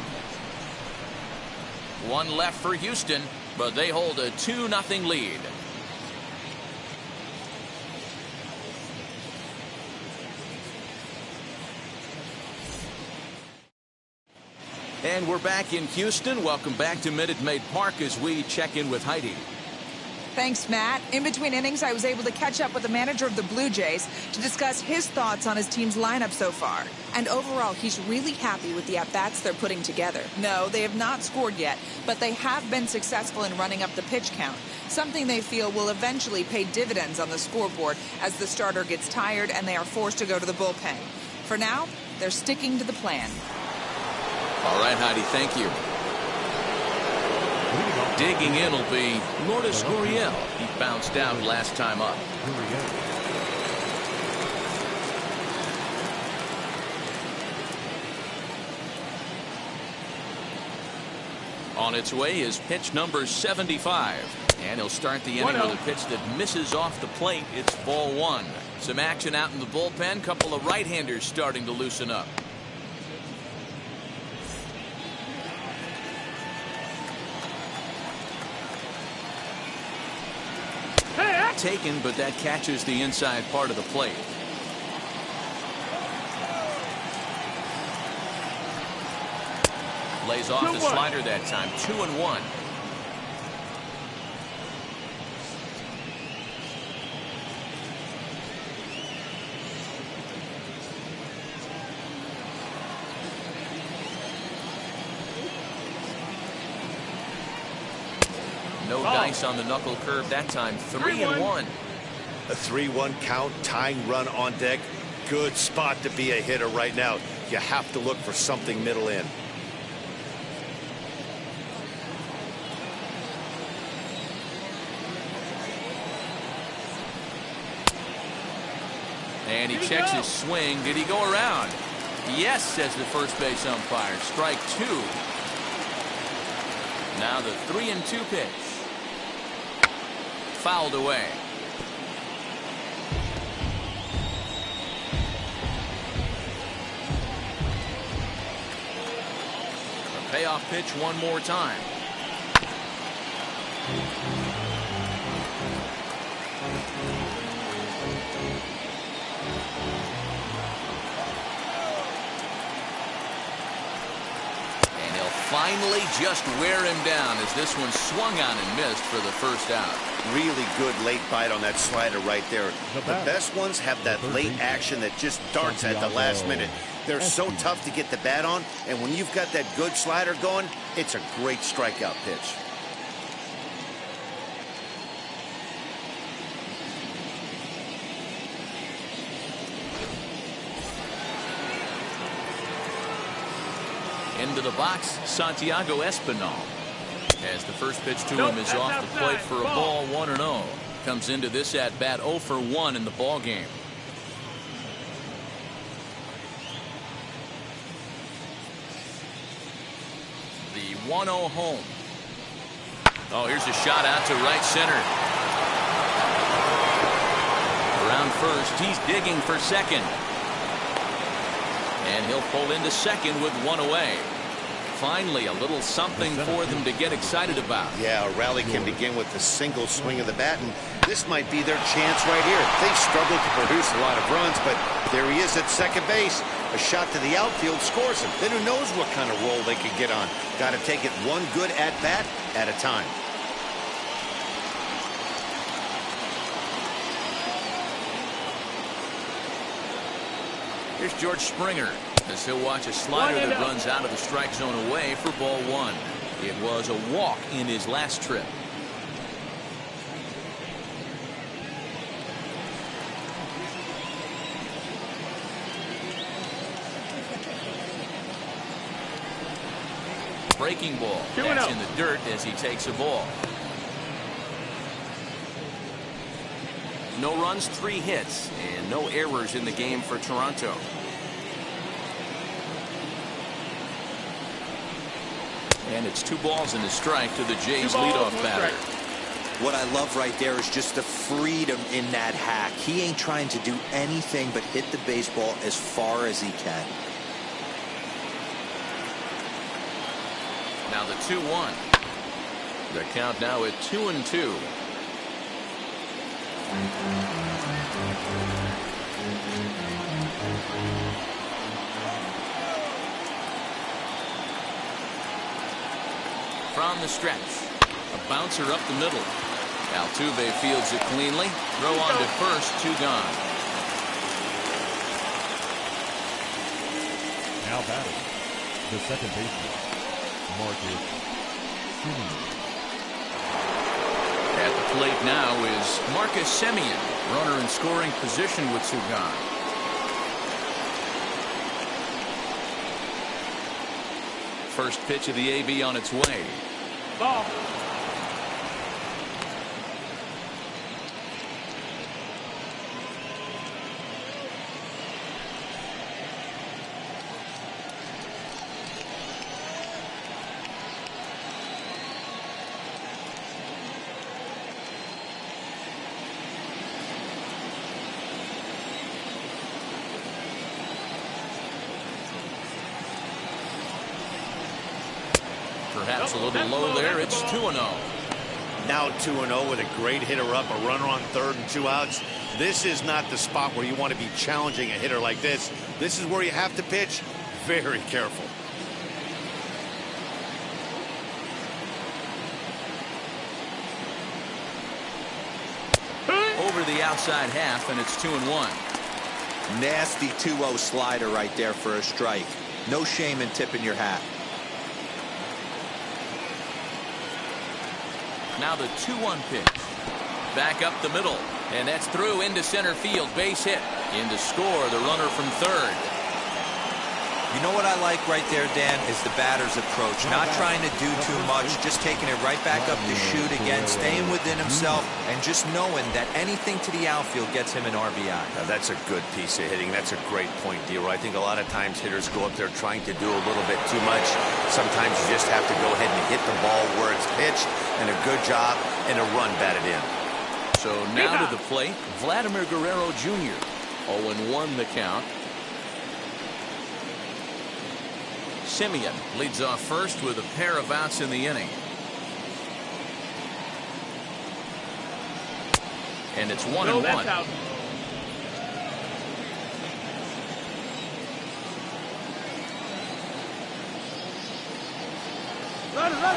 One left for Houston, but they hold a 2-0 lead. And we're back in Houston. Welcome back to Minute Maid Park as we check in with Heidi. Thanks, Matt. In between innings, I was able to catch up with the manager of the Blue Jays to discuss his thoughts on his team's lineup so far. And overall, he's really happy with the at-bats they're putting together. No, they have not scored yet, but they have been successful in running up the pitch count, something they feel will eventually pay dividends on the scoreboard as the starter gets tired and they are forced to go to the bullpen. For now, they're sticking to the plan. All right, Heidi, thank you. Digging in will be Lourdes Gurriel. He bounced out last time up. On its way is pitch number 75. And he'll start the inning with a pitch that misses off the plate. It's ball one. Some action out in the bullpen. Couple of right-handers starting to loosen up. Taken, but that catches the inside part of the plate. Lays off the slider that time. 2-1. No dice on the knuckle curve that time. 3-1. A 3-1 count, tying run on deck. Good spot to be a hitter right now. You have to look for something middle in. And he checks his swing. Did he go around? Yes, says the first base umpire. Strike two. Now the 3-2 pitch. Fouled away. A payoff pitch one more time. And he'll finally just wear him down as this one swung on and missed for the first out. Really good late bite on that slider right there. The best ones have that late action that just darts at the last minute. They're so tough to get the bat on, and when you've got that good slider going, it's a great strikeout pitch. Into the box, Santiago Espinal. As the first pitch to him is off the plate for a ball, 1-0. Comes into this at bat 0 for 1 in the ball game. The 1-0 home. Oh, here's a shot out to right center. Around first, he's digging for second. And he'll pull into second with one away. Finally, a little something for them to get excited about. Yeah, a rally can begin with a single swing of the bat, and this might be their chance right here. They've struggled to produce a lot of runs, but there he is at second base. A shot to the outfield scores him. Then who knows what kind of roll they could get on. Got to take it one good at-bat at a time. Here's George Springer as he'll watch a slider that runs out of the strike zone away for ball one. It was a walk in his last trip. Breaking ball. That's in the dirt as he takes a ball. No runs, 3 hits, and no errors in the game for Toronto. And it's 2 balls and a strike to the Jays leadoff batter. What I love right there is just the freedom in that hack. He ain't trying to do anything but hit the baseball as far as he can. Now the 2-1. The count now at 2-2. From the stretch, a bouncer up the middle. Altuve fields it cleanly. Throw on to first, 2 gone. Now batting, the second baseman, Marcus Semien. At the plate now is Marcus Semien, runner in scoring position with 2 gone. First pitch of the AB on its way. Ball. Perhaps a little low there. It's 2-0. Now 2-0 with a great hitter up, a runner on third and 2 outs. This is not the spot where you want to be challenging a hitter like this. This is where you have to pitch very careful. Over the outside half, and it's 2-1. Nasty 2-0 slider right there for a strike. No shame in tipping your hat. Now the 2-1 pitch. Back up the middle. And that's through into center field. Base hit. In to score, the runner from third. You know what I like right there, Dan, is the batter's approach. Not trying to do too much, just taking it right back up to shoot again, staying within himself, and just knowing that anything to the outfield gets him an RBI. Now that's a good piece of hitting. That's a great point, D-Roy. I think a lot of times hitters go up there trying to do a little bit too much. Sometimes you just have to go ahead and hit the ball where it's pitched, and a good job, and a run batted in. So now to the plate, Vladimir Guerrero Jr. 0-1 the count. Semien leads off first with a pair of outs in the inning. And it's 1-1.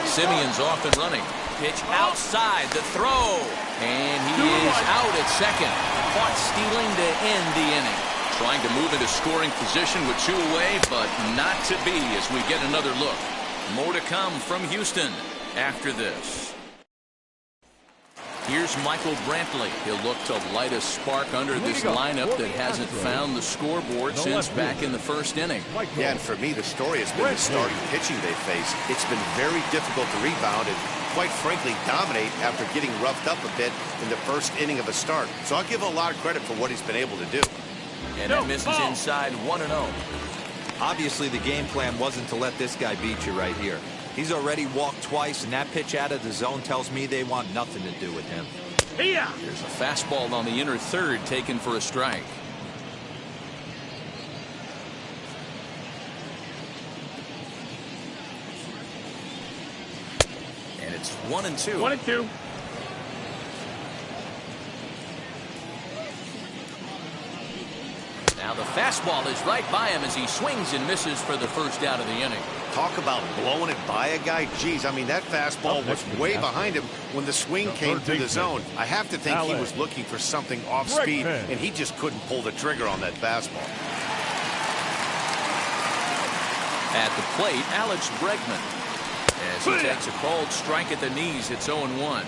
Semien's off and running. Pitch outside the throw. And he is out at second. Caught stealing to end the inning. Trying to move into scoring position with 2 away, but not to be as we get another look. More to come from Houston after this. Here's Michael Brantley. He'll look to light a spark under this lineup that hasn't found the scoreboard since back in the first inning. Yeah, and for me, the story has been the starting pitching they face. It's been very difficult to rebound and, quite frankly, dominate after getting roughed up a bit in the first inning of a start. So I'll give a lot of credit for what he's been able to do. And that misses inside 1-0. Obviously, the game plan wasn't to let this guy beat you right here. He's already walked twice, and that pitch out of the zone tells me they want nothing to do with him. There's a fastball on the inner third taken for a strike. And it's 1-2. 1-2. Now the fastball is right by him as he swings and misses for the first out of the inning. Talk about blowing it by a guy. Geez, I mean, that fastball was way behind him when the swing came through the zone. I have to think he was looking for something off speed, and he just couldn't pull the trigger on that fastball. At the plate, Alex Bregman. As he takes a called strike at the knees, it's 0-1.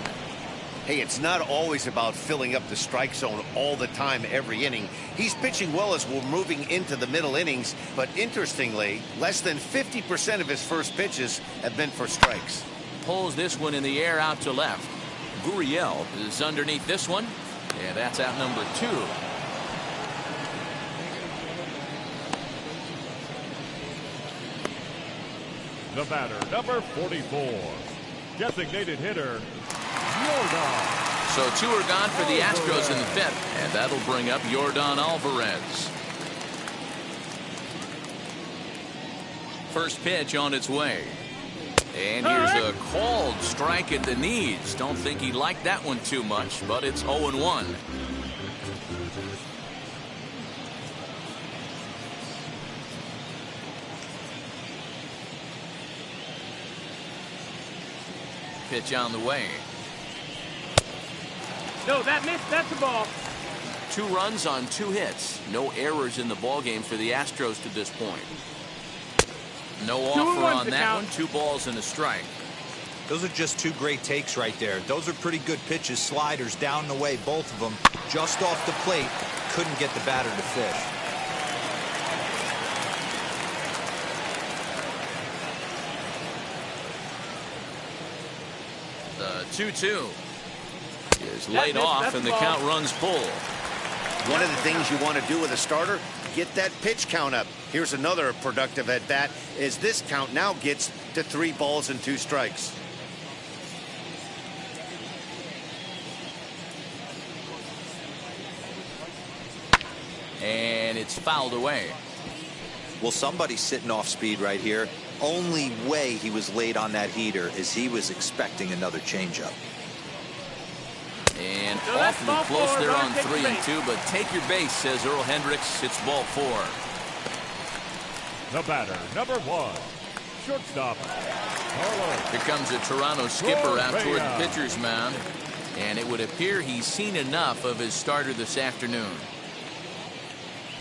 Hey, it's not always about filling up the strike zone all the time every inning. He's pitching well as we're moving into the middle innings, but interestingly, less than 50% of his first pitches have been for strikes. Pulls this one in the air out to left. Gurriel is underneath this one, and that's out number 2. The batter, number 44, designated hitter, So 2 are gone for the Astros in the 5th, and that'll bring up Yordan Alvarez. First pitch on its way. And here's a called strike at the knees. Don't think he liked that one too much, but it's 0-1. Pitch on the way. No, that missed. That's a ball. 2 runs on 2 hits. No errors in the ballgame for the Astros to this point. No offer on that one. 2 balls and a strike. Those are just 2 great takes right there. Those are pretty good pitches. Sliders down the way, both of them. Just off the plate. Couldn't get the batter to fish. The 2-2 is laid off, and the count runs full. One of the things you want to do with a starter, get that pitch count up. Here's another productive at bat as this count now gets to 3 balls and 2 strikes. And it's fouled away. Well, somebody's sitting off speed right here. Only way he was late on that heater is he was expecting another changeup. And awfully close there on 3 and 2, but take your base, says Earl Hendricks. It's ball 4. The batter, number 1, shortstop, Carlos. Here comes a Toronto skipper out toward the pitcher's mound, and it would appear he's seen enough of his starter this afternoon.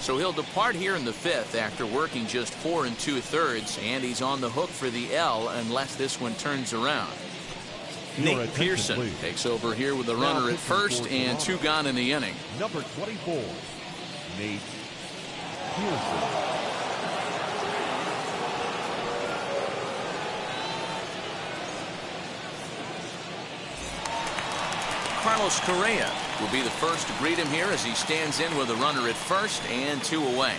So he'll depart here in the 5th after working just 4 2/3, and he's on the hook for the L unless this one turns around. Nate Pearson takes over here with a runner at first and 2 gone in the inning. Number 24, Nate Pearson. Carlos Correa will be the first to greet him here as he stands in with a runner at first and 2 away.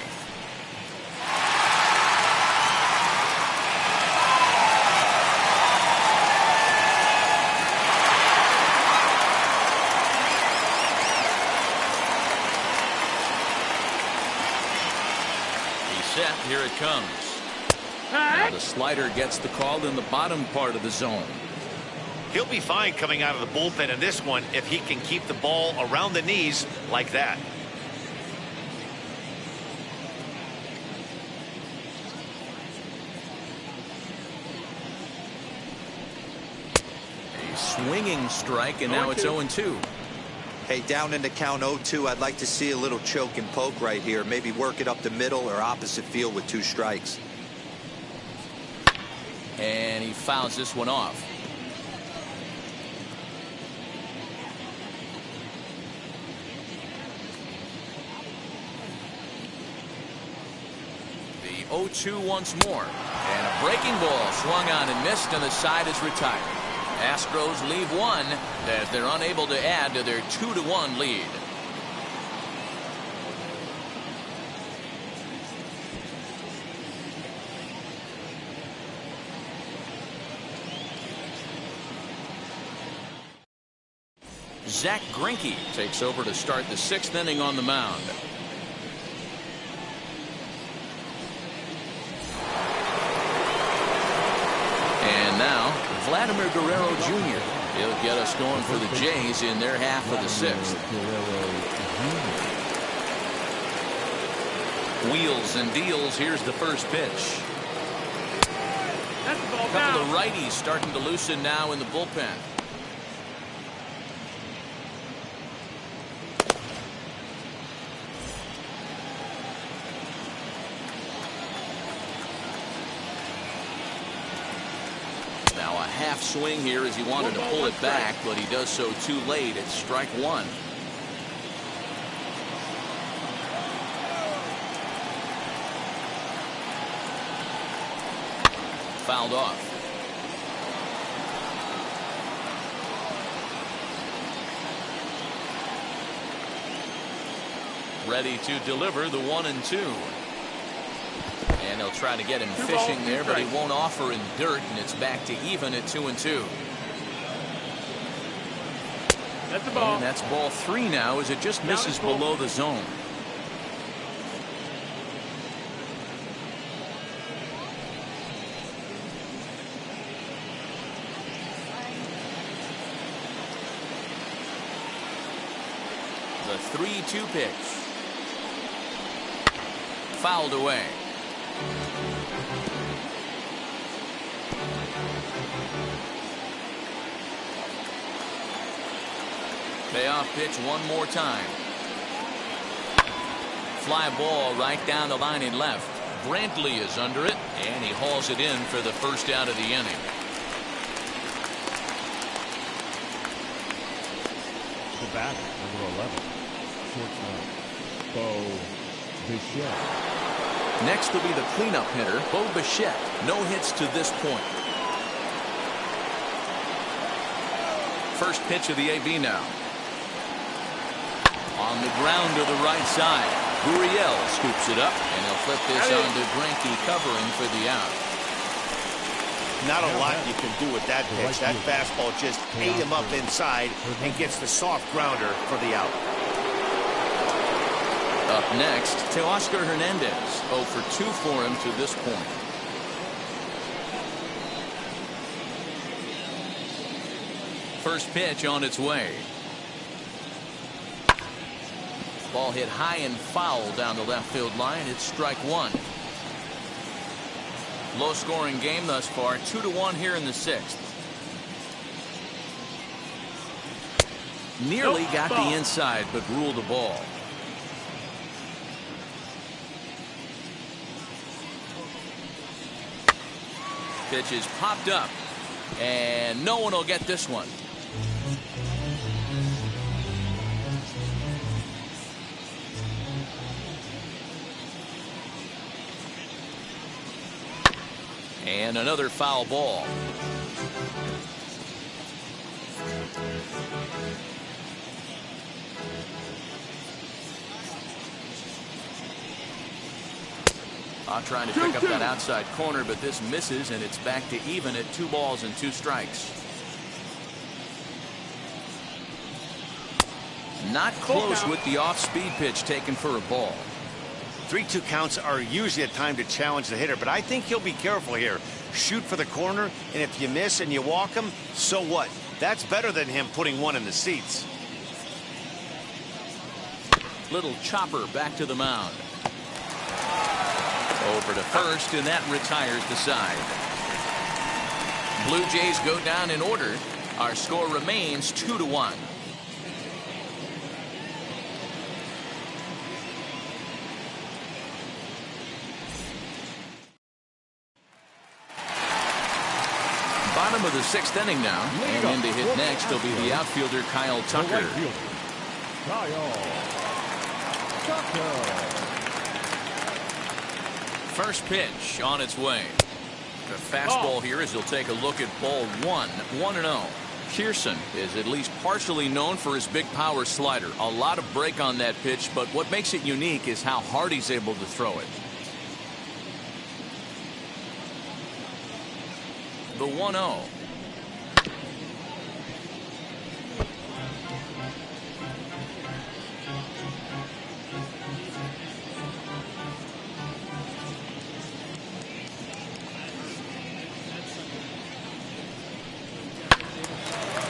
He's set. Here it comes. Now the slider gets the call in the bottom part of the zone. He'll be fine coming out of the bullpen in this one if he can keep the ball around the knees like that. A swinging strike, and now it's 0-2. Hey, down in the count 0-2, I'd like to see a little choke and poke right here. Maybe work it up the middle or opposite field with 2 strikes. And he fouls this one off. The 0-2 once more. And a breaking ball swung on and missed, and the side is retired. Astros leave 1 as they're unable to add to their 2-1 lead. Zach Greinke takes over to start the 6th inning on the mound. And now Vladimir Guerrero Jr. He'll get us going for the Jays in their half of the 6th. Wheels and deals. Here's the first pitch. That's the ball. A couple of righties starting to loosen now in the bullpen. Now a half swing here as he wanted to pull it back, but he does so too late. It's strike 1. Fouled off. Ready to deliver the 1-2. And they'll try to get him fishing there, but he won't offer in dirt, and it's back to even at 2-2. That's the ball. And that's ball 3 now as it just misses below the zone. The 3-2 pitch. Fouled away. Payoff pitch one more time. Fly ball right down the line in left. Brantley is under it, and he hauls it in for the first out of the inning. The bat, number 11. Shortstop, Bo Bichette. Next will be the cleanup hitter, Bo Bichette. No hits to this point. First pitch of the AB now. On the ground to the right side. Gurriel scoops it up, and he'll flip this on to Greinke covering for the out. Not a lot you can do with that pitch. That fastball just ate him up inside and gets the soft grounder for the out. Up next, Teoscar Hernandez. 0 for 2 for him to this point. First pitch on its way. Ball hit high and foul down the left field line. It's strike 1. Low scoring game thus far. 2-1 here in the 6th. Nearly got the inside, but ruled the ball. Pitch is popped up, and no one will get this one. And another foul ball. Trying to pick up that outside corner, but this misses, and it's back to even at 2 balls and 2 strikes. Not close with the off-speed pitch taken for a ball. 3-2 counts are usually a time to challenge the hitter, but I think he'll be careful here. Shoot for the corner, and if you miss and you walk him, so what? That's better than him putting one in the seats. Little chopper back to the mound. Over to first, and that retires the side. Blue Jays go down in order. Our score remains 2-1. Bottom of the 6th inning now, and in to hit next will be the outfielder Kyle Tucker. Kyle Tucker. First pitch on its way. The fastball here as he'll take a look at ball 1. 1-0. Pearson is at least partially known for his big power slider. A lot of break on that pitch, but what makes it unique is how hard he's able to throw it. The 1-0.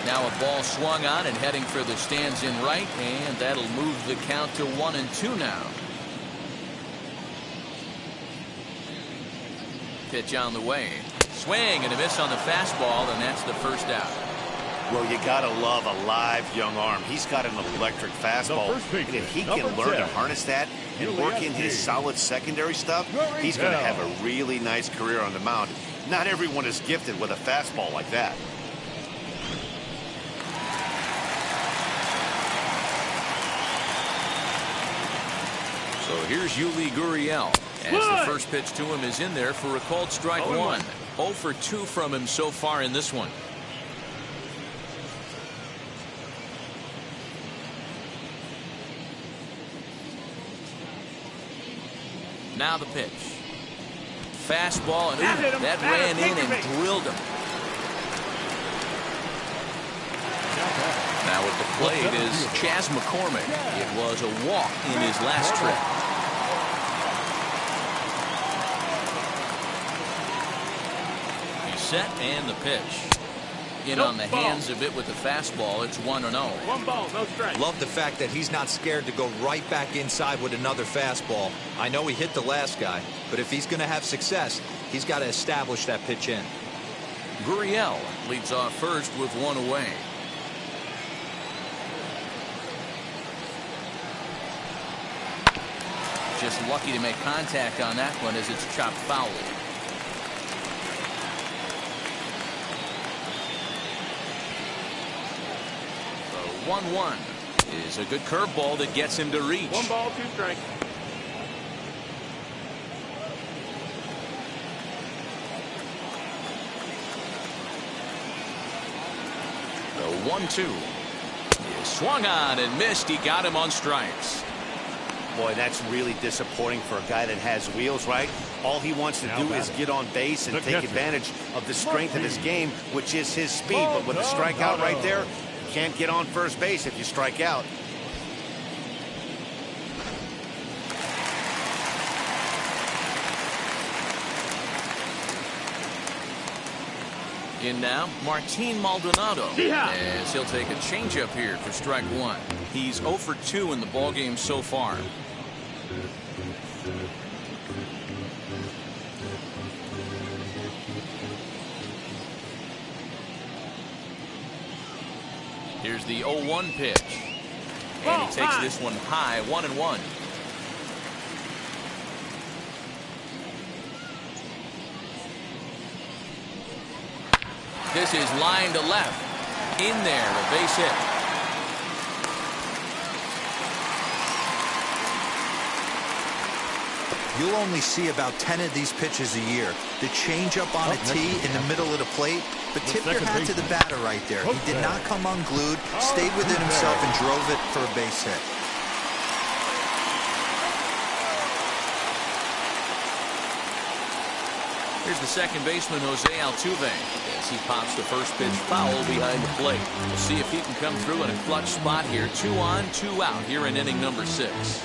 Now a ball swung on and heading for the stands in right, and that'll move the count to 1-2 now. Pitch on the way. Swing and a miss on the fastball, and that's the first out. Well, you gotta love a live young arm. He's got an electric fastball, and if he can learn to harness that and work in his solid secondary stuff, he's gonna have a really nice career on the mound. Not everyone is gifted with a fastball like that. So here's Yuli Gurriel, as the first pitch to him is in there for a called strike 1. 0 for 2 from him so far in this one. Now the pitch. Fastball, and that ran in and drilled him. Now Now at the plate is Chas McCormick. It was a walk in his last trip. He's set and the pitch. In on the hands of it with the fastball. It's 1-0. 1 ball, no strike. Love the fact that he's not scared to go right back inside with another fastball. I know he hit the last guy, but if he's going to have success, he's got to establish that pitch in. Gurriel leads off first with 1 away. Just lucky to make contact on that one as it's chopped foul. The 1-1 is a good curveball that gets him to reach. 1 ball, 2 strikes. The 1-2 is swung on and missed. He got him on strikes. Boy, that's really disappointing for a guy that has wheels, right? All he wants to do is get on base and take advantage of the strength of his game, which is his speed. But with a strikeout right there, you can't get on first base if you strike out. In now, Martin Maldonado, as he'll take a changeup here for strike 1. He's 0 for 2 in the ballgame so far. Here's the 0-1 pitch, and he takes this one high, 1-1. This is line to left. In there, a base hit. You'll only see about 10 of these pitches a year. The changeup on a tee in the middle of the plate. But tip your hat to the batter right there. He did not come unglued, stayed within himself, and drove it for a base hit. Here's the second baseman, Jose Altuve, as he pops the first pitch foul behind the plate. We'll see if he can come through in a clutch spot here. 2 on, 2 out here in inning number 6.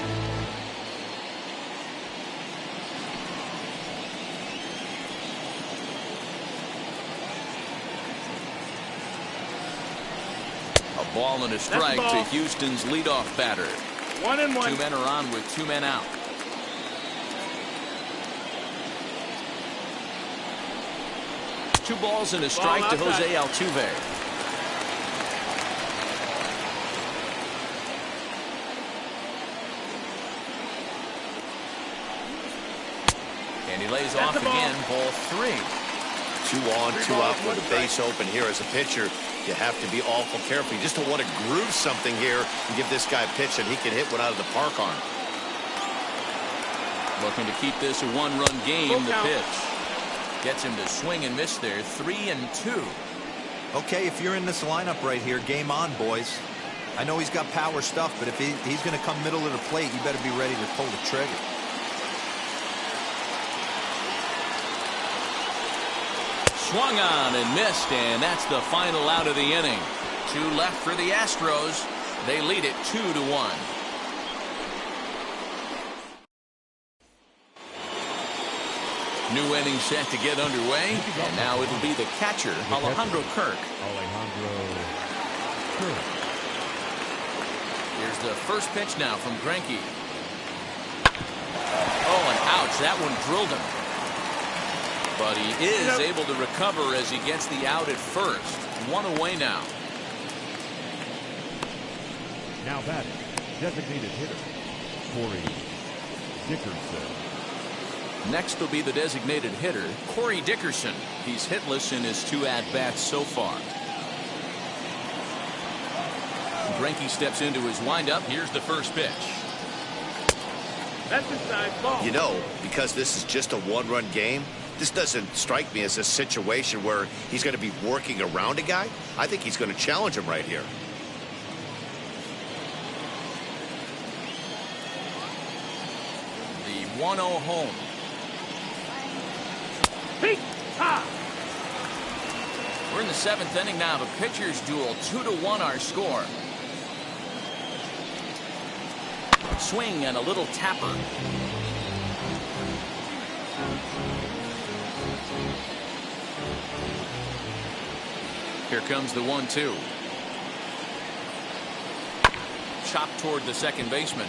A ball and a strike to Houston's leadoff batter. 1-1. 2 men are on with 2 men out. Two balls and a strike to Jose Altuve. And he lays off again, ball 3. 2 on, 2 out with the base open here as a pitcher. You have to be awful careful. You just don't want to groove something here and give this guy a pitch and he can hit one out of the park on. Looking to keep this a 1-run game. The pitch gets him to swing and miss there. 3-2. Okay, if you're in this lineup right here, game on, boys. I know he's got power stuff, but if he's going to come middle of the plate, you better be ready to pull the trigger. Swung on and missed, and that's the final out of the inning. 2 left for the Astros. They lead it 2-1. New inning set to get underway, and now it'll be the catcher, Alejandro Kirk. Here's the first pitch now from Greinke. Oh, and ouch, that one drilled him. But he is able to recover as he gets the out at first. 1 away now. Now batting, designated hitter, Corey Dickerson. Next will be the designated hitter, Corey Dickerson. He's hitless in his 2 at-bats so far. Greinke steps into his windup. Here's the first pitch. That's inside ball. You know, because this is just a 1-run game, this doesn't strike me as a situation where he's going to be working around a guy. I think he's going to challenge him right here. The 1-0 home. We're in the 7th inning now of a pitcher's duel. 2-1 our score. Swing and a little tapper. Here comes the 1-2. Chopped toward the second baseman.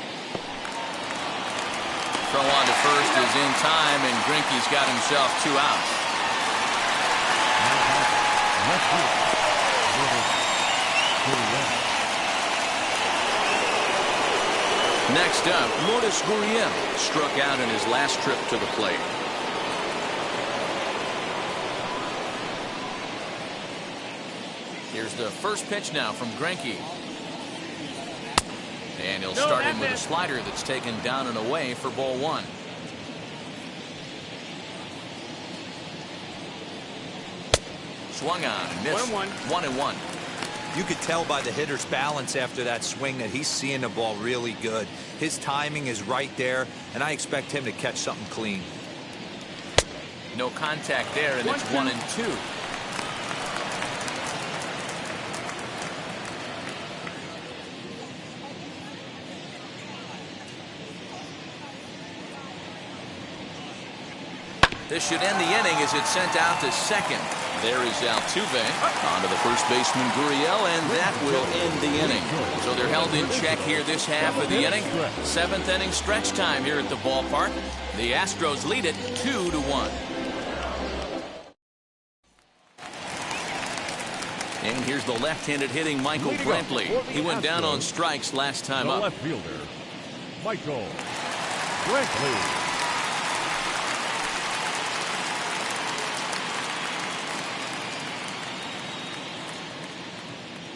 Throw on to first is in time, and Greinke's got himself 2 outs. Next up, Lourdes Gurriel struck out in his last trip to the plate. Here's the first pitch now from Greinke. And he'll start him with a slider that's taken down and away for ball 1. Swung on, missed. 1-1. You could tell by the hitter's balance after that swing that he's seeing the ball really good. His timing is right there, and I expect him to catch something clean. No contact there, and it's 1-2. This should end the inning as it's sent out to second. There is Altuve onto the first baseman Gurriel, and that will end the inning. So they're held in check here this half of the inning. 7th inning stretch time here at the ballpark. The Astros lead it 2-1. And here's the left-handed hitting Michael Brantley. He went down on strikes last time up. Left fielder, Michael Brantley.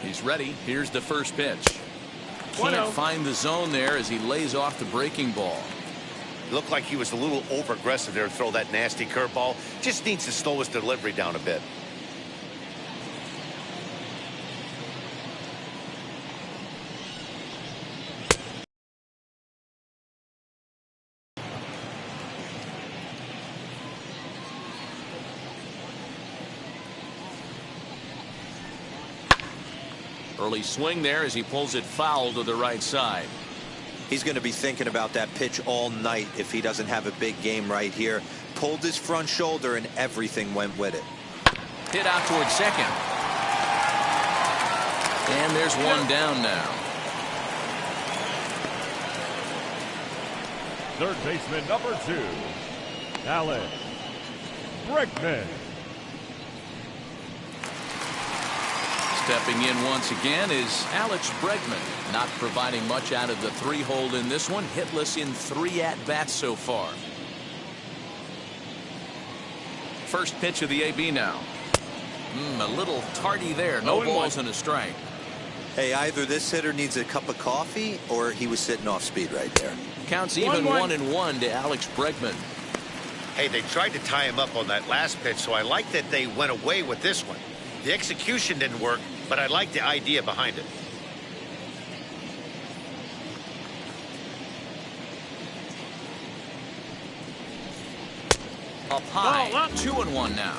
He's ready. Here's the first pitch. Can't find the zone there as he lays off the breaking ball. Looked like he was a little over-aggressive there to throw that nasty curveball. Just needs to slow his delivery down a bit. Early swing there as he pulls it foul to the right side. He's going to be thinking about that pitch all night if he doesn't have a big game right here. Pulled his front shoulder and everything went with it. Hit out towards second. And there's one down now. Third baseman number 2, Alex Bregman. Stepping in once again is Alex Bregman, not providing much out of the 3-hole in this one. Hitless in 3 at-bats so far. First pitch of the AB now. A little tardy there. No balls and a strike. Hey, either this hitter needs a cup of coffee or he was sitting off speed right there. Counts even 1-1 to Alex Bregman. Hey, they tried to tie him up on that last pitch, so I like that they went away with this one. The execution didn't work, but I like the idea behind it. Up high, 2-1 now.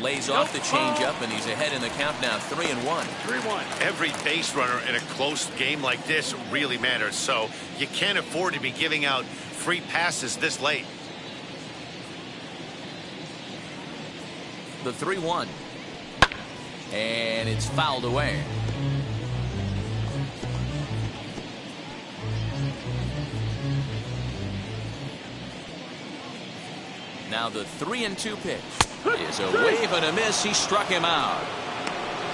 Lays off the changeup, and he's ahead in the count now, 3-1. 3-1. Every base runner in a close game like this really matters, so you can't afford to be giving out free passes this late. The 3-1. And it's fouled away. Now the 3-2 pitch is a wave and a miss. He struck him out.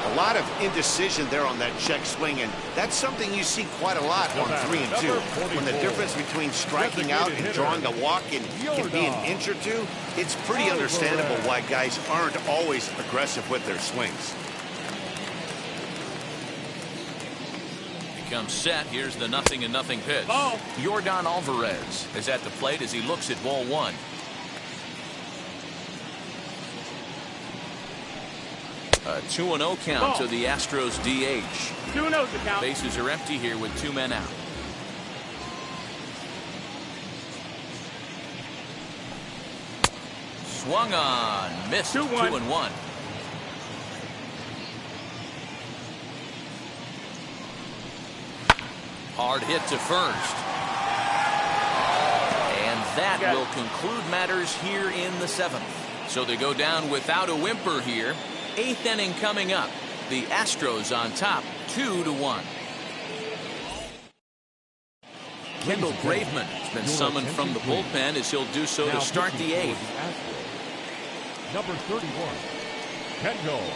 A lot of indecision there on that check swing, and that's something you see quite a lot on 3-2. When the difference between striking out and drawing a walk can be an inch or two, it's pretty understandable why guys aren't always aggressive with their swings. He comes set. Here's the 0-0 pitch. Yordan Alvarez is at the plate as he looks at ball 1. A 2-0 count to the Astros DH. 2-0 the count. Bases are empty here with 2 men out. Swung on, missed. 2-1. Hard hit to first. And that will conclude matters here in the 7th. So they go down without a whimper here. 8th inning coming up. The Astros on top, 2-1. Kendall Graveman has been summoned from the bullpen as he'll do so to start the 8th. Number 31, Kendall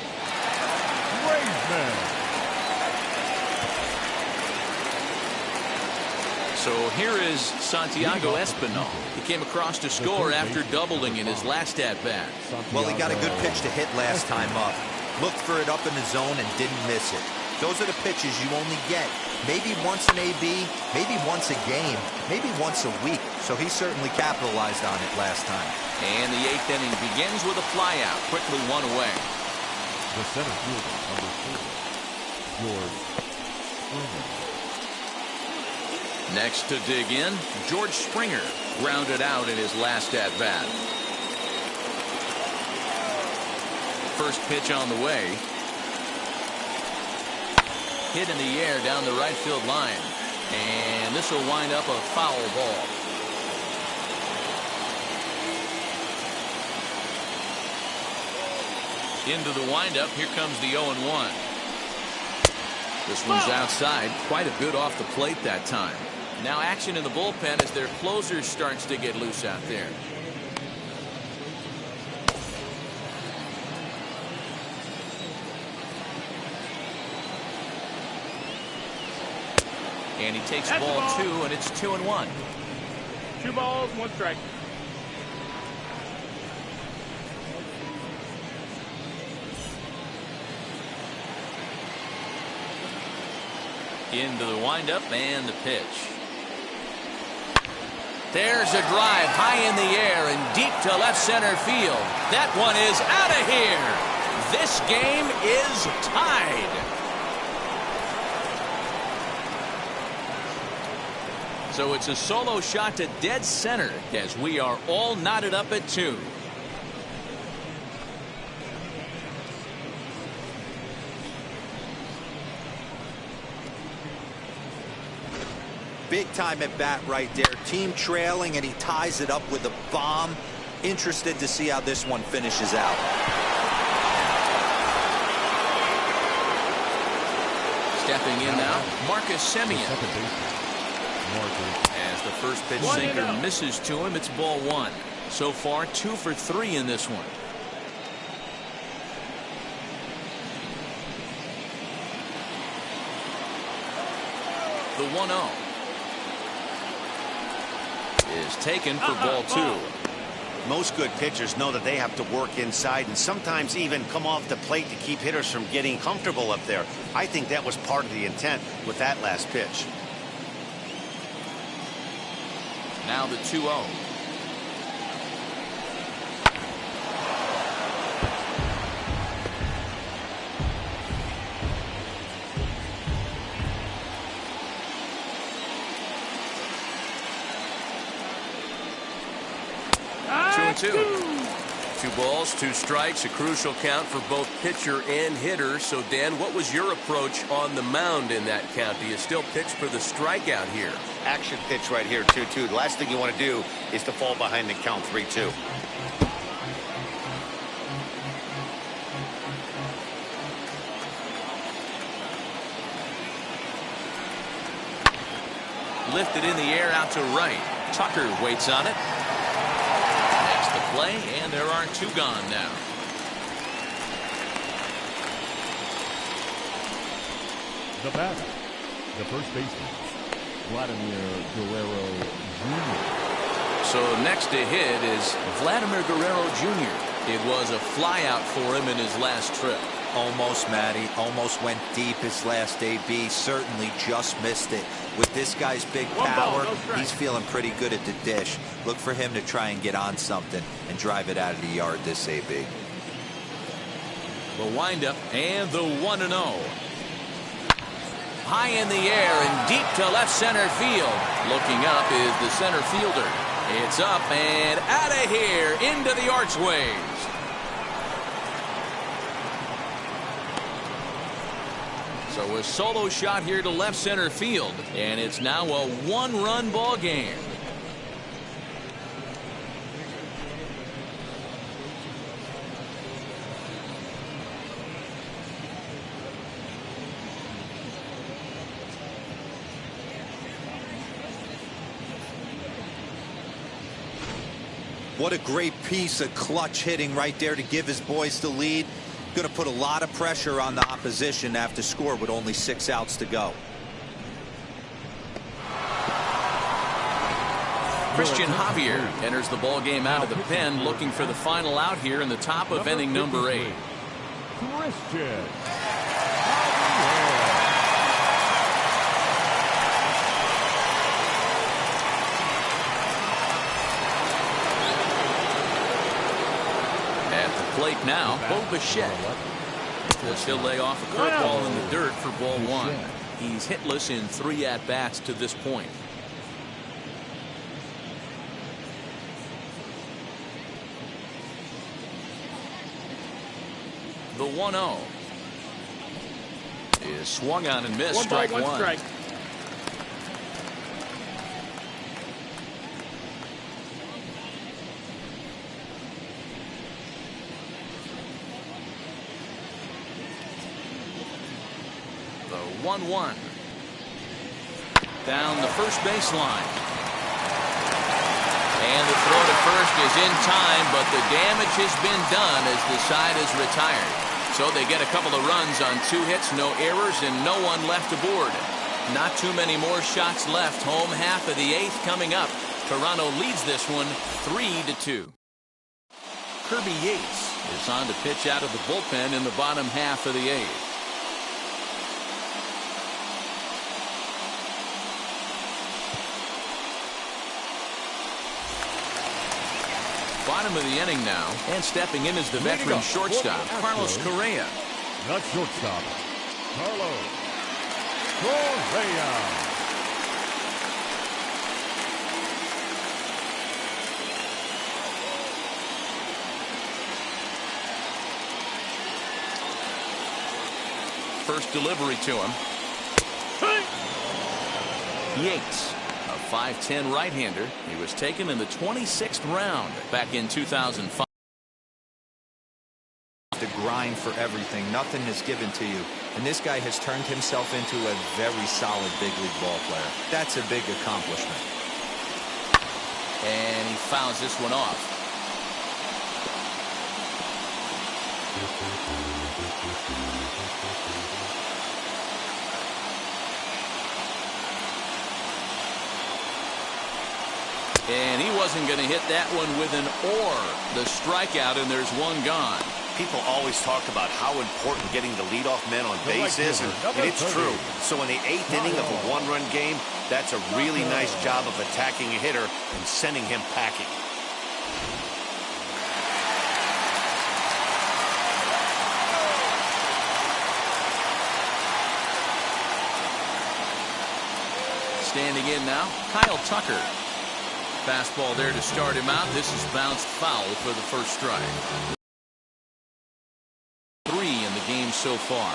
Graveman. So here is Santiago Espinal. He came across to score after doubling in his last at-bat. Well, he got a good pitch to hit last time up. Looked for it up in the zone and didn't miss it. Those are the pitches you only get. Maybe once an AB, maybe once a game, maybe once a week. So he certainly capitalized on it last time. And the 8th inning begins with a flyout. Quickly one away. The center fielder, number 4, George Springer. Next to dig in, George Springer grounded out in his last at-bat. First pitch on the way. Hit in the air down the right field line. And this will wind up a foul ball. Into the windup. Here comes the 0-1. This one's outside. Quite a bit off the plate that time. Now action in the bullpen as their closer starts to get loose out there. And he takes ball 2, and it's 2-1. 2 balls, 1 strike. Into the windup and the pitch. There's a drive high in the air and deep to left center field. That one is out of here. This game is tied. So it's a solo shot to dead center as we are all knotted up at 2. Big time at bat right there. Team trailing, and he ties it up with a bomb. Interested to see how this one finishes out. Stepping in now, Marcus Semien. As the first pitch sinker misses to him, it's ball 1. So far, 2 for 3 in this one. The 1-0 is taken for ball 2. Most good pitchers know that they have to work inside and sometimes even come off the plate to keep hitters from getting comfortable up there. I think that was part of the intent with that last pitch. Now the 2-0. Two balls, 2 strikes, a crucial count for both pitcher and hitter. So, Dan, what was your approach on the mound in that count? Do you still pitch for the strikeout here? Action pitch right here, 2-2. The last thing you want to do is to fall behind the count 3-2. Lifted in the air out to right. Tucker waits on it. Play, and there are 2 gone now. The batter, the first baseman, Vladimir Guerrero Jr. So next to hit is Vladimir Guerrero Jr. It was a flyout for him in his last trip. Almost, Matty. Almost went deep his last AB. Certainly just missed it. With this guy's big power, he's feeling pretty good at the dish. Look for him to try and get on something and drive it out of the yard this AB. The windup and the 1-0. High in the air and deep to left center field. Looking up is the center fielder. It's up and out of here into the archways. So a solo shot here to left center field, and it's now a one-run ball game. What a great piece of clutch hitting right there to give his boys the lead. Going to put a lot of pressure on the opposition after score with only 6 outs to go. Christian Javier enters the ball game out of the pen, looking for the final out here in the top of inning number 8. Christian. Plate now, Bo Bichette. He'll lay off a curveball in the dirt for ball 1. He's hitless in 3 at-bats to this point. The 1-0 is swung on and missed. Strike one. Strike. The 1-1 down the first baseline, and the throw to first is in time, but the damage has been done as the side is retired. So they get a couple of runs on 2 hits, no errors, and no one left aboard. Not too many more shots left. Home half of the 8th coming up. Toronto leads this one 3-2. Kirby Yates is on to pitch out of the bullpen in the bottom half of the 8th. Bottom of the inning now, and stepping in is the veteran shortstop, Carlos Correa. The shortstop, Carlos Correa. First delivery to him. Yates, a 5'10" right-hander. He was taken in the 26th round back in 2005. To grind for everything. Nothing is given to you. And this guy has turned himself into a very solid big league ball player. That's a big accomplishment. And he fouls this one off. And he wasn't going to hit that one with an or. The strikeout, and there's one gone. People always talk about how important getting the leadoff man on base is, and it's true. So in the 8th inning of a 1-run game, that's a really nice job of attacking a hitter and sending him packing. Standing in now, Kyle Tucker. Fastball there to start him out. This is bounced foul for the first strike. 3 in the game so far.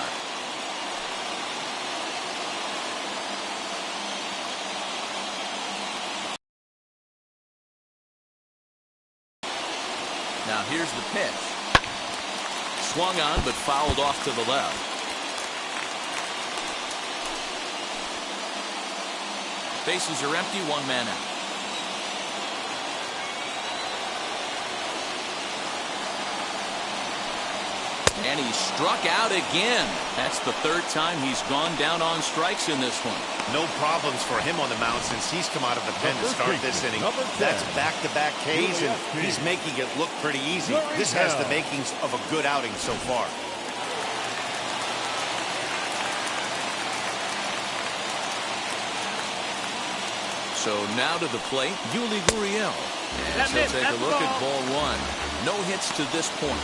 Now here's the pitch. Swung on but fouled off to the left. Bases are empty, 1 man out. And he struck out again. That's the 3rd time he's gone down on strikes in this one. No problems for him on the mound since he's come out of the pen to start this inning. That's back-to-back Ks, and he's making it look pretty easy. This has the makings of a good outing so far. So now to the plate, Yuli Gurriel. And he'll take a look at ball 1. No hits to this point.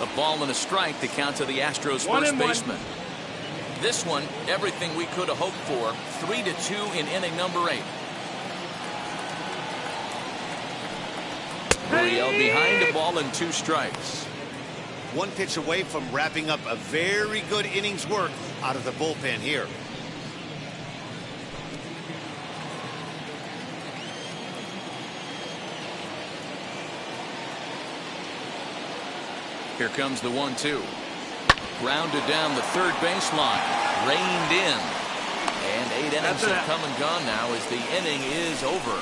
A ball and a strike to count to the Astros first baseman. This one, everything we could have hoped for. 3-2 in inning number 8. Gurriel behind a ball and 2 strikes. One pitch away from wrapping up a very good inning's work out of the bullpen here. Here comes the 1-2. Grounded down the third baseline. Reined in. And 8 innings have come and gone now as the inning is over.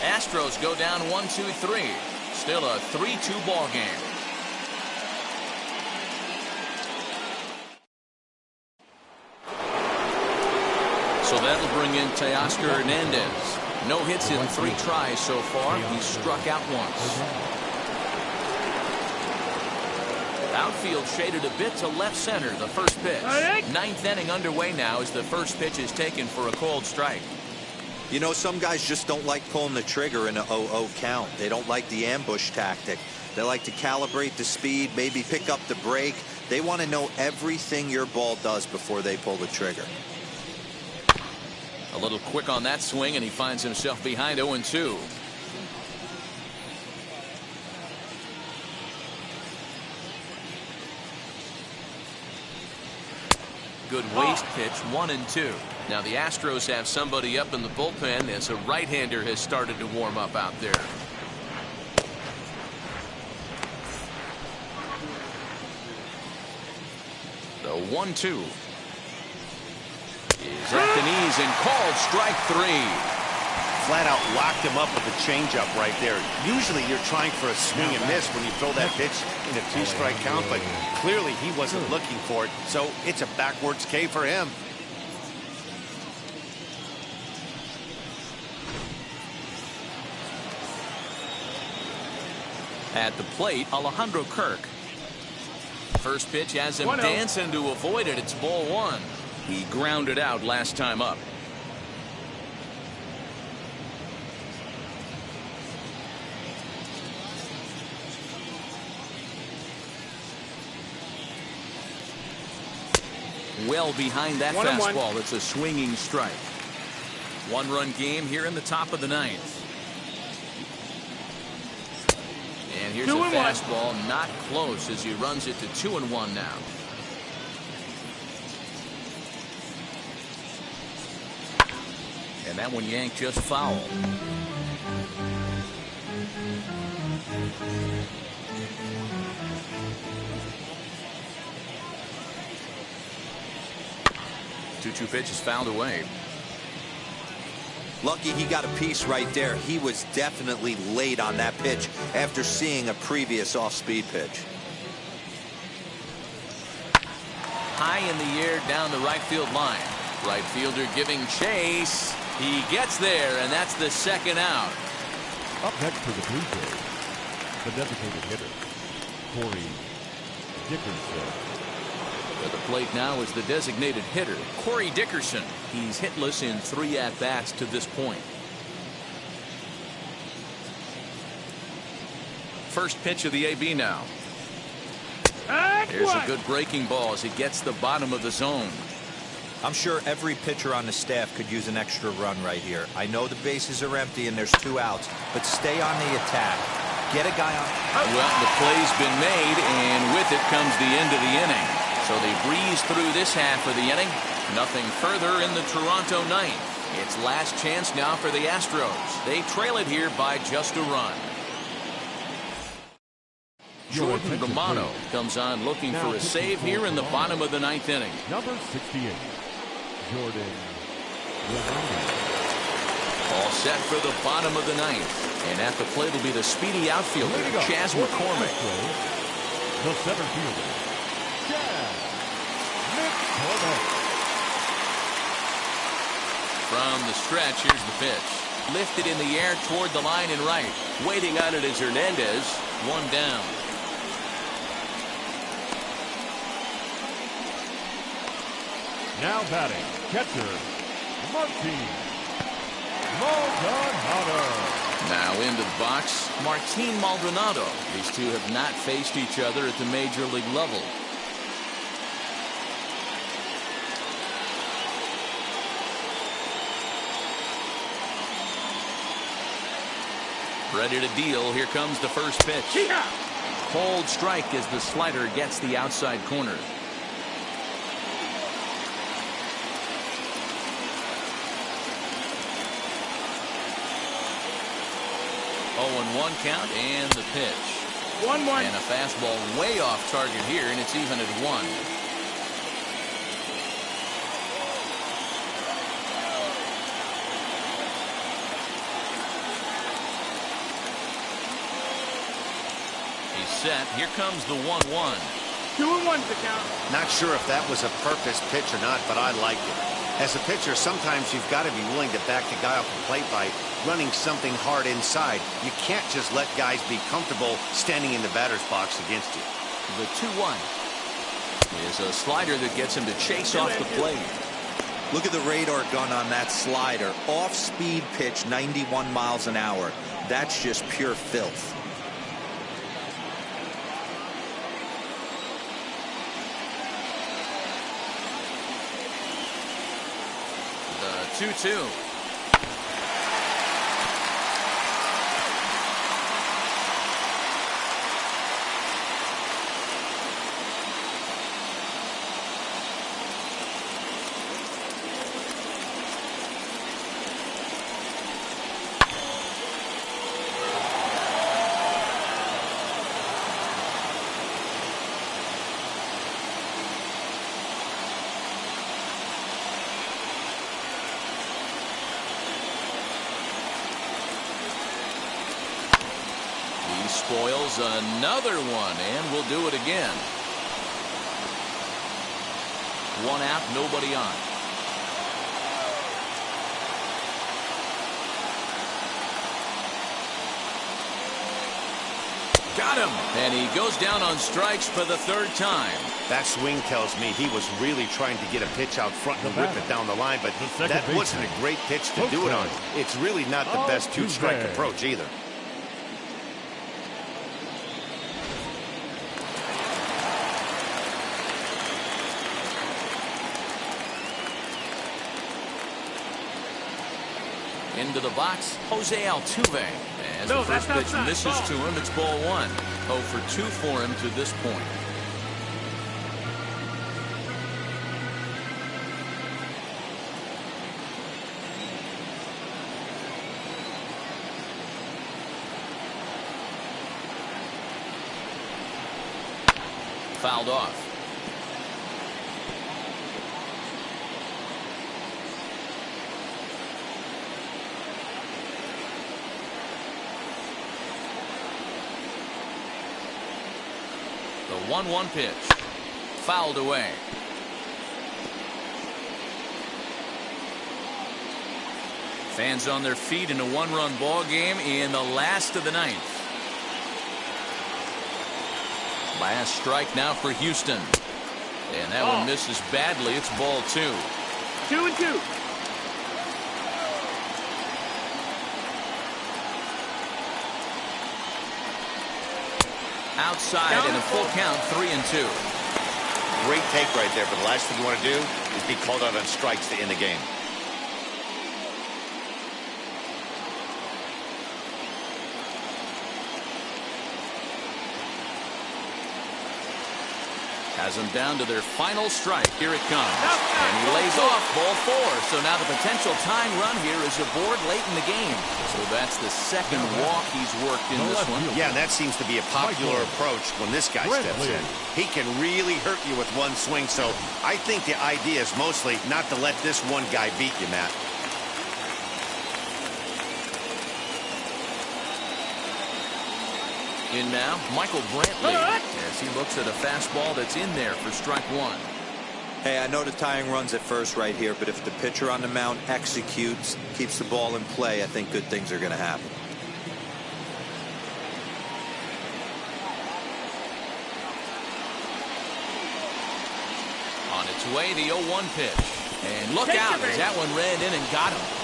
Astros go down 1-2-3. Still a 3-2 ball game. So that'll bring in Teoscar Hernandez. No hits in 3 tries so far. He's struck out once. Outfield shaded a bit to left center, the first pitch. 9th inning underway now as the first pitch is taken for a called strike. You know, some guys just don't like pulling the trigger in a 0-0 count. They don't like the ambush tactic. They like to calibrate the speed, maybe pick up the break. They want to know everything your ball does before they pull the trigger. A little quick on that swing, and he finds himself behind 0-2. Good waist pitch, 1-2. Now the Astros have somebody up in the bullpen as a right-hander has started to warm up out there. The 1-2 is at the knees and called strike 3. Flat out locked him up with a changeup right there. Usually you're trying for a swing and miss when you throw that pitch in a 2-strike count, but clearly he wasn't looking for it, so it's a backwards K for him. At the plate, Alejandro Kirk. First pitch has him dancing to avoid it. It's ball 1. He grounded out last time up. Well behind that fastball. It's a swinging strike. 1-run game here in the top of the 9th. And here's a fastball not close as he runs it to 2-1 now. And that one yanked just foul. Two pitch is fouled away. Lucky he got a piece right there. He was definitely late on that pitch after seeing a previous off-speed pitch. High in the air down the right field line. Right fielder giving chase. He gets there, and that's the 2nd out. Up next for the Blue Jays, the designated hitter, Corey Dickerson. At the plate now is the designated hitter, Corey Dickerson. He's hitless in 3 at-bats to this point. First pitch of the AB now. Here's a good breaking ball as he gets the bottom of the zone. I'm sure every pitcher on the staff could use an extra run right here. I know the bases are empty and there's 2 outs, but stay on the attack. Get a guy on. Well, the play's been made, and with it comes the end of the inning. So they breeze through this half of the inning. Nothing further in the Toronto 9th. It's last chance now for the Astros. They trail it here by just a run. Jordan Romano comes on looking for a save here in the bottom of the 9th inning. Number 68, Jordan Romano. All set for the bottom of the 9th. And at the plate will be the speedy outfielder, Chas McCormick. The center fielder, Chas McCormick. From the stretch, here's the pitch. Lifted in the air toward the line and right. Waiting on it is Hernandez. 1 down. Now batting, catcher, Martin Maldonado. Now into the box, Martin Maldonado. These two have not faced each other at the major league level. Ready to deal. Here comes the first pitch. Cold strike as the slider gets the outside corner. 0-1 count and the pitch. 1-1. And a fastball way off target here, and it's even at 1. He's set. Here comes the 1-1. 2-1's the count. Not sure if that was a purpose pitch or not, but I like it. As a pitcher, sometimes you've got to be willing to back the guy off the plate by running something hard inside. You can't just let guys be comfortable standing in the batter's box against you. The 2-1 is a slider that gets him to chase off the plate. Look at the radar gun on that slider. Off-speed pitch, 91 miles an hour. That's just pure filth. The 2-2. Spoils another one, and we'll do it again. 1 out, nobody on. Got him, and he goes down on strikes for the 3rd time. That swing tells me he was really trying to get a pitch out front and rip it down the line, but that wasn't a great pitch to do it on. It's really not the best 2-strike approach either. Into the box, Jose Altuve. As the first pitch misses to him, it's ball 1. 0 for 2 for him to this point. Fouled off. The 1-1 pitch. Fouled away. Fans on their feet in a 1-run ball game in the last of the 9th. Last strike now for Houston. And that one misses badly. It's ball 2. 2-2. Outside and a full count, 3-2. Great take right there, but the last thing you want to do is be called out on strikes to end the game. Has them down to their final strike. Here it comes. And he lays off ball 4. So now the potential tying run here is aboard late in the game. So that's the 2nd walk he's worked in this one. Yeah, and that seems to be a popular approach when this guy steps in. He can really hurt you with one swing. So I think the idea is mostly not to let this one guy beat you, Matt. In now, Michael Brantley, as he looks at a fastball that's in there for strike 1. Hey, I know the tying run's at first right here, but if the pitcher on the mound executes, keeps the ball in play, I think good things are going to happen. On its way, the 0-1 pitch. And look out as that one ran in and got him.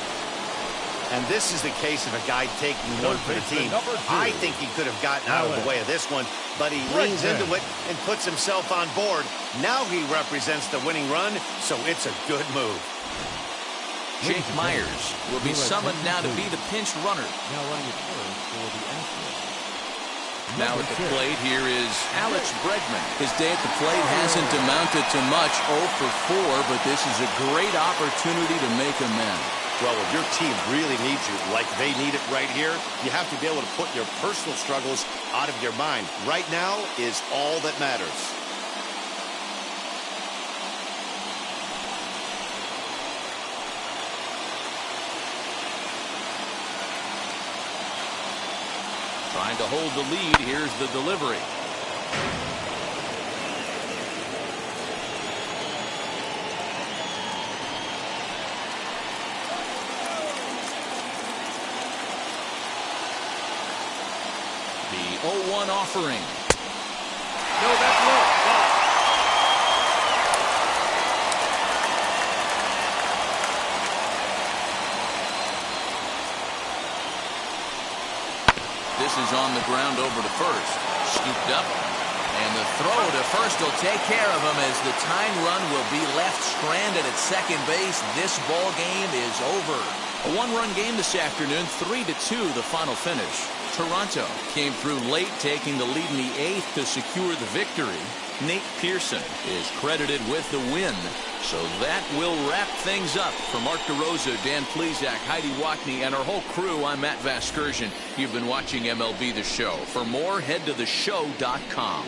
And this is the case of a guy taking one for the team. I think he could have gotten out of the way of this one, but he leans into it and puts himself on board. Now he represents the winning run, so it's a good move. Jake Myers will be summoned now to be the pinch runner. Now running at first for the Astros. Now at the plate, here is Alex Bregman. His day at the plate hasn't amounted to much, 0 for 4, but this is a great opportunity to make amends. Well, if your team really needs you, like they need it right here, you have to be able to put your personal struggles out of your mind. Right now is all that matters. Trying to hold the lead. Here's the delivery. The 0-1 offering. No, that's low. Ball. This is on the ground over to first. Scooped up. And the throw to first will take care of him as the tying run will be left stranded at second base. This ball game is over. A one-run game this afternoon, 3-2 the final finish. Toronto came through late, taking the lead in the 8th to secure the victory. Nate Pearson is credited with the win. So that will wrap things up. For Mark DeRosa, Dan Plesac, Heidi Watney, and our whole crew, I'm Matt Vasgersian. You've been watching MLB The Show. For more, head to theshow.com.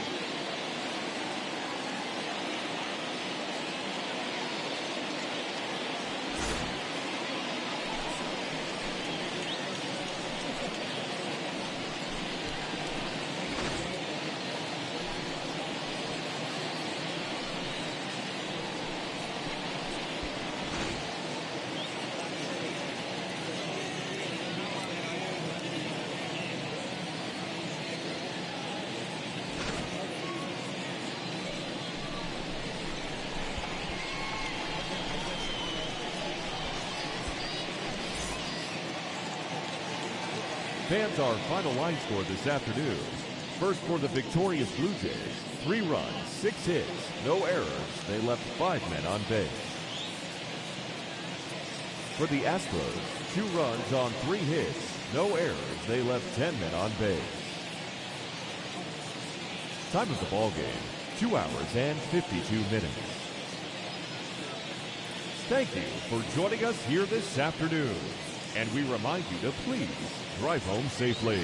Fans, our final line score this afternoon. First for the victorious Blue Jays, 3 runs, 6 hits, no errors. They left 5 men on base. For the Astros, 2 runs on 3 hits, no errors. They left 10 men on base. Time of the ball game, 2 hours and 52 minutes. Thank you for joining us here this afternoon. And we remind you to please drive home safely.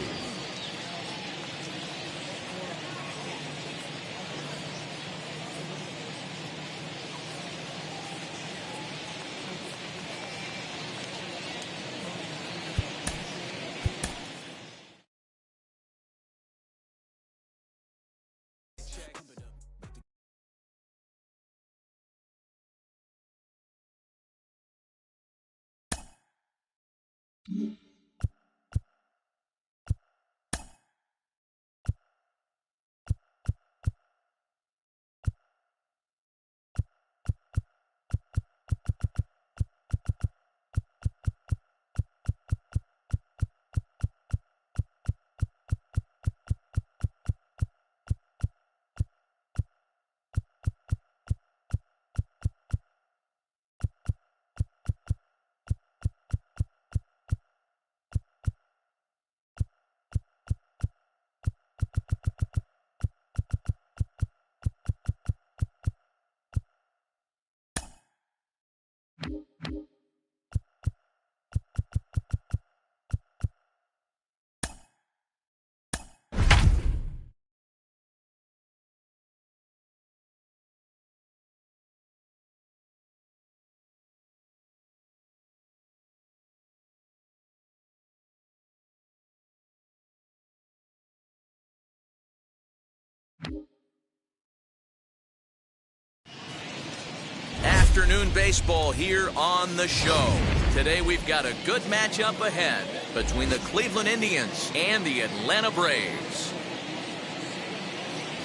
Afternoon baseball here on the show. Today we've got a good matchup ahead between the Cleveland Indians and the Atlanta Braves.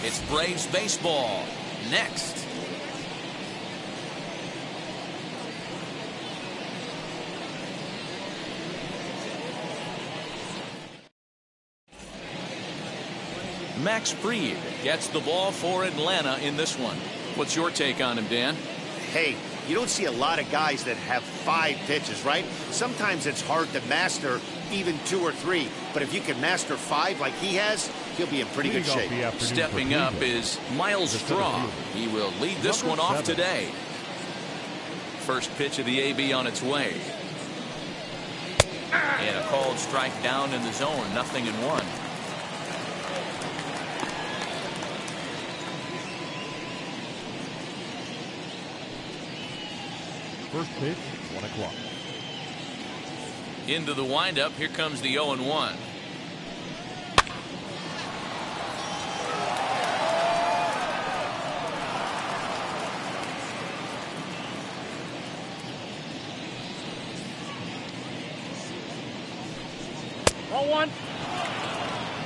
It's Braves baseball next. Max Fried gets the ball for Atlanta in this one. What's your take on him, Dan? Hey, You don't see a lot of guys that have 5 pitches, right? Sometimes it's hard to master even 2 or 3. But if you can master 5 like he has, he'll be in pretty good shape. Stepping up is Miles Straw. He will lead this one off today. First pitch of the AB on its way. And a called strike down in the zone. 0-1. First pitch, 1 o'clock. Into the windup. Here comes the 0-1.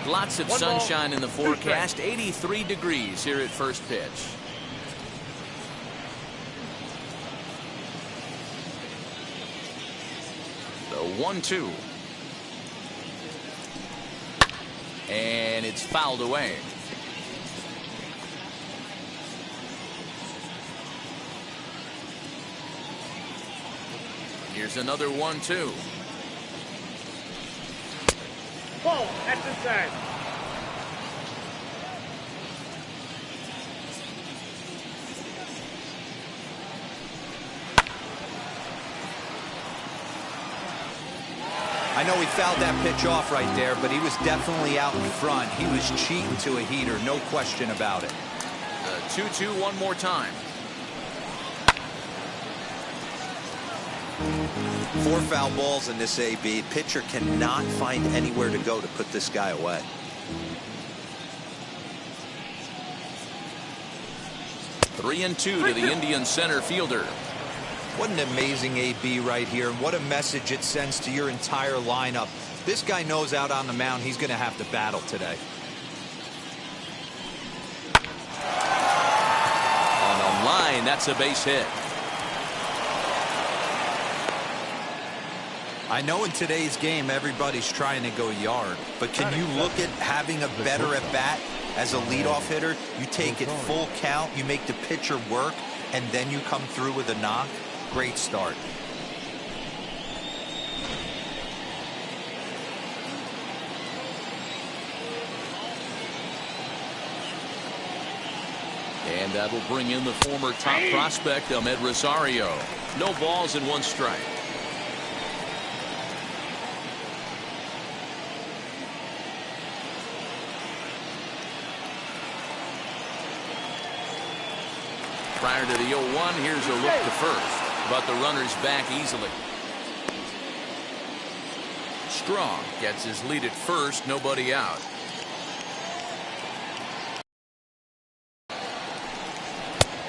Lots of sunshine in the forecast. 83 degrees here at first pitch. The 1-2. And it's fouled away. Here's another 1-2. Whoa, that's inside. I know he fouled that pitch off right there, but he was definitely out in front. He was cheating to a heater, no question about it. The 2-2 one more time. 4 foul balls in this AB. Pitcher cannot find anywhere to go to put this guy away. Three and 2 to the Indian center fielder. What an amazing AB right here, and what a message it sends to your entire lineup. This guy knows out on the mound he's going to have to battle today. On the line, that's a base hit. I know in today's game everybody's trying to go yard, but can you look at having a better at bat as a leadoff hitter? You take it full count, you make the pitcher work, and then you come through with a knock. Great start. And that'll bring in the former top prospect, Ahmed Rosario. No balls and 1 strike. Prior to the 0-1, here's a look to first, but the runner's back easily. Strong gets his lead at first, nobody out.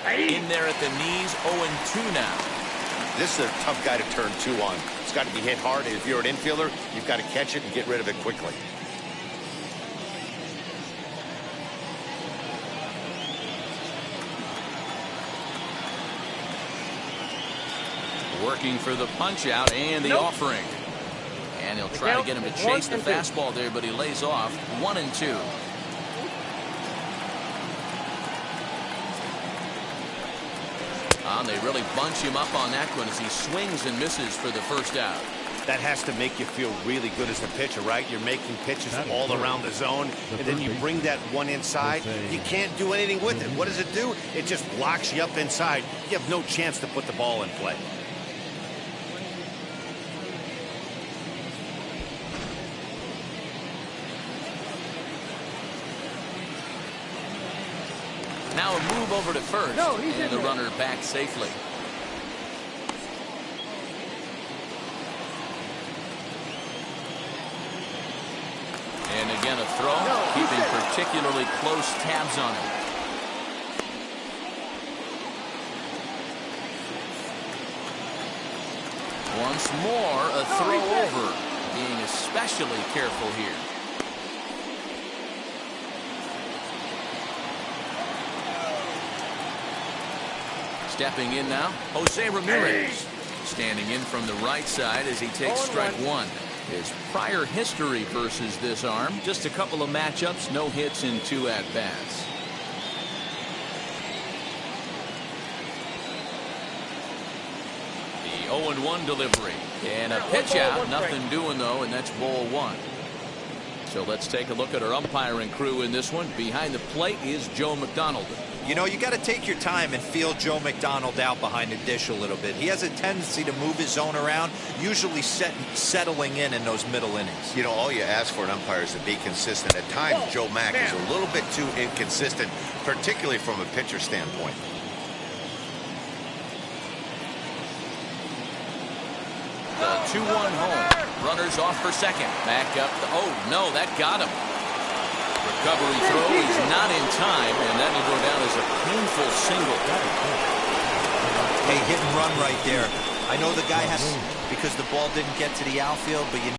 In there at the knees, 0-2 now. This is a tough guy to turn 2 on. It's got to be hit hard, and if you're an infielder, you've got to catch it and get rid of it quickly. Working for the punch out and the offering. And he'll try to get him to chase the fastball there, but he lays off. 1-2. And they really bunch him up on that one as he swings and misses for the first out. That has to make you feel really good as a pitcher, right? You're making pitches all around the zone, and then you bring that one inside. You can't do anything with it. What does it do? It just locks you up inside. You have no chance to put the ball in play. Now a move over to first, and the runner back safely. And again a throw, keeping particularly close tabs on him. Once more a throw over, being especially careful here. Stepping in now, Jose Ramirez. Standing in from the right side as he takes strike 1. His prior history versus this arm, just a couple of matchups, no hits in 2 at-bats. 0-1 delivery. And a pitch out. Nothing doing, though, and that's ball one. So let's take a look at our umpiring crew in this one. Behind the plate is Joe McDonald. You know, you got to take your time and feel Joe McDonald out behind the dish a little bit. He has a tendency to move his zone around, usually settling in those middle innings. You know, all you ask for an umpire is to be consistent. At times, Joe Mack is a little bit too inconsistent, particularly from a pitcher standpoint. The 2-1 home. Runners off for second. Back up. Oh, no, that got him. Recovery throw is not in time, and that will go down as a painful single. Hey, hit and run right there. I know the guy has, because the ball didn't get to the outfield, but you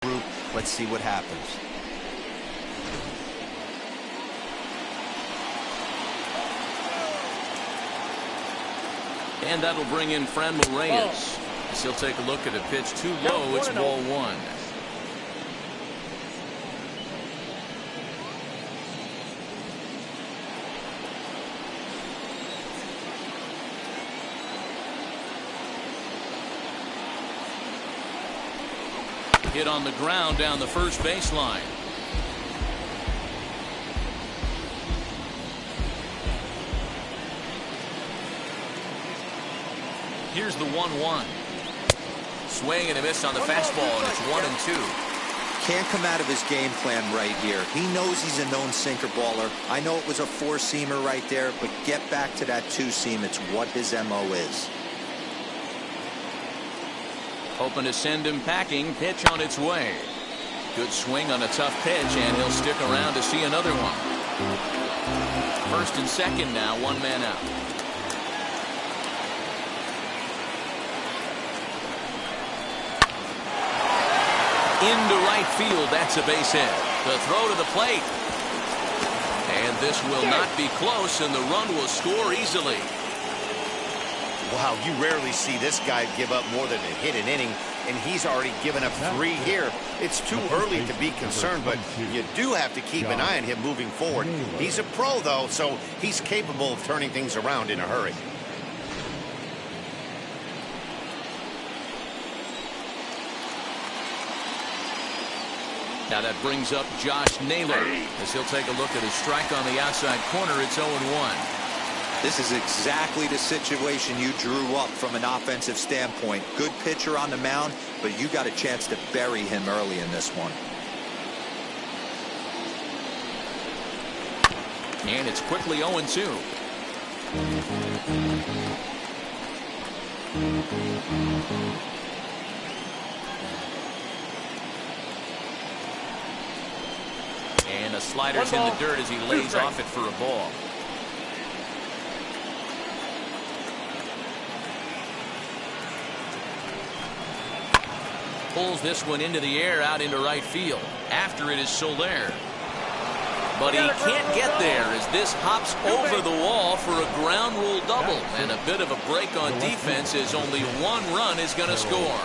know, let's see what happens. And that'll bring in Franmil Reyes. He'll take a look at a pitch too low. It's ball one. Hit on the ground down the first baseline. Here's the 1-1. Swing and a miss on the fastball, and it's 1-2. Can't come out of his game plan right here. He knows he's a known sinker baller. I know it was a four-seamer right there, but get back to that two-seam. It's what his MO is. Hoping to send him packing. Pitch on its way. Good swing on a tough pitch, and he'll stick around to see another one. First and second now, one man out. Into right field, that's a base hit. The throw to the plate. And this will not be close, and the run will score easily. Wow, you rarely see this guy give up more than a hit an inning, and he's already given up 3 here. It's too early to be concerned, but you do have to keep an eye on him moving forward. He's a pro, though, so he's capable of turning things around in a hurry. Now that brings up Josh Naylor as he'll take a look at his strike on the outside corner. It's 0-1. This is exactly the situation you drew up from an offensive standpoint. Good pitcher on the mound, but you got a chance to bury him early in this one. And it's quickly 0-2. And a slider's in the dirt as he lays off it for a ball. Pulls this one into the air out into right field. After it is Soler. But he can't get there as this hops over the wall for a ground rule double. And a bit of a break on defense as only one run is going to score.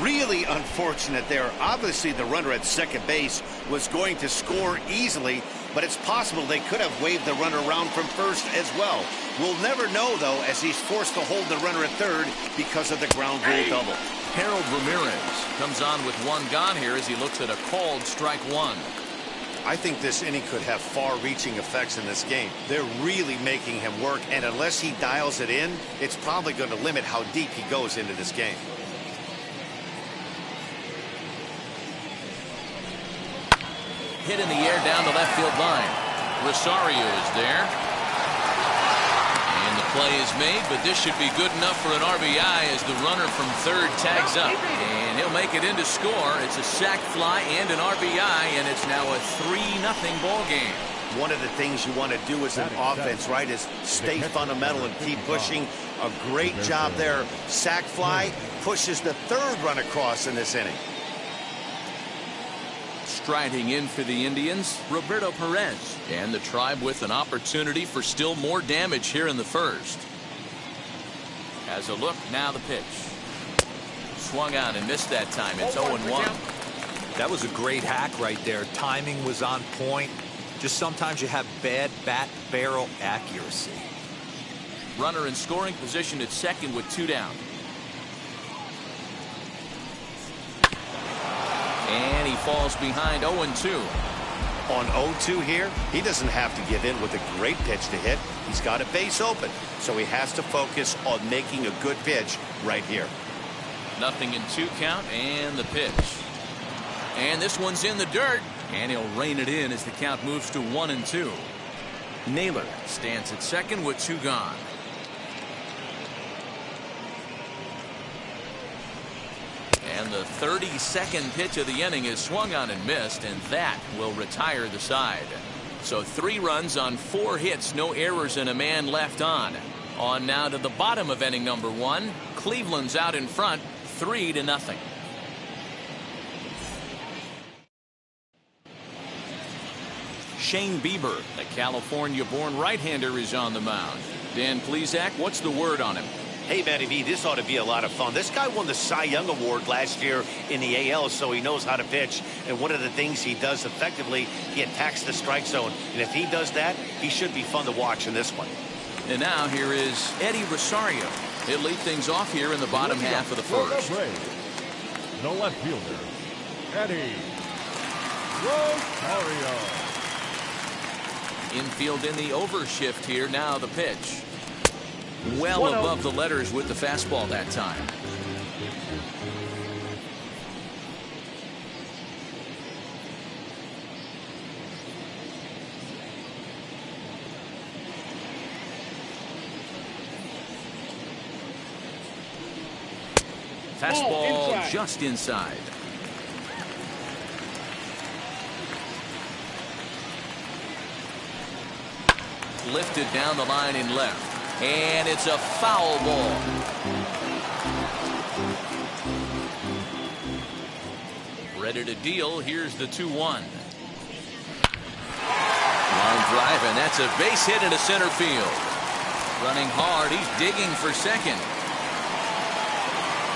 Really unfortunate there. Obviously, the runner at second base was going to score easily, but it's possible they could have waved the runner around from first as well. We'll never know, though, as he's forced to hold the runner at third because of the ground rule double. Harold Ramirez comes on with one gone here as he looks at a called strike one. I think this inning could have far-reaching effects in this game. They're really making him work, and unless he dials it in, it's probably going to limit how deep he goes into this game. Hit in the air down the left field line. Rosario is there. And the play is made, but this should be good enough for an RBI as the runner from third tags up. And he'll make it in to score. It's a sac fly and an RBI, and it's now a 3-0 ball game. One of the things you want to do as an offense, right, is stay fundamental and keep pushing. A great job there. Sac fly pushes the third run across in this inning. Striding in for the Indians, Roberto Perez, and the Tribe with an opportunity for still more damage here in the first. As a look, now the pitch. Swung on and missed that time. It's 0-1. That was a great hack right there. Timing was on point. Just sometimes you have bad bat barrel accuracy. Runner in scoring position at second with 2 down. And he falls behind 0-2. On 0-2 here, he doesn't have to give in with a great pitch to hit. He's got a base open, so he has to focus on making a good pitch right here. 0-2 count and the pitch. And this one's in the dirt, and he'll rein it in as the count moves to 1-2. Naylor stands at second with 2 gone. And the 32nd pitch of the inning is swung on and missed, and that will retire the side. So 3 runs on 4 hits, no errors, and a man left on. On now to the bottom of inning number 1. Cleveland's out in front, 3-0. Shane Bieber, the California-born right-hander, is on the mound. Dan Plesac, what's the word on him? Hey, Matty V, this ought to be a lot of fun. This guy won the Cy Young Award last year in the AL, so he knows how to pitch. And one of the things he does effectively, he attacks the strike zone. And if he does that, he should be fun to watch in this one. And now here is Eddie Rosario. He'll lead things off here in the bottom half of the first. The left fielder, Eddie Rosario. Infield in the overshift here. Now the pitch. Well above the letters with the fastball that time. Fastball just inside. Lifted down the line in left. And it's a foul ball. Ready to deal. Here's the 2-1. Line drive, and that's a base hit into center field. Running hard. He's digging for second.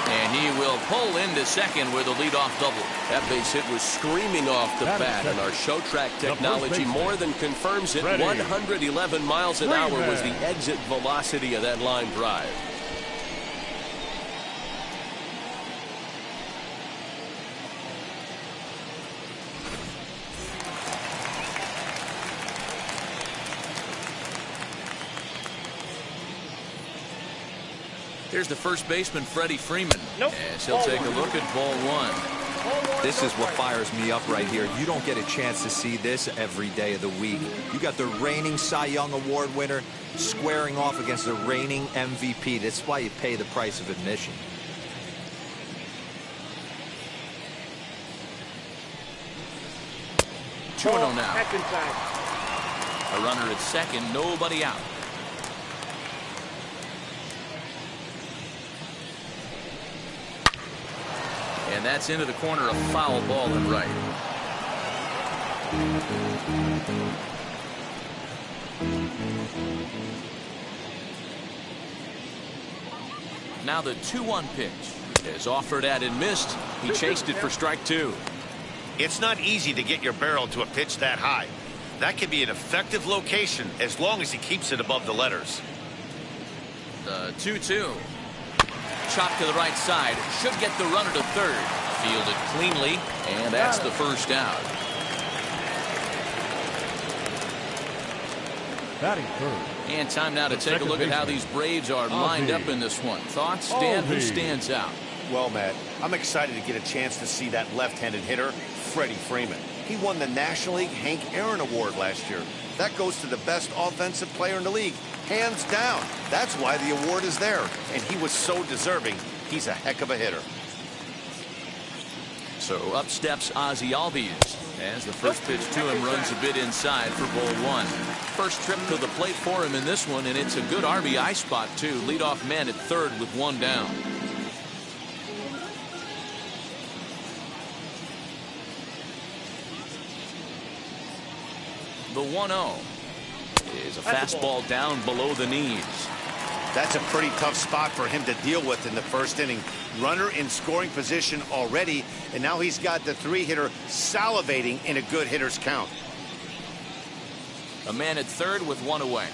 And he will pull into second with a leadoff double. That base hit was screaming off the bat, and our show track technology more than confirms it. 111 miles an hour was the exit velocity of that line drive. Here's the first baseman, Freddie Freeman. As he'll take a look at ball 1. This is what fires me up right here. You don't get a chance to see this every day of the week. You got the reigning Cy Young Award winner squaring off against the reigning MVP. That's why you pay the price of admission. Chuno now. A runner at second, nobody out. And that's into the corner, a foul ball and right. Now the 2-1 pitch is offered at and missed. He chased it for strike 2. It's not easy to get your barrel to a pitch that high. That can be an effective location as long as he keeps it above the letters. The 2-2. Chop to the right side. Should get the runner to third. Fielded cleanly, and that's the first out. Batting third. And time now to take a look at how these Braves are lined up in this one. Thoughts, Dan? Who stands out? Well, Matt, I'm excited to get a chance to see that left-handed hitter, Freddie Freeman. He won the National League Hank Aaron Award last year. That goes to the best offensive player in the league, hands down. That's why the award is there, and he was so deserving. He's a heck of a hitter. So up steps Ozzie Albies as the first pitch to him runs a bit inside for ball 1. First trip to the plate for him in this one, and it's a good RBI spot too. Leadoff man at third with 1 down. The 1-0 is a fastball down below the knees. That's a pretty tough spot for him to deal with in the first inning. Runner in scoring position already, and now he's got the 3-hitter salivating in a good hitter's count. A man at third with 1 away.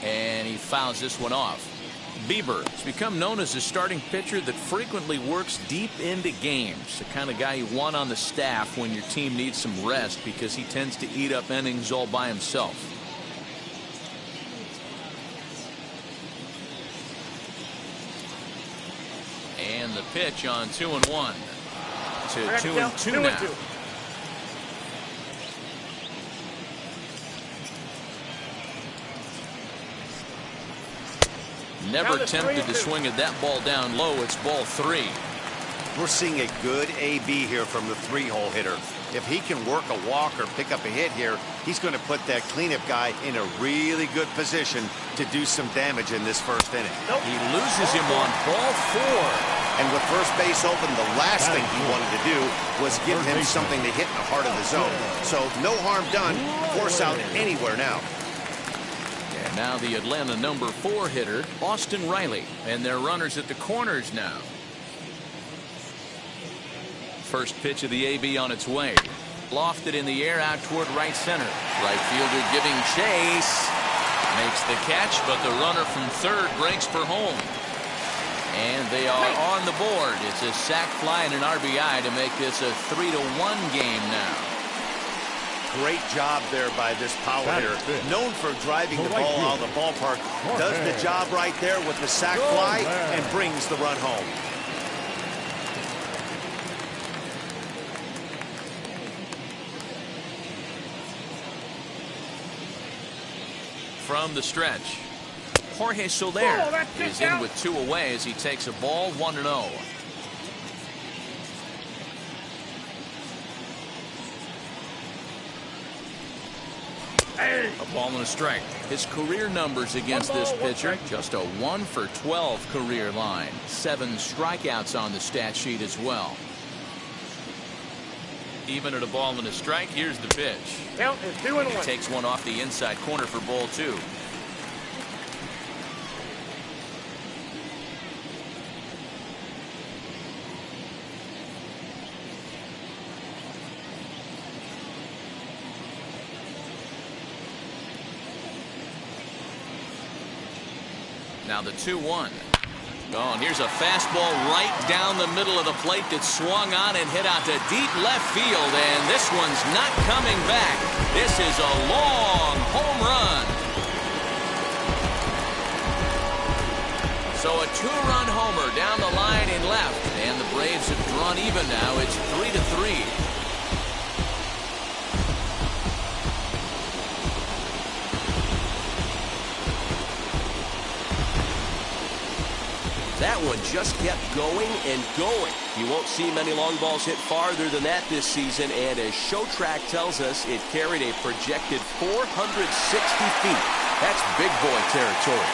And he fouls this one off. Bieber has become known as a starting pitcher that frequently works deep into games. The kind of guy you want on the staff when your team needs some rest because he tends to eat up innings all by himself. And the pitch on 2-1 to 2-2 now. Never tempted to swing at that ball down low. It's ball 3. We're seeing a good AB here from the 3-hole hitter. If he can work a walk or pick up a hit here, he's going to put that cleanup guy in a really good position to do some damage in this first inning. He loses him on ball 4. And with first base open, the last thing he wanted to do was give him something to hit in the heart of the zone. So no harm done. Force out anywhere now. And now the Atlanta number 4 hitter, Austin Riley. And their runners at the corners now. First pitch of the AB on its way. Lofted in the air out toward right center. Right fielder giving chase. Makes the catch, but the runner from third breaks for home. And they are on the board. It's a sac fly and an RBI to make this a 3-1 game now. Great job there by this power hitter. Known for driving the ball out of the ballpark. Does the job right there with the sac fly and brings the run home. From the stretch, Jorge Soler is in with 2 away as he takes a ball 1-0. A ball and a strike. His career numbers against this pitcher, just a 1 for 12 career line. 7 strikeouts on the stat sheet as well. Even at a ball and a strike, here's the pitch. Count is 2-1. He takes one off the inside corner for ball 2. Now the 2-1. Oh, and here's a fastball right down the middle of the plate that swung on and hit out to deep left field, and this one's not coming back. This is a long home run. So a 2-run homer down the line in left, and the Braves have drawn even now. It's 3-3. That one just kept going and going. You won't see many long balls hit farther than that this season, and as Showtrack tells us, it carried a projected 460 feet. That's big boy territory.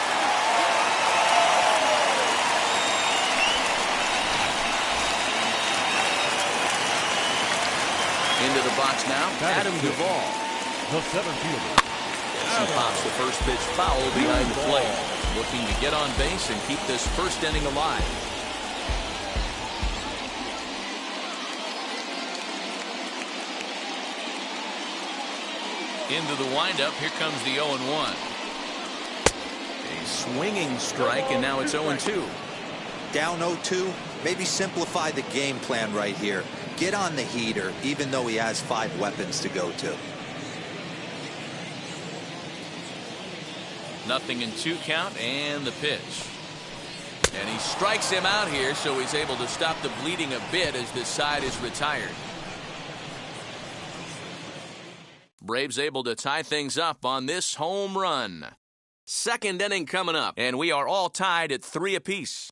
Into the box now, Adam Duvall. The 7th fielder. He pops the first pitch foul behind the plate. Looking to get on base and keep this first inning alive. Into the windup. Here comes the 0-1. A swinging strike, and now it's 0-2. Down 0-2. Maybe simplify the game plan right here. Get on the heater, even though he has 5 weapons to go to. Nothing in 2 count, and the pitch. And he strikes him out here, so he's able to stop the bleeding a bit as this side is retired. Braves able to tie things up on this home run. Second inning coming up, and we are all tied at 3 apiece.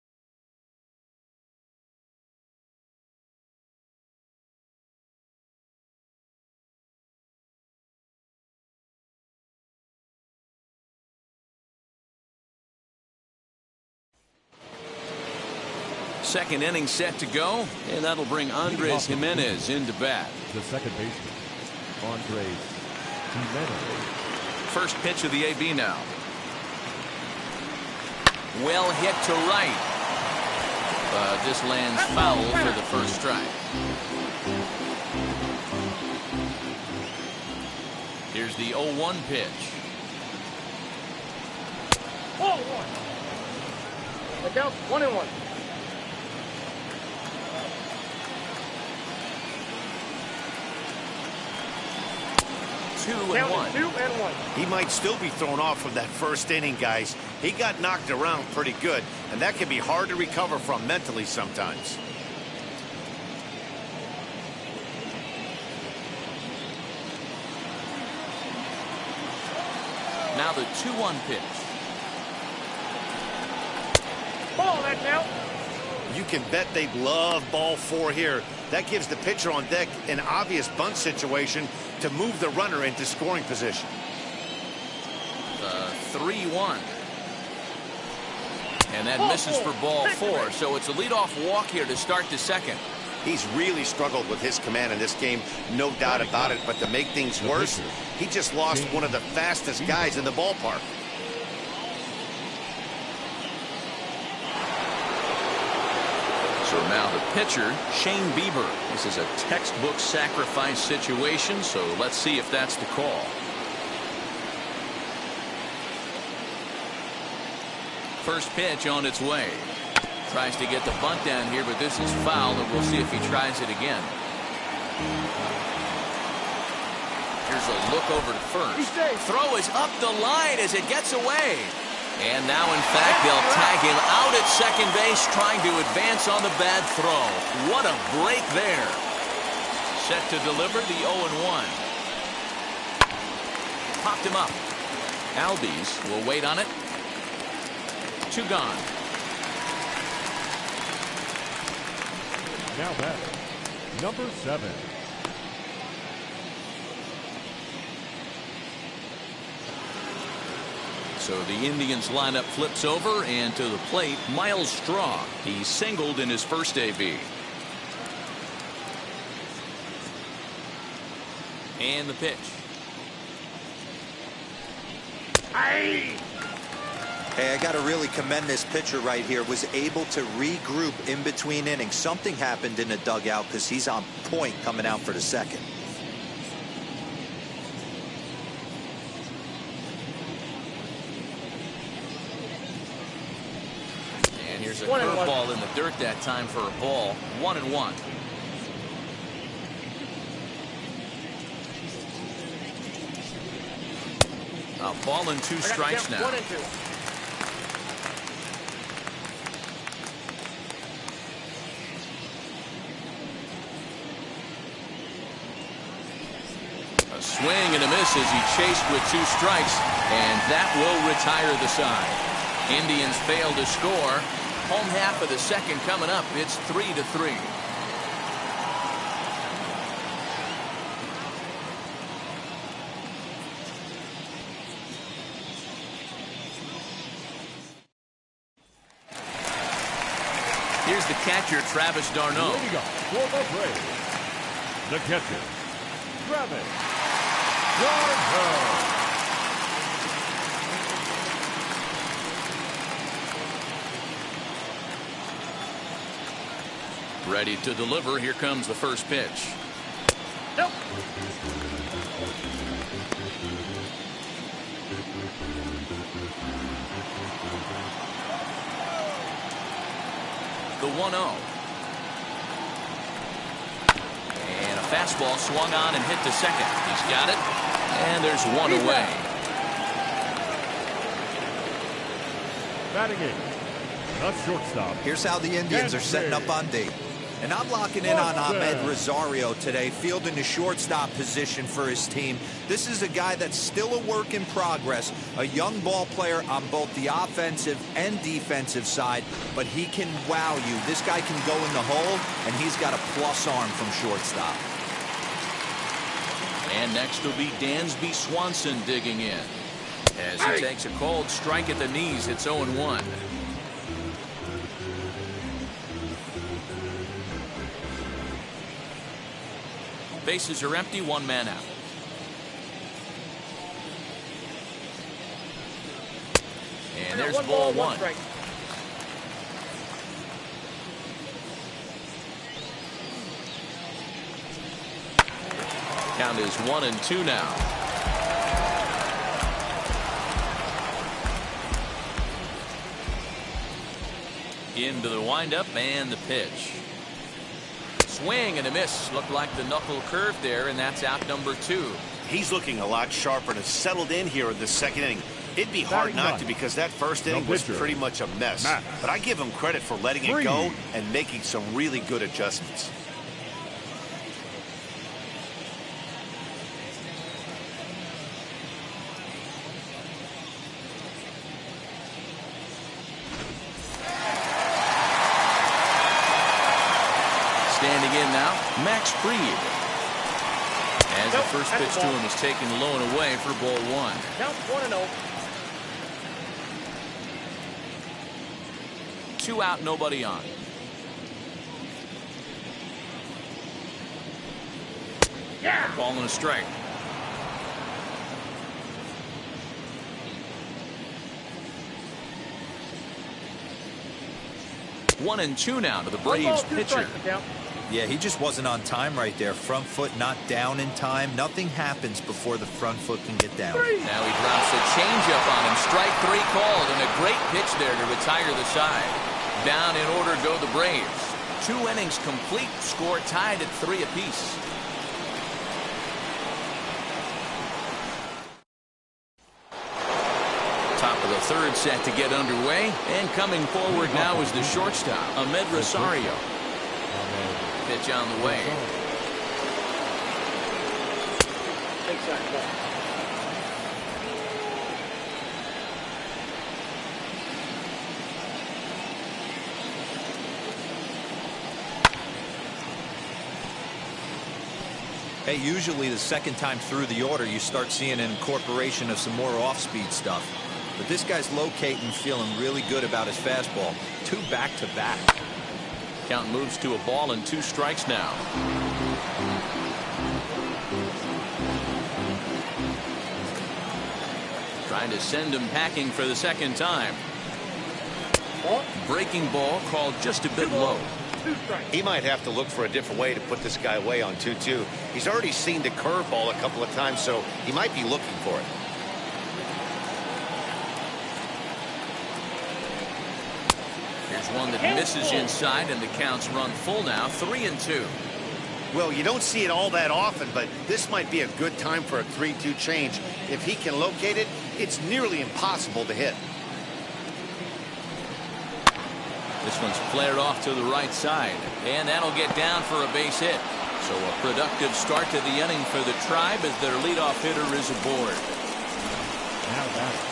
Second inning set to go, and that'll bring Andres Jimenez into bat. The second baseman, Andres Jimenez. First pitch of the AB now. Well hit to right. But this lands foul for the first strike. Here's the 0-1 pitch. Ball one. The count 1-1. 2-1. 2-1. He might still be thrown off from that first inning, guys. He got knocked around pretty good, and that can be hard to recover from mentally sometimes. Now the 2-1 pitch. Ball that count. You can bet they love ball 4 here. That gives the pitcher on deck an obvious bunt situation to move the runner into scoring position. 3-1. And that misses for ball 4. So it's a leadoff walk here to start the second. He's really struggled with his command in this game, no doubt about it. But to make things worse, he just lost one of the fastest guys in the ballpark. So now the pitcher, Shane Bieber. This is a textbook sacrifice situation, so let's see if that's the call. First pitch on its way. Tries to get the bunt down here, but this is foul, and we'll see if he tries it again. Here's a look over to first. Throw is up the line as it gets away. And now, in fact, they'll tag him out at second base, trying to advance on the bad throw. What a break there. Set to deliver the 0-1. Popped him up. Albies will wait on it. 2 gone. Now batting, number 7. So the Indians lineup flips over, and to the plate, Miles Straw. He singled in his first AB. And the pitch. Hey, I got to really commend this pitcher right here. Was able to regroup in between innings. Something happened in the dugout because he's on point coming out for the second. And here's a curveball in the dirt that time for a ball. 1-1. A ball and 2 strikes now. 1-2. A swing and a miss as he chased with 2 strikes, and that will retire the side. Indians fail to score. Home half of the second coming up. It's 3-3. Here's the catcher, Travis d'Arnaud. Leading up for the Braves, the catcher, Travis d'Arnaud. Ready to deliver. Here comes the first pitch. Nope. The 1-0. And a fastball swung on and hit to second. He's got it. And there's one away. Batting in, the shortstop. Here's how the Indians are setting up on D. And I'm locking in on Ahmed Rosario today, fielding the shortstop position for his team. This is a guy that's still a work in progress, a young ball player on both the offensive and defensive side, but he can wow you. This guy can go in the hole, and he's got a plus arm from shortstop. And next will be Dansby Swanson digging in. As he takes a cold strike at the knees, it's 0-1. Bases are empty, 1 man out. And there's ball 1. Count is 1-2 now. Into the windup and the pitch. Swing and a miss. Looked like the knuckle curve there, and that's out number 2. He's looking a lot sharper and has settled in here in the second inning. It'd be hard not to, because that first inning was pretty much a mess. But I give him credit for letting it go and making some really good adjustments. Standing in now, Max Fried. As the first pitch to him is taken low and away for ball 1. Count 1-0. 2 out, nobody on. Yeah. Ball and a strike. One and 2 now to the Braves pitcher. Yeah, he just wasn't on time right there. Front foot not down in time. Nothing happens before the front foot can get down. Now he drops a changeup on him. Strike 3 called, and a great pitch there to retire the side. Down in order go the Braves. 2 innings complete. Score tied at 3 apiece. Top of the 3rd set to get underway, and coming forward now is the shortstop, Ahmed Rosario. Pitch on the way. Hey, usually the second time through the order, you start seeing an incorporation of some more off-speed stuff. But this guy's locating, feeling really good about his fastball. 2 back-to-back. Count moves to a ball and 2 strikes now. Trying to send him packing for the second time. Breaking ball called just a bit low. He might have to look for a different way to put this guy away on 2-2. He's already seen the curveball a couple of times, so he might be looking for it. Here's one that misses inside, and the count's run full now, 3-2. Well, you don't see it all that often, but this might be a good time for a 3-2 change. If he can locate it, it's nearly impossible to hit. This one's flared off to the right side, and that'll get down for a base hit. So a productive start to the inning for the Tribe as their leadoff hitter is aboard.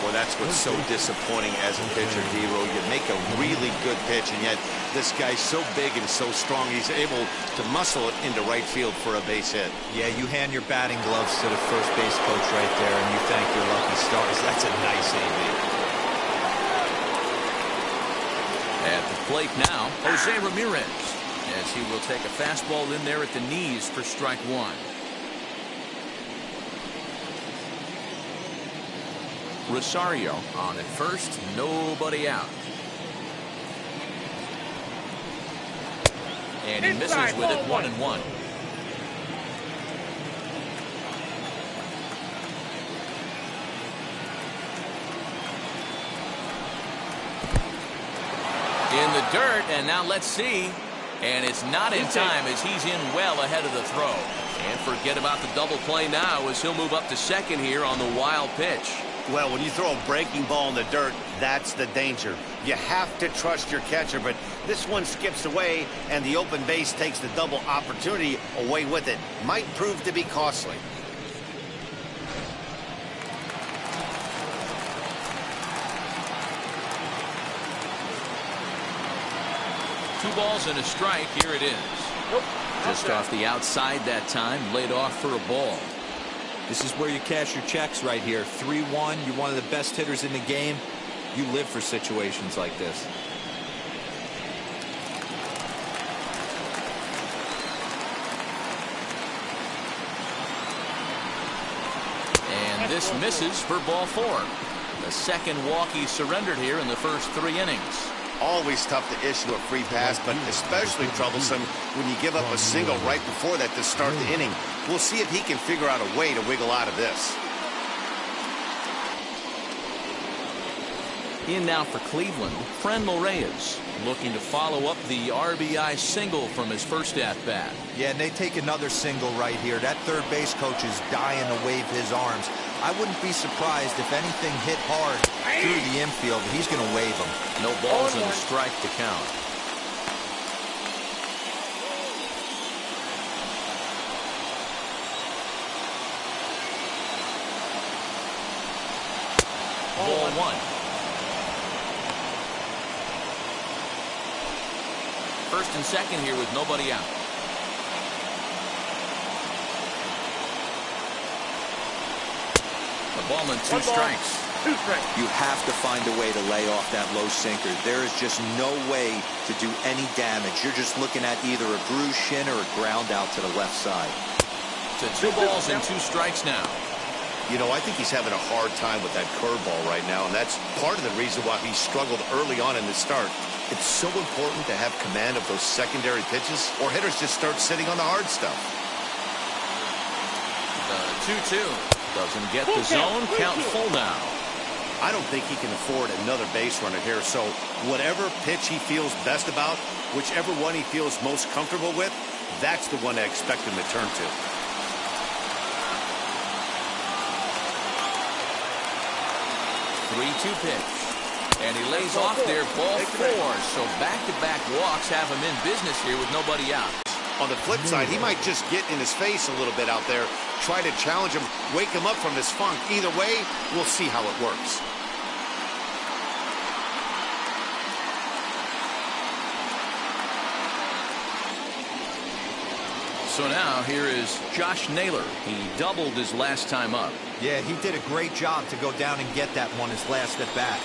Well, that's what's so disappointing as a pitcher, Dero. You make a really good pitch, and yet this guy's so big and so strong, he's able to muscle it into right field for a base hit. Yeah, you hand your batting gloves to the first base coach right there, and you thank your lucky stars. That's a nice AB. At the plate now, Jose Ramirez, as he will take a fastball in there at the knees for strike 1. Rosario on at first, nobody out. And he misses with it, 1-1. In the dirt, and now let's see. And it's not in time as he's in well ahead of the throw. And forget about the double play now as he'll move up to second here on the wild pitch. Well, when you throw a breaking ball in the dirt, that's the danger. You have to trust your catcher, but this one skips away, and the open base takes the double opportunity away with it. Might prove to be costly. Two balls and a strike. Here it is. Nope. Just off the outside that time, laid off for a ball. This is where you cash your checks right here. 3-1. You're one of the best hitters in the game. You live for situations like this. And this misses for ball 4. The second walk he surrendered here in the first 3 innings. Always tough to issue a free pass, but especially troublesome when you give up a single right before that to start the inning. We'll see if he can figure out a way to wiggle out of this. In now for Cleveland, Franmil Reyes, looking to follow up the RBI single from his first at-bat. Yeah, and they take another single right here. That third base coach is dying to wave his arms. I wouldn't be surprised if anything hit hard through the infield. He's going to wave them. No balls and a strike to count. Ball one. First and second here with nobody out. The ball and two strikes. You have to find a way to lay off that low sinker. There is just no way to do any damage. You're just looking at either a bruised shin or a ground out to the left side. To 2 balls and 2 strikes now. You know, I think he's having a hard time with that curveball right now, and that's part of the reason why he struggled early on in the start. It's so important to have command of those secondary pitches, or hitters just start sitting on the hard stuff. The 2-2 doesn't get the zone. Count full now. I don't think he can afford another base runner here, so whatever pitch he feels best about, whichever one he feels most comfortable with, that's the one I expect him to turn to. 3-2 pitch. And he lays off there, ball 4. So back-to-back walks have him in business here with nobody out. On the flip side, he might just get in his face a little bit out there, try to challenge him, wake him up from this funk. Either way, we'll see how it works. So now here is Josh Naylor. He doubled his last time up. Yeah, he did a great job to go down and get that one his last at bat.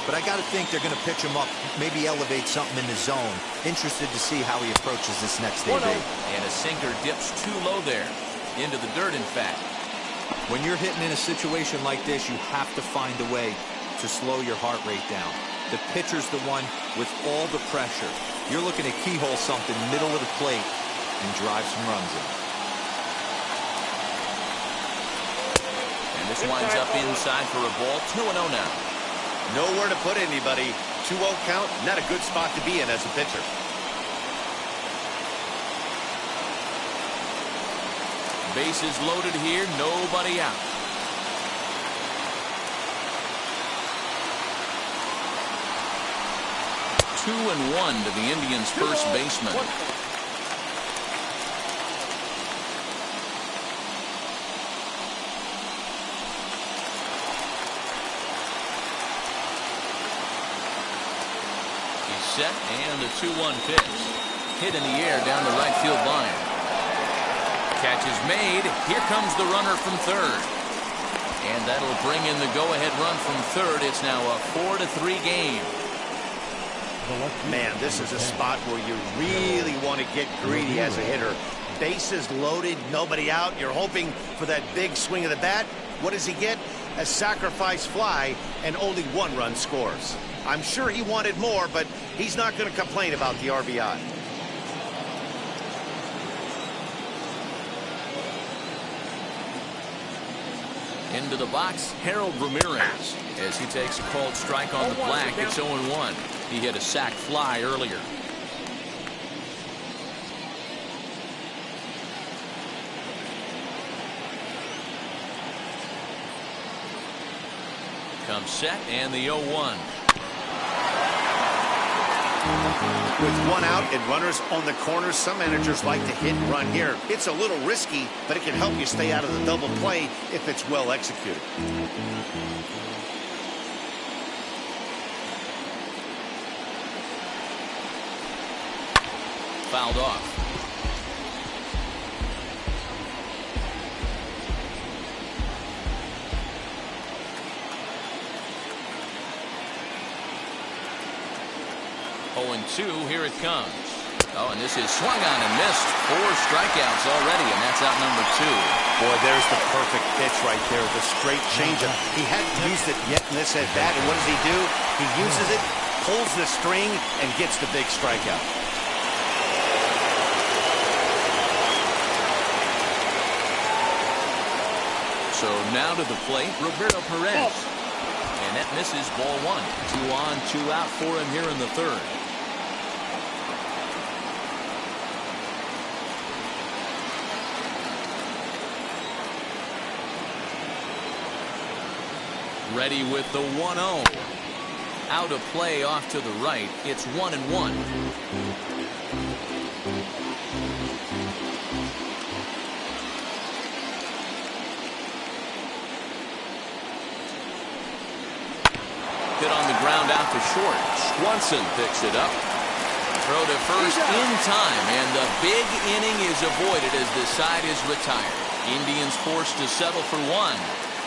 But I got to think they're going to pitch him up, maybe elevate something in the zone. Interested to see how he approaches this next AB. And a sinker dips too low there. Into the dirt, in fact. When you're hitting in a situation like this, you have to find a way to slow your heart rate down. The pitcher's the one with all the pressure. You're looking to keyhole something middle of the plate and drive some runs in. And this winds up inside for a ball. 2-0 now. Nowhere to put anybody. 2-0 count, not a good spot to be in as a pitcher. Bases loaded here, nobody out. Two and 1 to the Indians' first baseman. Set and the 2-1 pitch. Hit in the air down the right field line. Catch is made. Here comes the runner from third. And that'll bring in the go-ahead run from third. It's now a 4-3 game. Man, this is a spot where you really want to get greedy as a hitter. Bases loaded, nobody out. You're hoping for that big swing of the bat. What does he get? A sacrifice fly, and only 1 run scores. I'm sure he wanted more, but he's not going to complain about the RBI. Into the box, Harold Ramirez. As he takes a called strike on the black, it's 0-1. He hit a sac fly earlier. Comes set and the 0-1. With 1 out and runners on the corners, some managers like to hit and run here. It's a little risky, but it can help you stay out of the double play if it's well executed. Fouled off. And 2, here it comes. Oh, and this is swung on and missed. 4 strikeouts already, and that's out number 2. Boy, there's the perfect pitch right there, the straight changeup. He hadn't used it yet in this at-bat, and what does he do? He uses it, pulls the string, and gets the big strikeout. So now to the plate, Roberto Perez. And That misses, ball one. 2 on, 2 out for him here in the third. Ready with the 1-0. Out of play off to the right. It's 1-1. Hit on the ground out to short. Swanson picks it up. Throw to first in time, and the big inning is avoided as the side is retired. Indians forced to settle for 1.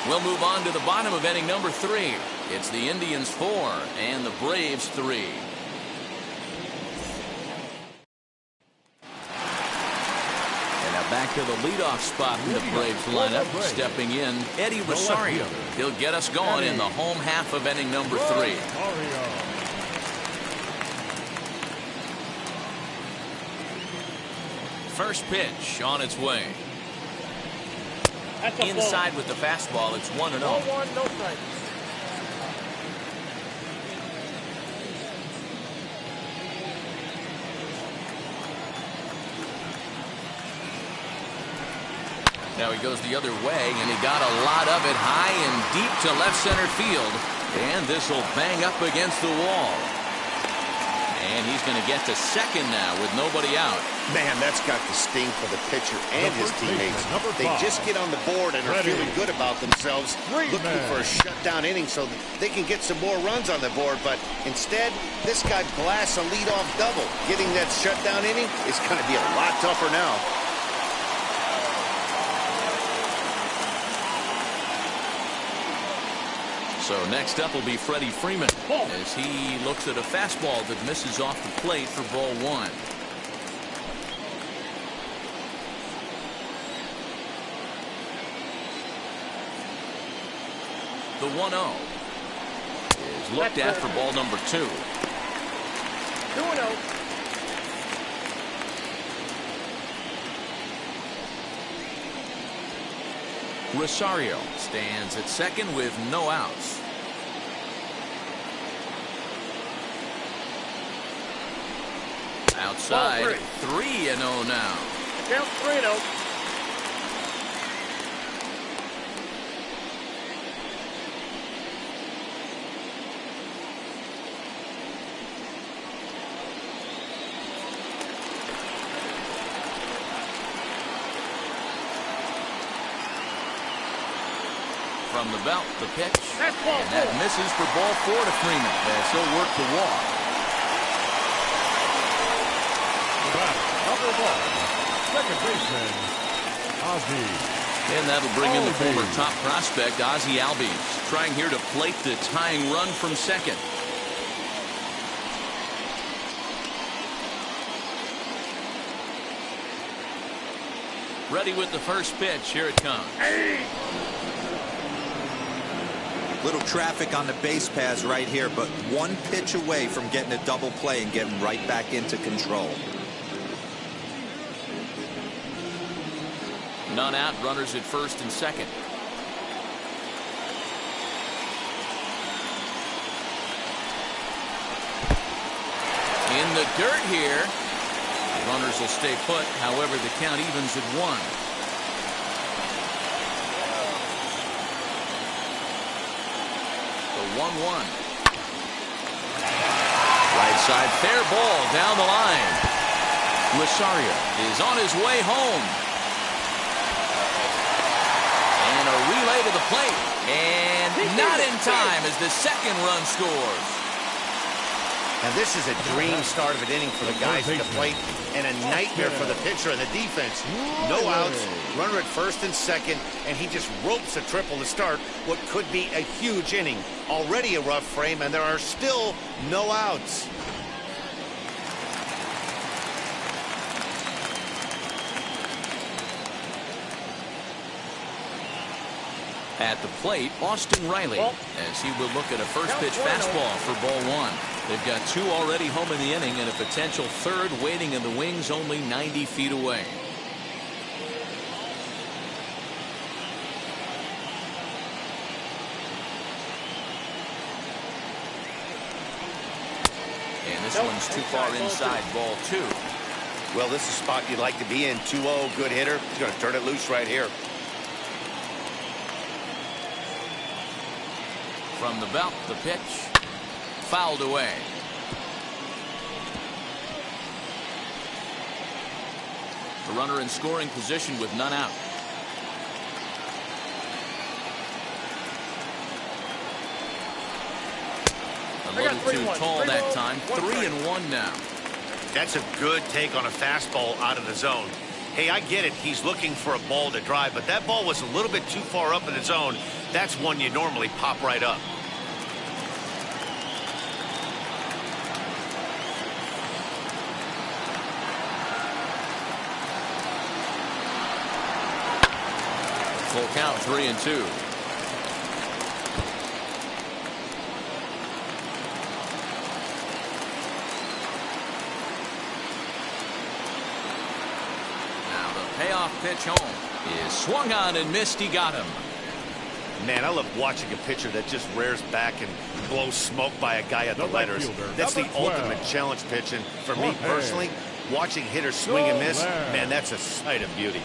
We'll move on to the bottom of inning number 3. It's the Indians 4 and the Braves 3. And now back to the leadoff spot in the Braves lineup. Stepping in, Eddie Rosario. He'll get us going in the home half of inning number 3. First pitch on its way. Inside with the fastball, it's 1-0. 1-1, no strikes. Now he goes the other way, and he got a lot of it high and deep to left center field. And this will bang up against the wall. And he's going to get to second now with nobody out. Man, that's got to sting for the pitcher and his teammates. They just get on the board and are feeling good about themselves, looking for a shutdown inning so that they can get some more runs on the board. But instead, this guy blasts a leadoff double. Getting that shutdown inning is going to be a lot tougher now. So next up will be Freddie Freeman as he looks at a fastball that misses off the plate for ball 1. The 1-0 is looked at for ball number 2. 2-0. Rosario stands at second with no outs. Outside, 3-0 now. Count 3-0. From the belt, the pitch, and that misses for ball 4 to Freeman as he'll work the walk. Number 1, second baseman, Ozzie. And that'll bring in the former top prospect, Ozzie Albies, trying here to plate the tying run from second. Ready with the first pitch. Here it comes. Little traffic on the base paths right here, but one pitch away from getting a double play and getting right back into control. None out, runners at first and second. In the dirt here. Runners will stay put, however the count evens at 1. The 1-1. Right side, fair ball down the line. Rosario is on his way home. And a relay to the plate. And not in time as the second run scores. And this is a dream start of an inning for the guys at the plate and a nightmare for the pitcher and the defense. No outs, runner at first and second, and he just ropes a triple to start what could be a huge inning. Already a rough frame, and there are still no outs. At the plate, Austin Riley, as he will look at a first pitch fastball for ball 1. They've got 2 already home in the inning and a potential third waiting in the wings only 90 feet away. And this one's too far inside, ball 2. Well, this is a spot you'd like to be in. 2-0, good hitter. He's going to turn it loose right here. From the belt, the pitch. Fouled away. The runner in scoring position with none out. A little too tall that time. 3-1 now. That's a good take on a fastball out of the zone. Hey, I get it. He's looking for a ball to drive, but that ball was a little bit too far up in the zone. That's one you normally pop right up. Full count, 3-2. Payoff pitch home is swung on and missed. He got him. Man, I love watching a pitcher that just rears back and blows smoke by a guy at the letters. That's the ultimate challenge pitch. And for me personally, watching hitters swing and miss, man, that's a sight of beauty.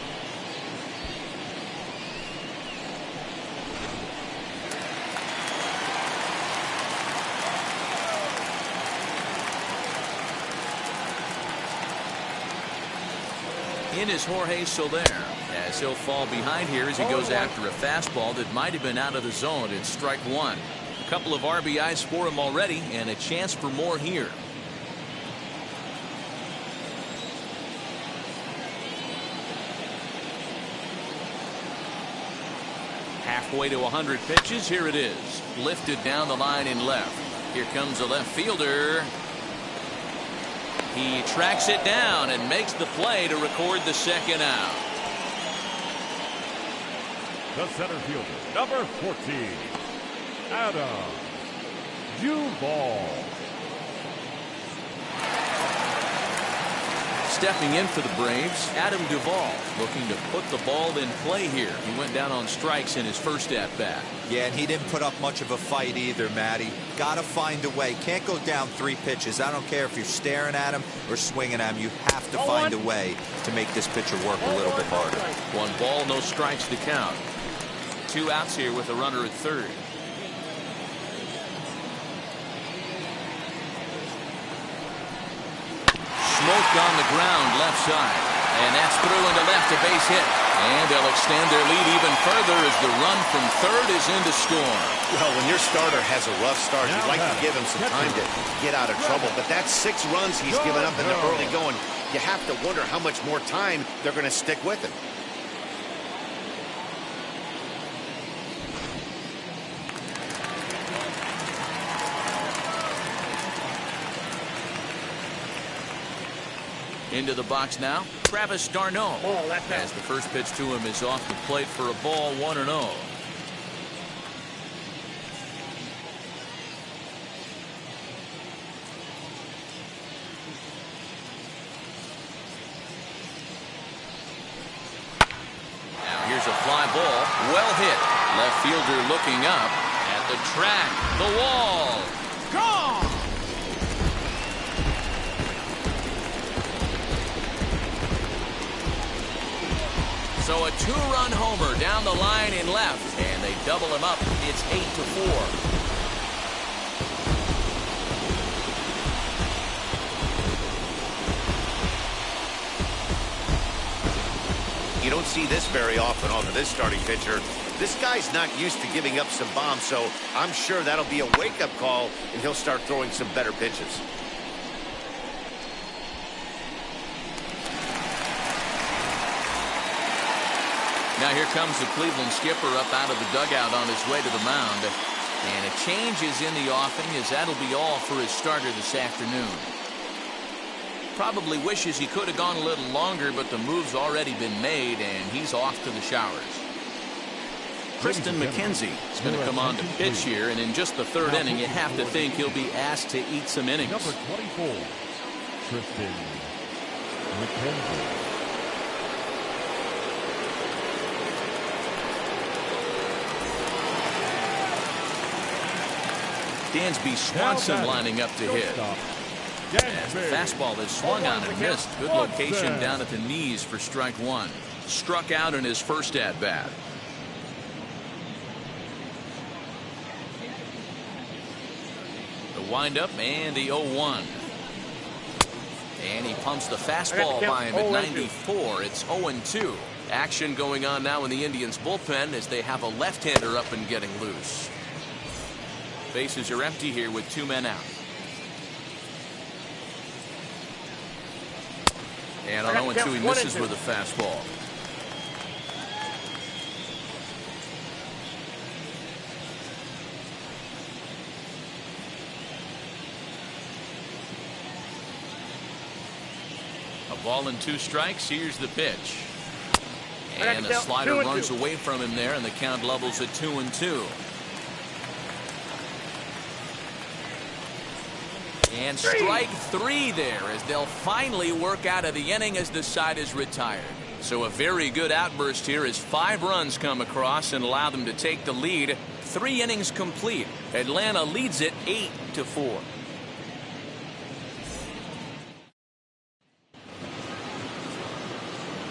In is Jorge Soler, as he'll fall behind here as he goes after a fastball that might have been out of the zone. It's strike 1. A couple of RBIs for him already, and a chance for more here. Halfway to 100 pitches. Here it is. Lifted down the line in left. Here comes a left fielder. He tracks it down and makes the play to record the second out. The center fielder, number 14, Adam Duvall. Stepping in for the Braves, Adam Duvall, looking to put the ball in play here. He went down on strikes in his first at-bat. Yeah, and he didn't put up much of a fight either, Matty. Got to find a way. Can't go down 3 pitches. I don't care if you're staring at him or swinging at him. You have to find a way to make this pitcher work a little bit harder. 1 ball, no strikes to count. 2 outs here with a runner at third. Smoked on the ground left side, and that's through into left, a base hit, and they'll extend their lead even further as the run from third is in to score. Well, when your starter has a rough start, you'd like to give him some time to get out of trouble, but that's 6 runs he's given up in the early going. You have to wonder how much more time they're going to stick with him. Into the box now, Travis d'Arnaud, as the first pitch to him is off the plate for a ball, 1-0. Now here's a fly ball, well hit. Left fielder looking up at the track, the wall, gone! So a 2-run homer down the line in left, and they double him up. It's 8-4. You don't see this very often off of this starting pitcher. This guy's not used to giving up some bombs, so I'm sure that'll be a wake-up call, and he'll start throwing some better pitches. Now here comes the Cleveland skipper up out of the dugout on his way to the mound. And a change is in the offing, as that'll be all for his starter this afternoon. Probably wishes he could have gone a little longer, but the move's already been made, and he's off to the showers. Kristen McKenzie is going to come on to pitch here, and in just the 3rd inning, you have to think he'll be asked to eat some innings. Number 24, Kristen McKenzie. Dansby Swanson lining up to hit. As the fastball is swung on and missed. Good location down at the knees for strike one. Struck out in his first at-bat. The windup and the 0-1. And he pumps the fastball by him at 94. It's 0-2. Action going on now in the Indians bullpen as they have a left-hander up and getting loose. Bases are empty here with 2 men out. And on 0-2 he misses with a fastball. A ball and 2 strikes. Here's the pitch. And a slider runs away from him there, and the count levels at 2-2. And strike 3 there as they'll finally work out of the inning as the side is retired. So a very good outburst here as 5 runs come across and allow them to take the lead. 3 innings complete. Atlanta leads it 8-4.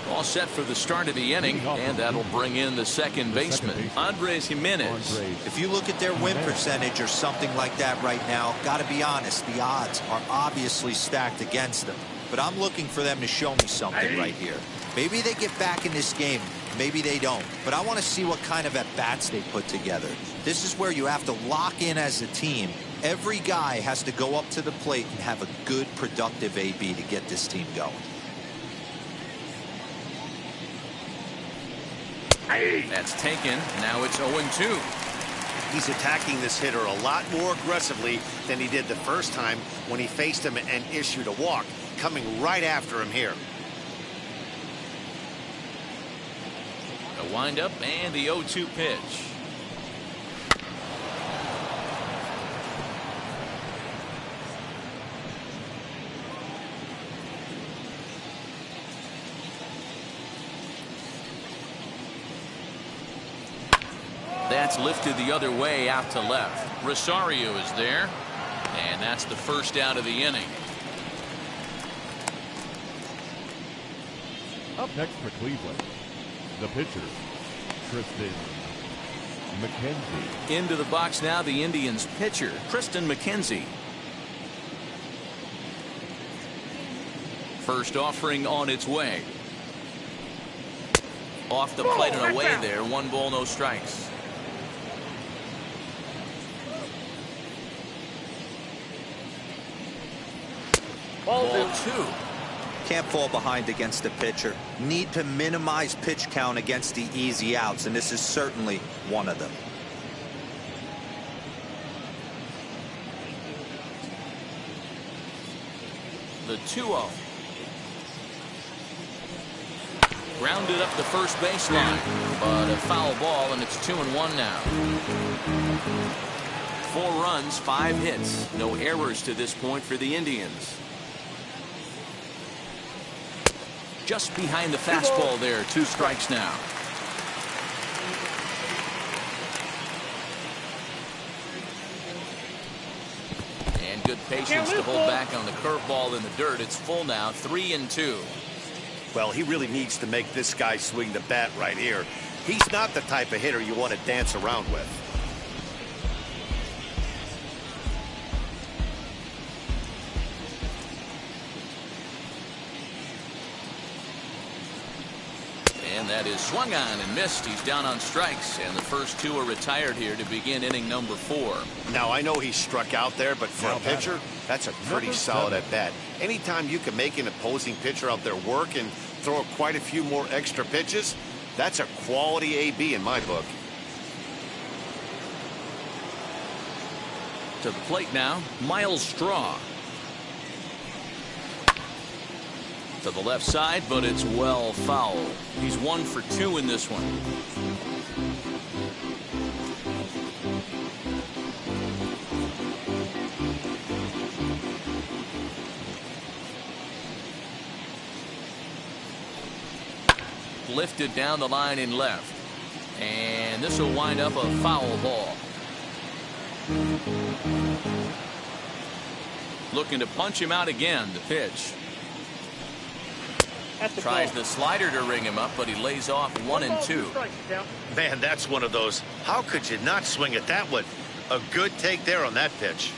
All set for the start of the inning, and that'll bring in the second baseman, Andres Jimenez. If you look at their win percentage or something like that right now, got to be honest, the odds are obviously stacked against them. But I'm looking for them to show me something right here. Maybe they get back in this game, maybe they don't. But I want to see what kind of at-bats they put together. This is where you have to lock in as a team. Every guy has to go up to the plate and have a good, productive AB to get this team going. That's taken. Now it's 0-2. He's attacking this hitter a lot more aggressively than he did the first time when he faced him and issued a walk, coming right after him here. The windup and the 0-2 pitch. That's lifted the other way out to left. Rosario is there, and that's the first out of the inning. Up next for Cleveland, the pitcher, Tristan McKenzie. Into the box now, the Indians pitcher, Tristan McKenzie. First offering on its way. Off the plate and away there. 1 ball, no strikes. Ball 2. Can't fall behind against the pitcher. Need to minimize pitch count against the easy outs, and this is certainly one of them. The 2-0. Grounded up the first baseline, but a foul ball, and it's 2-1 now. 4 runs, 5 hits. No errors to this point for the Indians. Just behind the fastball there. 2 strikes now. And good patience to hold back on the curveball in the dirt. It's full now. 3-2. Well, he really needs to make this guy swing the bat right here. He's not the type of hitter you want to dance around with. And that is swung on and missed. He's down on strikes, and the first 2 are retired here to begin inning number 4. Now, I know he struck out there, but for a pitcher, that's a pretty solid at bat. Anytime you can make an opposing pitcher out there work and throw quite a few more extra pitches, that's a quality AB in my book. To the plate now, Miles Straw. To the left side, but it's well foul. He's 1 for 2 in this one. Lifted down the line in left. And this will wind up a foul ball. Looking to punch him out again. The pitch. Tries the slider to ring him up, but he lays off 1-2. Man, that's one of those. How could you not swing at that one? A good take there on that pitch.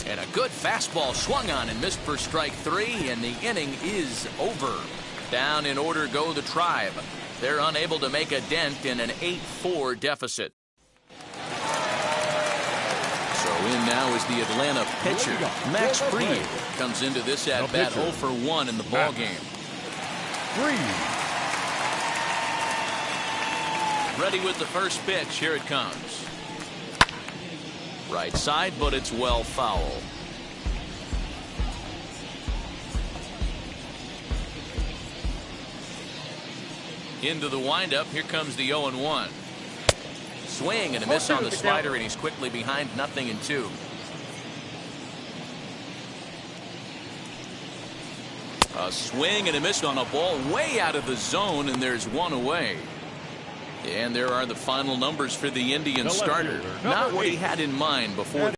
And a good fastball swung on and missed for strike 3, and the inning is over. Down in order go the Tribe. They're unable to make a dent in an 8-4 deficit. So in now is the Atlanta pitcher, Max Fried. Comes into this at-bat 0 for 1 in the ballgame. Ready with the first pitch. Here it comes. Right side, but it's well foul. Into the windup. Here comes the 0-1. Swing and a miss on the slider, and he's quickly behind 0-2. A swing and a miss on a ball way out of the zone, and there's one away. And there are the final numbers for the Indian starter. Not what he had in mind before.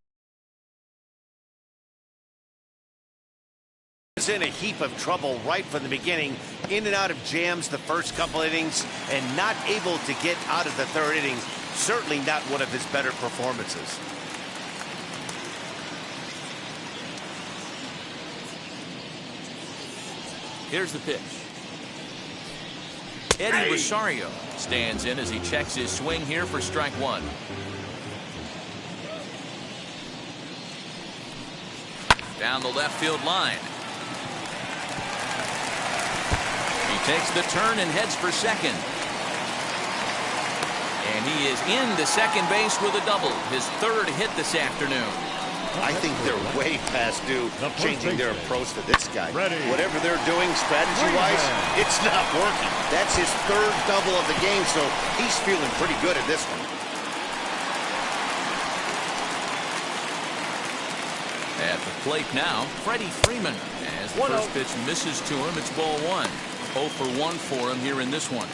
Was in a heap of trouble right from the beginning. In and out of jams the first couple innings, and not able to get out of the third inning. Certainly not one of his better performances. Here's the pitch. Eddie Rosario stands in as he checks his swing here for strike 1. Down the left field line. He takes the turn and heads for second. And he is into second base with a double. His third hit this afternoon. I think they're way past due changing their approach to this guy. Whatever they're doing strategy-wise, it's not working. That's his third double of the game, so he's feeling pretty good at this one. At the plate now, Freddie Freeman. As the first pitch misses to him, it's ball 1. 0 for 1 for him here in this one.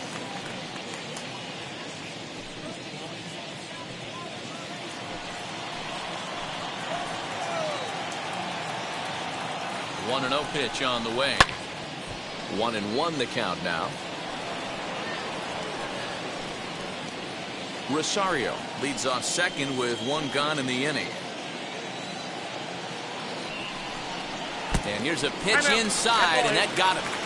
The 1-0 pitch on the way. 1-1 the count now. Rosario leads off second with 1 gone in the inning. And here's a pitch inside, and that got him.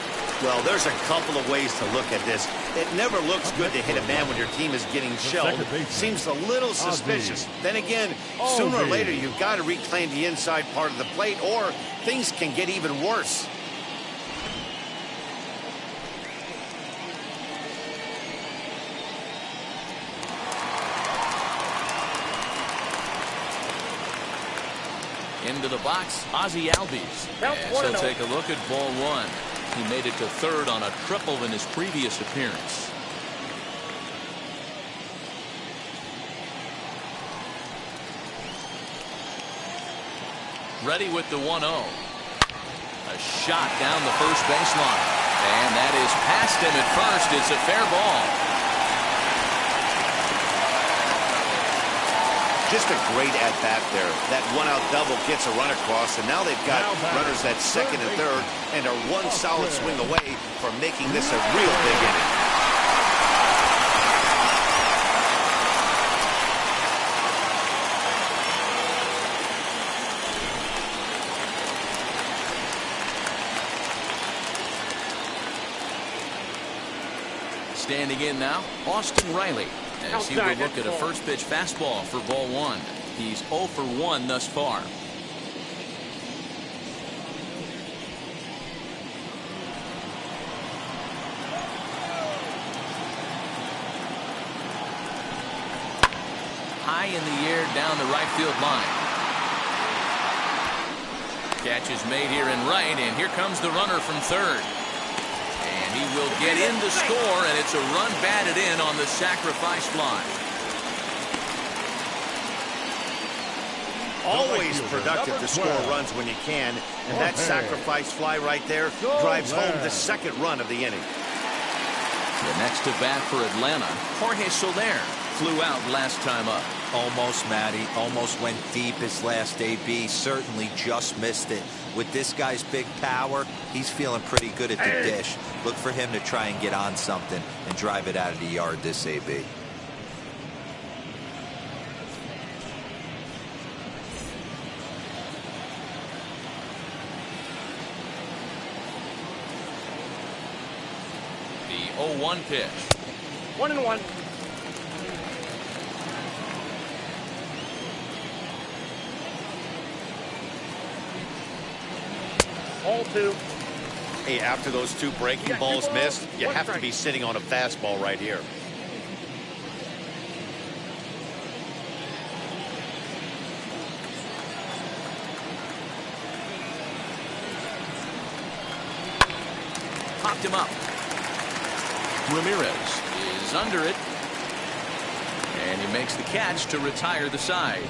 Well, there's a couple of ways to look at this. It never looks good to hit a man when your team is getting shelled. Seems a little suspicious. Then again, sooner or later, you've got to reclaim the inside part of the plate, or things can get even worse. Into the box, Ozzie Albies. As he'll take a look at ball 1. He made it to third on a triple in his previous appearance. Ready with the 1-0. A shot down the first baseline. And that is past him at first. It's a fair ball. Just a great at-bat there. That one-out double gets a run across, and now they've got runners at second and third, and are one solid swing away from making this a real big inning. Standing in now, Austin Riley. As he will look at a first pitch fastball for ball 1. He's 0 for 1 thus far. High in the air down the right field line. Catch is made here in right, and here comes the runner from third. He will get in to score, and it's a run batted in on the sacrifice fly. Always productive to score runs when you can, and that sacrifice fly right there drives home the second run of the inning. The next to bat for Atlanta, Jorge Soler, flew out last time up. Almost, Matty. Almost went deep his last AB. Certainly just missed it. With this guy's big power, he's feeling pretty good at the dish. Look for him to try and get on something and drive it out of the yard this AB. The 0-1 pitch. 1-1. All 2. Hey, after those 2 breaking balls missed, you have to be sitting on a fastball right here. Popped him up. Ramirez is under it. And he makes the catch to retire the side.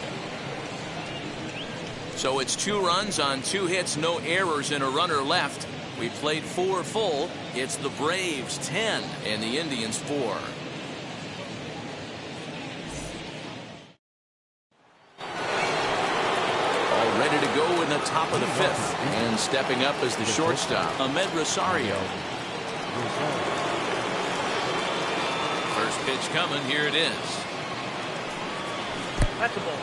So it's 2 runs on 2 hits, no errors, and a runner left. We played 4 full. It's the Braves 10 and the Indians 4. All ready to go in the top of the 5th. And stepping up as the shortstop, Ahmed Rosario. First pitch coming. Here it is. That's the ball.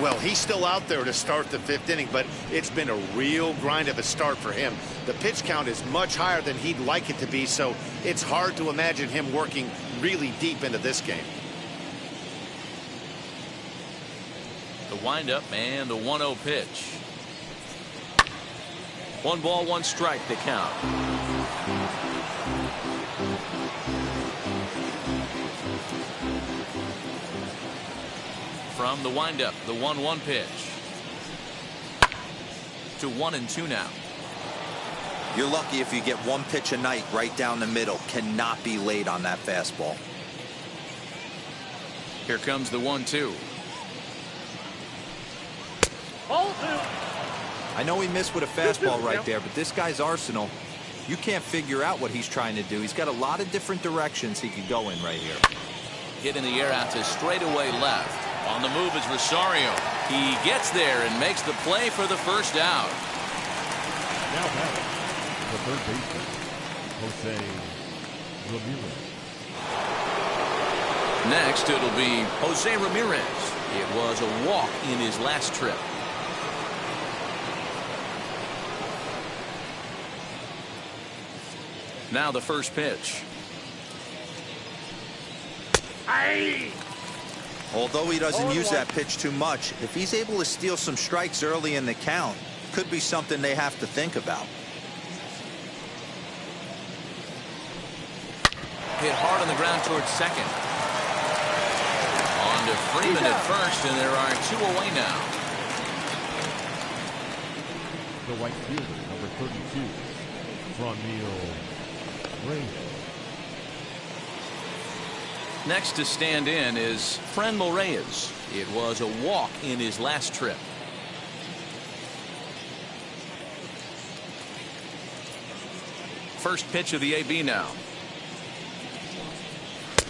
Well, he's still out there to start the 5th inning, but it's been a real grind of a start for him. The pitch count is much higher than he'd like it to be, so it's hard to imagine him working really deep into this game. The windup and the 1-0 pitch. 1 ball, 1 strike to count. From the windup, the 1-1 pitch. To 1-2 now. You're lucky if you get 1 pitch a night right down the middle. Cannot be late on that fastball. Here comes the 1-2. All 2. I know he missed with a fastball right there, but this guy's arsenal, you can't figure out what he's trying to do. He's got a lot of different directions he could go in right here. Hit in the air out to straightaway left. On the move is Rosario. He gets there and makes the play for the first out. Now batting, the third baseman, Jose Ramirez. Next, it'll be Jose Ramirez. It was a walk in his last trip. Now the first pitch. Aye. Although he doesn't use that pitch too much, if he's able to steal some strikes early in the count, could be something they have to think about. Hit hard on the ground towards second. On to Freeman at first, and there are 2 away now. The right fielder, number 32, Franmil Reyes. Next to stand in is Franmil Reyes. It was a walk in his last trip. First pitch of the AB now.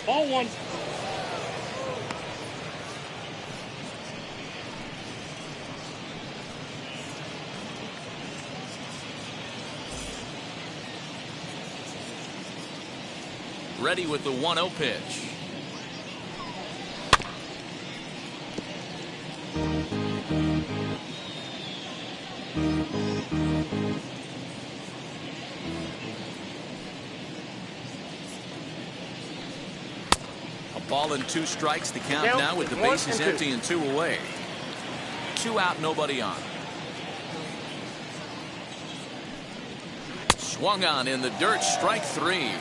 Ball 1. Ready with the 1-0 pitch. A ball and 2 strikes. The count now with the bases empty and 2 away. 2 out, nobody on. Swung on in the dirt, strike 3.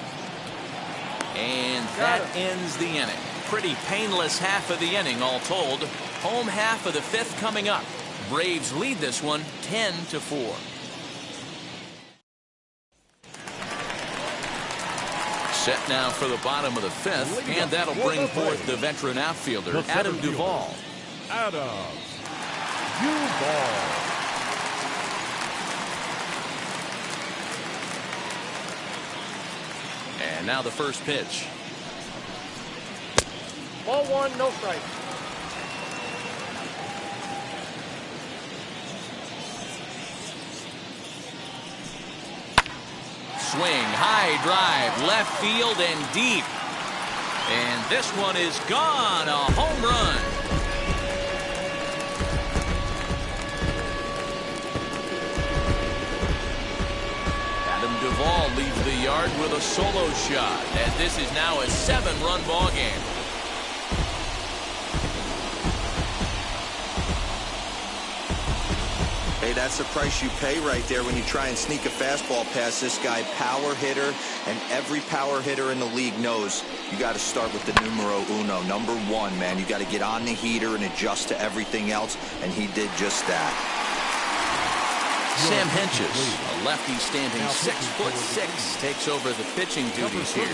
And that ends the inning. Pretty painless half of the inning all told. Home half of the 5th coming up. Braves lead this one 10-4. Set now for the bottom of the 5th, and that'll bring forth the veteran outfielder, Adam Duvall. Adam Duvall. And now the first pitch. Ball one, no strike. Swing, high drive, left field and deep. And this one is gone, a home run. Adam Duvall leaves the yard with a solo shot, and this is now a 7-run ball game. Hey, that's the price you pay right there when you try and sneak a fastball past this guy. Power hitter, and every power hitter in the league knows you got to start with the numero uno, number 1, man. You got to get on the heater and adjust to everything else, and he did just that. Sam Hentges, a lefty standing 6'6", takes over the pitching duties here.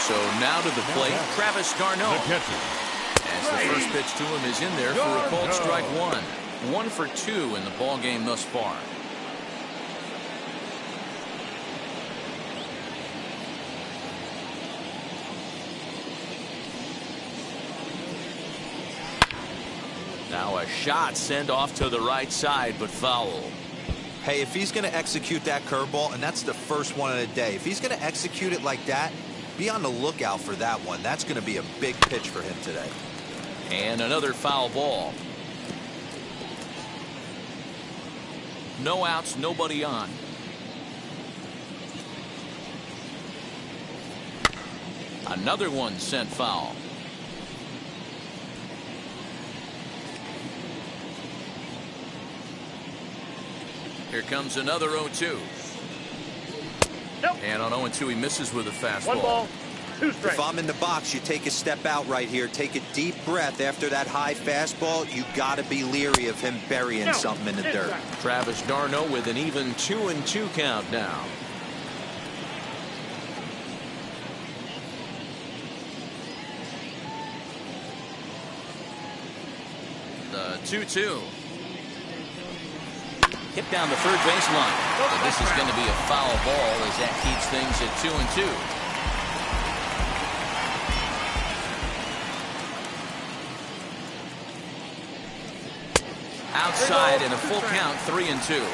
So now to the plate, Travis d'Arnaud. As the first pitch to him is in there for a called strike 1. 1 for 2 in the ball game thus far. Now a shot sent off to the right side, but foul. Hey, if he's going to execute that curveball, and that's the first one of the day, if he's going to execute it like that, be on the lookout for that one. That's going to be a big pitch for him today. And another foul ball. No outs, nobody on. Another one sent foul. Here comes another 0-2. Nope. And on 0-2, he misses with a fastball. 1 ball, 2 strikes. If I'm in the box, you take a step out right here. Take a deep breath after that high fastball. You got to be leery of him burying something in the dirt. Travis d'Arnaud with an even 2-2 count now. The 2-2. Hit down the third baseline. But this is going to be a foul ball as that keeps things at 2-2. Outside in a full count, 3-2.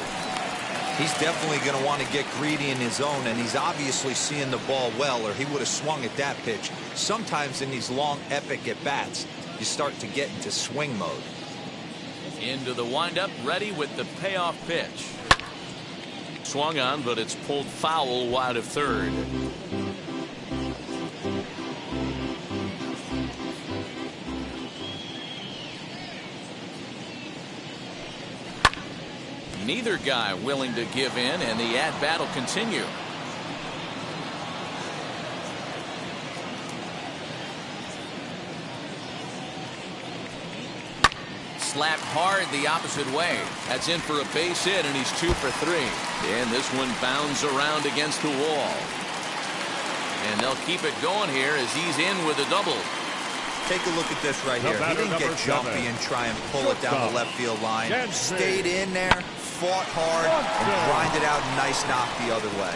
He's definitely going to want to get greedy in his zone, and he's obviously seeing the ball well, or he would have swung at that pitch. Sometimes in these long, epic at-bats, you start to get into swing mode. Into the windup, ready with the payoff pitch. Swung on, but it's pulled foul wide of third. Neither guy willing to give in, and the at-bat will continue. Slapped hard the opposite way. That's in for a base hit, and he's 2 for 3. And this one bounds around against the wall. And they'll keep it going here as he's in with a double. Take a look at this right here. He didn't get jumpy and try and pull it down the left field line. Stayed in there, fought hard, and grinded out a nice knock the other way.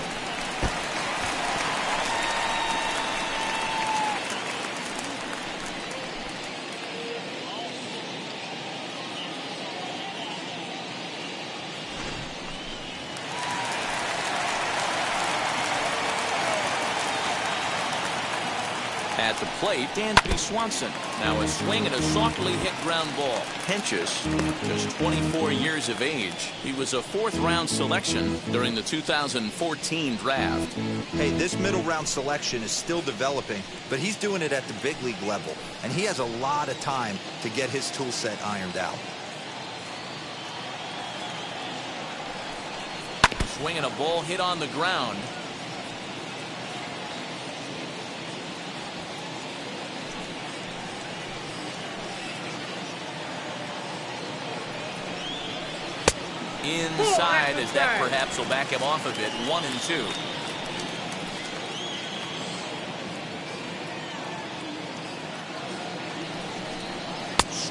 At the plate, Dansby Swanson. Now a swing and a softly hit ground ball. Hentges, just 24 years of age. He was a 4th-round selection during the 2014 draft. Hey, this middle-round selection is still developing, but he's doing it at the big league level, and he has a lot of time to get his tool set ironed out. Swinging a ball hit on the ground. Inside, as that perhaps will back him off a bit. 1-2.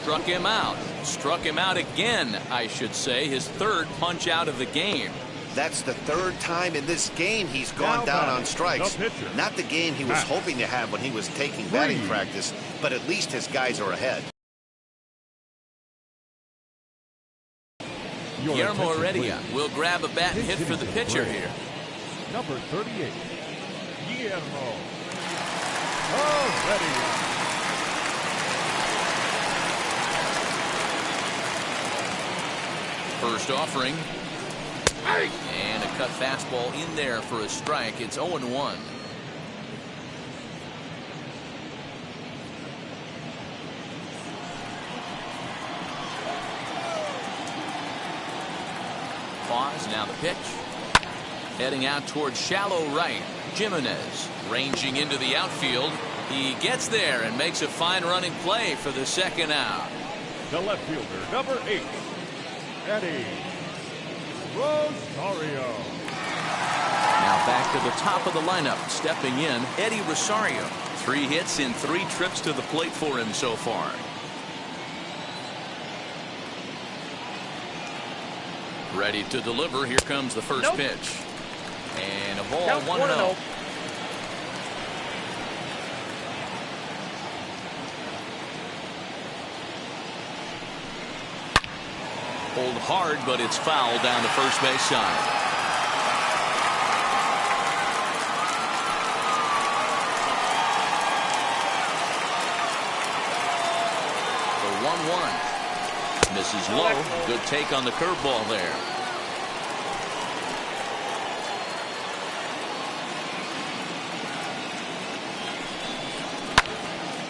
Struck him out. Struck him out again, I should say. His third punch out of the game. That's the third time in this game he's gone down on strikes. Not the game he was hoping to have when he was taking batting practice, but at least his guys are ahead. Guillermo Heredia will grab a bat and hit for the pitcher here. Number 38, Guillermo Heredia. First offering. And a cut fastball in there for a strike. It's 0-1. Pause, now the pitch. Heading out towards shallow right. Jimenez ranging into the outfield. He gets there and makes a fine running play for the second out. The left fielder, number 8, Eddie Rosario. Now back to the top of the lineup. Stepping in, Eddie Rosario. 3 hits in 3 trips to the plate for him so far. Ready to deliver. Here comes the first pitch. And a ball, 1-0. Hold hard, but it's foul down the first base side. The 1-1. Misses low. Good take on the curveball there.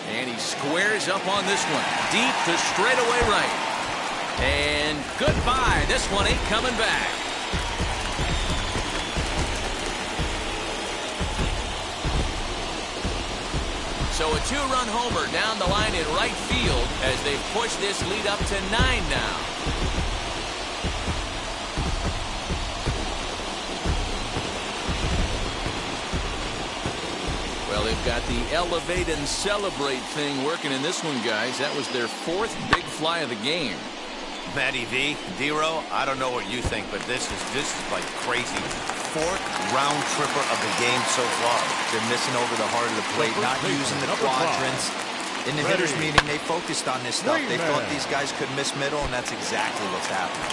And he squares up on this one. Deep to straightaway right. And goodbye. This one ain't coming back. So a 2-run homer down the line in right field as they push this lead up to 9 now. Well, they've got the elevate and celebrate thing working in this one, guys. That was their 4th big fly of the game. Matty V, D-Row, I don't know what you think, but this is like crazy. 4th round tripper of the game so far. They're missing over the heart of the plate, not using the quadrants. In the hitters meeting, they focused on this stuff. They thought these guys could miss middle, and that's exactly what's happening.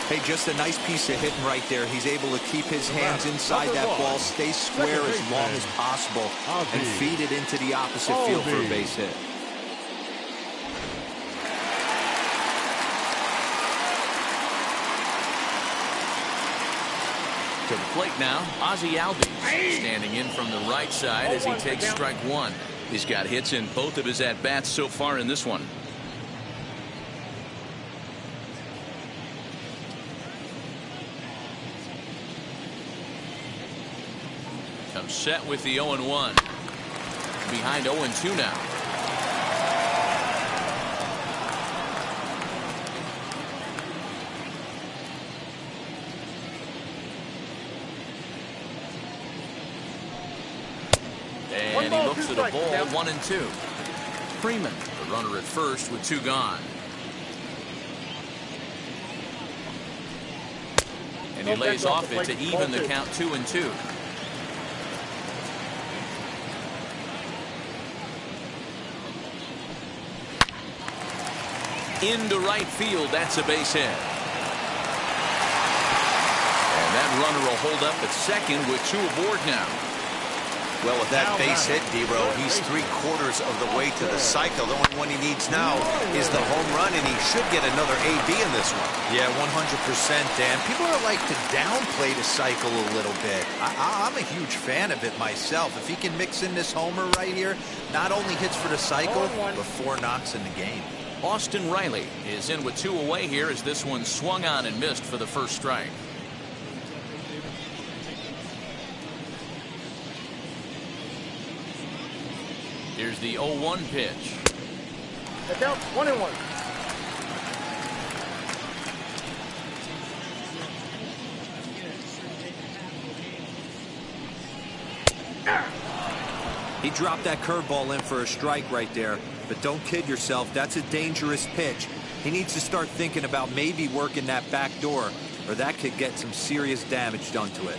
Hey, just a nice piece of hitting right there. He's able to keep his hands inside that ball, stay square as long as possible, and feed it into the opposite field for a base hit. To the plate now, Ozzie Albies standing in from the right side as he takes strike 1. He's got hits in both of his at-bats so far in this one. Comes set with the 0-1. Behind 0-2 now. And he looks at a ball, 1-2. Freeman, the runner at first with 2 gone. And he lays off it to even the count 2-2. Into right field, that's a base hit. And that runner will hold up at second with 2 aboard now. Well, with that base hit, D-Row, he's 3/4 of the way to the cycle. The only one he needs now is the home run, and he should get another AB in this one. Yeah, 100%, Dan. People are like to downplay the cycle a little bit. I'm a huge fan of it myself. If he can mix in this homer right here, not only hits for the cycle, but 4 knocks in the game. Austin Riley is in with 2 away here as this one swung on and missed for the first strike. Here's the 0-1 pitch. The count's 1-1. He He dropped that curveball in for a strike right there. But don't kid yourself, that's a dangerous pitch. He needs to start thinking about maybe working that back door, or that could get some serious damage done to it.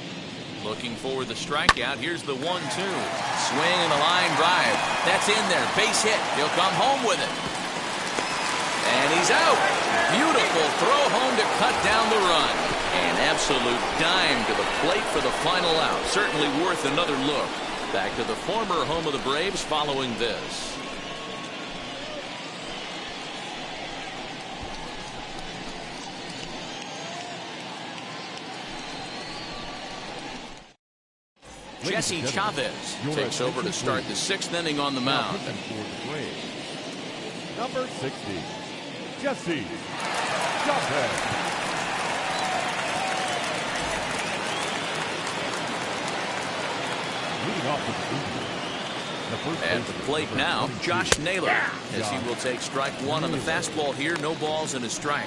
Looking for the strikeout. Here's the 1-2. Swing and a line drive. That's in there. Base hit. He'll come home with it. And he's out. Beautiful throw home to cut down the run. An absolute dime to the plate for the final out. Certainly worth another look. Back to the former home of the Braves following this. Jesse Chavez takes over to start the 6th inning on the mound. Number 60, Jesse Chavez. Leading off with the at the plate now, Josh Naylor, as he will take strike 1 on the fastball here. No balls and a strike.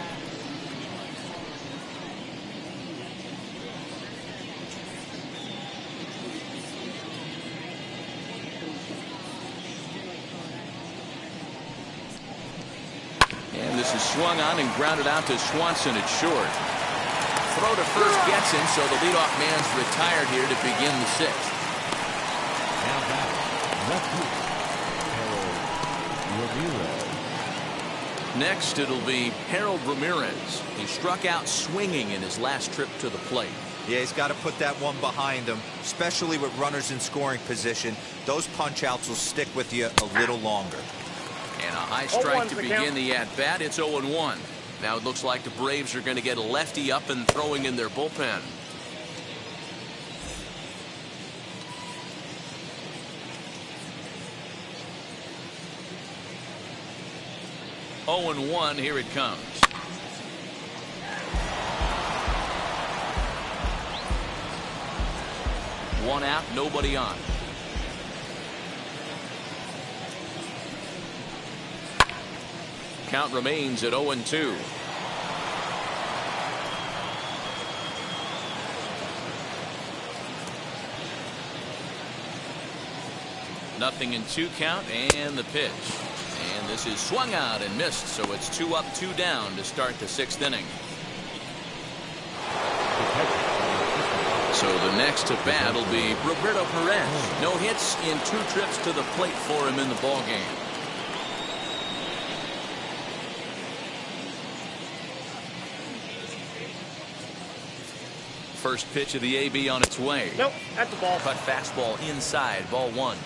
Swung on and grounded out to Swanson at short. Throw to first gets him, so the leadoff man's retired here to begin the 6th. Now back, Ramirez. Next, it'll be Harold Ramirez. He struck out swinging in his last trip to the plate. Yeah, he's got to put that one behind him, especially with runners in scoring position. Those punch-outs will stick with you a little longer. And a high strike to begin the at-bat. It's 0-1. Now it looks like the Braves are going to get a lefty up and throwing in their bullpen. Oh and 1, here it comes. One out, nobody on. Count remains at 0-2. Nothing in 2 count, and the pitch. And this is swung out and missed, so it's 2 up, 2 down to start the 6th inning. So the next to bat will be Roberto Perez. No hits in 2 trips to the plate for him in the ballgame. First pitch of the AB on its way. Nope, that's the ball. Cut fastball inside, ball 1.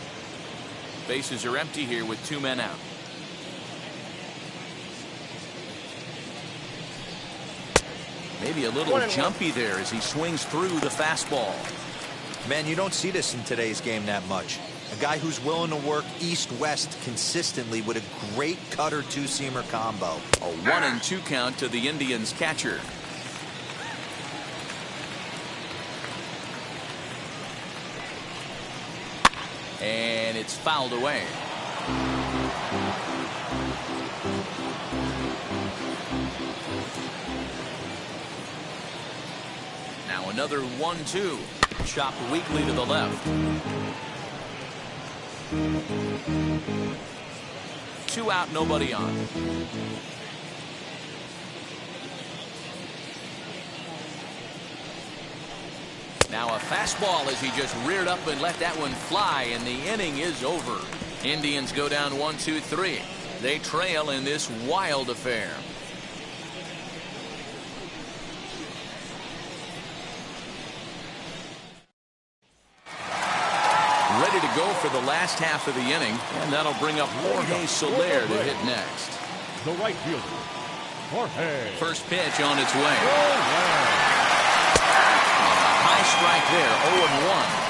Bases are empty here with 2 men out. Maybe a little jumpy there as he swings through the fastball. Man, you don't see this in today's game that much. A guy who's willing to work east-west consistently with a great cutter 2-seamer combo. A 1-2 count to the Indians catcher. And it's fouled away. Now another 1-2. Chopped weakly to the left. 2 out, nobody on. Now a fastball as he just reared up and let that one fly, and the inning is over. Indians go down 1-2-3. They trail in this wild affair. Ready to go for the last half of the inning, and that'll bring up Jorge Soler to hit next. The right fielder, Jorge. First pitch on its way. High strike there, 0-1.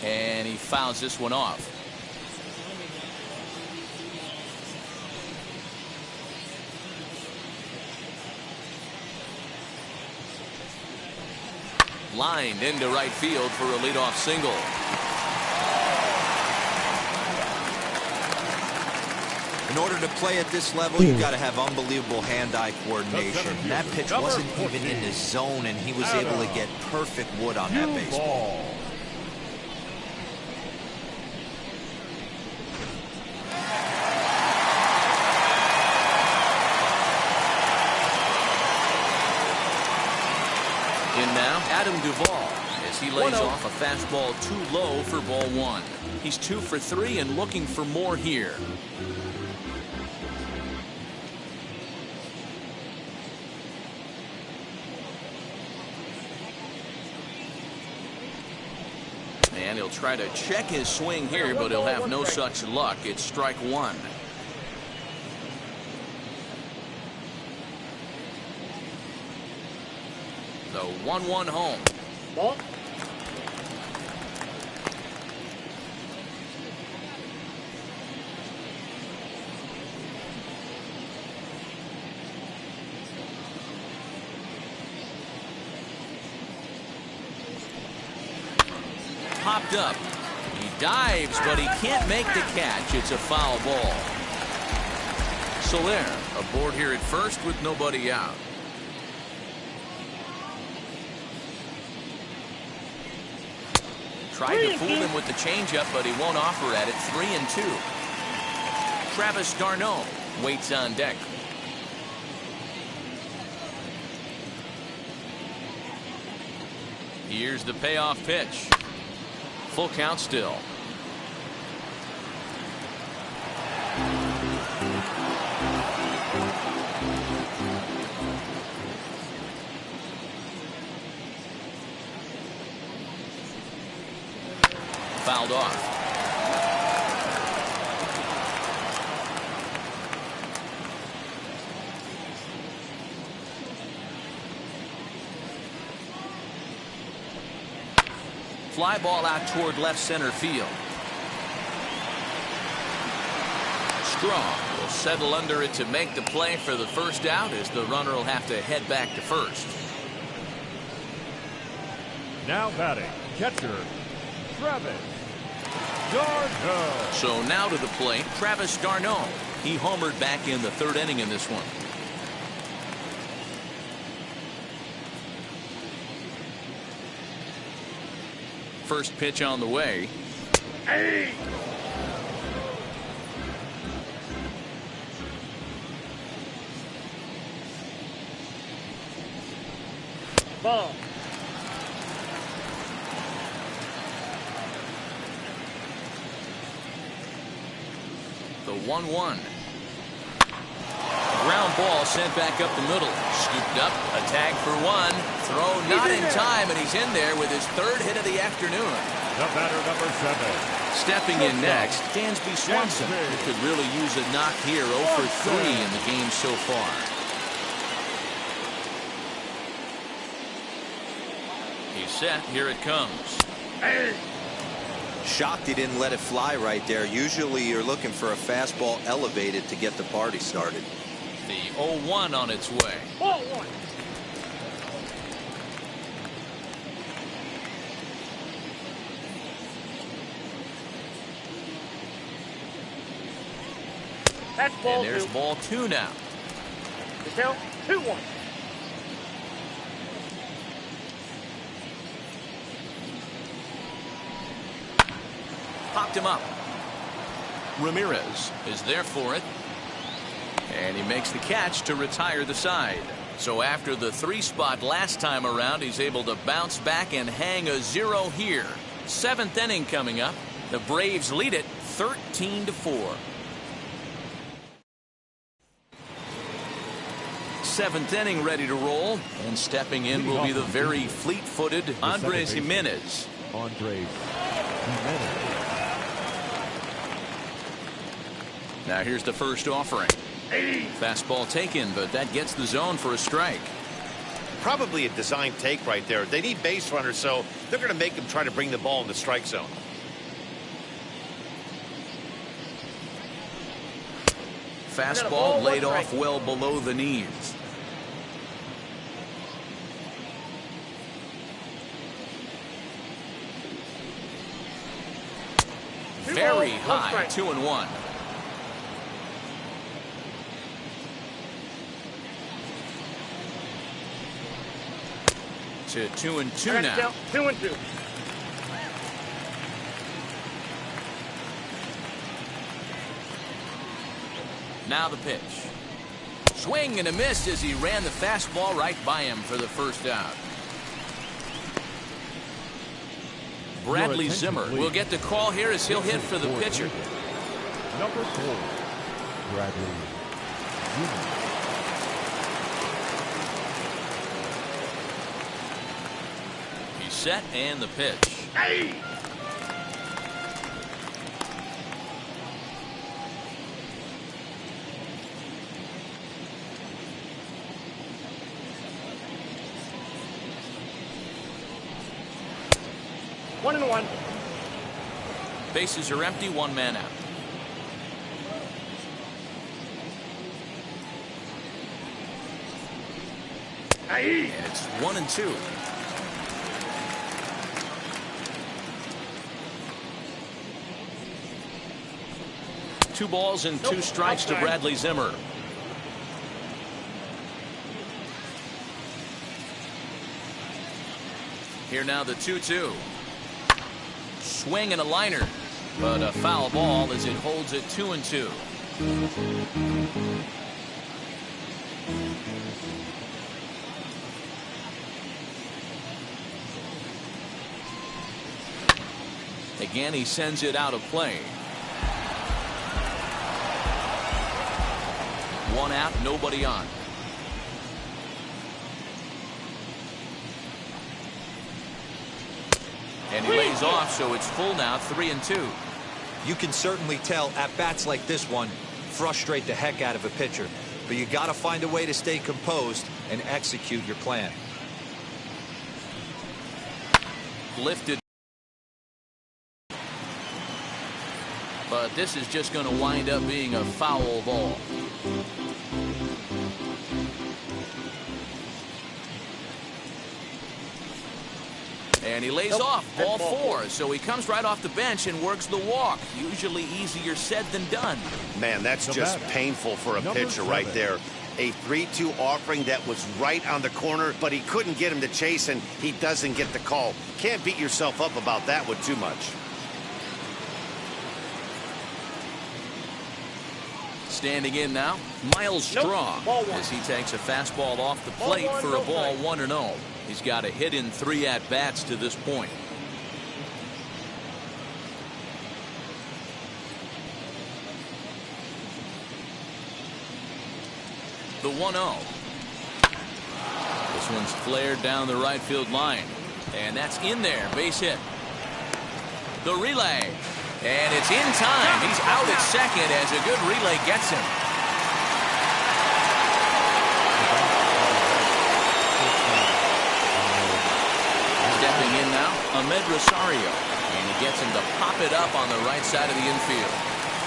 And he fouls this one off. Lined into right field for a leadoff single. In order to play at this level, you got to have unbelievable hand-eye coordination. That pitch wasn't even in the zone, and he was able to get perfect wood on that baseball. In now, Adam Duvall, as he lays off a fastball too low for ball one. He's 2 for 3 and looking for more here. And he'll try to check his swing here, but he'll have no such luck. It's strike one. The 1-1 home. Ball. Popped up. He dives, but he can't make the catch. It's a foul ball. Soler aboard here at first with nobody out. Tried to fool him with the changeup, but he won't offer at it. 3-2. Travis d'Arnaud waits on deck. Here's the payoff pitch. Full count still. Fouled off. Fly ball out toward left center field. Strong will settle under it to make the play for the first out, as the runner will have to head back to first. Now batting, catcher, Travis d'Arnaud. So now to the plate, Travis d'Arnaud. He homered back in the third inning in this one. First pitch on the way. Hey! Ball. The 1-1. Ground ball sent back up the middle. Scooped up, a tag for one. Throw not in time, and he's in there with his third hit of the afternoon. The batter, number 7. Stepping in next, Dansby Swanson, who could really use a knock here. 0 for 3 in the game so far. He's set. Here it comes. Hey! Shocked he didn't let it fly right there. Usually you're looking for a fastball elevated to get the party started. The 0-1 on its way. Ball one. That's ball And there's two. ball 2 now. The count 2-1. Popped him up. Ramirez is there for it. And he makes the catch to retire the side. So after the 3 spot last time around, he's able to bounce back and hang a 0 here. 7th inning coming up. The Braves lead it 13-4. 7th inning ready to roll. And stepping in will be the very fleet-footed Andres Jimenez. Andres Jimenez. Now here's the first offering. Fastball taken, but that gets the zone for a strike. Probably a design take right there. They need base runners, so they're going to make them try to bring the ball in the strike zone. Fastball laid off well below the knees. Very high, 2-1. to 2-2 now. 2-2. Now the pitch. Swing and a miss as he ran the fastball right by him for the first out. Bradley Zimmer will get the call here as he'll hit for the pitcher. Number 4, Bradley Zimmer. He's set and the pitch. Hey! One and one. Bases are empty, one man out. Hey! And it's 1-2. Two balls and two strikes to Bradley Zimmer. Here now the 2-2. Swing and a liner, but a foul ball as it holds it 2-2. Again, he sends it out of play. One out, nobody on. And he lays off, so it's full now, 3-2. You can certainly tell at bats like this one frustrate the heck out of a pitcher, but you got to find a way to stay composed and execute your plan. Lifted. But this is just going to wind up being a foul ball. And he lays off, ball 4, so he comes right off the bench and works the walk. Usually easier said than done. Man, that's just painful for a pitcher right there. A 3-2 offering that was right on the corner, but he couldn't get him to chase, and he doesn't get the call. Can't beat yourself up about that one too much. Standing in now, Miles Straw, as he takes a fastball off the plate for a ball 1-0. He's got a hit in 3 at-bats to this point. The 1-0. This one's flared down the right field line. And that's in there, base hit. The relay. And it's in time. He's out at second as a good relay gets him. Stepping in now, Ahmed Rosario. And he gets him to pop it up on the right side of the infield.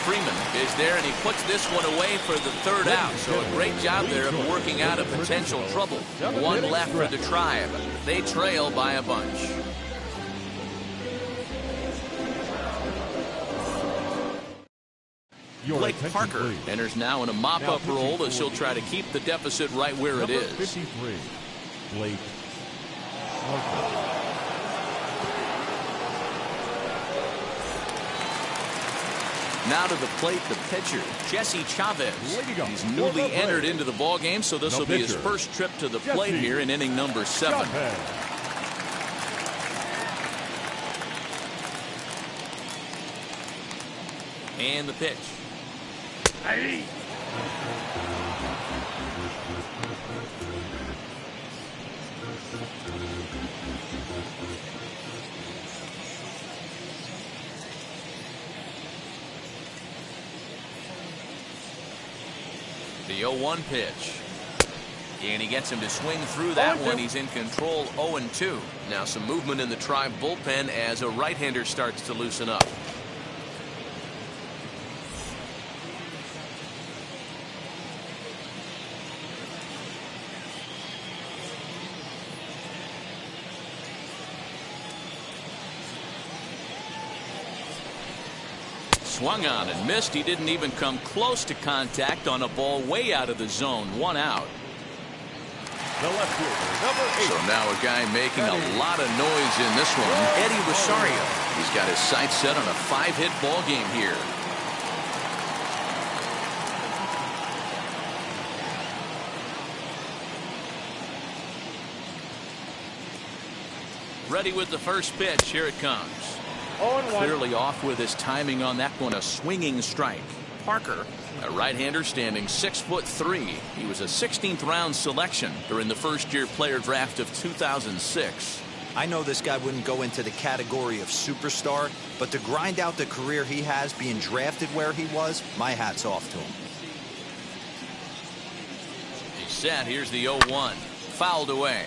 Freeman is there, and he puts this one away for the 3rd out. So a great job there of working out a potential trouble. One left for the Tribe. They trail by a bunch. Blake Parker enters now in a mop-up role as he'll try to keep the deficit right where it is. 53, Blake Parker. Now to the plate, the pitcher, Jesse Chavez. He's newly entered into the ballgame, so this will be his first trip to the plate here in inning number 7. And the pitch. Hey. The 0-1 pitch. And he gets him to swing through that one. He's in control, 0-2. Now some movement in the Tribe bullpen as a right-hander starts to loosen up. Swung on and missed. He didn't even come close to contact on a ball way out of the zone. 1 out. the left fielder, number 8. So now a guy making a lot of noise in this one, Eddie Rosario. He's got his sights set on a 5-hit ball game here. Ready with the first pitch. Here it comes. 0-1. Clearly off with his timing on that one. A swinging strike. Parker, a right-hander standing 6'3". He was a 16th round selection during the first-year player draft of 2006. I know this guy wouldn't go into the category of superstar, but to grind out the career he has being drafted where he was, my hat's off to him. He's set. Here's the 0-1. Fouled away.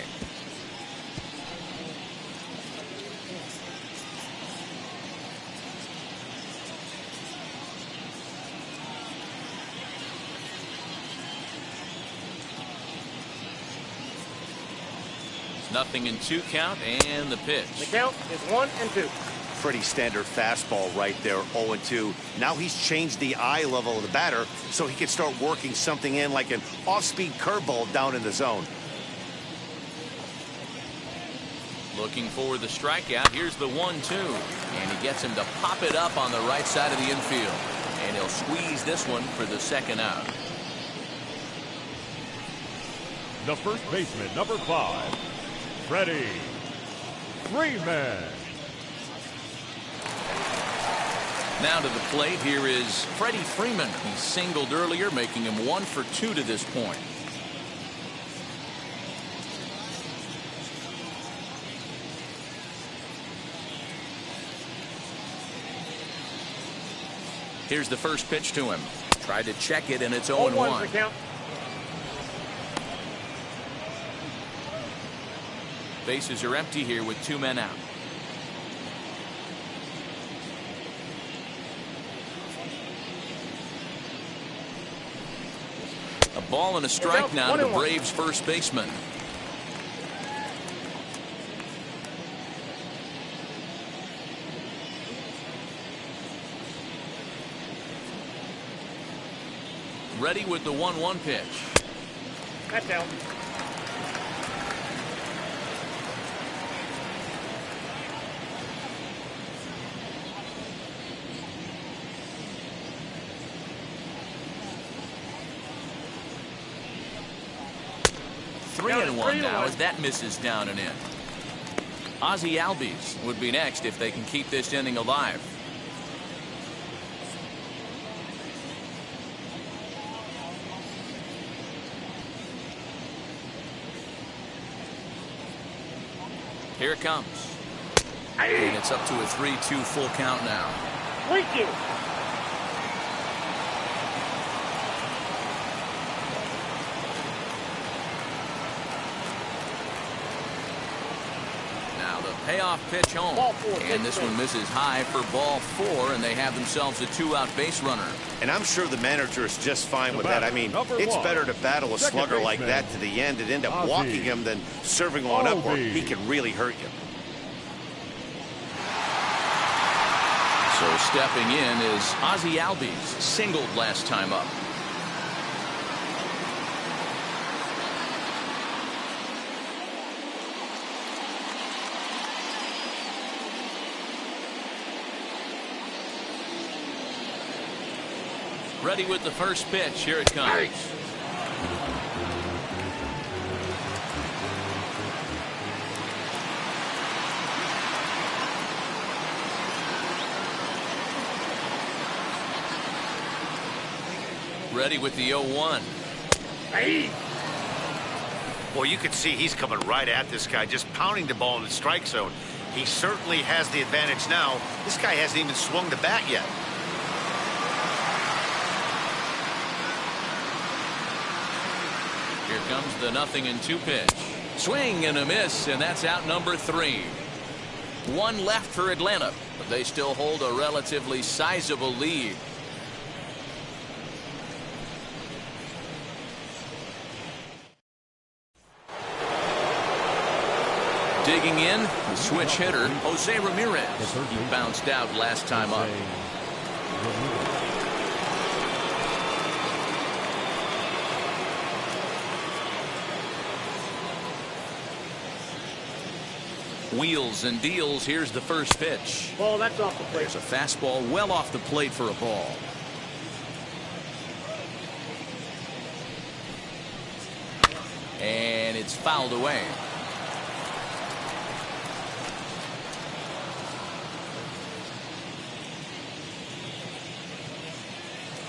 Nothing in 2 count, and the pitch. The count is 1-2. Pretty standard fastball right there, 0-2. Now he's changed the eye level of the batter so he can start working something in like an off-speed curveball down in the zone. Looking for the strikeout. Here's the 1-2. And he gets him to pop it up on the right side of the infield. And he'll squeeze this one for the second out. The first baseman, number 5, Freddie Freeman. Now to the plate, here is Freddie Freeman. He singled earlier, making him 1 for 2 to this point. Here's the first pitch to him. Tried to check it, and it's 0-1. Bases are empty here with 2 men out. A ball and a strike now to the Braves first baseman. Ready with the 1-1 pitch. That's out. Three and one now as that misses down and in. Ozzie Albies would be next if they can keep this inning alive. Here it comes. And it's up to a 3-2 full count now. Thank you. Now the payoff pitch home. And this one misses high for ball 4, and they have themselves a 2-out base runner. And I'm sure the manager is just fine with that. I mean, it's better to battle a slugger like that to the end and end up walking him than serving one up where he can really hurt you. So stepping in is Ozzie Albies, singled last time up. Ready with the first pitch. Here it comes. Ready with the 0-1. Hey. Well, you can see he's coming right at this guy, just pounding the ball in the strike zone. He certainly has the advantage now. This guy hasn't even swung the bat yet. Here comes the 0-2 pitch. Swing and a miss, and that's out number 3. 1 left for Atlanta, but they still hold a relatively sizable lead. Digging in, the switch hitter, Jose Ramirez. He bounced out last time up. Wheels and deals. Here's the first pitch. Ball, that's off the plate. There's a fastball well off the plate for a ball. And it's fouled away.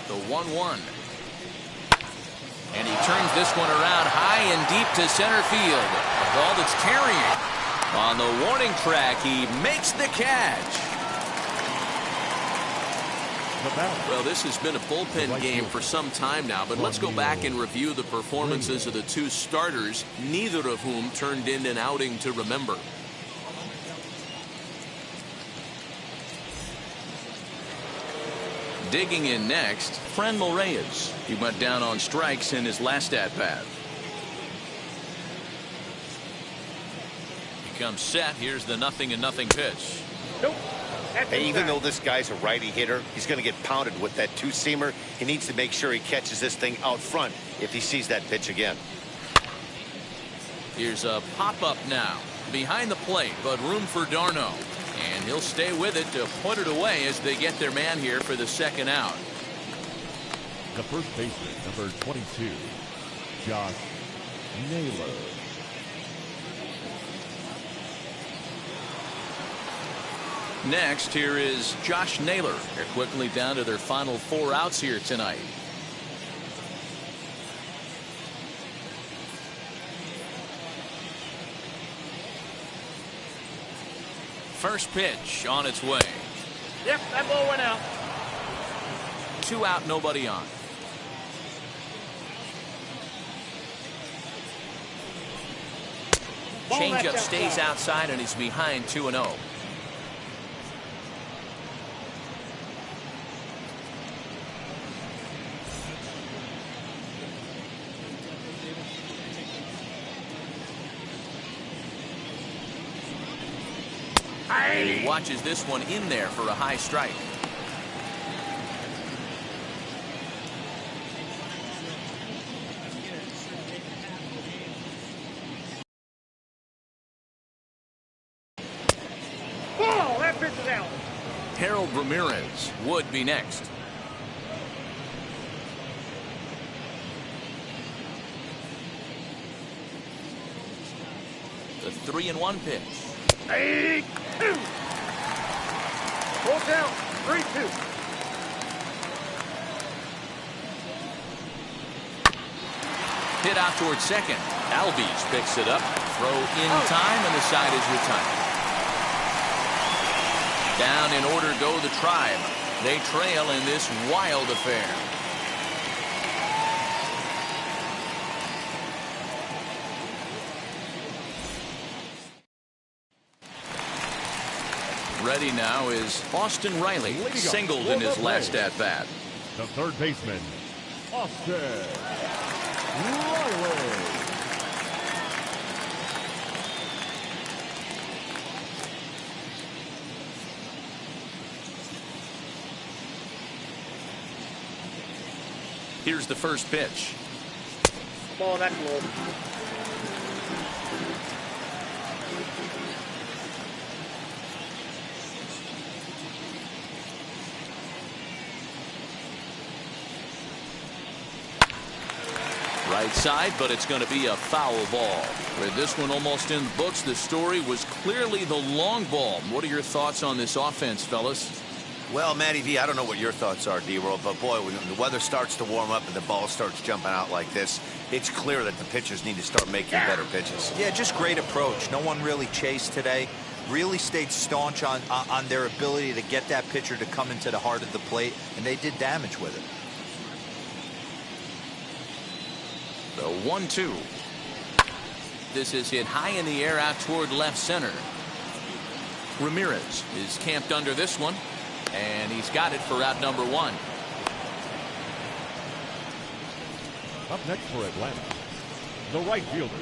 The 1-1. And he turns this one around high and deep to center field. A ball that's carrying. On the warning track, he makes the catch. Well, this has been a bullpen game for some time now, but let's go back and review the performances of the two starters, neither of whom turned in an outing to remember. Digging in next, Franmil Reyes. He went down on strikes in his last at-bat. He comes set. Here's the 0-0 pitch. Nope. Hey, even though this guy's a righty hitter, he's going to get pounded with that two-seamer. He needs to make sure he catches this thing out front if he sees that pitch again. Here's a pop-up now. Behind the plate, but room for Darno. And he'll stay with it to put it away as they get their man here for the second out. The first baseman, number 22, Josh Naylor. Next, here is Josh Naylor. They're quickly down to their final 4 outs here tonight. First pitch on its way. Yep, that ball went out. 2 out, nobody on. Changeup stays outside and he's behind 2-0. And he watches this one in there for a high strike. Ball, that pitch is out. Harold Ramirez would be next. The 3-1 pitch. 8-2. Full count. 3-2. Hit out towards second. Albies picks it up. Throw in time, and the side is retired. Down in order go the Tribe. They trail in this wild affair. Ready now is Austin Riley. Singled in his last at-bat. The third baseman, Austin Riley. Here's the first pitch. Ball, that's low. Right side, but it's going to be a foul ball. With this one almost in the books, the story was clearly the long ball. What are your thoughts on this offense, fellas? Well, Matty V, I don't know what your thoughts are, D-Roll, but boy, when the weather starts to warm up and the ball starts jumping out like this, it's clear that the pitchers need to start making better pitches. Yeah, just great approach. No one really chased today. Really stayed staunch on their ability to get that pitcher to come into the heart of the plate, and they did damage with it. The 1-2. This is hit high in the air out toward left center. Ramirez is camped under this one, and he's got it for out number 1. Up next for Atlanta, the right fielder,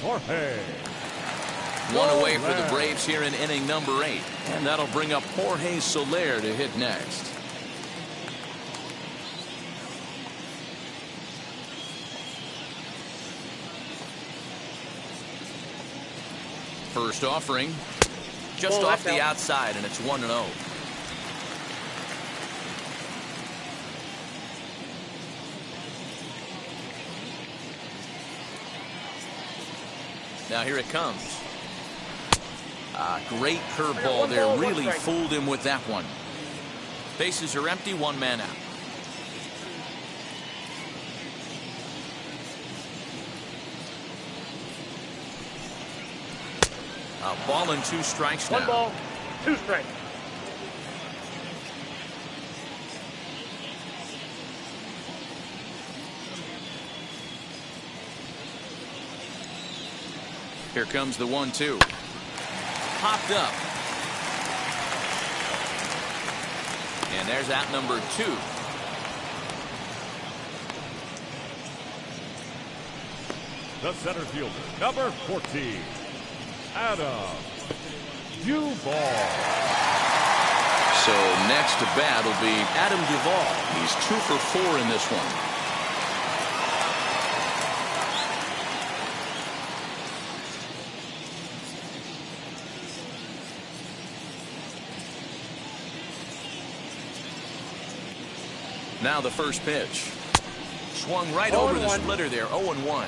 Jorge. One away for the Braves here in inning number 8, and that'll bring up Jorge Soler to hit next. First offering. Just off the outside, and it's 1-0. Now here it comes. Great curveball there. Really fooled him with that one. Bases are empty, one man out. A ball and 2 strikes now. 1 ball, 2 strikes. Here comes the 1-2. Popped up. And there's out number 2. The center fielder, number 14, Adam Duvall. So next to bat will be Adam Duvall. He's 2 for 4 in this one. Now the first pitch. Swung right over the splitter there. 0-1.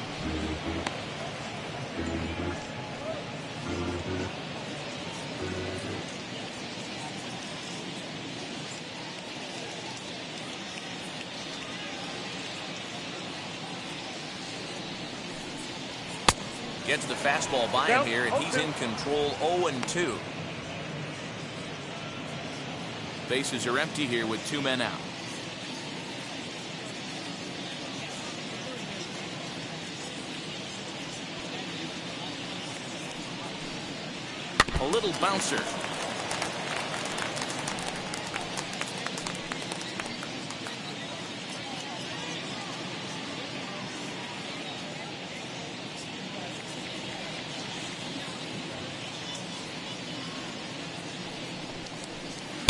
Gets the fastball by him here, and he's in control. 0-2. Bases are empty here with 2 men out. A little bouncer.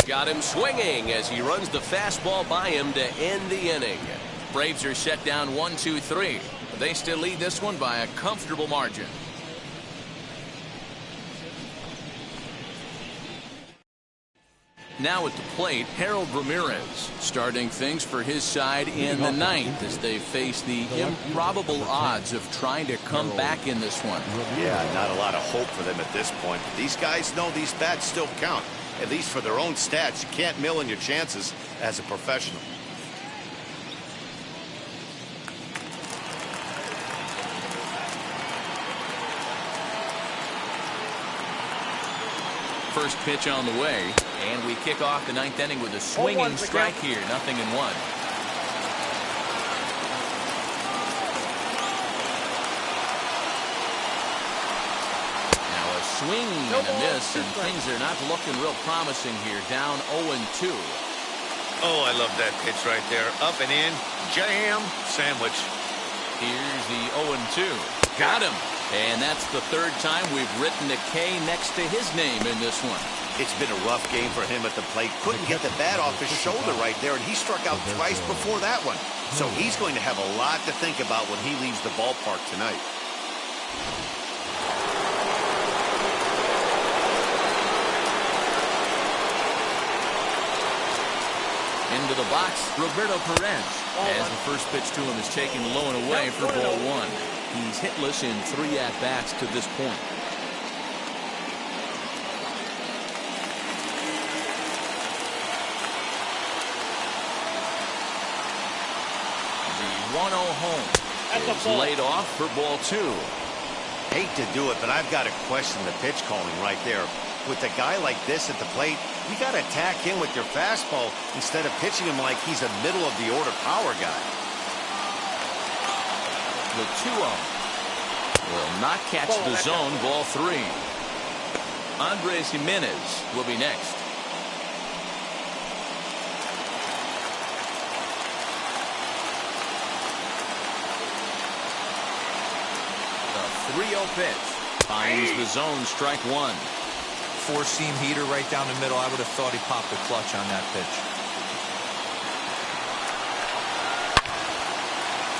Got him swinging as he runs the fastball by him to end the inning. Braves are set down 1-2-3. They still lead this one by a comfortable margin. Now at the plate, Harold Ramirez starting things for his side in the 9th as they face the improbable odds of trying to come back in this one. Yeah, not a lot of hope for them at this point. But these guys know these bats still count, at least for their own stats. You can't mill in your chances as a professional. First pitch on the way, and we kick off the 9th inning with a swinging strike here. 0-1. Now a swing and a miss, and things are not looking real promising here. Down 0-2. Oh, I love that pitch right there. Up and in, jam, sandwich. Here's the 0-2. Got him. And that's the 3rd time we've written a K next to his name in this one. It's been a rough game for him at the plate. Couldn't get the bat off his shoulder right there, and he struck out twice before that one. So he's going to have a lot to think about when he leaves the ballpark tonight. Into the box, Roberto Perez. As the first pitch to him is taken low and away for ball 1. He's hitless in 3 at-bats to this point. The 1-0 home is laid off for ball 2. Hate to do it, but I've got to question the pitch calling right there. With a guy like this at the plate, you got to attack him with your fastball instead of pitching him like he's a middle-of-the-order power guy. The 2-0 will not catch the zone. Ball 3. Andres Jimenez will be next. The 3-0 pitch finds the zone. Strike 1. 4-seam heater right down the middle. I would have thought he popped the clutch on that pitch.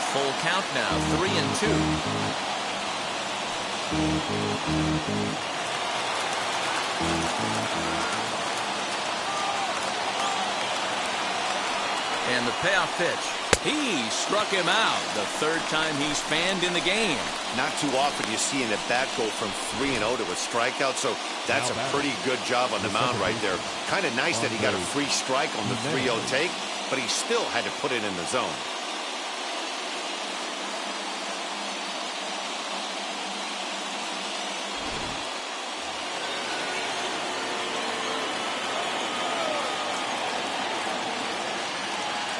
Full count now, 3-2. And the payoff pitch. He struck him out. The third time he's fanned in the game. Not too often you see an at-bat go from 3-0 to a strikeout, so that's a pretty good job on the mound right there. Kind of nice that he got a free strike on the 3-0 take, but he still had to put it in the zone.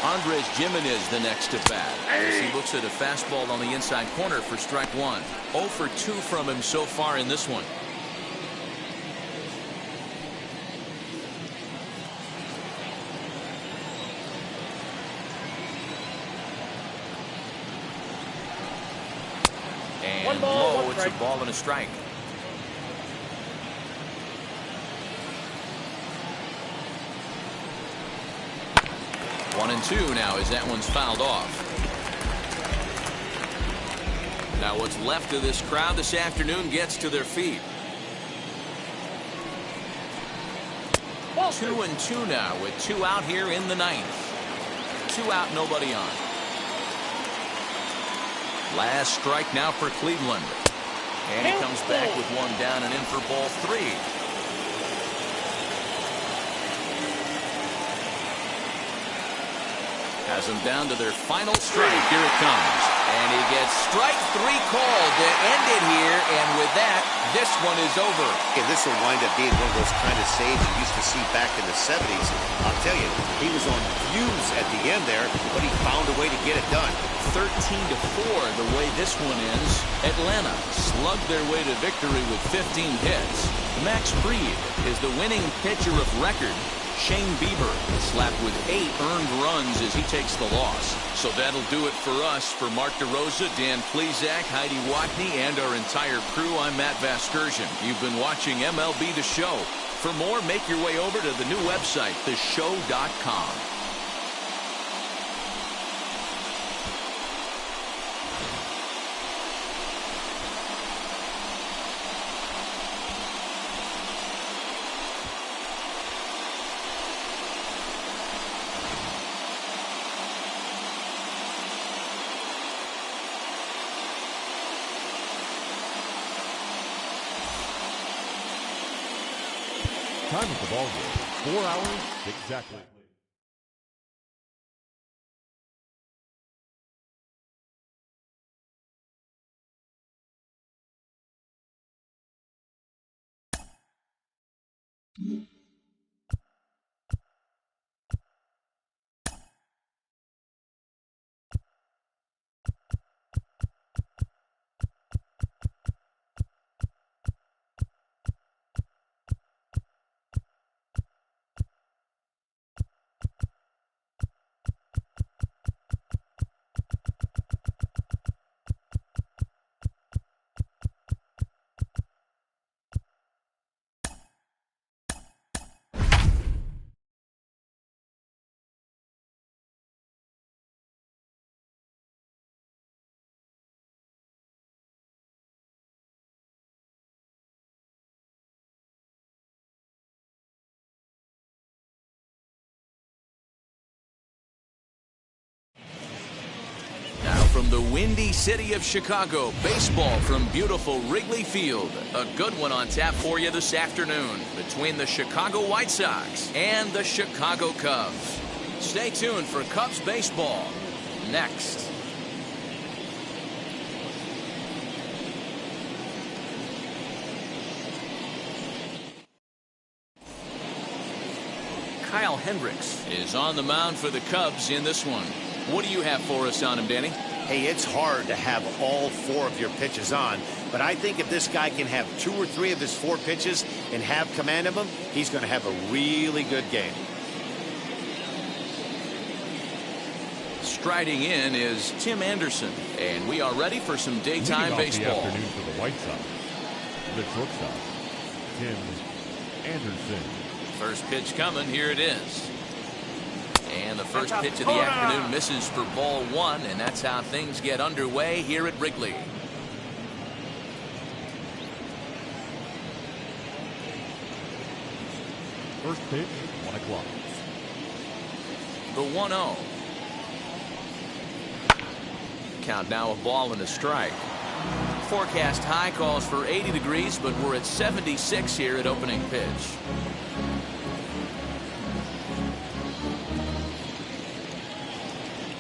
Andres Gimenez the next to bat. As he looks at a fastball on the inside corner for strike one. 0 for 2 from him so far in this one. And low, it's a ball and a strike. One and two now as that one's fouled off. Now what's left of this crowd this afternoon gets to their feet. 2 and 2 now with 2 out here in the ninth. 2 out, nobody on. Last strike now for Cleveland. And he comes back with 1 down and in for ball 3. Has them down to their final strike. Here it comes. And he gets strike 3 called to end it here. And with that, this one is over. Okay, this will wind up being one of those kind of saves you used to see back in the 70s. I'll tell you, he was on fumes at the end there, but he found a way to get it done. 13-4 the way this one ends. Atlanta slugged their way to victory with 15 hits. Max Fried is the winning pitcher of record. Shane Bieber slapped with 8 earned runs as he takes the loss. So that'll do it for us. For Mark DeRosa, Dan Plesac, Heidi Watney, and our entire crew, I'm Matt Vasgersian. You've been watching MLB The Show. For more, make your way over to the new website, theshow.com. Time of the ball game, 4 hours exactly. From the windy city of Chicago, baseball from beautiful Wrigley Field. A good one on tap for you this afternoon between the Chicago White Sox and the Chicago Cubs. Stay tuned for Cubs baseball next. Kyle Hendricks is on the mound for the Cubs in this one. What do you have for us on him, Danny? Hey, it's hard to have all 4 of your pitches on, but I think if this guy can have 2 or 3 of his 4 pitches and have command of them, he's going to have a really good game. Striding in is Tim Anderson, and we are ready for some daytime baseball. The afternoon for the White Sox, the shortstop, Tim Anderson. First pitch coming, here it is. And the first pitch of the afternoon misses for ball 1, and that's how things get underway here at Wrigley. First pitch, 1 o'clock. The 1-0. Count now, a ball and a strike. Forecast high calls for 80 degrees, but we're at 76 here at opening pitch.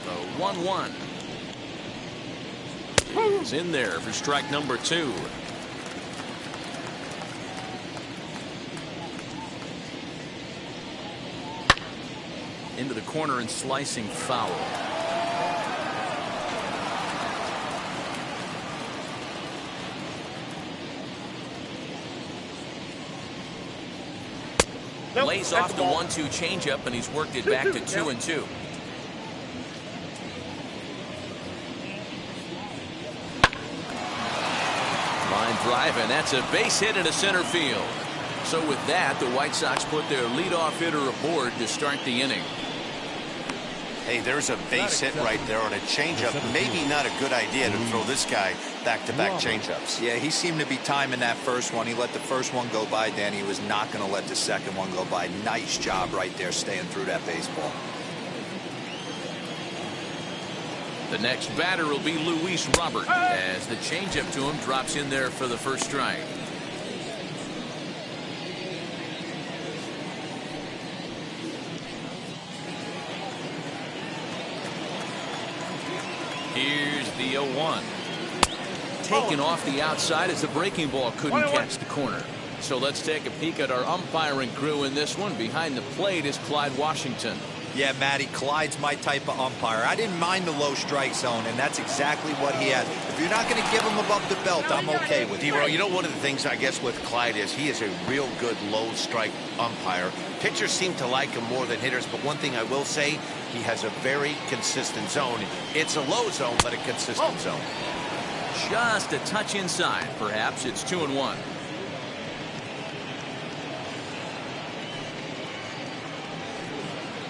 The 1-1. He's in there for strike number 2. Into the corner and slicing foul. Lays off the 1-2 changeup, and he's worked it back to 2-2. Line drive, and that's a base hit into center field. So with that, the White Sox put their leadoff hitter aboard to start the inning. Hey, there's a base hit right there on a changeup. Maybe not a good idea to throw this guy back-to-back changeups. Yeah, he seemed to be timing that first one. He let the first one go by, Dan. He was not going to let the second one go by. Nice job right there staying through that baseball. The next batter will be Luis Robert as the changeup to him drops in there for the first strike. Here's the 0-1. Taken off the outside as the breaking ball couldn't catch the corner. So let's take a peek at our umpiring crew in this one. Behind the plate is Clyde Washington. Yeah, Matty, Clyde's my type of umpire. I didn't mind the low strike zone, and that's exactly what he has. If you're not going to give him above the belt, I'm okay with it. You know, one of the things I guess with Clyde is he is a real good low strike umpire. Pitchers seem to like him more than hitters, but one thing I will say, he has a very consistent zone. It's a low zone, but a consistent zone. Just a touch inside. Perhaps it's 2-1.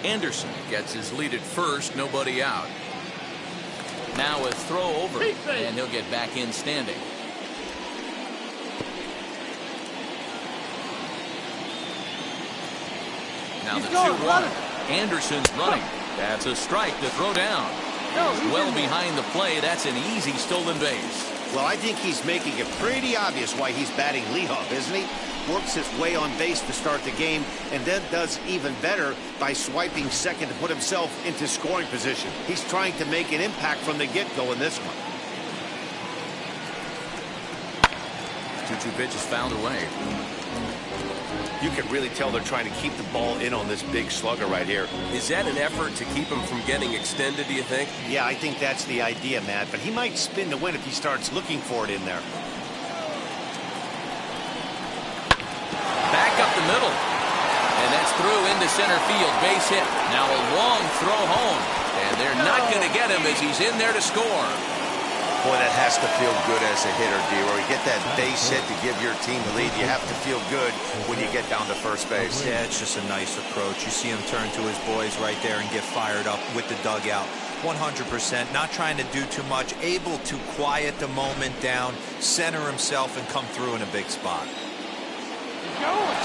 Anderson gets his lead at first, nobody out. Now a throw over, and he'll get back in standing. Now the 2-1. Anderson's running. That's a strike to throw down. He's well behind the play. That's an easy stolen base. Well, I think he's making it pretty obvious why he's batting leadoff, isn't he? Works his way on base to start the game, and then does even better by swiping second to put himself into scoring position. He's trying to make an impact from the get-go in this one. 2-2 pitch is fouled away. You can really tell they're trying to keep the ball in on this big slugger right here. Is that an effort to keep him from getting extended, do you think? Yeah, I think that's the idea, Matt, but he might spin to win if he starts looking for it in there. Back up the middle. And that's through into center field. Base hit. Now a long throw home. And they're not going to get him as he's in there to score. Boy, that has to feel good as a hitter, D-Roy. You get that base hit to give your team the lead. You have to feel good when you get down to first base. Yeah, it's just a nice approach. You see him turn to his boys right there and get fired up with the dugout. 100%, not trying to do too much, able to quiet the moment down, center himself, and come through in a big spot.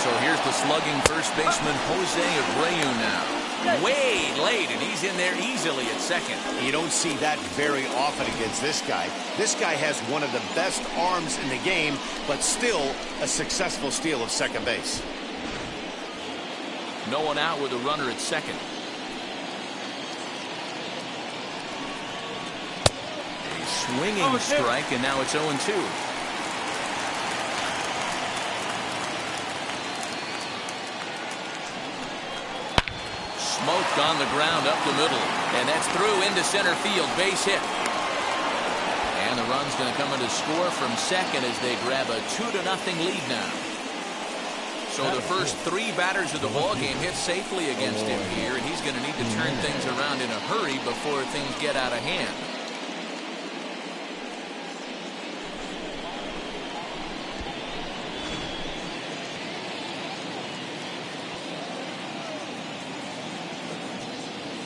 So here's the slugging first baseman Jose Abreu now. Way late, and he's in there easily at second. You don't see that very often against this guy. This guy has one of the best arms in the game, but still a successful steal of second base. No one out with a runner at second. A swinging strike, and now it's 0-2. Smoked on the ground up the middle, and that's through into center field. Base hit. And the run's going to come in to score from second as they grab a 2-0 lead now. So the first three batters of the ball game hit safely against him here, and he's going to need to turn things around in a hurry before things get out of hand.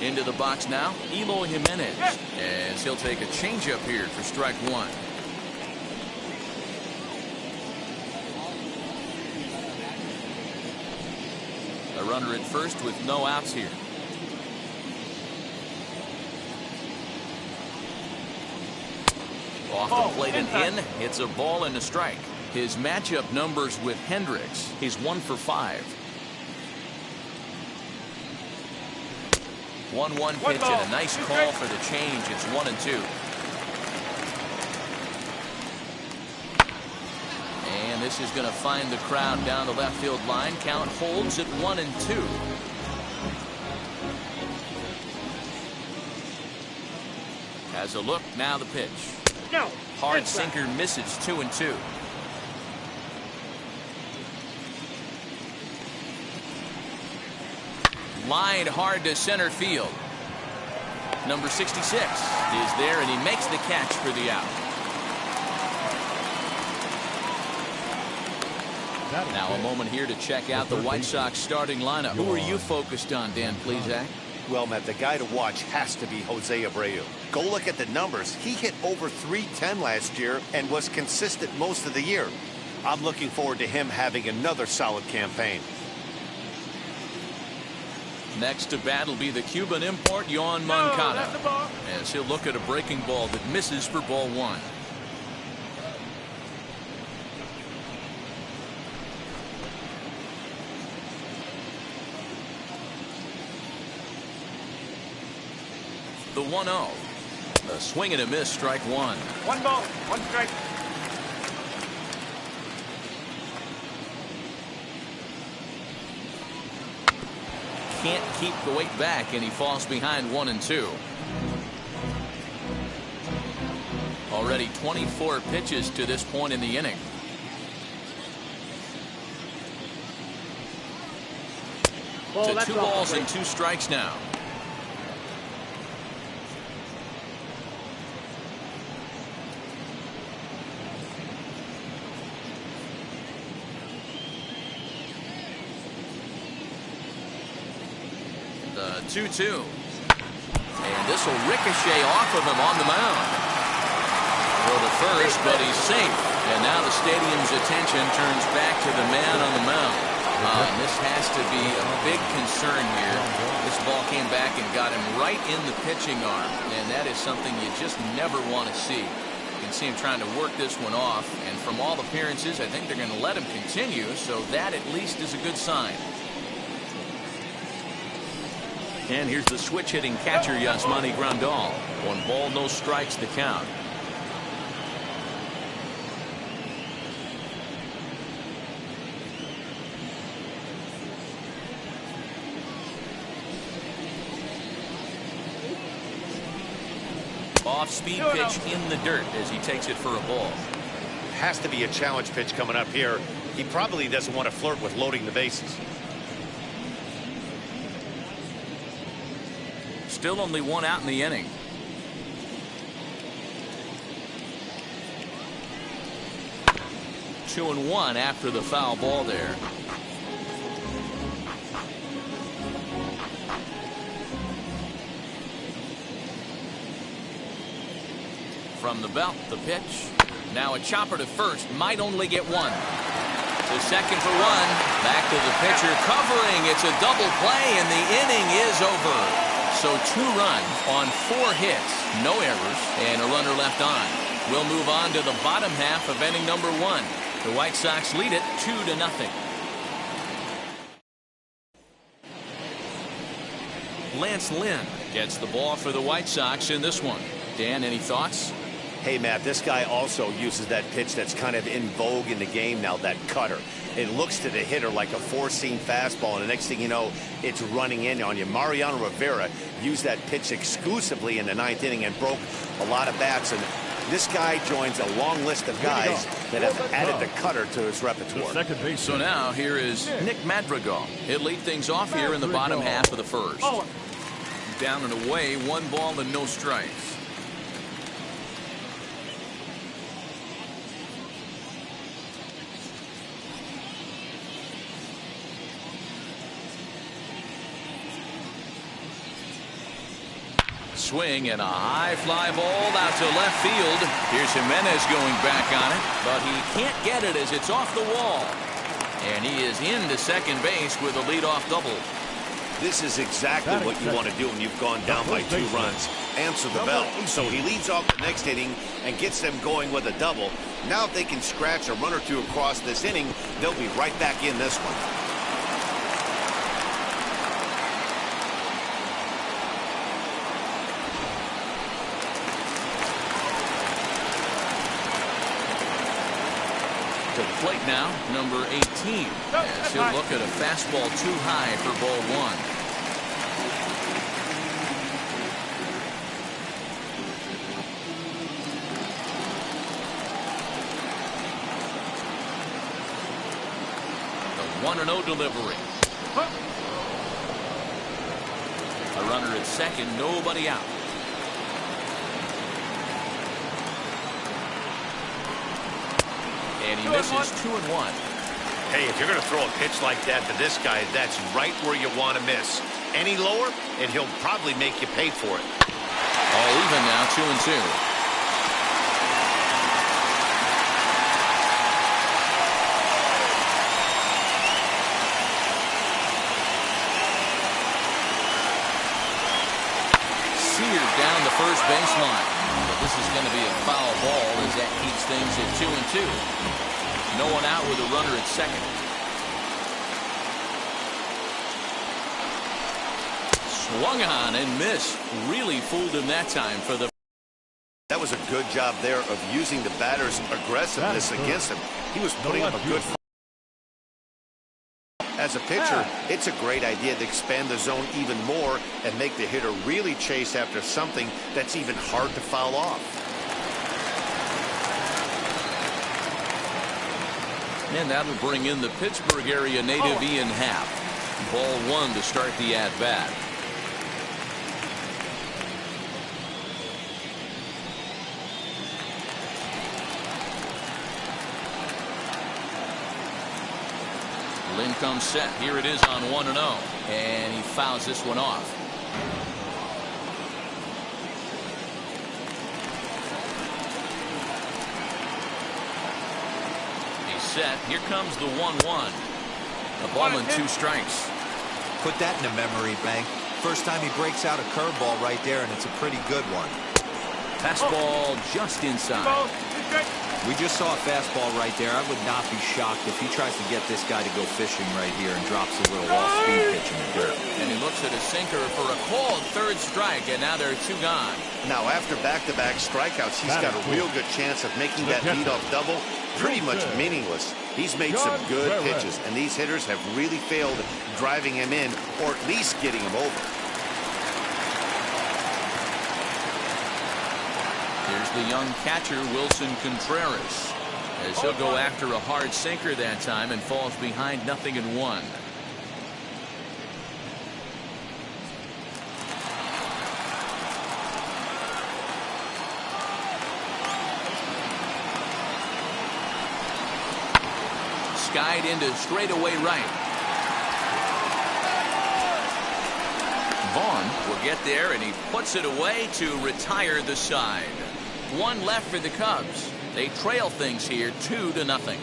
Into the box now, Eloy Jimenez, as he'll take a changeup here for strike one. The runner at first with no outs here. Off the plate and in. It's a ball and a strike. His matchup numbers with Hendricks. He's 1 for 5. 1-1 pitch and a nice call for the change. It's 1-2. And this is going to find the crowd down the left field line. Count holds at 1-2. Has a look. Now the pitch. No. Hard sinker misses. 2-2. Lined hard to center field. Number 66 is there, and he makes the catch for the out. Now a moment here to check out the White Sox starting lineup. Who are you focused on, Dan Plesac? Well, Matt, the guy to watch has to be Jose Abreu. Go look at the numbers. He hit over .310 last year and was consistent most of the year. I'm looking forward to him having another solid campaign. Next to bat will be the Cuban import, Moncada, as he'll look at a breaking ball that misses for ball 1. The 1-0. A swing and a miss, strike 1. 1 ball, 1 strike. Can't keep the weight back, and he falls behind 1-2. Already 24 pitches to this point in the inning. To 2 balls and 2 strikes now. The 2-2. And this will ricochet off of him on the mound. Throw to first, but he's safe. And now the stadium's attention turns back to the man on the mound. And this has to be a big concern here. This ball came back and got him right in the pitching arm. And that is something you just never want to see. You can see him trying to work this one off. And from all appearances, I think they're going to let him continue. So that at least is a good sign. And here's the switch-hitting catcher, Yasmani Grandal. 1 ball, no strikes to count. Off-speed pitch in the dirt as he takes it for a ball. Has to be a challenge pitch coming up here. He probably doesn't want to flirt with loading the bases. Still only 1 out in the inning. Two and 1 after the foul ball there. From the belt, the pitch. Now a chopper to first. Might only get 1. To second for 1. Back to the pitcher covering. It's a double play, and the inning is over. So 2 runs on 4 hits, no errors, and a runner left on. We'll move on to the bottom half of inning number 1. The White Sox lead it 2-0. Lance Lynn gets the ball for the White Sox in this one. Dan, any thoughts? Hey, Matt, this guy also uses that pitch that's kind of in vogue in the game now, that cutter. It looks to the hitter like a 4-seam fastball, and the next thing you know, it's running in on you. Mariano Rivera used that pitch exclusively in the 9th inning and broke a lot of bats, and this guy joins a long list of guys that have added the cutter to his repertoire. So now here is Nick Madrigal. He'll lead things off here in the bottom half of the first. Down and away, 1 ball and no strikes. Swing and a high fly ball out to left field. Here's Jimenez going back on it, but he can't get it as it's off the wall. And he is into second base with a leadoff double. This is exactly what you want to do when you've gone down by 2 runs. Answer the bell. So he leads off the next inning and gets them going with a double. Now if they can scratch a run or two across this inning, they'll be right back in this one. To the plate now, number 18. As he'll look at a fastball too high for ball 1. The 1-0 delivery. A runner at second, nobody out. And he misses 2-1. Hey, if you're going to throw a pitch like that to this guy, that's right where you want to miss. Any lower, and he'll probably make you pay for it. All even now, 2-2. Seared down the first baseline. But this is going to be a foul ball as that keeps things at 2-2. No one out with a runner at second. Swung on and missed. Really fooled him that time for the. That was a good job there of using the batter's aggressiveness against him. He was putting up a good fight. As a pitcher, it's a great idea to expand the zone even more and make the hitter really chase after something that's even hard to foul off. And that'll bring in the Pittsburgh area native Ian Happ. Ball 1 to start the at-bat. Lynn comes set. Here it is on 1-0. And he fouls this one off. Set. Here comes the 1-1. A ball and 2 strikes. Put that in the memory bank. First time he breaks out a curveball right there, and it's a pretty good one. Fastball just inside. We just saw a fastball right there. I would not be shocked if he tries to get this guy to go fishing right here and drops a little off-speed pitch in the dirt. And he looks at a sinker for a called 3rd strike, and now there are 2 gone. Now, after back-to-back strikeouts, he's got a real good chance of making that leadoff double pretty much meaningless. He's made some good pitches, and these hitters have really failed driving him in or at least getting him over. Here's the young catcher, Wilson Contreras, as he'll go after a hard sinker that time and falls behind 0-1. Skied into straightaway right. Vaughn will get there, and he puts it away to retire the side. 1 left for the Cubs. They trail things here 2-0.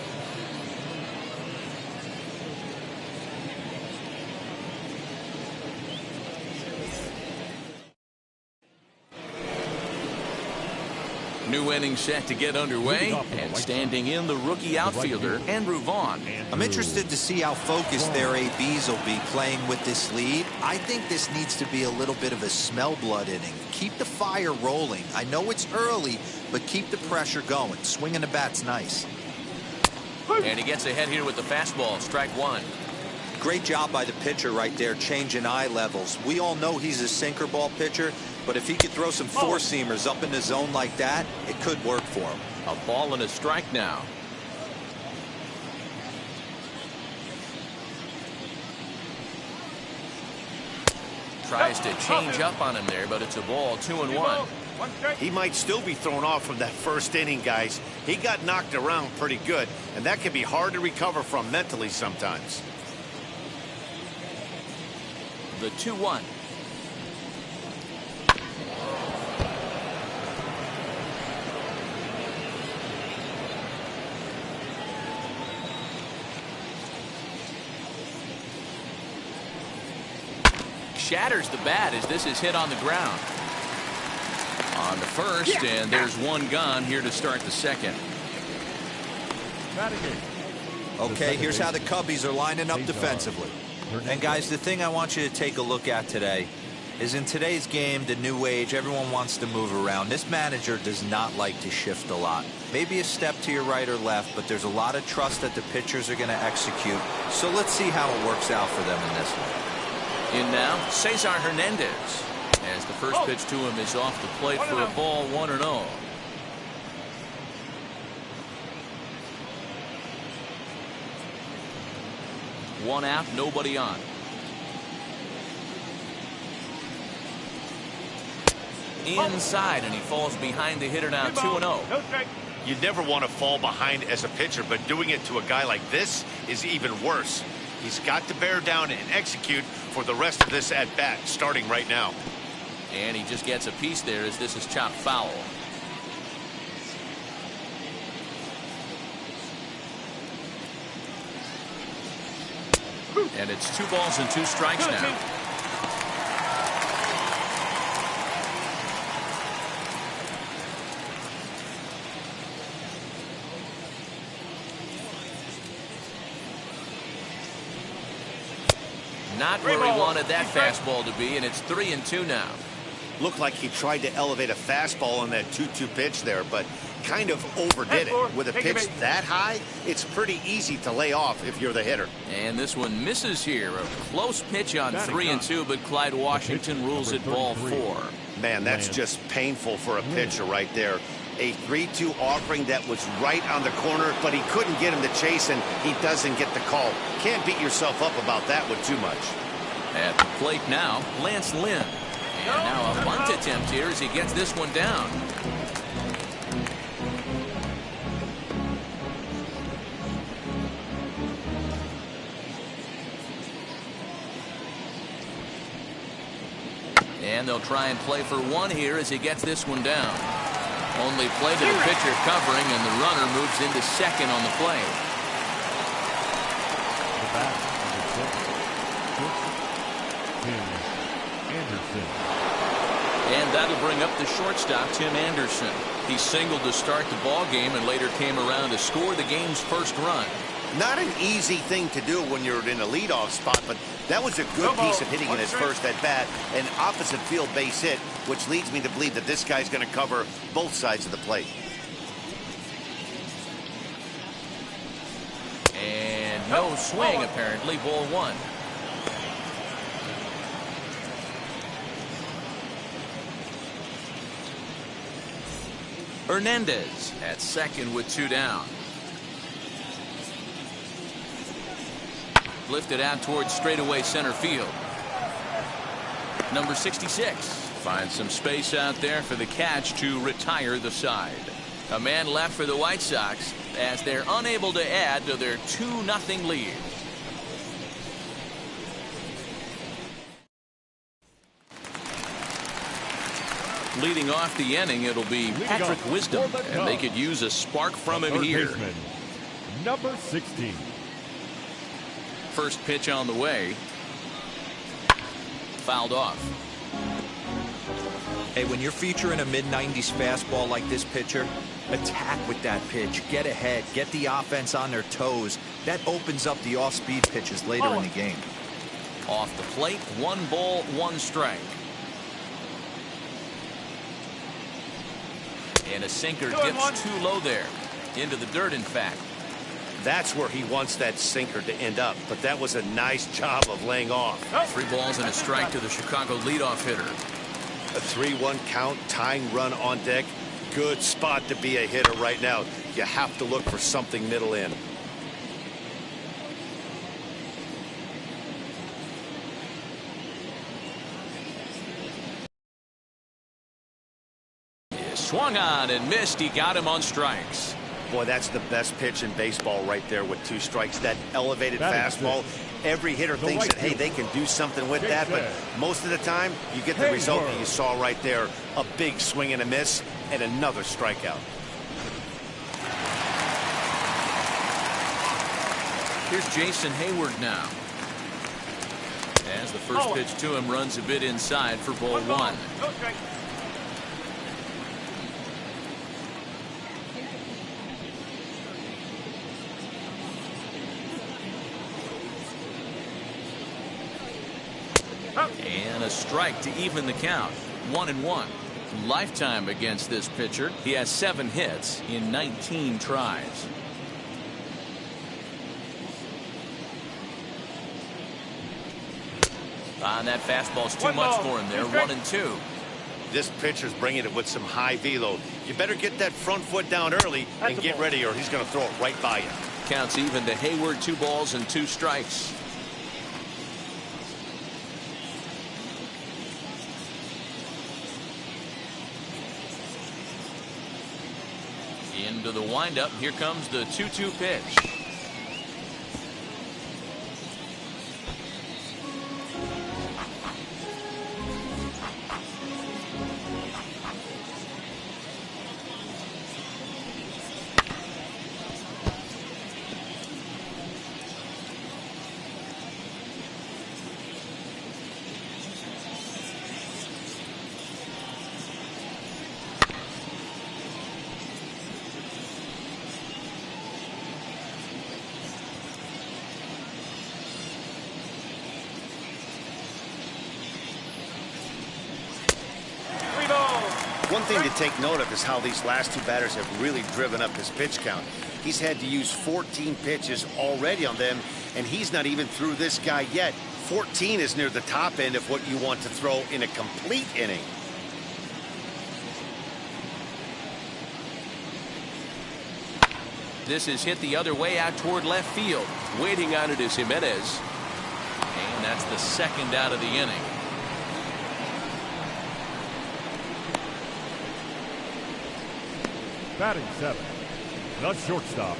New inning set to get underway, and standing in the rookie outfielder, Andrew Vaughn. I'm interested to see how focused their ABs will be playing with this lead. I think this needs to be a little bit of a smell blood inning. Keep the fire rolling. I know it's early, but keep the pressure going. Swinging the bat's nice. And he gets ahead here with the fastball, strike 1. Great job by the pitcher right there, changing eye levels. We all know he's a sinker ball pitcher, but if he could throw some four-seamers up in the zone like that, it could work for him. A ball and a strike now. Tries to change up on him there, but it's a ball, 2-1. He might still be thrown off from that first inning, guys. He got knocked around pretty good, and that can be hard to recover from mentally sometimes. The 2-1. shatters the bat as this is hit on the ground. On the first, and there's one gone here to start the second. Okay, here's how the Cubbies are lining up defensively. And guys, the thing I want you to take a look at today is in today's game, the new age, everyone wants to move around. This manager does not like to shift a lot. Maybe a step to your right or left, but there's a lot of trust that the pitchers are going to execute. So let's see how it works out for them in this one. In now, Cesar Hernandez. As the first pitch to him is off the plate for a ball, 1-0. One out, nobody on. Inside, and he falls behind the hitter now, 2-0. You never want to fall behind as a pitcher, but doing it to a guy like this is even worse. He's got to bear down and execute for the rest of this at bat, starting right now. And he just gets a piece there as this is chopped foul. And it's 2 balls and 2 strikes now. Not where he wanted that fastball to be, and it's 3-2 now. Looked like he tried to elevate a fastball on that 2-2 pitch there, but kind of overdid it. With a pitch that high, it's pretty easy to lay off if you're the hitter. And this one misses here. A close pitch on 3-2, but Clyde Washington rules it ball 4. Man, that's just painful for a pitcher right there. A 3-2 offering that was right on the corner, but he couldn't get him to chase, and he doesn't get the call. Can't beat yourself up about that one too much. At the plate now, Lance Lynn. And now a bunt attempt here as he gets this one down. And they'll try and play for 1 here as he gets this one down. Only play to the pitcher covering, and the runner moves into second on the play. And that'll bring up the shortstop, Tim Anderson. He singled to start the ball game and later came around to score the game's first run. Not an easy thing to do when you're in a leadoff spot, but that was a good piece of hitting in his first at bat, an opposite field base hit, which leads me to believe that this guy's going to cover both sides of the plate. And no swing, apparently, ball 1. Hernandez at second with 2 down. Lifted out towards straightaway center field. Number 66 finds some space out there for the catch to retire the side. A man left for the White Sox as they're unable to add to their 2-0 lead. Leading off the inning, it'll be Patrick Wisdom, and they could use a spark from him here. Number 16. First pitch on the way. Fouled off. Hey, when you're featuring a mid-90s fastball like this pitcher, attack with that pitch. Get ahead. Get the offense on their toes. That opens up the off-speed pitches later in the game. Off the plate, 1 ball, 1 strike. And a sinker dips too low there. Into the dirt, in fact. That's where he wants that sinker to end up, but that was a nice job of laying off. 3 balls and a strike to the Chicago leadoff hitter. A 3-1 count, tying run on deck. Good spot to be a hitter right now. You have to look for something middle in. Swung on and missed. He got him on strikes. Boy, that's the best pitch in baseball right there with 2 strikes. That elevated fastball. Every hitter thinks that, hey, they can do something with that, but most of the time, you get the result that you saw right there. A big swing and a miss, and another strikeout. Here's Jason Hayward now. As the first pitch to him runs a bit inside for ball one. No strike. And a strike to even the count. 1-1. Lifetime against this pitcher. He has 7 hits in 19 tries. And that fastball's too much for him there. 1-2. This pitcher's bringing it with some high velo. You better get that front foot down early and get ready, or he's going to throw it right by you. Counts even to Hayward. 2 balls and 2 strikes. Into the windup. Here comes the 2-2 pitch. One thing to take note of is how these last 2 batters have really driven up his pitch count. He's had to use 14 pitches already on them, and he's not even through this guy yet. 14 is near the top end of what you want to throw in a complete inning. This is hit the other way out toward left field. Waiting on it is Jimenez. And that's the 2nd out of the inning. Batting 7, the shortstop,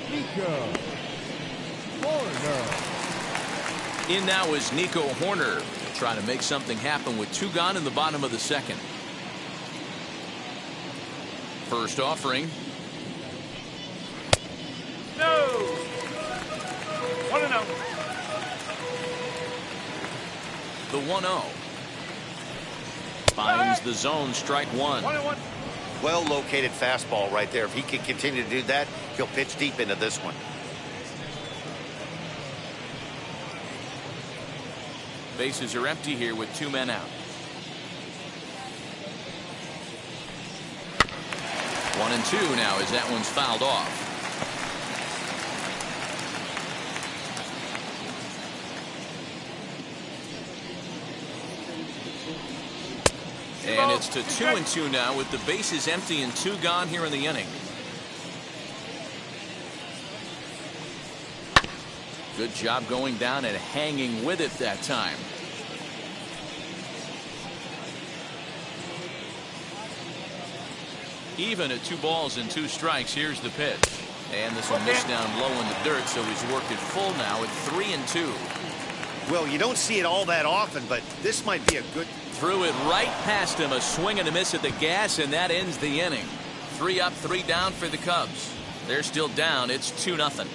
Nico Horner. In now is Nico Horner, trying to make something happen with 2 gone in the bottom of the 2nd. First offering. No. 1-0. The 1-0. Finds the zone, strike 1. 1-1. Well-located fastball right there. If he can continue to do that, he'll pitch deep into this one. Bases are empty here with 2 men out. 1-2 now as that one's fouled off. And it's to 2-2 now with the bases empty and 2 gone here in the inning. Good job going down and hanging with it that time. Even at 2 balls and 2 strikes. Here's the pitch. And this one missed down low in the dirt, so he's worked it full now at 3-2. Well, you don't see it all that often, but this might be a good... Threw it right past him, a swing and a miss at the gas, and that ends the inning. 3 up, 3 down for the Cubs. They're still down. It's 2-0.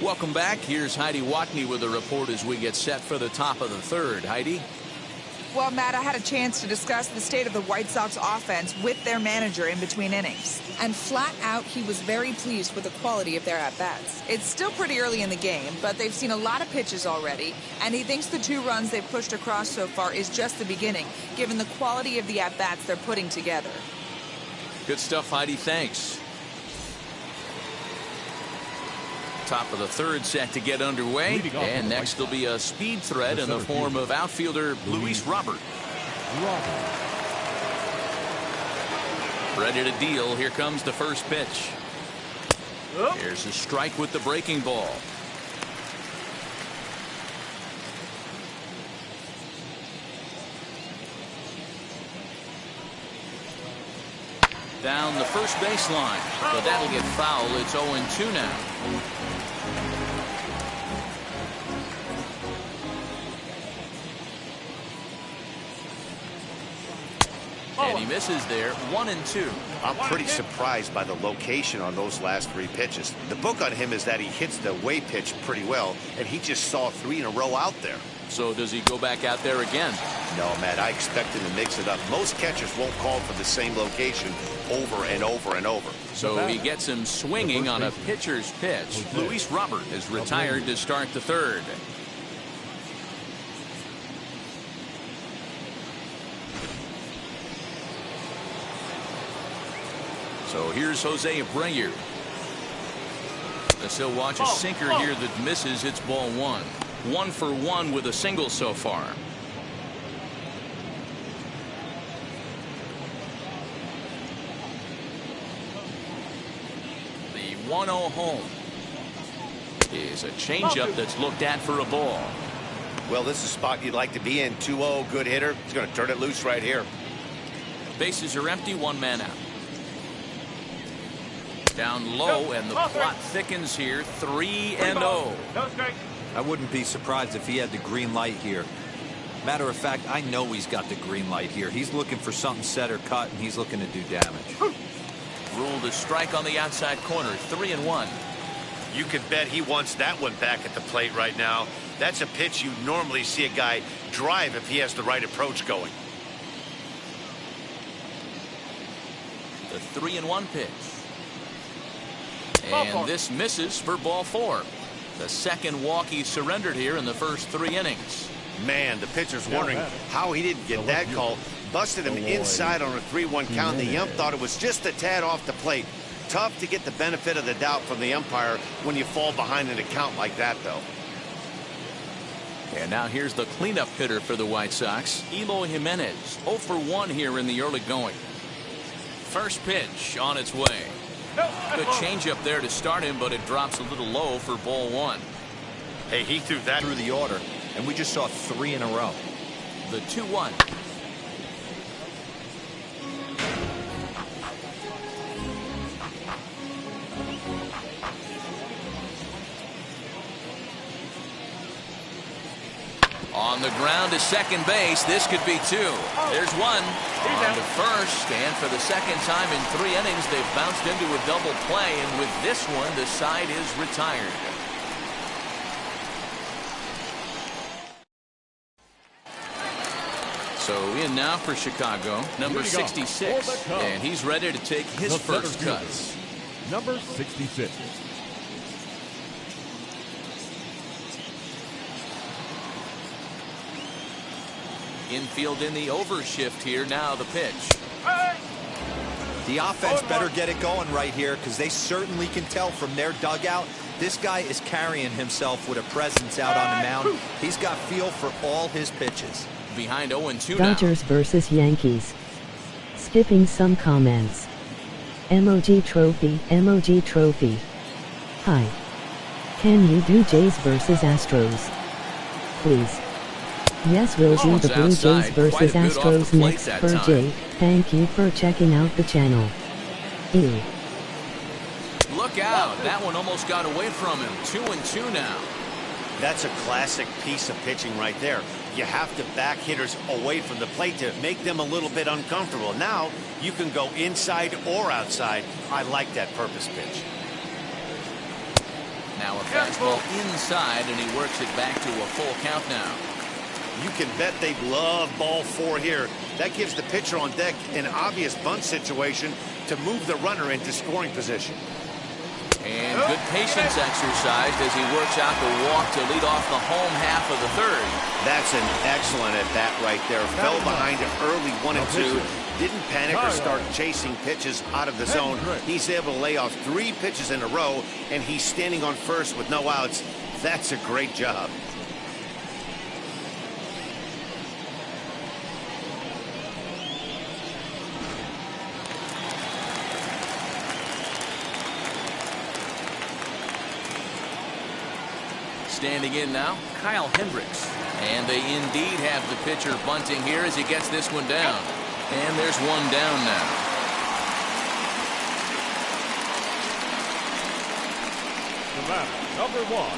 Welcome back. Here's Heidi Watney with a report as we get set for the top of the 3rd. Heidi? Well, Matt, I had a chance to discuss the state of the White Sox offense with their manager in between innings. And flat out, he was very pleased with the quality of their at-bats. It's still pretty early in the game, but they've seen a lot of pitches already, and he thinks the 2 runs they've pushed across so far is just the beginning, given the quality of the at-bats they're putting together. Good stuff, Heidi. Thanks. Top of the 3rd set to get underway, and next will be a speed threat in the form of outfielder Luis Robert. Ready to deal. Here comes the first pitch. Here's a strike with the breaking ball. Down the first baseline, but that'll get foul. It's 0-2 now. And he misses there, 1-2. I'm pretty surprised by the location on those last 3 pitches. The book on him is that he hits the way pitch pretty well, and he just saw 3 in a row out there. So does he go back out there again? No, Matt, I expect him to mix it up. Most catchers won't call for the same location over and over and over. So he gets him swinging on a pitcher's pitch. Luis Robert is retired to start the 3rd. So here's Jose Abreu. He'll watch a sinker here that misses. It's ball 1. 1 for 1 with a single so far. The 1-0 home is a changeup that's looked at for a ball. Well, this is a spot you'd like to be in. 2-0, good hitter. He's going to turn it loose right here. Bases are empty, 1 man out. Down low, and the plot thickens here. 3-0. I wouldn't be surprised if he had the green light here. Matter of fact, I know he's got the green light here. He's looking for something set or cut, and he's looking to do damage. Ruled a strike on the outside corner. 3-1. You can bet he wants that one back at the plate right now. That's a pitch you normally see a guy drive if he has the right approach going. The 3-1 pitch. And this misses for ball 4. The second walk he surrendered here in the first 3 innings. Man, the pitcher's wondering how he didn't get that call. Busted him inside on a 3-1 count. The ump thought it was just a tad off the plate. Tough to get the benefit of the doubt from the umpire when you fall behind in a count like that, though. And now here's the cleanup hitter for the White Sox, Eloy Jimenez. 0 for 1 here in the early going. First pitch on its way. Good changeup there to start him, but it drops a little low for ball 1. Hey, he threw that through the order, and we just saw 3 in a row. The 2-1. On the ground to second base. This could be 2. There's 1. On to first, and for the second time in 3 innings, they've bounced into a double play, and with this one, the side is retired. So in now for Chicago, number 66, and he's ready to take his first cuts. Number 66. Infield in the overshift here. Now the pitch. The offense better get it going right here, because they certainly can tell from their dugout this guy is carrying himself with a presence out on the mound. He's got feel for all his pitches. Behind 0-2 now. Dodgers versus Yankees. Skipping some comments. MOG Trophy, MOG Trophy. Hi. Can you do Jays versus Astros? Please. Yes, we'll do the Blue Jays versus Astros next for Jake. Thank you for checking out the channel. Ew. Look out. That one almost got away from him. 2-2 now. That's a classic piece of pitching right there. You have to back hitters away from the plate to make them a little bit uncomfortable. Now you can go inside or outside. I like that purpose pitch. Now a fastball inside, and he works it back to a full count now. You can bet they love ball 4 here. That gives the pitcher on deck an obvious bunt situation to move the runner into scoring position. And good patience exercised as he works out the walk to lead off the home half of the 3rd. That's an excellent at bat right there. Fell behind early 1-2. Didn't panic or start chasing pitches out of the zone. He's able to lay off 3 pitches in a row, and he's standing on first with no outs. That's a great job. Standing in now, Kyle Hendricks. And they indeed have the pitcher bunting here as he gets this one down. And there's one down now. The batter, number 1,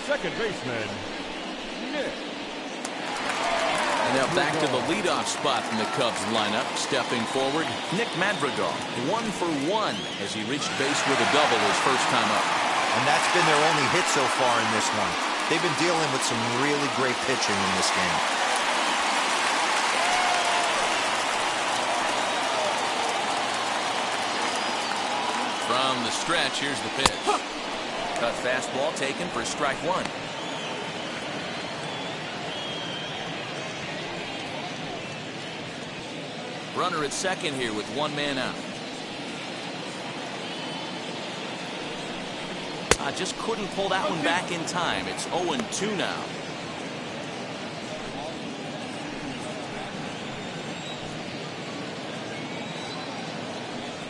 second baseman, Nick. Now back to the leadoff spot in the Cubs lineup. Stepping forward, Nick Madrigal, 1 for 1 as he reached base with a double his first time up. And that's been their only hit so far in this one. They've been dealing with some really great pitching in this game. From the stretch, here's the pitch. Cut fastball taken for strike 1. Runner at second here with 1 man out. Just couldn't pull that one back in time. It's 0-2 now.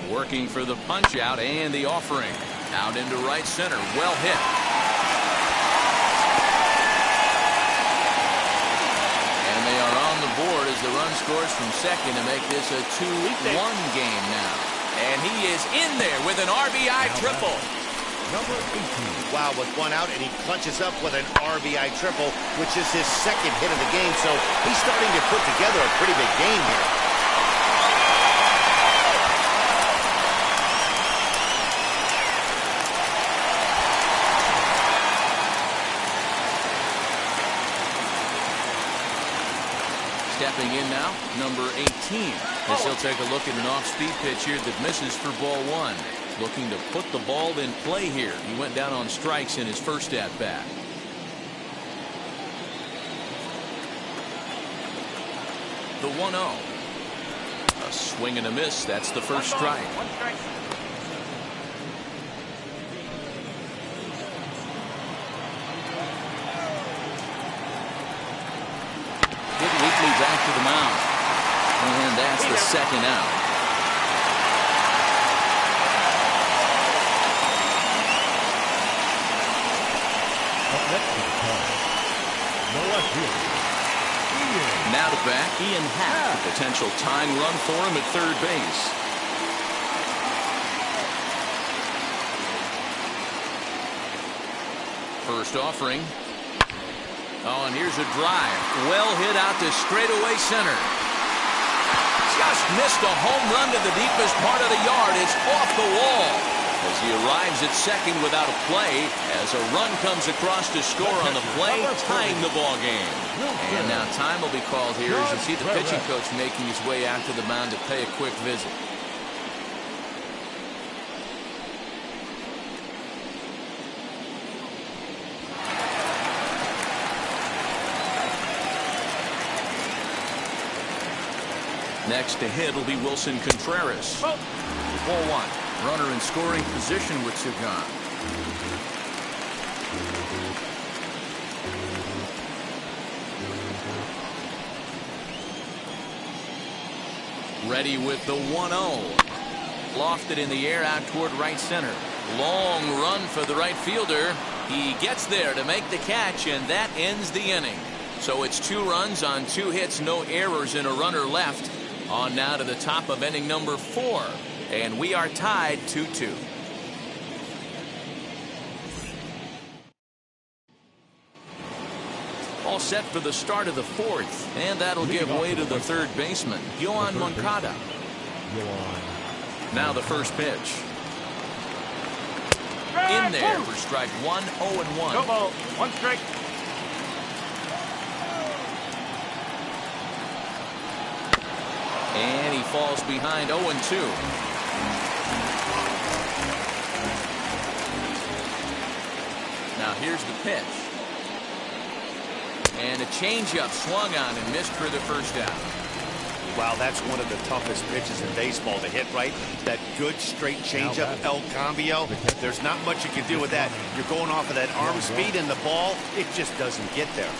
Working for the punch out and the offering. Out into right center. Well hit. And they are on the board as the run scores from second to make this a 2-1 game now. And he is in there with an RBI triple. Number 18. Wow, with 1 out, and he clutches up with an RBI triple, which is his second hit of the game. So he's starting to put together a pretty big game here. Stepping in now, number 18, as he'll take a look at an off-speed pitch here that misses for ball 1. Looking to put the ball in play here. He went down on strikes in his first at-bat. The 1-0. A swing and a miss. That's the first strike. 1 strike. Back to the mound. And that's the second out. Up next to the Cubs, the left fielder, Now to bat, Ian Happ. A potential tying run for him at third base. First offering. Oh, and here's a drive. Well hit out to straightaway center. Just missed a home run to the deepest part of the yard. It's off the wall as he arrives at second without a play as a run comes across to score on the play, tying the ball game. And now time will be called here as you see the pitching coach making his way out to the mound to pay a quick visit. Next to hit will be Wilson Contreras. Ball 1. Runner in scoring position with 2 gone. Ready with the 1-0. Lofted in the air out toward right center. Long run for the right fielder. He gets there to make the catch, and that ends the inning. So it's 2 runs on 2 hits, no errors, and a runner left. On now to the top of inning number 4, and we are tied 2-2. All set for the start of the 4th, and that'll give way to the third baseman, Yoan Moncada. Now the first pitch. In there for strike 1, 0-1. No ball, 1 strike. And he falls behind 0-2. Now here's the pitch. And a changeup swung on and missed for the first out. Wow, that's one of the toughest pitches in baseball to hit, right? That good straight changeup, El Cambio. There's not much you can do with that. You're going off of that arm speed, and the ball, it just doesn't get there.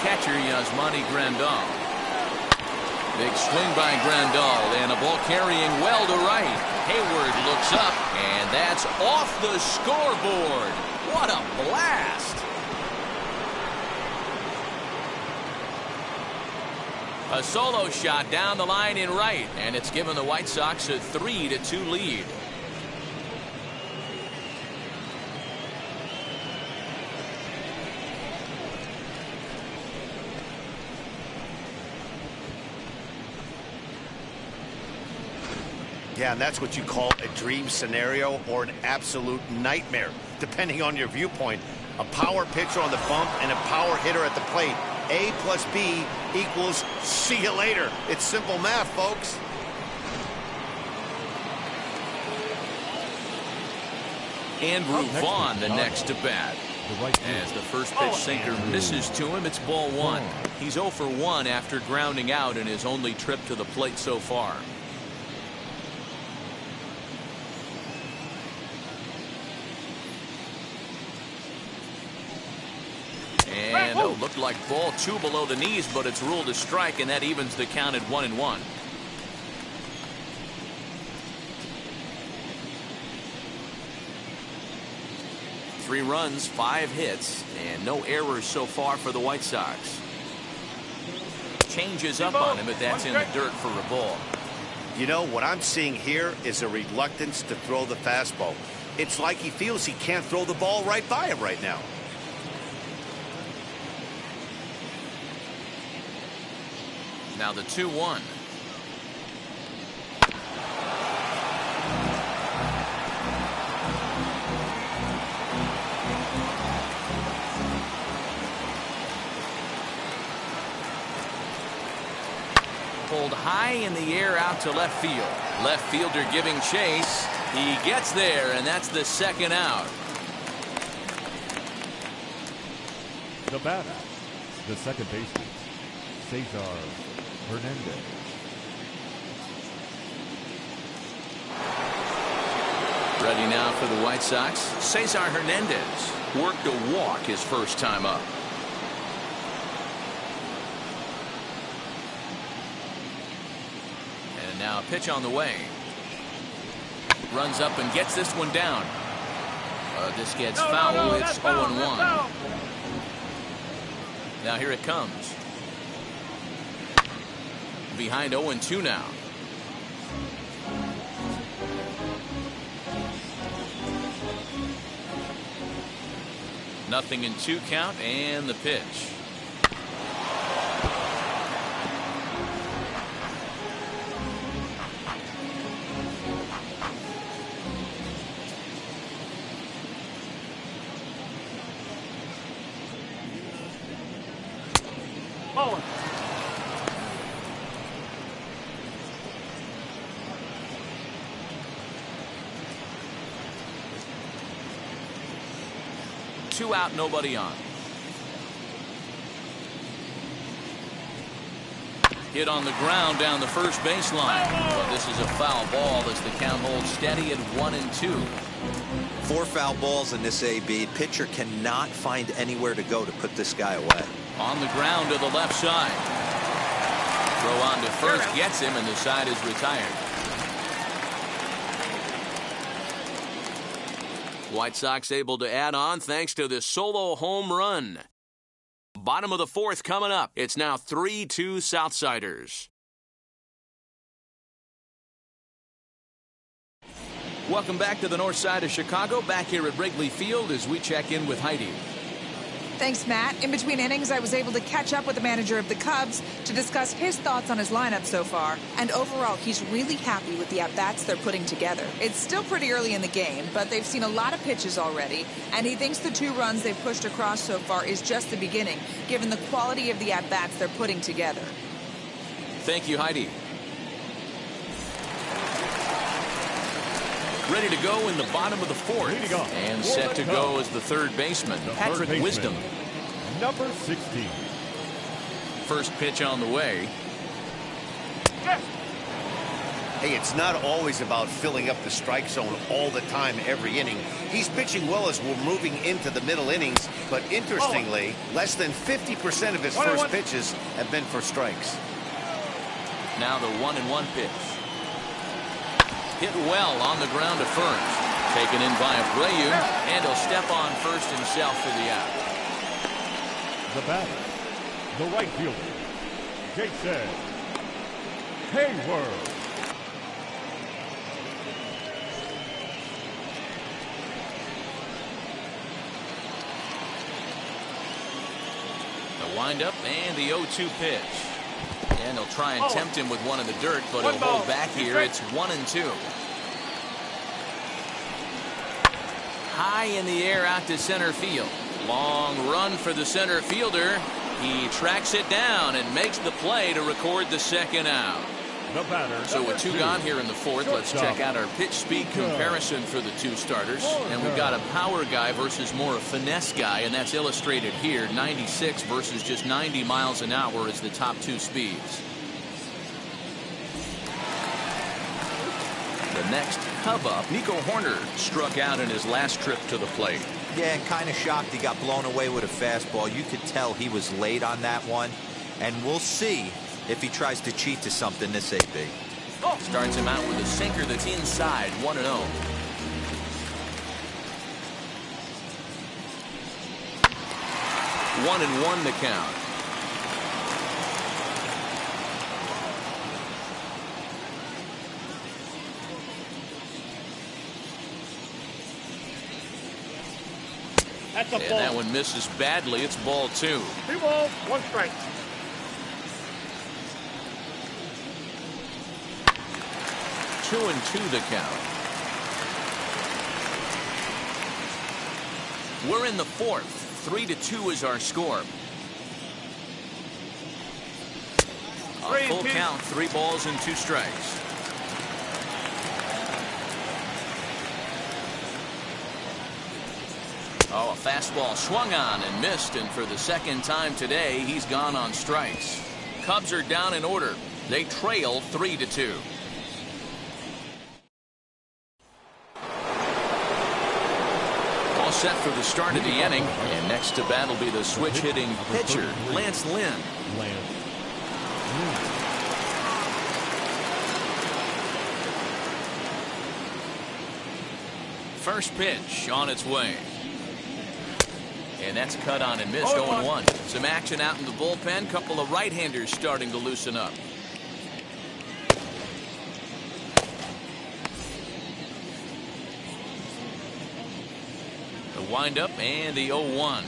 Catcher Yasmani Grandal. Big swing by Grandal and a ball carrying well to right. Hayward looks up and that's off the scoreboard. What a blast. A solo shot down the line in right, and it's given the White Sox a 3-2 lead. Yeah, and that's what you call a dream scenario or an absolute nightmare, depending on your viewpoint. A power pitcher on the bump and a power hitter at the plate. A plus B equals see you later. It's simple math, folks. Andrew Vaughn, the next to bat. As the first pitch sinker misses to him, it's ball one. He's 0 for 1 after grounding out in his only trip to the plate so far. And looked like ball 2 below the knees, but it's ruled a strike, and that evens the count at 1-1. Three runs, 5 hits, and no errors so far for the White Sox. Changes up on him, but that's in the dirt for a ball. You know, what I'm seeing here is a reluctance to throw the fastball. It's like he feels he can't throw the ball right by him right now. Now the 2-1. Pulled high in the air out to left field. Left fielder giving chase. He gets there, and that's the second out. The batter, the second baseman, Cesar Hernandez. Ready now for the White Sox. Cesar Hernandez worked a walk his first time up. And now a pitch on the way. Runs up and gets this one down. This gets foul. It's 0-1. Now here it comes. Behind 0-2 now. Nothing in 2 count, and the pitch. Ball. 2 out, nobody on. Hit on the ground down the first baseline. But this is a foul ball as the count holds steady at 1-2. 4 foul balls in this AB. Pitcher cannot find anywhere to go to put this guy away. On the ground to the left side. Throw on to first gets him, and the side is retired. White Sox able to add on thanks to this solo home run. Bottom of the 4th coming up. It's now 3-2 Southsiders. Welcome back to the north side of Chicago. Back here at Wrigley Field as we check in with Heidi. Thanks, Matt. In between innings, I was able to catch up with the manager of the Cubs to discuss his thoughts on his lineup so far. And overall, he's really happy with the at-bats they're putting together. It's still pretty early in the game, but they've seen a lot of pitches already. And he thinks the 2 runs they've pushed across so far is just the beginning, given the quality of the at-bats they're putting together. Thank you, Heidi. Ready to go in the bottom of the 4th. And set to go as the third baseman, Patrick Wisdom. Number 16. First pitch on the way. Hey, it's not always about filling up the strike zone all the time, every inning. He's pitching well as we're moving into the middle innings, but interestingly, less than 50% of his first pitches have been for strikes. Now the 1-1 pitch. Hit well on the ground to first. Taken in by Abreu, and he'll step on first himself for the out. The batter, the right fielder, Jason Hayward. The windup and the 0-2 pitch. And he'll try and tempt him with one in the dirt, but he'll hold back here. It's 1-2. High in the air out to center field. Long run for the center fielder. He tracks it down and makes the play to record the second out. The batter, so with 2 gone here in the 4th, let's check out our pitch speed comparison for the 2 starters. And we've got a power guy versus more a finesse guy, and that's illustrated here. 96 versus just 90 miles an hour is the top 2 speeds. The next Cub up, Nico Horner, struck out in his last trip to the plate. Yeah, and kind of shocked he got blown away with a fastball. You could tell he was late on that one. And we'll see if he tries to cheat to something this AB. Starts him out with a sinker that's inside, 1-0. One and one the count. That's a ball. And that one misses badly. It's ball 2. 2 balls, 1 strike. 2-2 the count. We're in the 4th. 3-2 is our score. A full count, 3 balls and 2 strikes. Oh, a fastball swung on and missed, and for the second time today, he's gone on strikes. Cubs are down in order. They trail 3-2. All set for the start of the inning, and next to bat will be the switch-hitting pitcher, Lance Lynn. First pitch on its way. And that's cut on and missed, 0-1. Some action out in the bullpen. Couple of right-handers starting to loosen up. The windup and the 0-1.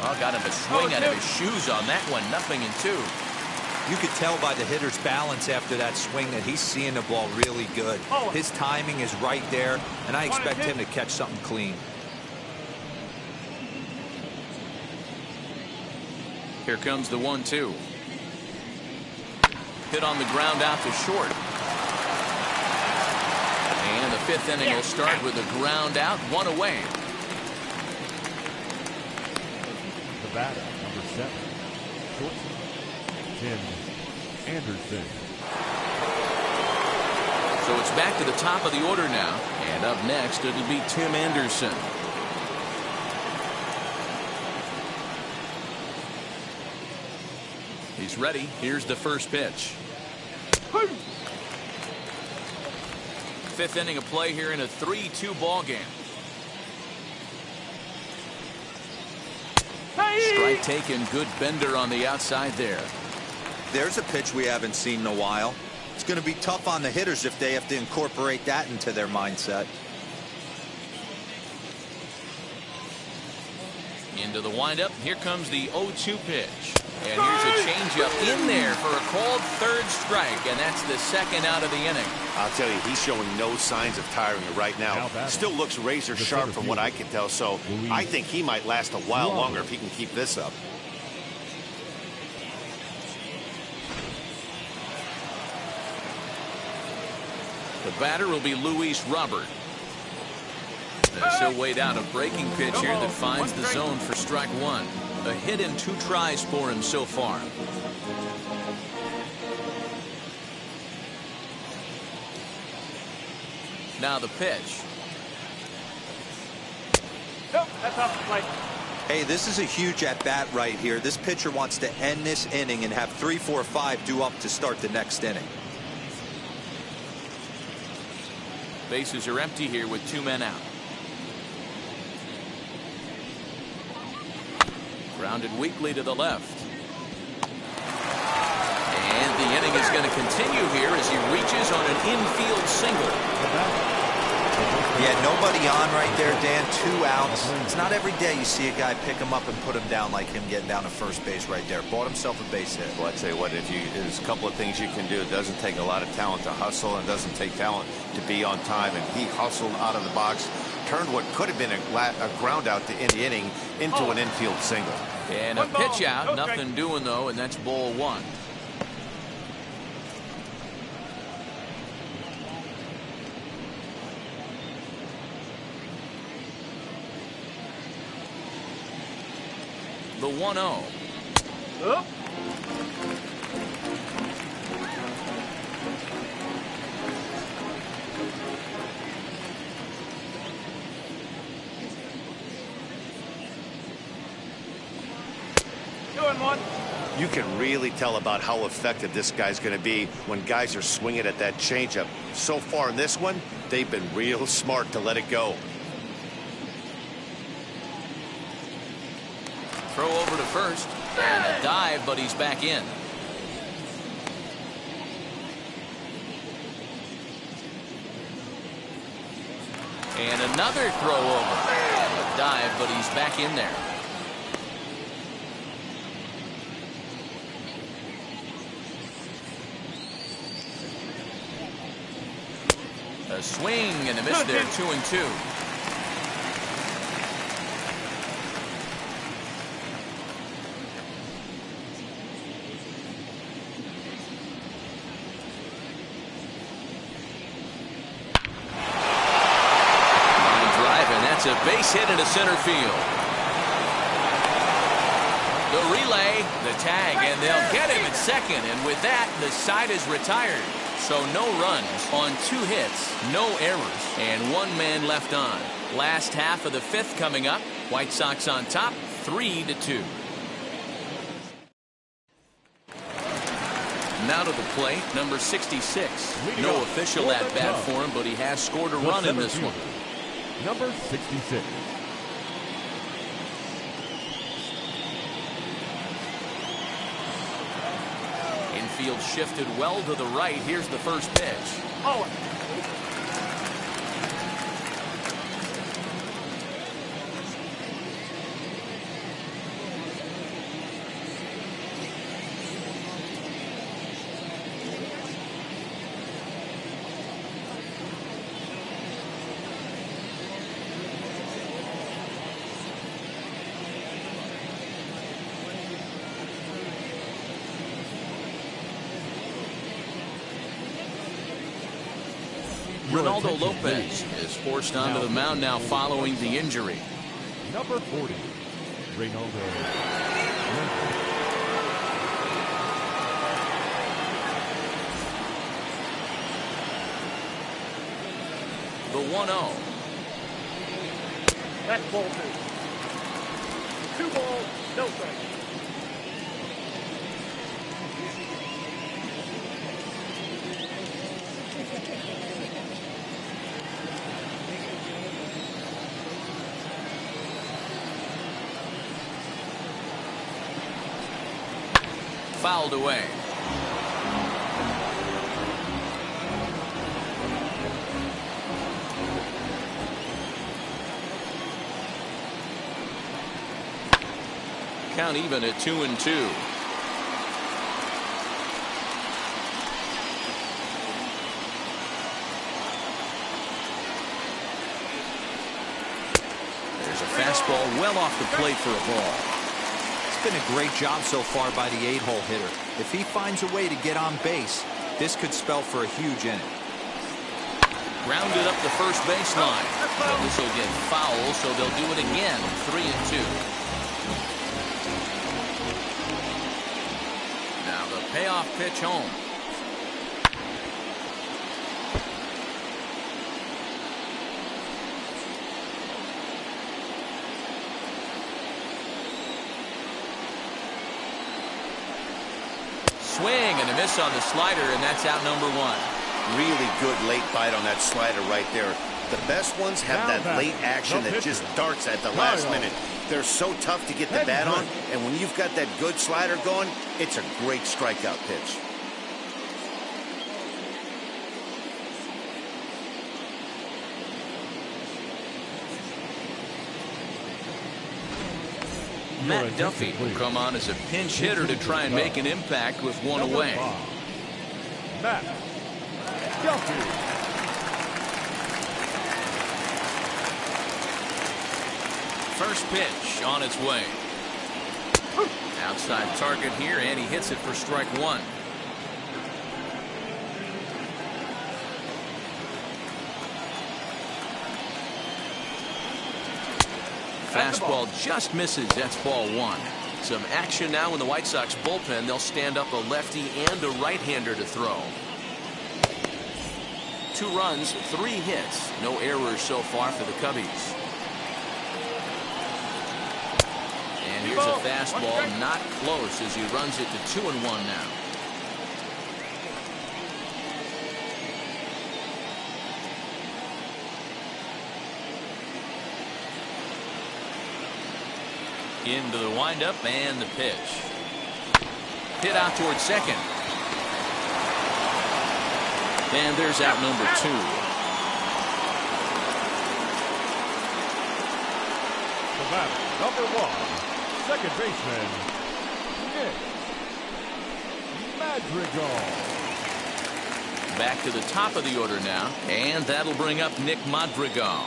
Oh, got him a swing out of his shoes on that one. 0-2. You could tell by the hitter's balance after that swing that he's seeing the ball really good. His timing is right there, and I expect him to catch something clean. Here comes the 1-2. Hit on the ground out to short. And the 5th inning will start with a ground out, 1 away. The batter, number 7, shortstop, Tim Anderson. So it's back to the top of the order now. And up next, it'll be Tim Anderson. He's ready. Here's the first pitch. 5th inning of play here in a 3-2 ball game. Strike taken. Good bender on the outside there. There's a pitch we haven't seen in a while. It's going to be tough on the hitters if they have to incorporate that into their mindset. Into the windup. Here comes the 0-2 pitch. And here's a changeup in there for a called 3rd strike, and that's the 2nd out of the inning. I'll tell you, he's showing no signs of tiring right now. Still looks razor sharp from what I can tell, so I think he might last a while longer if he can keep this up. The batter will be Luis Robert. As he'll wait out a breaking pitch here that finds the zone for strike 1. A hit in 2 tries for him so far. Now the pitch. Nope, that's off the plate. Hey, this is a huge at-bat right here. This pitcher wants to end this inning and have 3, 4, 5 due up to start the next inning. Bases are empty here with 2 men out. Grounded weakly to the left. And the inning is going to continue here as he reaches on an infield single. Yeah, nobody on right there, Dan. 2 outs. It's not every day you see a guy pick him up and put him down like him getting down to first base right there. Bought himself a base hit. Well, I tell you what, there's a couple of things you can do. It doesn't take a lot of talent to hustle, and it doesn't take talent to be on time. And he hustled out of the box, turned what could have been a ground out to end the inning into an infield single. And a pitch out, nothing doing though, and that's ball 1. The 1-0. Up. Doing one. You can really tell about how effective this guy's going to be when guys are swinging at that changeup. So far in this one, they've been real smart to let it go. Throw over to first. And a dive, but he's back in. And another throw over. A dive, but he's back in there. A swing and a miss there, 2-2. It's a base hit into center field. The relay, the tag, and they'll get him at second. And with that, the side is retired. So no runs on 2 hits, no errors, and 1 man left on. Last half of the 5th coming up. White Sox on top, 3-2. Now to the plate, number 66. No official at bat for him, but he has scored a run in this one. Number 66. Infield shifted well to the right. Here's the first pitch. Oh. Ronaldo Lopez is forced onto the mound now following the injury. Number 40, Ronaldo. The 1-0. That's ball 2. 2 balls, no strikes. Fouled away. Count even at 2-2. There's a fastball well off the plate for a ball. Been a great job so far by the 8-hole hitter. If he finds a way to get on base, this could spell for a huge inning. Grounded up the first baseline. But this will get foul, so they'll do it again. 3-2. Now the payoff pitch home. Swing and a miss on the slider, and that's out number 1. Really good late bite on that slider right there. The best ones have that late action that just darts at the last minute. They're so tough to get the bat on, and when you've got that good slider going, it's a great strikeout pitch. Matt Duffy will come on as a pinch hitter to try and make an impact with one away. Matt Duffy. First pitch on its way. Outside target here, and he hits it for strike one. Fastball just misses. That's ball one. Some action now in the White Sox bullpen. They'll stand up a lefty and a right-hander to throw. 2 runs, 3 hits. No errors so far for the Cubbies. And here's a fastball, not close, as he runs it to 2-1 now. Into the windup and the pitch. Hit out towards second. And there's out number 2. The batter, number 1, second baseman, Nick Madrigal. Back to the top of the order now, and that'll bring up Nick Madrigal.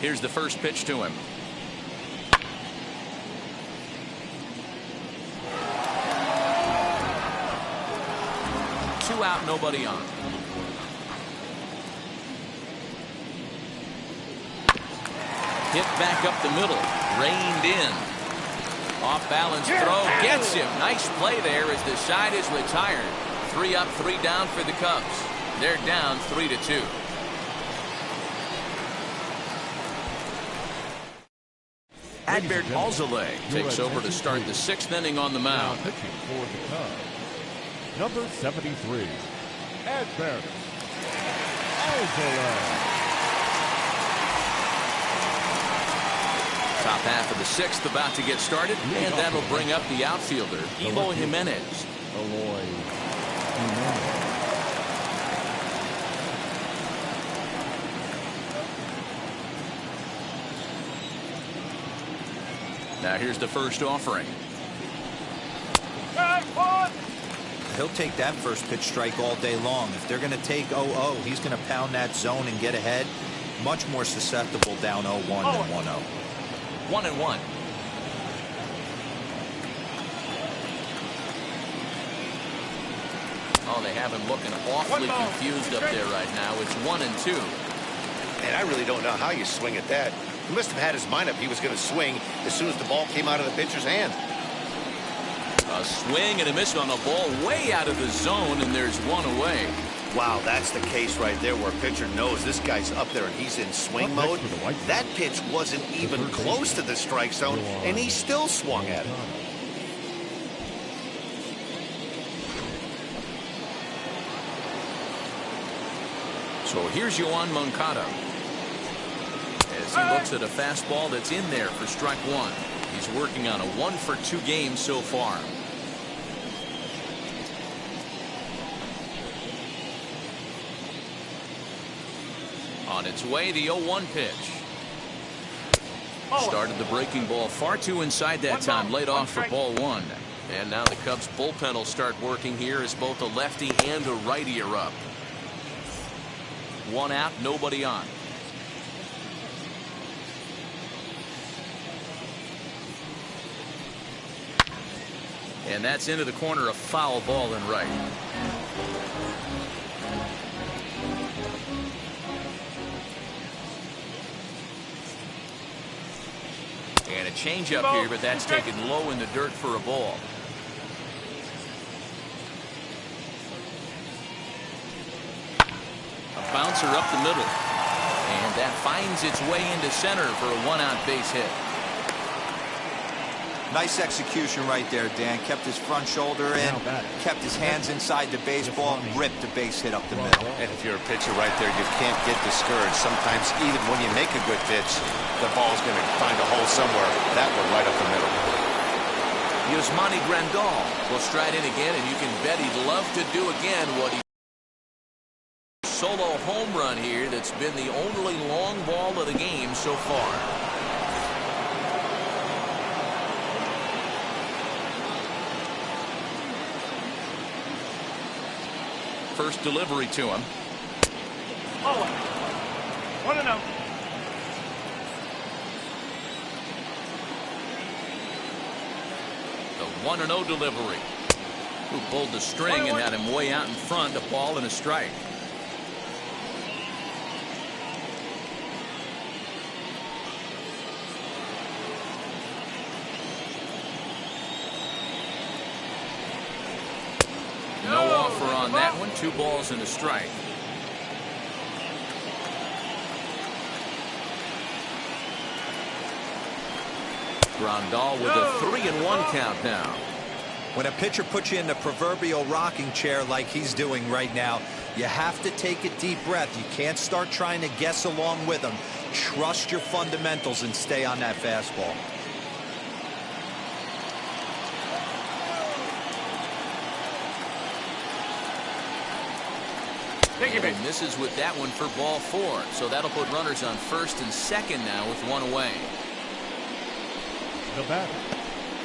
Here's the first pitch to him. Two out, nobody on. Hit back up the middle, reined in. Off balance throw, gets him. Nice play there as the side is retired. 3 up, 3 down for the Cubs. They're down 3-2. Adbert Alzolay takes over to start the 6th inning on the mound. Pitching for the Cubs, number 73, Adbert Alzolay. Top half of the 6th about to get started, and that'll bring up the outfielder, Eloy Jimenez. Eloy Jimenez. Now here's the first offering. He'll take that first pitch strike all day long. If they're going to take 0-0, he's going to pound that zone and get ahead. Much more susceptible down 0-1 than 1-0. 1-1. Oh, they have him looking awfully confused up there right now. It's 1-2. And I really don't know how you swing at that. He must have had his mind up he was going to swing as soon as the ball came out of the pitcher's hand. A swing and a miss on a ball way out of the zone, and there's 1 away. Wow, that's the case right there where a pitcher knows this guy's up there and he's in swing mode. That pitch wasn't even close to the strike zone, and he still swung at it. So here's Yoan Moncada. As he looks at a fastball that's in there for strike 1. He's working on a 1-for-2 game so far. On its way, the 0-1 pitch. Started the breaking ball far too inside that time. Laid off for ball 1. And now the Cubs bullpen will start working here as both a lefty and a righty are up. 1 out, nobody on. And that's into the corner, a foul ball in right. And a changeup here, but that's taken low in the dirt for a ball. A bouncer up the middle. And that finds its way into center for a 1-out base hit. Nice execution right there, Dan. Kept his front shoulder in, kept his hands inside the baseball, and ripped the base hit up the middle. And if you're a pitcher right there, you can't get discouraged. Sometimes even when you make a good pitch, the ball's going to find a hole somewhere. That one right up the middle. Yasmani Grandal will stride in again, and you can bet he'd love to do again what he solo home run here that's been the only long ball of the game so far. First delivery to him. Oh, 1-0. The 1-0 delivery. Who pulled the string and had him way out in front, a ball and a strike. No offer on that one. 2 balls and a strike. Grandal with a 3-1 count now. When a pitcher puts you in the proverbial rocking chair like he's doing right now, you have to take a deep breath. You can't start trying to guess along with him. Trust your fundamentals and stay on that fastball. And misses with that one for ball 4. So that'll put runners on first and second now with 1 away. The batter,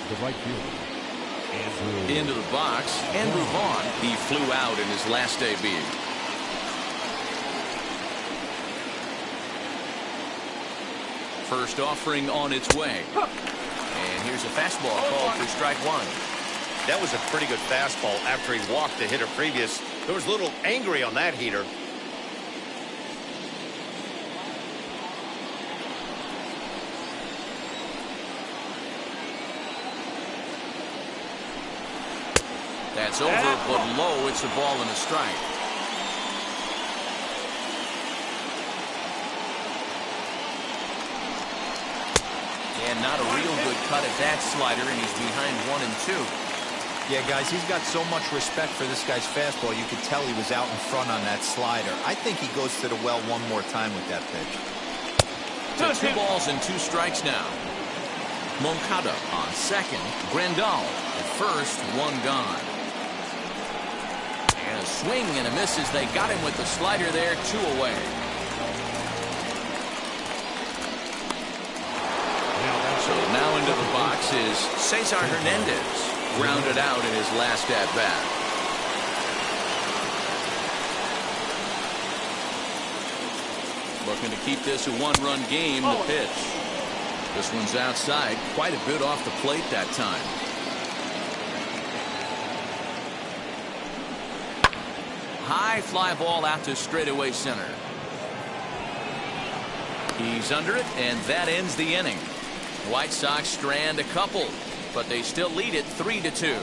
the right fielder, Andrew. Into the box, Andrew Vaughn. He flew out in his last debut. First offering on its way. And here's a fastball called for strike 1. That was a pretty good fastball after he walked the hitter previous. There was a little angry on that heater. That's over, but low. It's a ball and a strike. And not a real good cut at that slider, and he's behind 1 and 2. Yeah, guys, he's got so much respect for this guy's fastball. You could tell he was out in front on that slider. I think he goes to the well one more time with that pitch. So 2 balls and 2 strikes now. Moncada on second. Grandal at first, 1 gone. And a swing and a miss as they got him with the slider there, 2 away. So now into the box is Cesar Hernandez. Grounded out in his last at-bat. Looking to keep this a 1-run game. The pitch. This one's outside. Quite a bit off the plate that time. High fly ball out to straightaway center. He's under it, and that ends the inning. White Sox strand a couple, but they still lead it 3-2.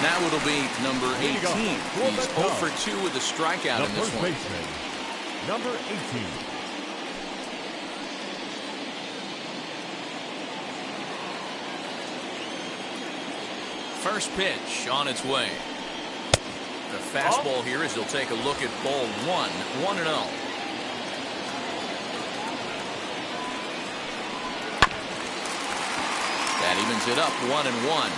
Now it'll be number 18. He's 0 for 2 with a strikeout in this one. Baseman, number 18. First pitch on its way. The fastball here as he'll take a look at ball 1, 1-0. That evens it up 1-1.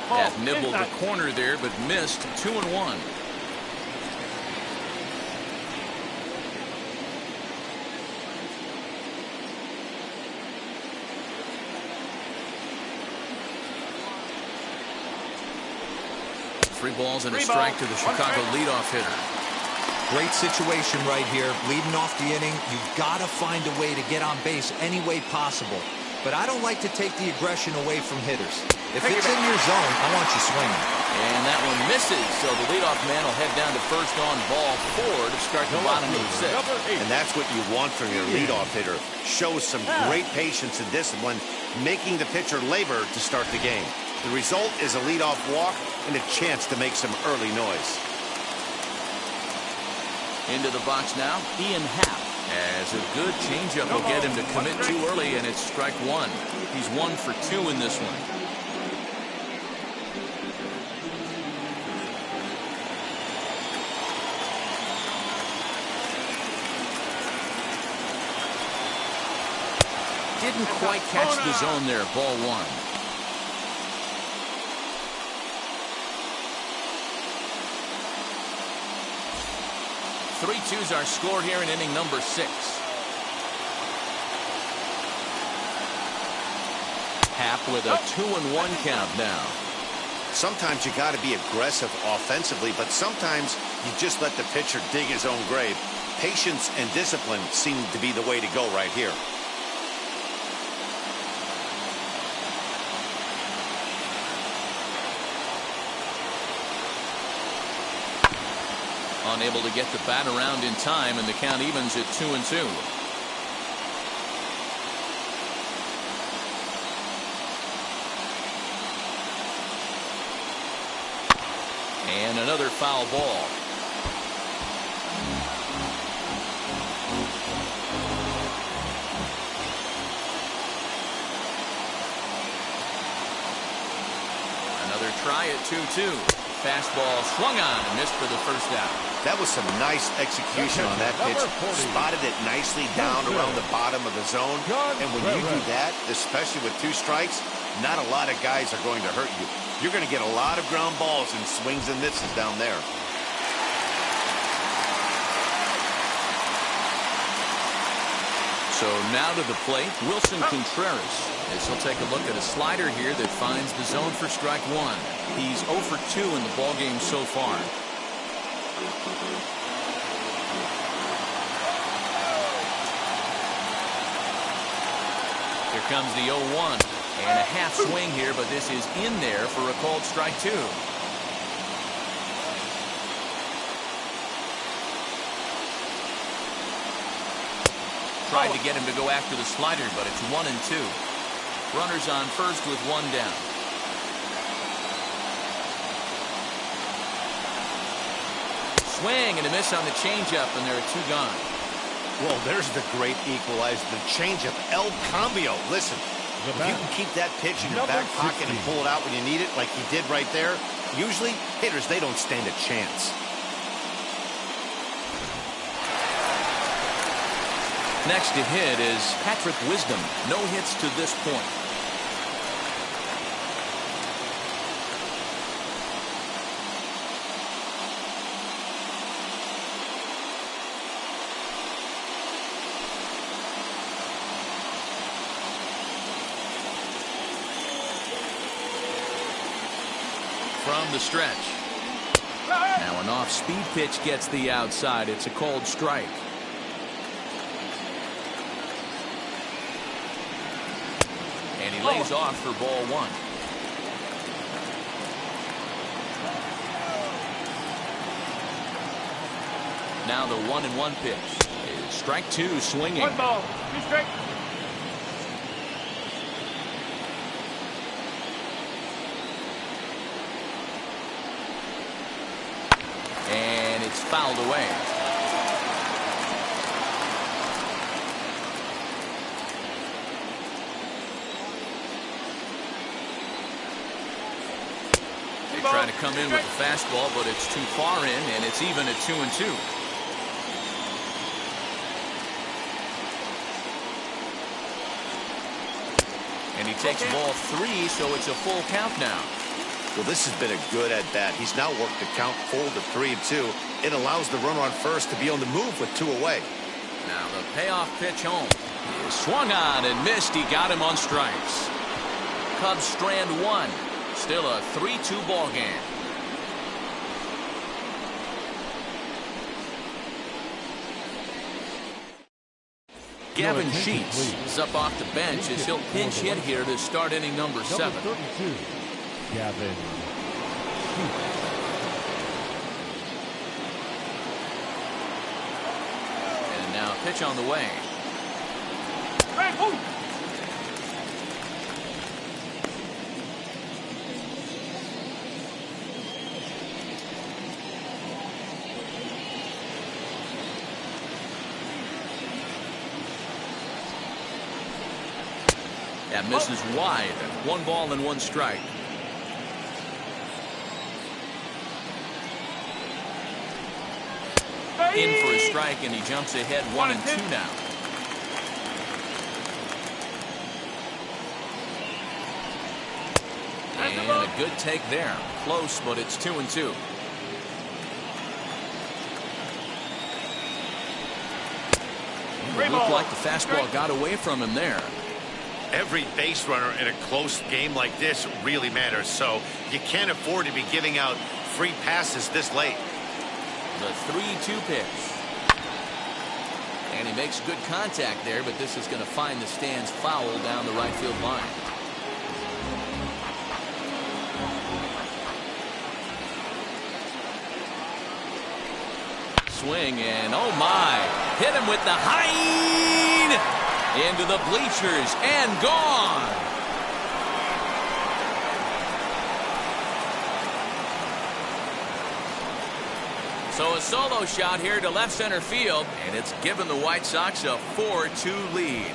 That nibbled the corner there, but missed 2-1. Three balls and a strike to the Chicago leadoff hitter. Great situation right here. Leading off the inning, you've got to find a way to get on base any way possible. But I don't like to take the aggression away from hitters. If it's in your zone, I want you swinging. And that one misses, so the leadoff man will head down to first on ball 4 to start the bottom of the 6th. And that's what you want from your leadoff hitter. Shows some great patience and discipline, making the pitcher labor to start the game. The result is a leadoff walk and a chance to make some early noise. Into the box now, Ian Happ. As a good changeup will get him to commit too early, and it's strike 1. He's 1 for 2 in this one. Couldn't quite catch the zone there. Ball one. 3-2's our score here in inning number 6. Happ with a 2-1 count now. Sometimes you got to be aggressive offensively, but sometimes you just let the pitcher dig his own grave. Patience and discipline seem to be the way to go right here. Unable to get the bat around in time, and the count evens at 2-2. And another foul ball. Another try at 2-2. Fastball swung on and missed for the first out. That was some nice execution on that pitch. Spotted it nicely down around the bottom of the zone. And when you do that, especially with 2 strikes, not a lot of guys are going to hurt you. You're going to get a lot of ground balls and swings and misses down there. So now to the plate, Wilson Contreras, as he'll take a look at a slider here that finds the zone for strike 1. He's 0 for 2 in the ballgame so far. Here comes the 0-1. And a half swing here, but this is in there for a called strike 2. Tried to get him to go after the slider, but it's 1-2. Runners on first with 1 down. Swing and a miss on the changeup, and there are 2 gone. Well, there's the great equalizer, the changeup, El Cambio. Listen, if you can keep that pitch in your back pocket and pull it out when you need it, like he did right there, usually hitters, they don't stand a chance. Next to hit is Patrick Wisdom. No hits to this point. From the stretch. Now an off-speed pitch gets the outside. It's a called strike. And he lays off for ball 1. Now the 1-1 pitch is strike 2 swinging. 1 ball, 2 strikes. And it's fouled away. They try to come in with a fastball, but it's too far in, and it's even at 2-2. And he takes ball 3, so it's a full count now. Well, this has been a good at-bat. He's now worked the count full to 3-2. It allows the runner on first to be on the move with 2 away. Now the payoff pitch home. He swung on and missed. He got him on strikes. Cubs strand 1. Still a 3-2 ball game. Gavin Sheets is up off the bench as he'll pinch hit here to start inning number 7. Number 32, Gavin Sheets. And now a pitch on the way. That misses wide. 1 ball and 1 strike. In for a strike, and he jumps ahead 1-2 now. And a good take there. Close, but it's 2-2. It looked like the fastball got away from him there. Every base runner in a close game like this really matters, so you can't afford to be giving out free passes this late. The 3-2 pitch. And he makes good contact there, but this is going to find the stands foul down the right field line. Swing, and oh my, hit him with the high into the bleachers and gone. So a solo shot here to left center field, and it's given the White Sox a 4-2 lead.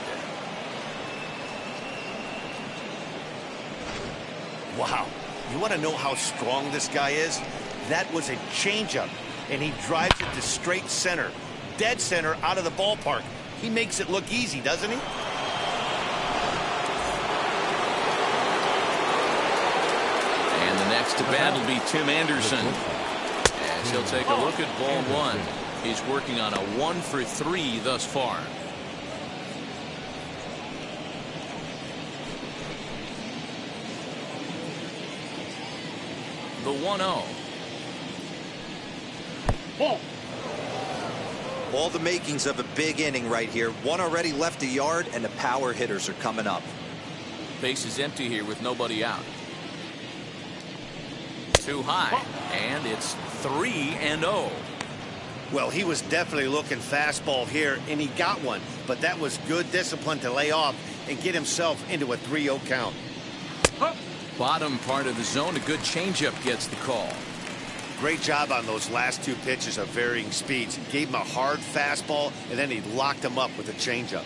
Wow, you want to know how strong this guy is? That was a changeup, and he drives it to straight center, dead center out of the ballpark. He makes it look easy, doesn't he? And the next to bat will be Tim Anderson. As he'll take a look at ball one. He's working on a 1-for-3 thus far. The 1-0. All the makings of a big inning right here. One already left the yard, and the power hitters are coming up. Base is empty here with nobody out. Too high, and it's 3-0. Well, he was definitely looking fastball here, and he got one. But that was good discipline to lay off and get himself into a 3-0 count. Bottom part of the zone, a good changeup gets the call. Great job on those last two pitches of varying speeds. Gave him a hard fastball, and then he locked him up with a changeup.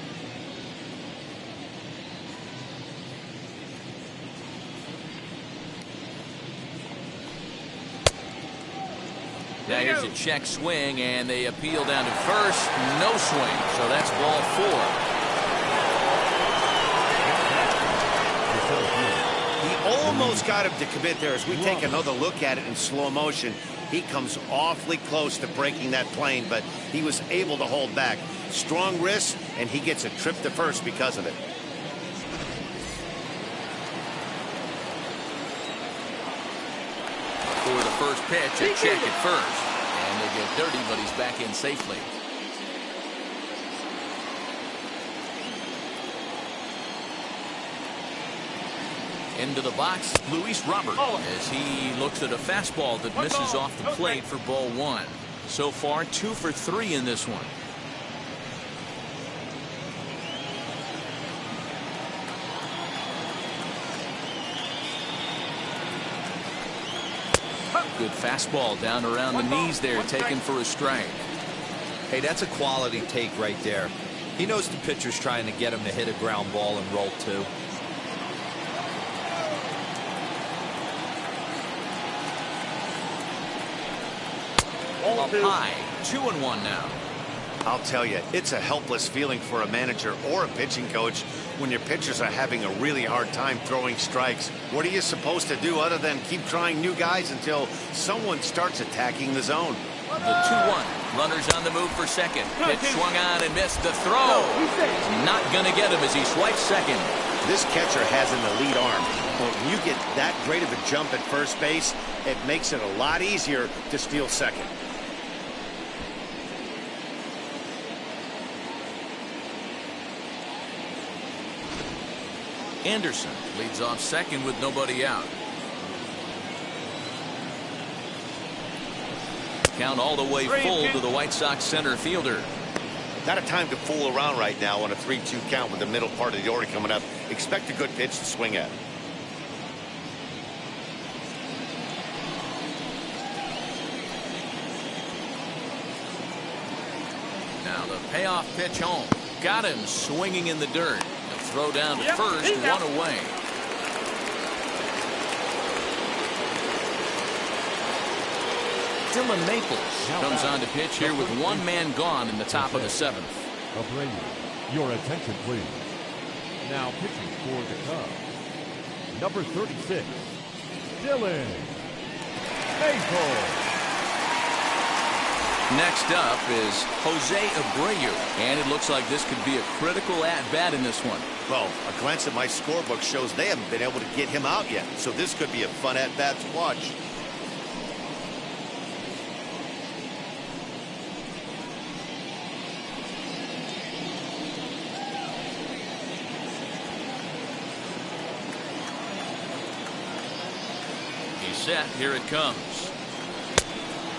Now here's a check swing, and they appeal down to first. No swing, so that's ball 4. Almost got him to commit there. As we take another look at it in slow motion, he comes awfully close to breaking that plane, but he was able to hold back. Strong wrist, and he gets a trip to first because of it. For the first pitch, a check at first. And they get dirty, but he's back in safely. Into the box, Luis Robert, as he looks at a fastball that misses off the plate for ball 1. So far, 2 for 3 in this one. Good fastball down around the knees there, taken for a strike. Hey, that's a quality take right there. He knows the pitcher's trying to get him to hit a ground ball and roll 2. Up high, 2-1 now. I'll tell you, it's a helpless feeling for a manager or a pitching coach when your pitchers are having a really hard time throwing strikes. What are you supposed to do other than keep trying new guys until someone starts attacking the zone? The 2-1. Runners on the move for second. Pitch swung on and missed. The throw. Not going to get him as he swipes second. This catcher has an elite arm. When you get that great of a jump at first base, it makes it a lot easier to steal second. Anderson leads off second with nobody out. Count all the way full to the White Sox center fielder. Not a time to fool around right now on a 3-2 count with the middle part of the order coming up. Expect a good pitch to swing at. Now the payoff pitch home. Got him swinging in the dirt. Throw down to first, 1 away. Dylan Maples comes on to pitch here with 1 man gone in the top of the 7th. Abreu, your attention, please. Now pitching for the Cubs, number 36, Dylan Maple. Next up is Jose Abreu, and it looks like this could be a critical at-bat in this one. Well, a glance at my scorebook shows they haven't been able to get him out yet, so this could be a fun at-bat to watch. He's set. Here it comes.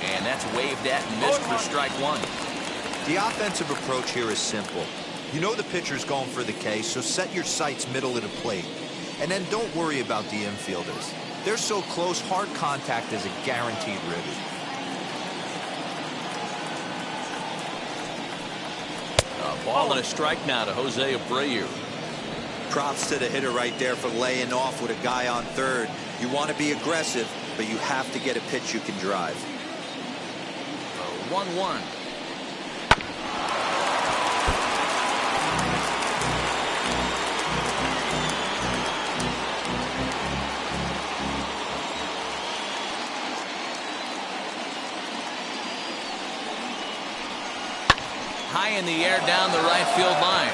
And that's waved at and missed for strike one. The offensive approach here is simple. You know the pitcher's going for the K, so set your sights middle of the plate. And then don't worry about the infielders. They're so close, hard contact is a guaranteed ribby. A ball and a strike now to Jose Abreu. Props to the hitter right there for laying off with a guy on third. You want to be aggressive, but you have to get a pitch you can drive. 1-1. High in the air down the right field line.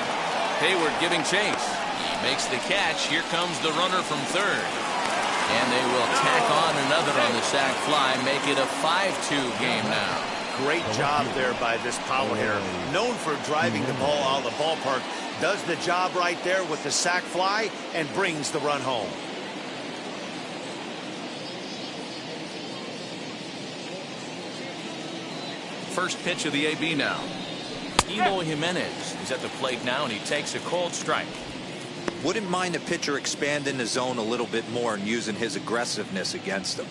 Hayward giving chase. He makes the catch. Here comes the runner from third. And they will tack on another on the sac fly, make it a 5-2 game now. Great job there by this power hitter. Known for driving the ball out of the ballpark. Does the job right there with the sac fly and brings the run home. First pitch of the AB now. Eloy Jimenez is at the plate now, and he takes a cold strike. Wouldn't mind a pitcher expanding the zone a little bit more and using his aggressiveness against him.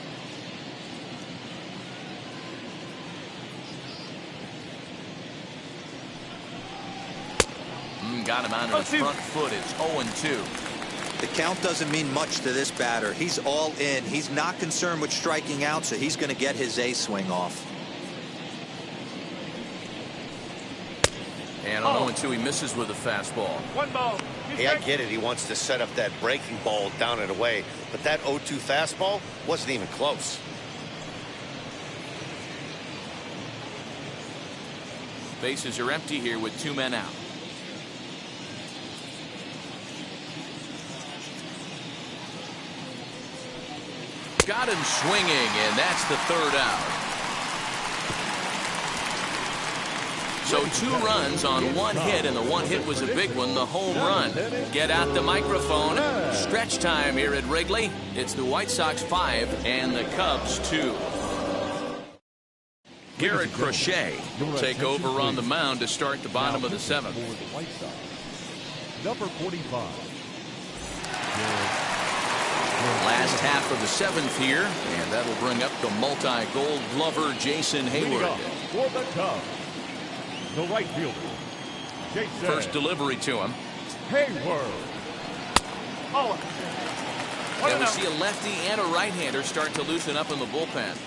Got him out of his front foot. It's 0-2. The count doesn't mean much to this batter. He's all in. He's not concerned with striking out, so he's going to get his A swing off. And on 0-2, he misses with a fastball. 1 ball. Hey, I get it. He wants to set up that breaking ball down and away, but that 0-2 fastball wasn't even close. Bases are empty here with 2 men out. Got him swinging, and that's the third out. So 2 runs on 1 hit, and the 1 hit was a big one, the home run. Get out the microphone. Stretch time here at Wrigley. It's the White Sox 5 and the Cubs 2. Garrett Crochet will take over on the mound to start the bottom of the 7th. Number 45. Last half of the 7th here, and that'll bring up the multi-gold glover Jason Hayward. For the Cubs, the right fielder, Jason First delivery to him. Hayward. And we see a lefty and a right-hander start to loosen up in the bullpen.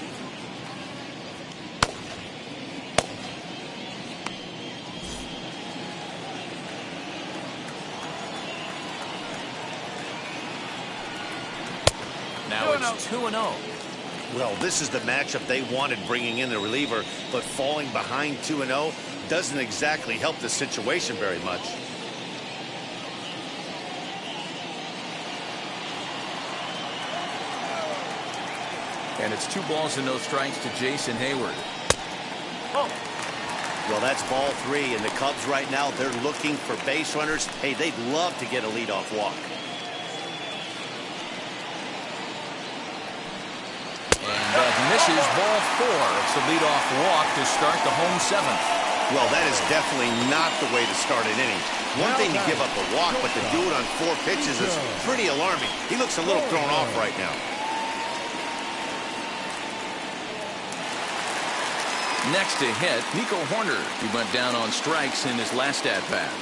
Now it's 2-0. Well, this is the matchup they wanted, bringing in the reliever, but falling behind 2-0 doesn't exactly help the situation very much. And it's 2 balls and no strikes to Jason Hayward. Well, that's ball 3, and the Cubs right now, they're looking for base runners. Hey, they'd love to get a leadoff walk. And that misses ball 4. It's a leadoff walk to start the home 7th. Well, that is definitely not the way to start an inning. One thing to give up a walk, but to do it on 4 pitches is pretty alarming. He looks a little thrown off right now. Next to hit, Nico Horner. He went down on strikes in his last at-bat.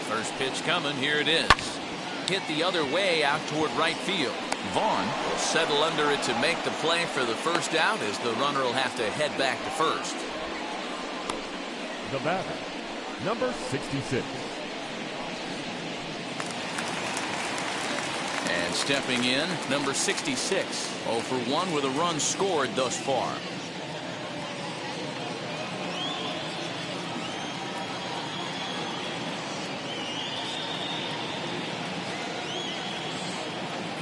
First pitch coming. Here it is. Hit the other way out toward right field. Vaughn will settle under it to make the play for the first out, as the runner will have to head back to first. The batter, number 66. And stepping in, number 66. 0 for 1 with a run scored thus far.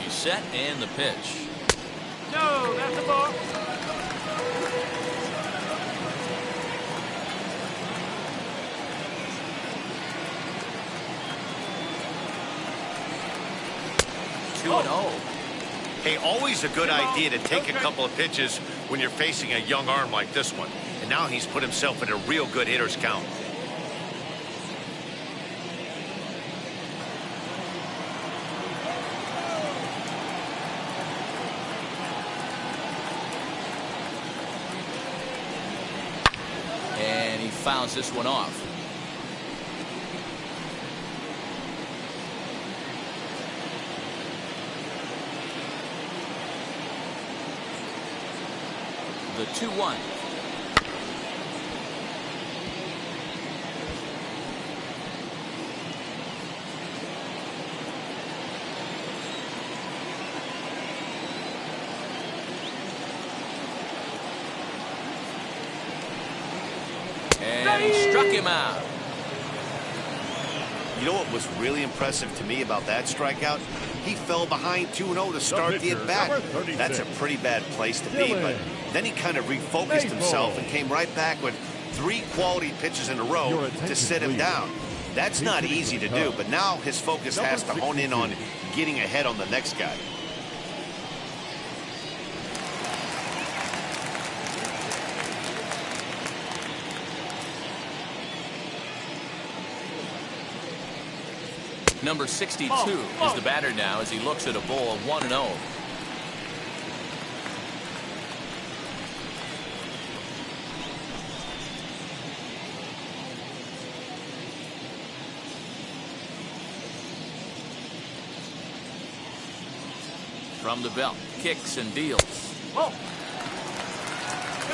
He's set and the pitch. No, that's a ball. Hey, always a good idea to take a couple of pitches when you're facing a young arm like this one. And now he's put himself in a real good hitter's count. And he fouls this one off. The 2-1. And he struck him out. You know what was really impressive to me about that strikeout? He fell behind 2-0 to start the at-bat. That's a pretty bad place to be, but then he kind of refocused himself and came right back with 3 quality pitches in a row to sit him down. That's not easy to do, but now his focus has to hone in on getting ahead on the next guy. Number 62 is the batter now as he looks at a ball of 1-0. From the belt, kicks and deals.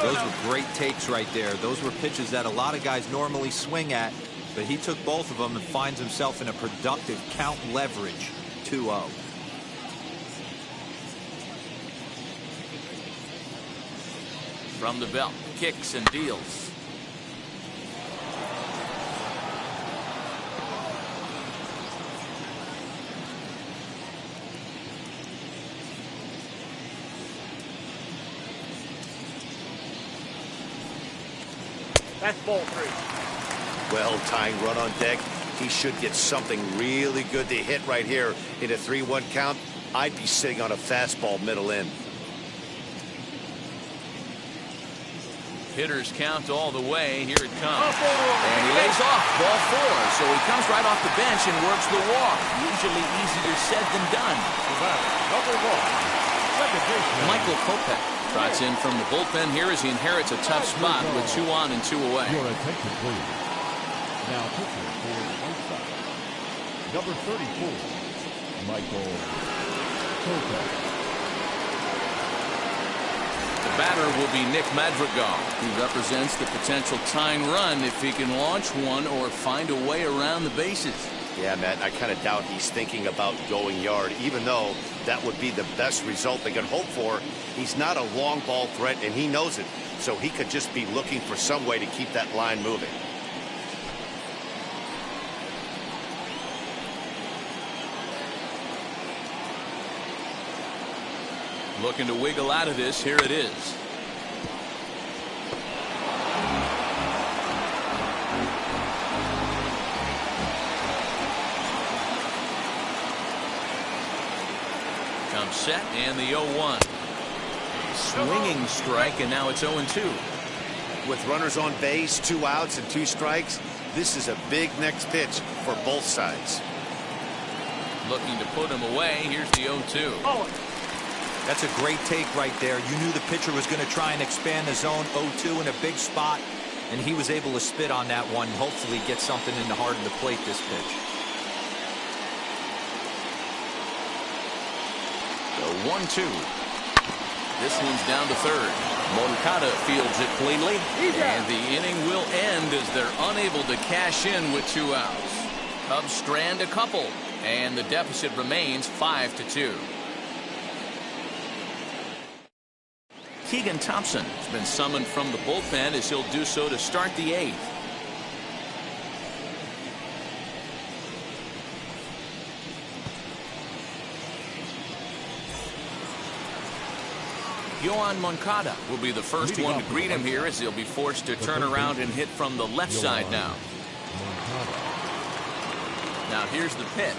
Those were great takes right there. Those were pitches that a lot of guys normally swing at, but he took both of them and finds himself in a productive count leverage 2-0. From the belt, kicks and deals. That's ball 3. Well, tying run on deck. He should get something really good to hit right here in a 3-1 count. I'd be sitting on a fastball middle in. Hitters count all the way. Here it comes. And he lays off ball 4. So he comes right off the bench and works the walk. Usually easier said than done. Michael Kopech trots in from the bullpen here as he inherits a tough spot with 2 on and 2 away. Your attention, please. Now pitching for the White Sox, number 34, Michael Kopech. The batter will be Nick Madrigal. He represents the potential tying run if he can launch one or find a way around the bases. Yeah, Matt, I kind of doubt he's thinking about going yard, even though that would be the best result they could hope for. He's not a long ball threat, and he knows it, so he could just be looking for some way to keep that line moving. Looking to wiggle out of this. Here it is. Comes set and the 0-1. Swinging strike, and now it's 0-2. With runners on base, 2 outs and 2 strikes, this is a big next pitch for both sides. Looking to put him away. Here's the 0-2. That's a great take right there. You knew the pitcher was going to try and expand the zone. 0-2 in a big spot, and he was able to spit on that one and hopefully get something in the heart of the plate this pitch. The 1-2. This one's down to third. Moncada fields it cleanly, and the inning will end as they're unable to cash in with 2 outs. Cubs strand a couple, and the deficit remains 5-2. Keegan Thompson has been summoned from the bullpen as he'll do so to start the 8th. Yoan Moncada will be the first one to greet him here as he'll be forced to turn around and hit from the left side now. Now here's the pitch.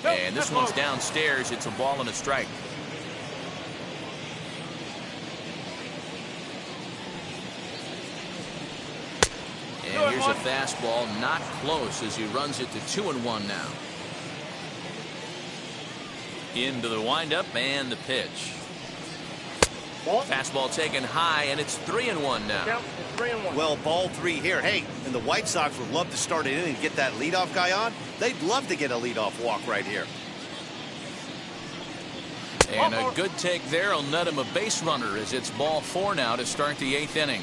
And this one's downstairs. It's a ball and a strike. And here's a fastball, not close, as he runs it to 2-1 now. Into the windup and the pitch. Fastball taken high, and it's 3-1 now. Well, ball 3 here. Hey, and the White Sox would love to start an inning and get that leadoff guy on. They'd love to get a leadoff walk right here. And a good take there will net him a base runner as it's ball 4 now to start the 8th inning.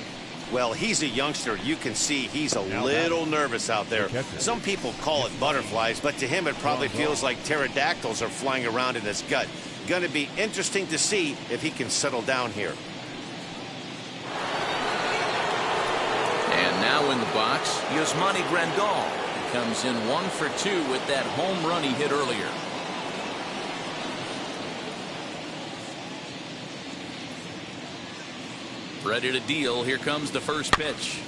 Well, he's a youngster. You can see he's a little nervous out there. Some people call it butterflies, but to him it probably feels like pterodactyls are flying around in his gut. Going to be interesting to see if he can settle down here. And now in the box, Yasmani Grandal. He comes in 1 for 2 with that home run he hit earlier. Ready to deal. Here comes the first pitch.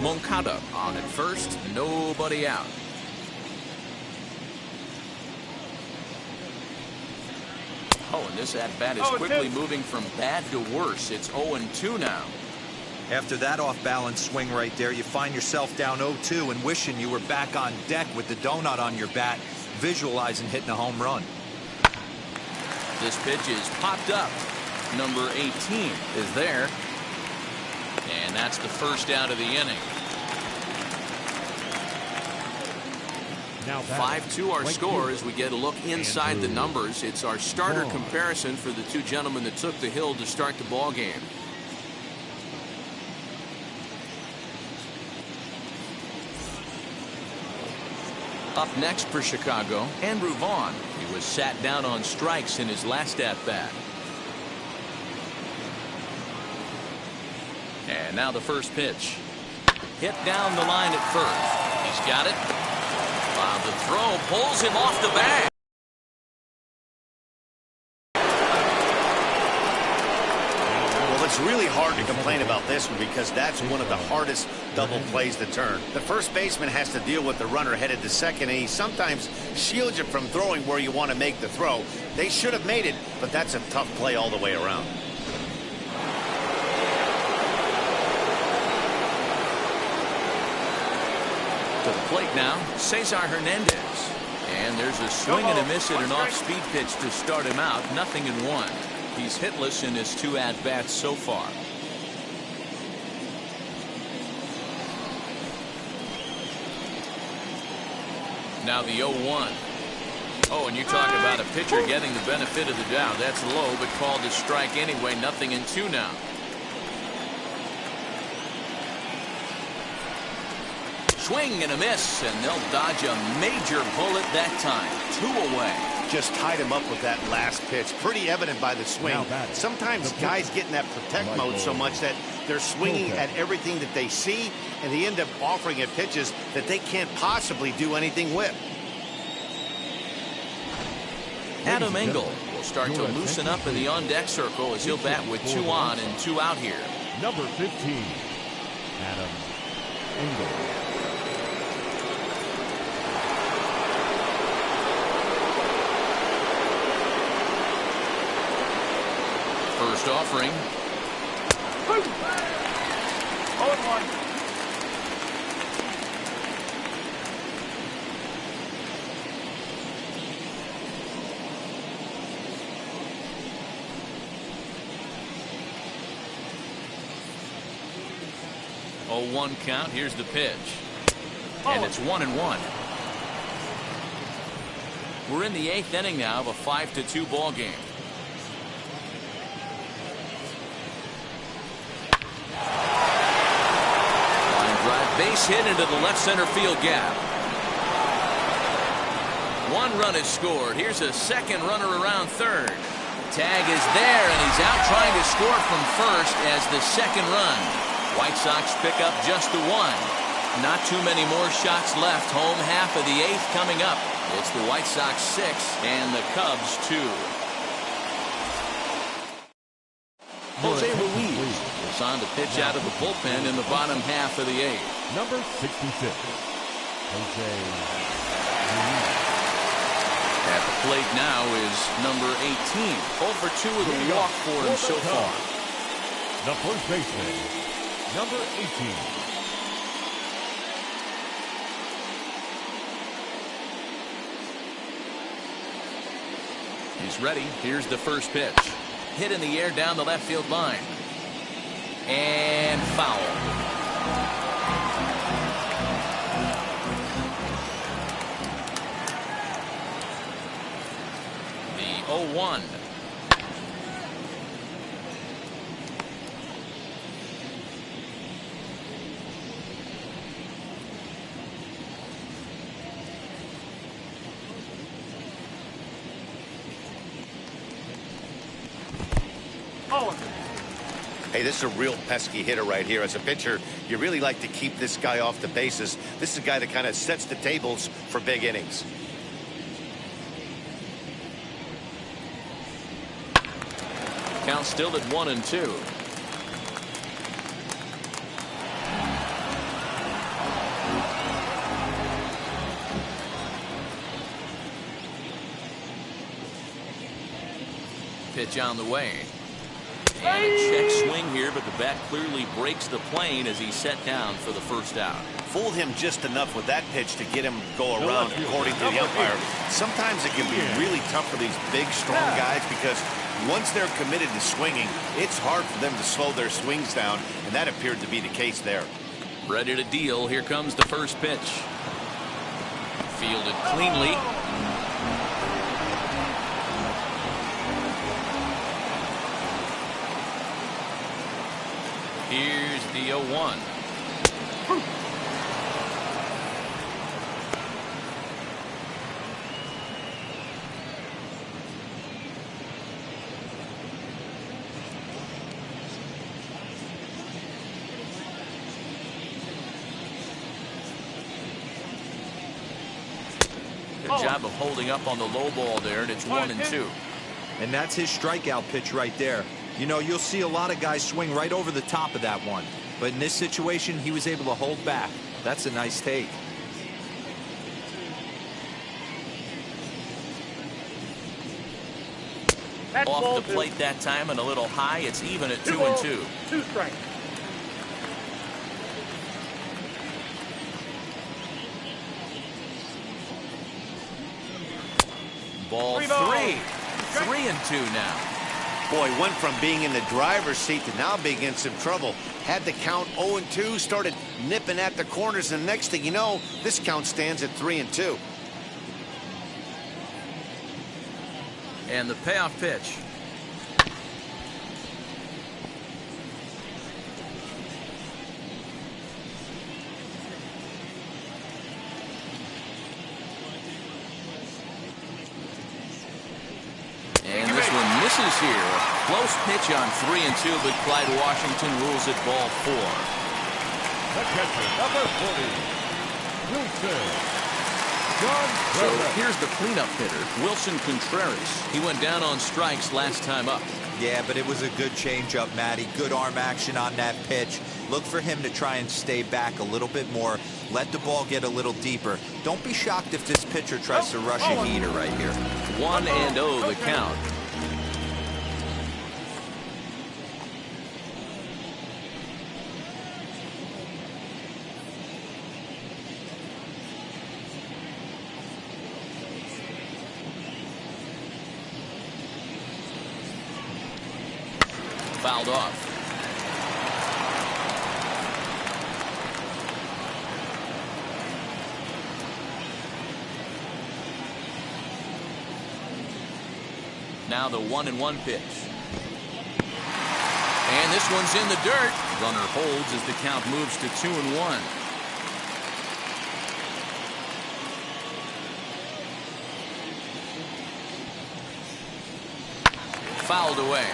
Moncada on at first, nobody out. Oh, and this at-bat is quickly moving from bad to worse. It's 0-2 now. After that off-balance swing right there, you find yourself down 0-2 and wishing you were back on deck with the donut on your bat, visualizing hitting a home run. This pitch is popped up. Number 18 is there. And that's the first out of the inning. Now 5-2 our score as we get a look inside the numbers. It's our starter comparison for the 2 gentlemen that took the hill to start the ball game. Up next for Chicago, Andrew Vaughn. He was sat down on strikes in his last at-bat. And now the first pitch. Hit down the line at first. He's got it. Wow, the throw pulls him off the bag. Well, it's really hard to complain about this one because that's one of the hardest double plays to turn. The first baseman has to deal with the runner headed to second, and he sometimes shields you from throwing where you want to make the throw. They should have made it, but that's a tough play all the way around. To the plate now, Cesar Hernandez. And there's a swing and a miss at an off-speed pitch to start him out. Nothing in 1. He's hitless in his 2 at-bats so far. Now the 0-1. Oh, and you talk about a pitcher getting the benefit of the doubt. That's low, but called a strike anyway. Nothing in 2 now. Swing and a miss, and they'll dodge a major bullet that time. 2 away. Just tied him up with that last pitch. Pretty evident by the swing. Sometimes guys get in that protect mode so much that they're swinging at everything that they see, and they end up offering at pitches that they can't possibly do anything with. Adam Engel will start to loosen up in the on-deck circle as he'll bat with 2 on and 2 out here. Number 15, Adam Engel. First offering. 0-1. 0-1 count. Here's the pitch. And it's 1-1. We're in the 8th inning now of a 5-2 ball game. Line drive, base hit into the left center field gap. 1 run is scored. Here's a second runner around third. Tag is there, and he's out trying to score from first as the second run. White Sox pick up just the 1. Not too many more shots left. Home half of the 8th coming up. It's the White Sox 6 and the Cubs 2. Jose Ruiz is on to pitch out of the bullpen in the bottom half of the 8th. Number 66, Jose Ruiz. At the plate now is number 18. 0 for 2 with a walk for him so far. The first baseman, number 18. He's ready. Here's the first pitch. Hit in the air down the left field line. And foul. The 0-1. Hey, this is a real pesky hitter right here. As a pitcher, you really like to keep this guy off the bases. This is a guy that kind of sets the tables for big innings. Count still at 1-2. Pitch on the way. And a check swing here, but the bat clearly breaks the plane as he's set down for the first out. Fooled him just enough with that pitch to get him to go around, according to the umpire. Sometimes it can be really tough for these big, strong guys because once they're committed to swinging, it's hard for them to slow their swings down, and that appeared to be the case there. Ready to deal. Here comes the first pitch. Fielded cleanly. Here's the 0-1. Good job of holding up on the low ball there, and it's 1-2. And that's his strikeout pitch right there. You know, you'll see a lot of guys swing right over the top of that one. But in this situation, he was able to hold back. That's a nice take. Off the plate that time and a little high. It's even at 2-2. 2 strikes. Ball 3. 3-2 now. Boy, went from being in the driver's seat to now being in some trouble. Had the count 0-2, started nipping at the corners, and the next thing you know, this count stands at 3-2. And the payoff pitch. And this one misses here. A close pitch on 3-2, but Clyde Washington rules it ball 4. The catcher, number 40, Wilson. So here's the cleanup hitter, Wilson Contreras. He went down on strikes last time up. Yeah, but it was a good changeup, Matty. Good arm action on that pitch. Look for him to try and stay back a little bit more. Let the ball get a little deeper. Don't be shocked if this pitcher tries to rush a heater right here. 1-0 the count. Fouled off. Now the 1-1 pitch. And this one's in the dirt. Runner holds as the count moves to 2-1. Fouled away.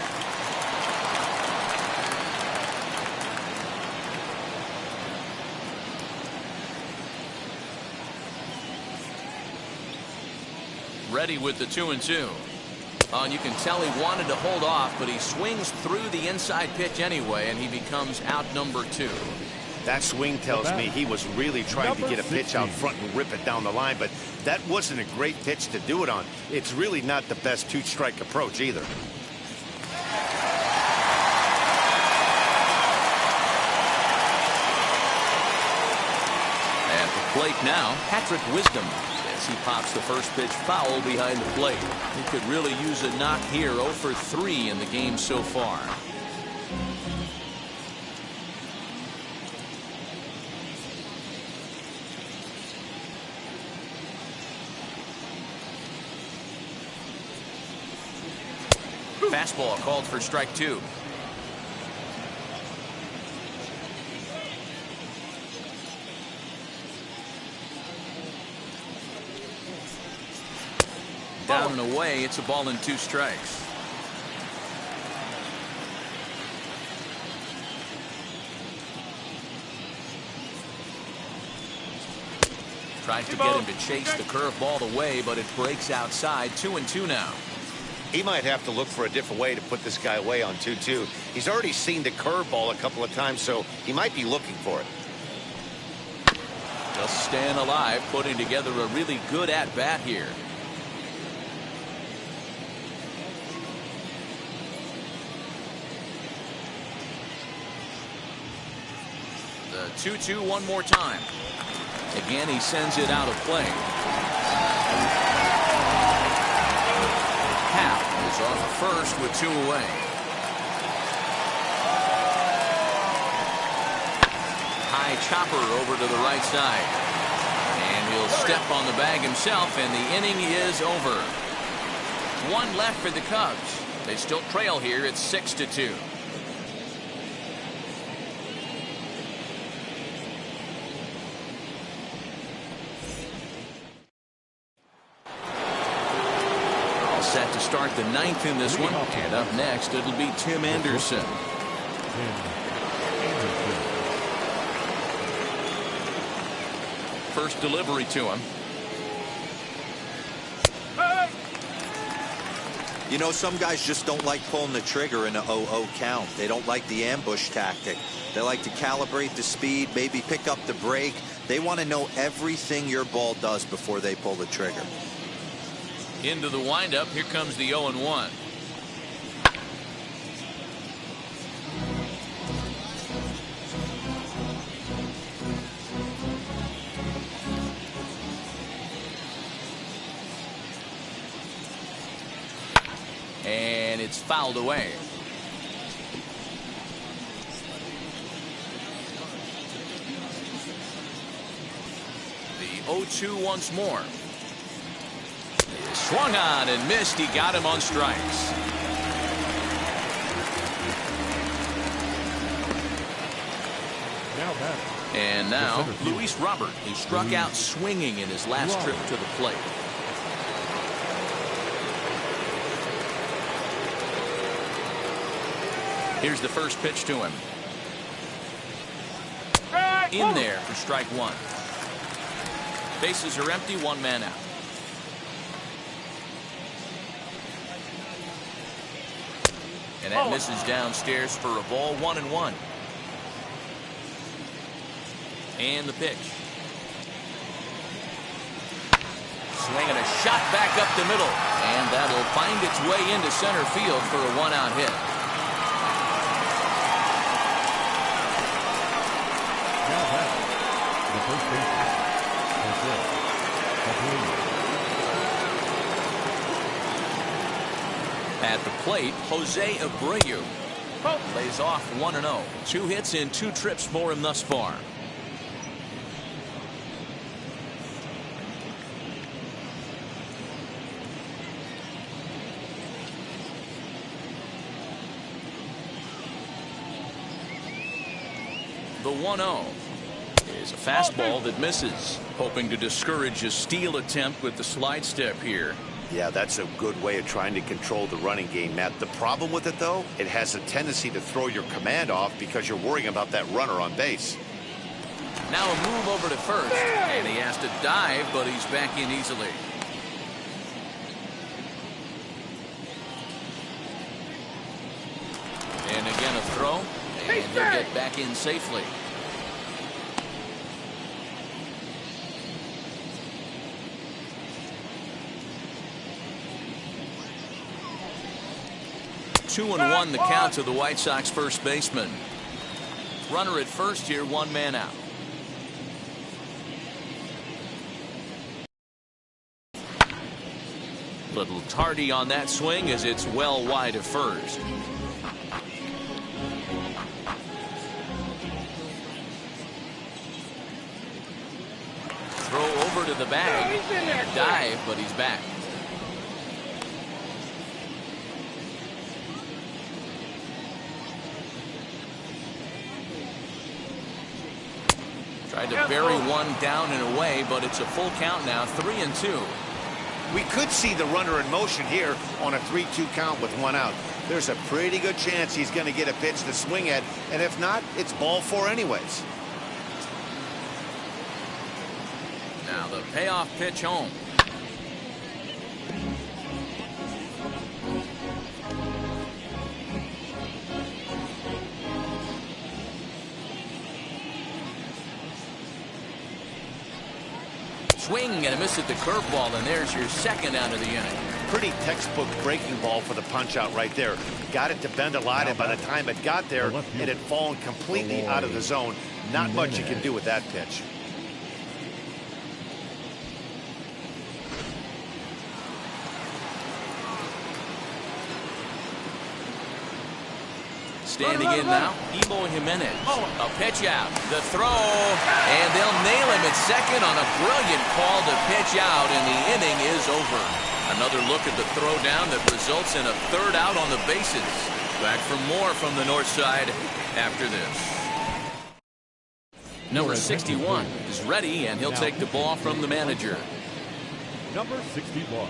Ready with the 2-2. Oh, and you can tell he wanted to hold off, but he swings through the inside pitch anyway, and he becomes out number 2. That swing tells me he was really trying to get a pitch out front and rip it down the line, but that wasn't a great pitch to do it on. It's really not the best two-strike approach either. At the plate now, Patrick Wisdom. As he pops the first pitch foul behind the plate. He could really use a knock here. 0 for 3 in the game so far. Fastball called for strike 2. Down and away. It's a ball and 2 strikes. Tries to get him to chase the curveball away, but it breaks outside. 2-2 now. He might have to look for a different way to put this guy away on 2-2. He's already seen the curveball a couple of times, so he might be looking for it. Just staying alive, putting together a really good at-bat here. The 2-2 one more time. Again, he sends it out of play. Hap is off first with 2 away. High chopper over to the right side. And he'll step on the bag himself, and the inning is over. 1 left for the Cubs. They still trail here. It's 6-2. Set to start the 9th in this one. And up next, it'll be Tim Anderson. First delivery to him. You know, some guys just don't like pulling the trigger in a 0-0 count. They don't like the ambush tactic. They like to calibrate the speed, maybe pick up the brake. They want to know everything your ball does before they pull the trigger. Into the windup. Here comes the 0-1. And it's fouled away. The 0-2 once more. Swung on and missed. He got him on strikes. And now Luis Robert. He struck out swinging in his last trip to the plate. Here's the first pitch to him. In there for strike 1. Bases are empty. 1 man out. And that misses downstairs for a ball. 1-1. And the pitch. Swinging a shot back up the middle. And that'll find its way into center field for a 1-out hit. Now back, the first baseman, At the plate, Jose Abreu lays off 1-0. 2 hits in 2 trips for him thus far. The 1-0 is a fastball that misses. Hoping to discourage a steal attempt with the slide step here. Yeah, that's a good way of trying to control the running game, Matt. The problem with it, though, it has a tendency to throw your command off because you're worrying about that runner on base. Now a move over to first, and he has to dive, but he's back in easily. And again a throw, and he'll get back in safely. Two and one the count to the White Sox first baseman. Runner at first here, one man out. Little tardy on that swing as it's well wide of first. Throw over to the bag. Dive, but he's back. Tried to bury one down and away, but it's a full count now, 3-2. We could see the runner in motion here on a 3-2 count with one out. There's a pretty good chance he's going to get a pitch to swing at, and if not, it's ball four anyways. Now the payoff pitch home. Swing and a miss at the curveball, and there's your second out of the inning. Pretty textbook breaking ball for the punch out right there. Got it to bend a lot, and by the time it got there, it had fallen completely out of the zone. Not much you can do with that pitch. Standing in now, Eloy Jimenez. A pitch out, the throw, and they'll nail him at second on a brilliant call to pitch out, and the inning is over. Another look at the throw down that results in a third out on the bases. Back for more from the north side after this. Number 61 is ready, and he'll take the ball from the manager. Number 61.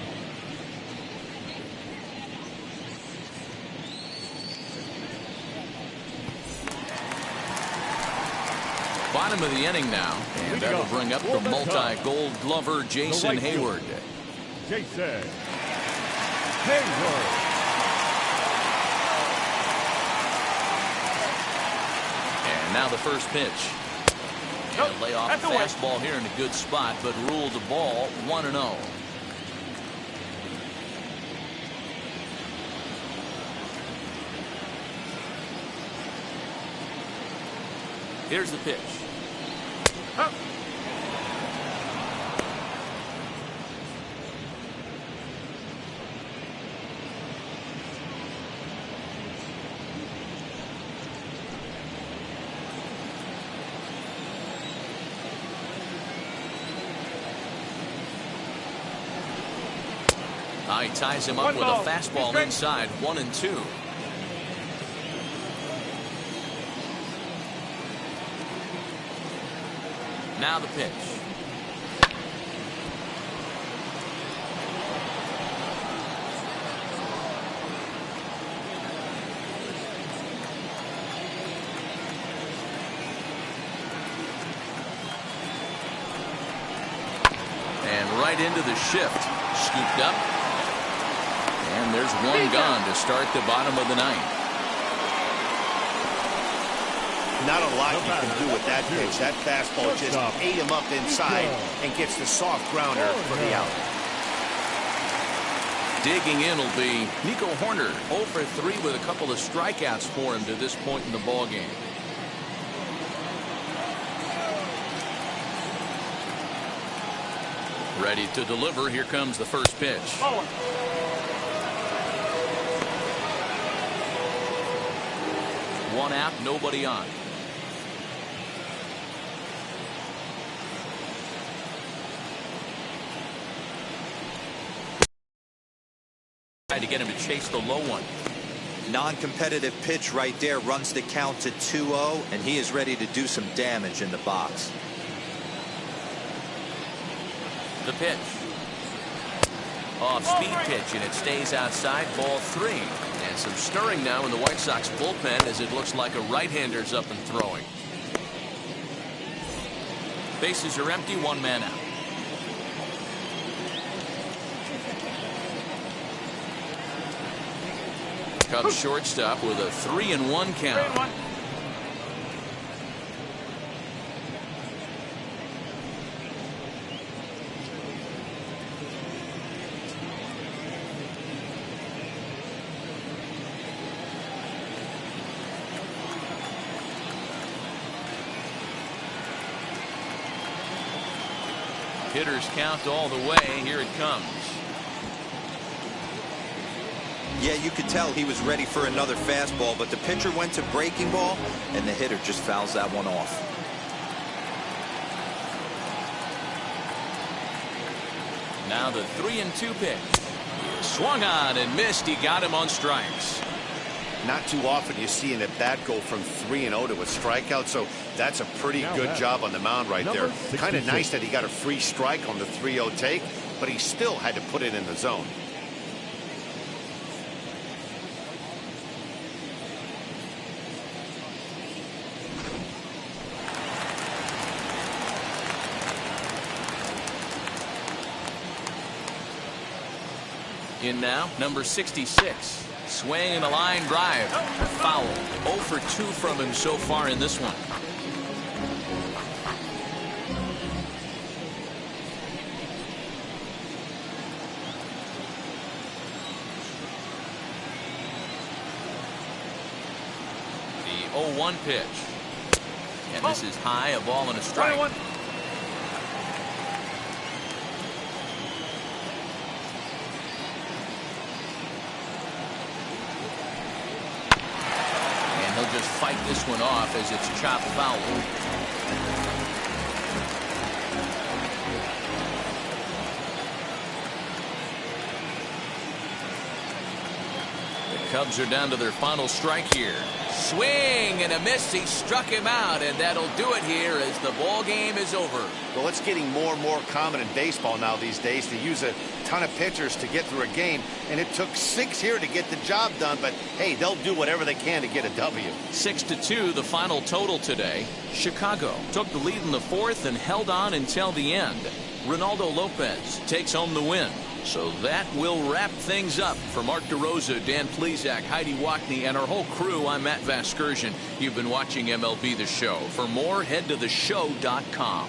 Bottom of the inning now, and that'll bring up the multi-gold glover Jason Hayward. Jason Hayward. And now the first pitch. And lay off the fastball here in a good spot, but ruled the ball 1-0. Here's the pitch. He ties him up with a fastball inside, 1-2. Now the pitch. And right into the shift. Scooped up. And there's one gone to start the bottom of the ninth. Not a lot you can do with that pitch. That fastball just ate him up inside and gets the soft grounder for the out. Digging in will be Nico Horner, 0 for 3 with a couple of strikeouts for him to this point in the ballgame. Ready to deliver. Here comes the first pitch. One out, nobody on. Tried to get him to chase the low one. Non-competitive pitch right there runs the count to 2-0, and he is ready to do some damage in the box. The pitch. Off-speed pitch, and it stays outside, ball 3. And some stirring now in the White Sox bullpen as it looks like a right-hander's up and throwing. Bases are empty, 1 man out. Cubs shortstop with a 3-1 count. 3-1. Hitters count all the way. Here it comes. Yeah, you could tell he was ready for another fastball, but the pitcher went to breaking ball, and the hitter just fouls that one off. Now the 3-2 pitch. Swung on and missed. He got him on strikes. Not too often you see an at-bat go from 3-0 to a strikeout, so that's a pretty good job on the mound right there. Kind of nice that he got a free strike on the 3-0 take, but he still had to put it in the zone. In now, number 66. Swing and a line drive. Foul. 0 for 2 from him so far in this one. The 0-1 pitch. And this is high, a ball and a strike. 21. Just fight this one off as it's chopped foul. The Cubs are down to their final strike here. Swing and a miss. He struck him out, and that'll do it here as the ball game is over. Well, it's getting more and more common in baseball now these days to use a ton of pitchers to get through a game, and it took 6 here to get the job done, but hey, they'll do whatever they can to get a W. 6-2 the final total today. Chicago took the lead in the 4th and held on until the end. Ronaldo Lopez takes home the win. So that will wrap things up. For Mark DeRosa, Dan Plesac, Heidi Wackney, and our whole crew, I'm Matt Vasgersian. You've been watching MLB The Show. For more, head to theshow.com.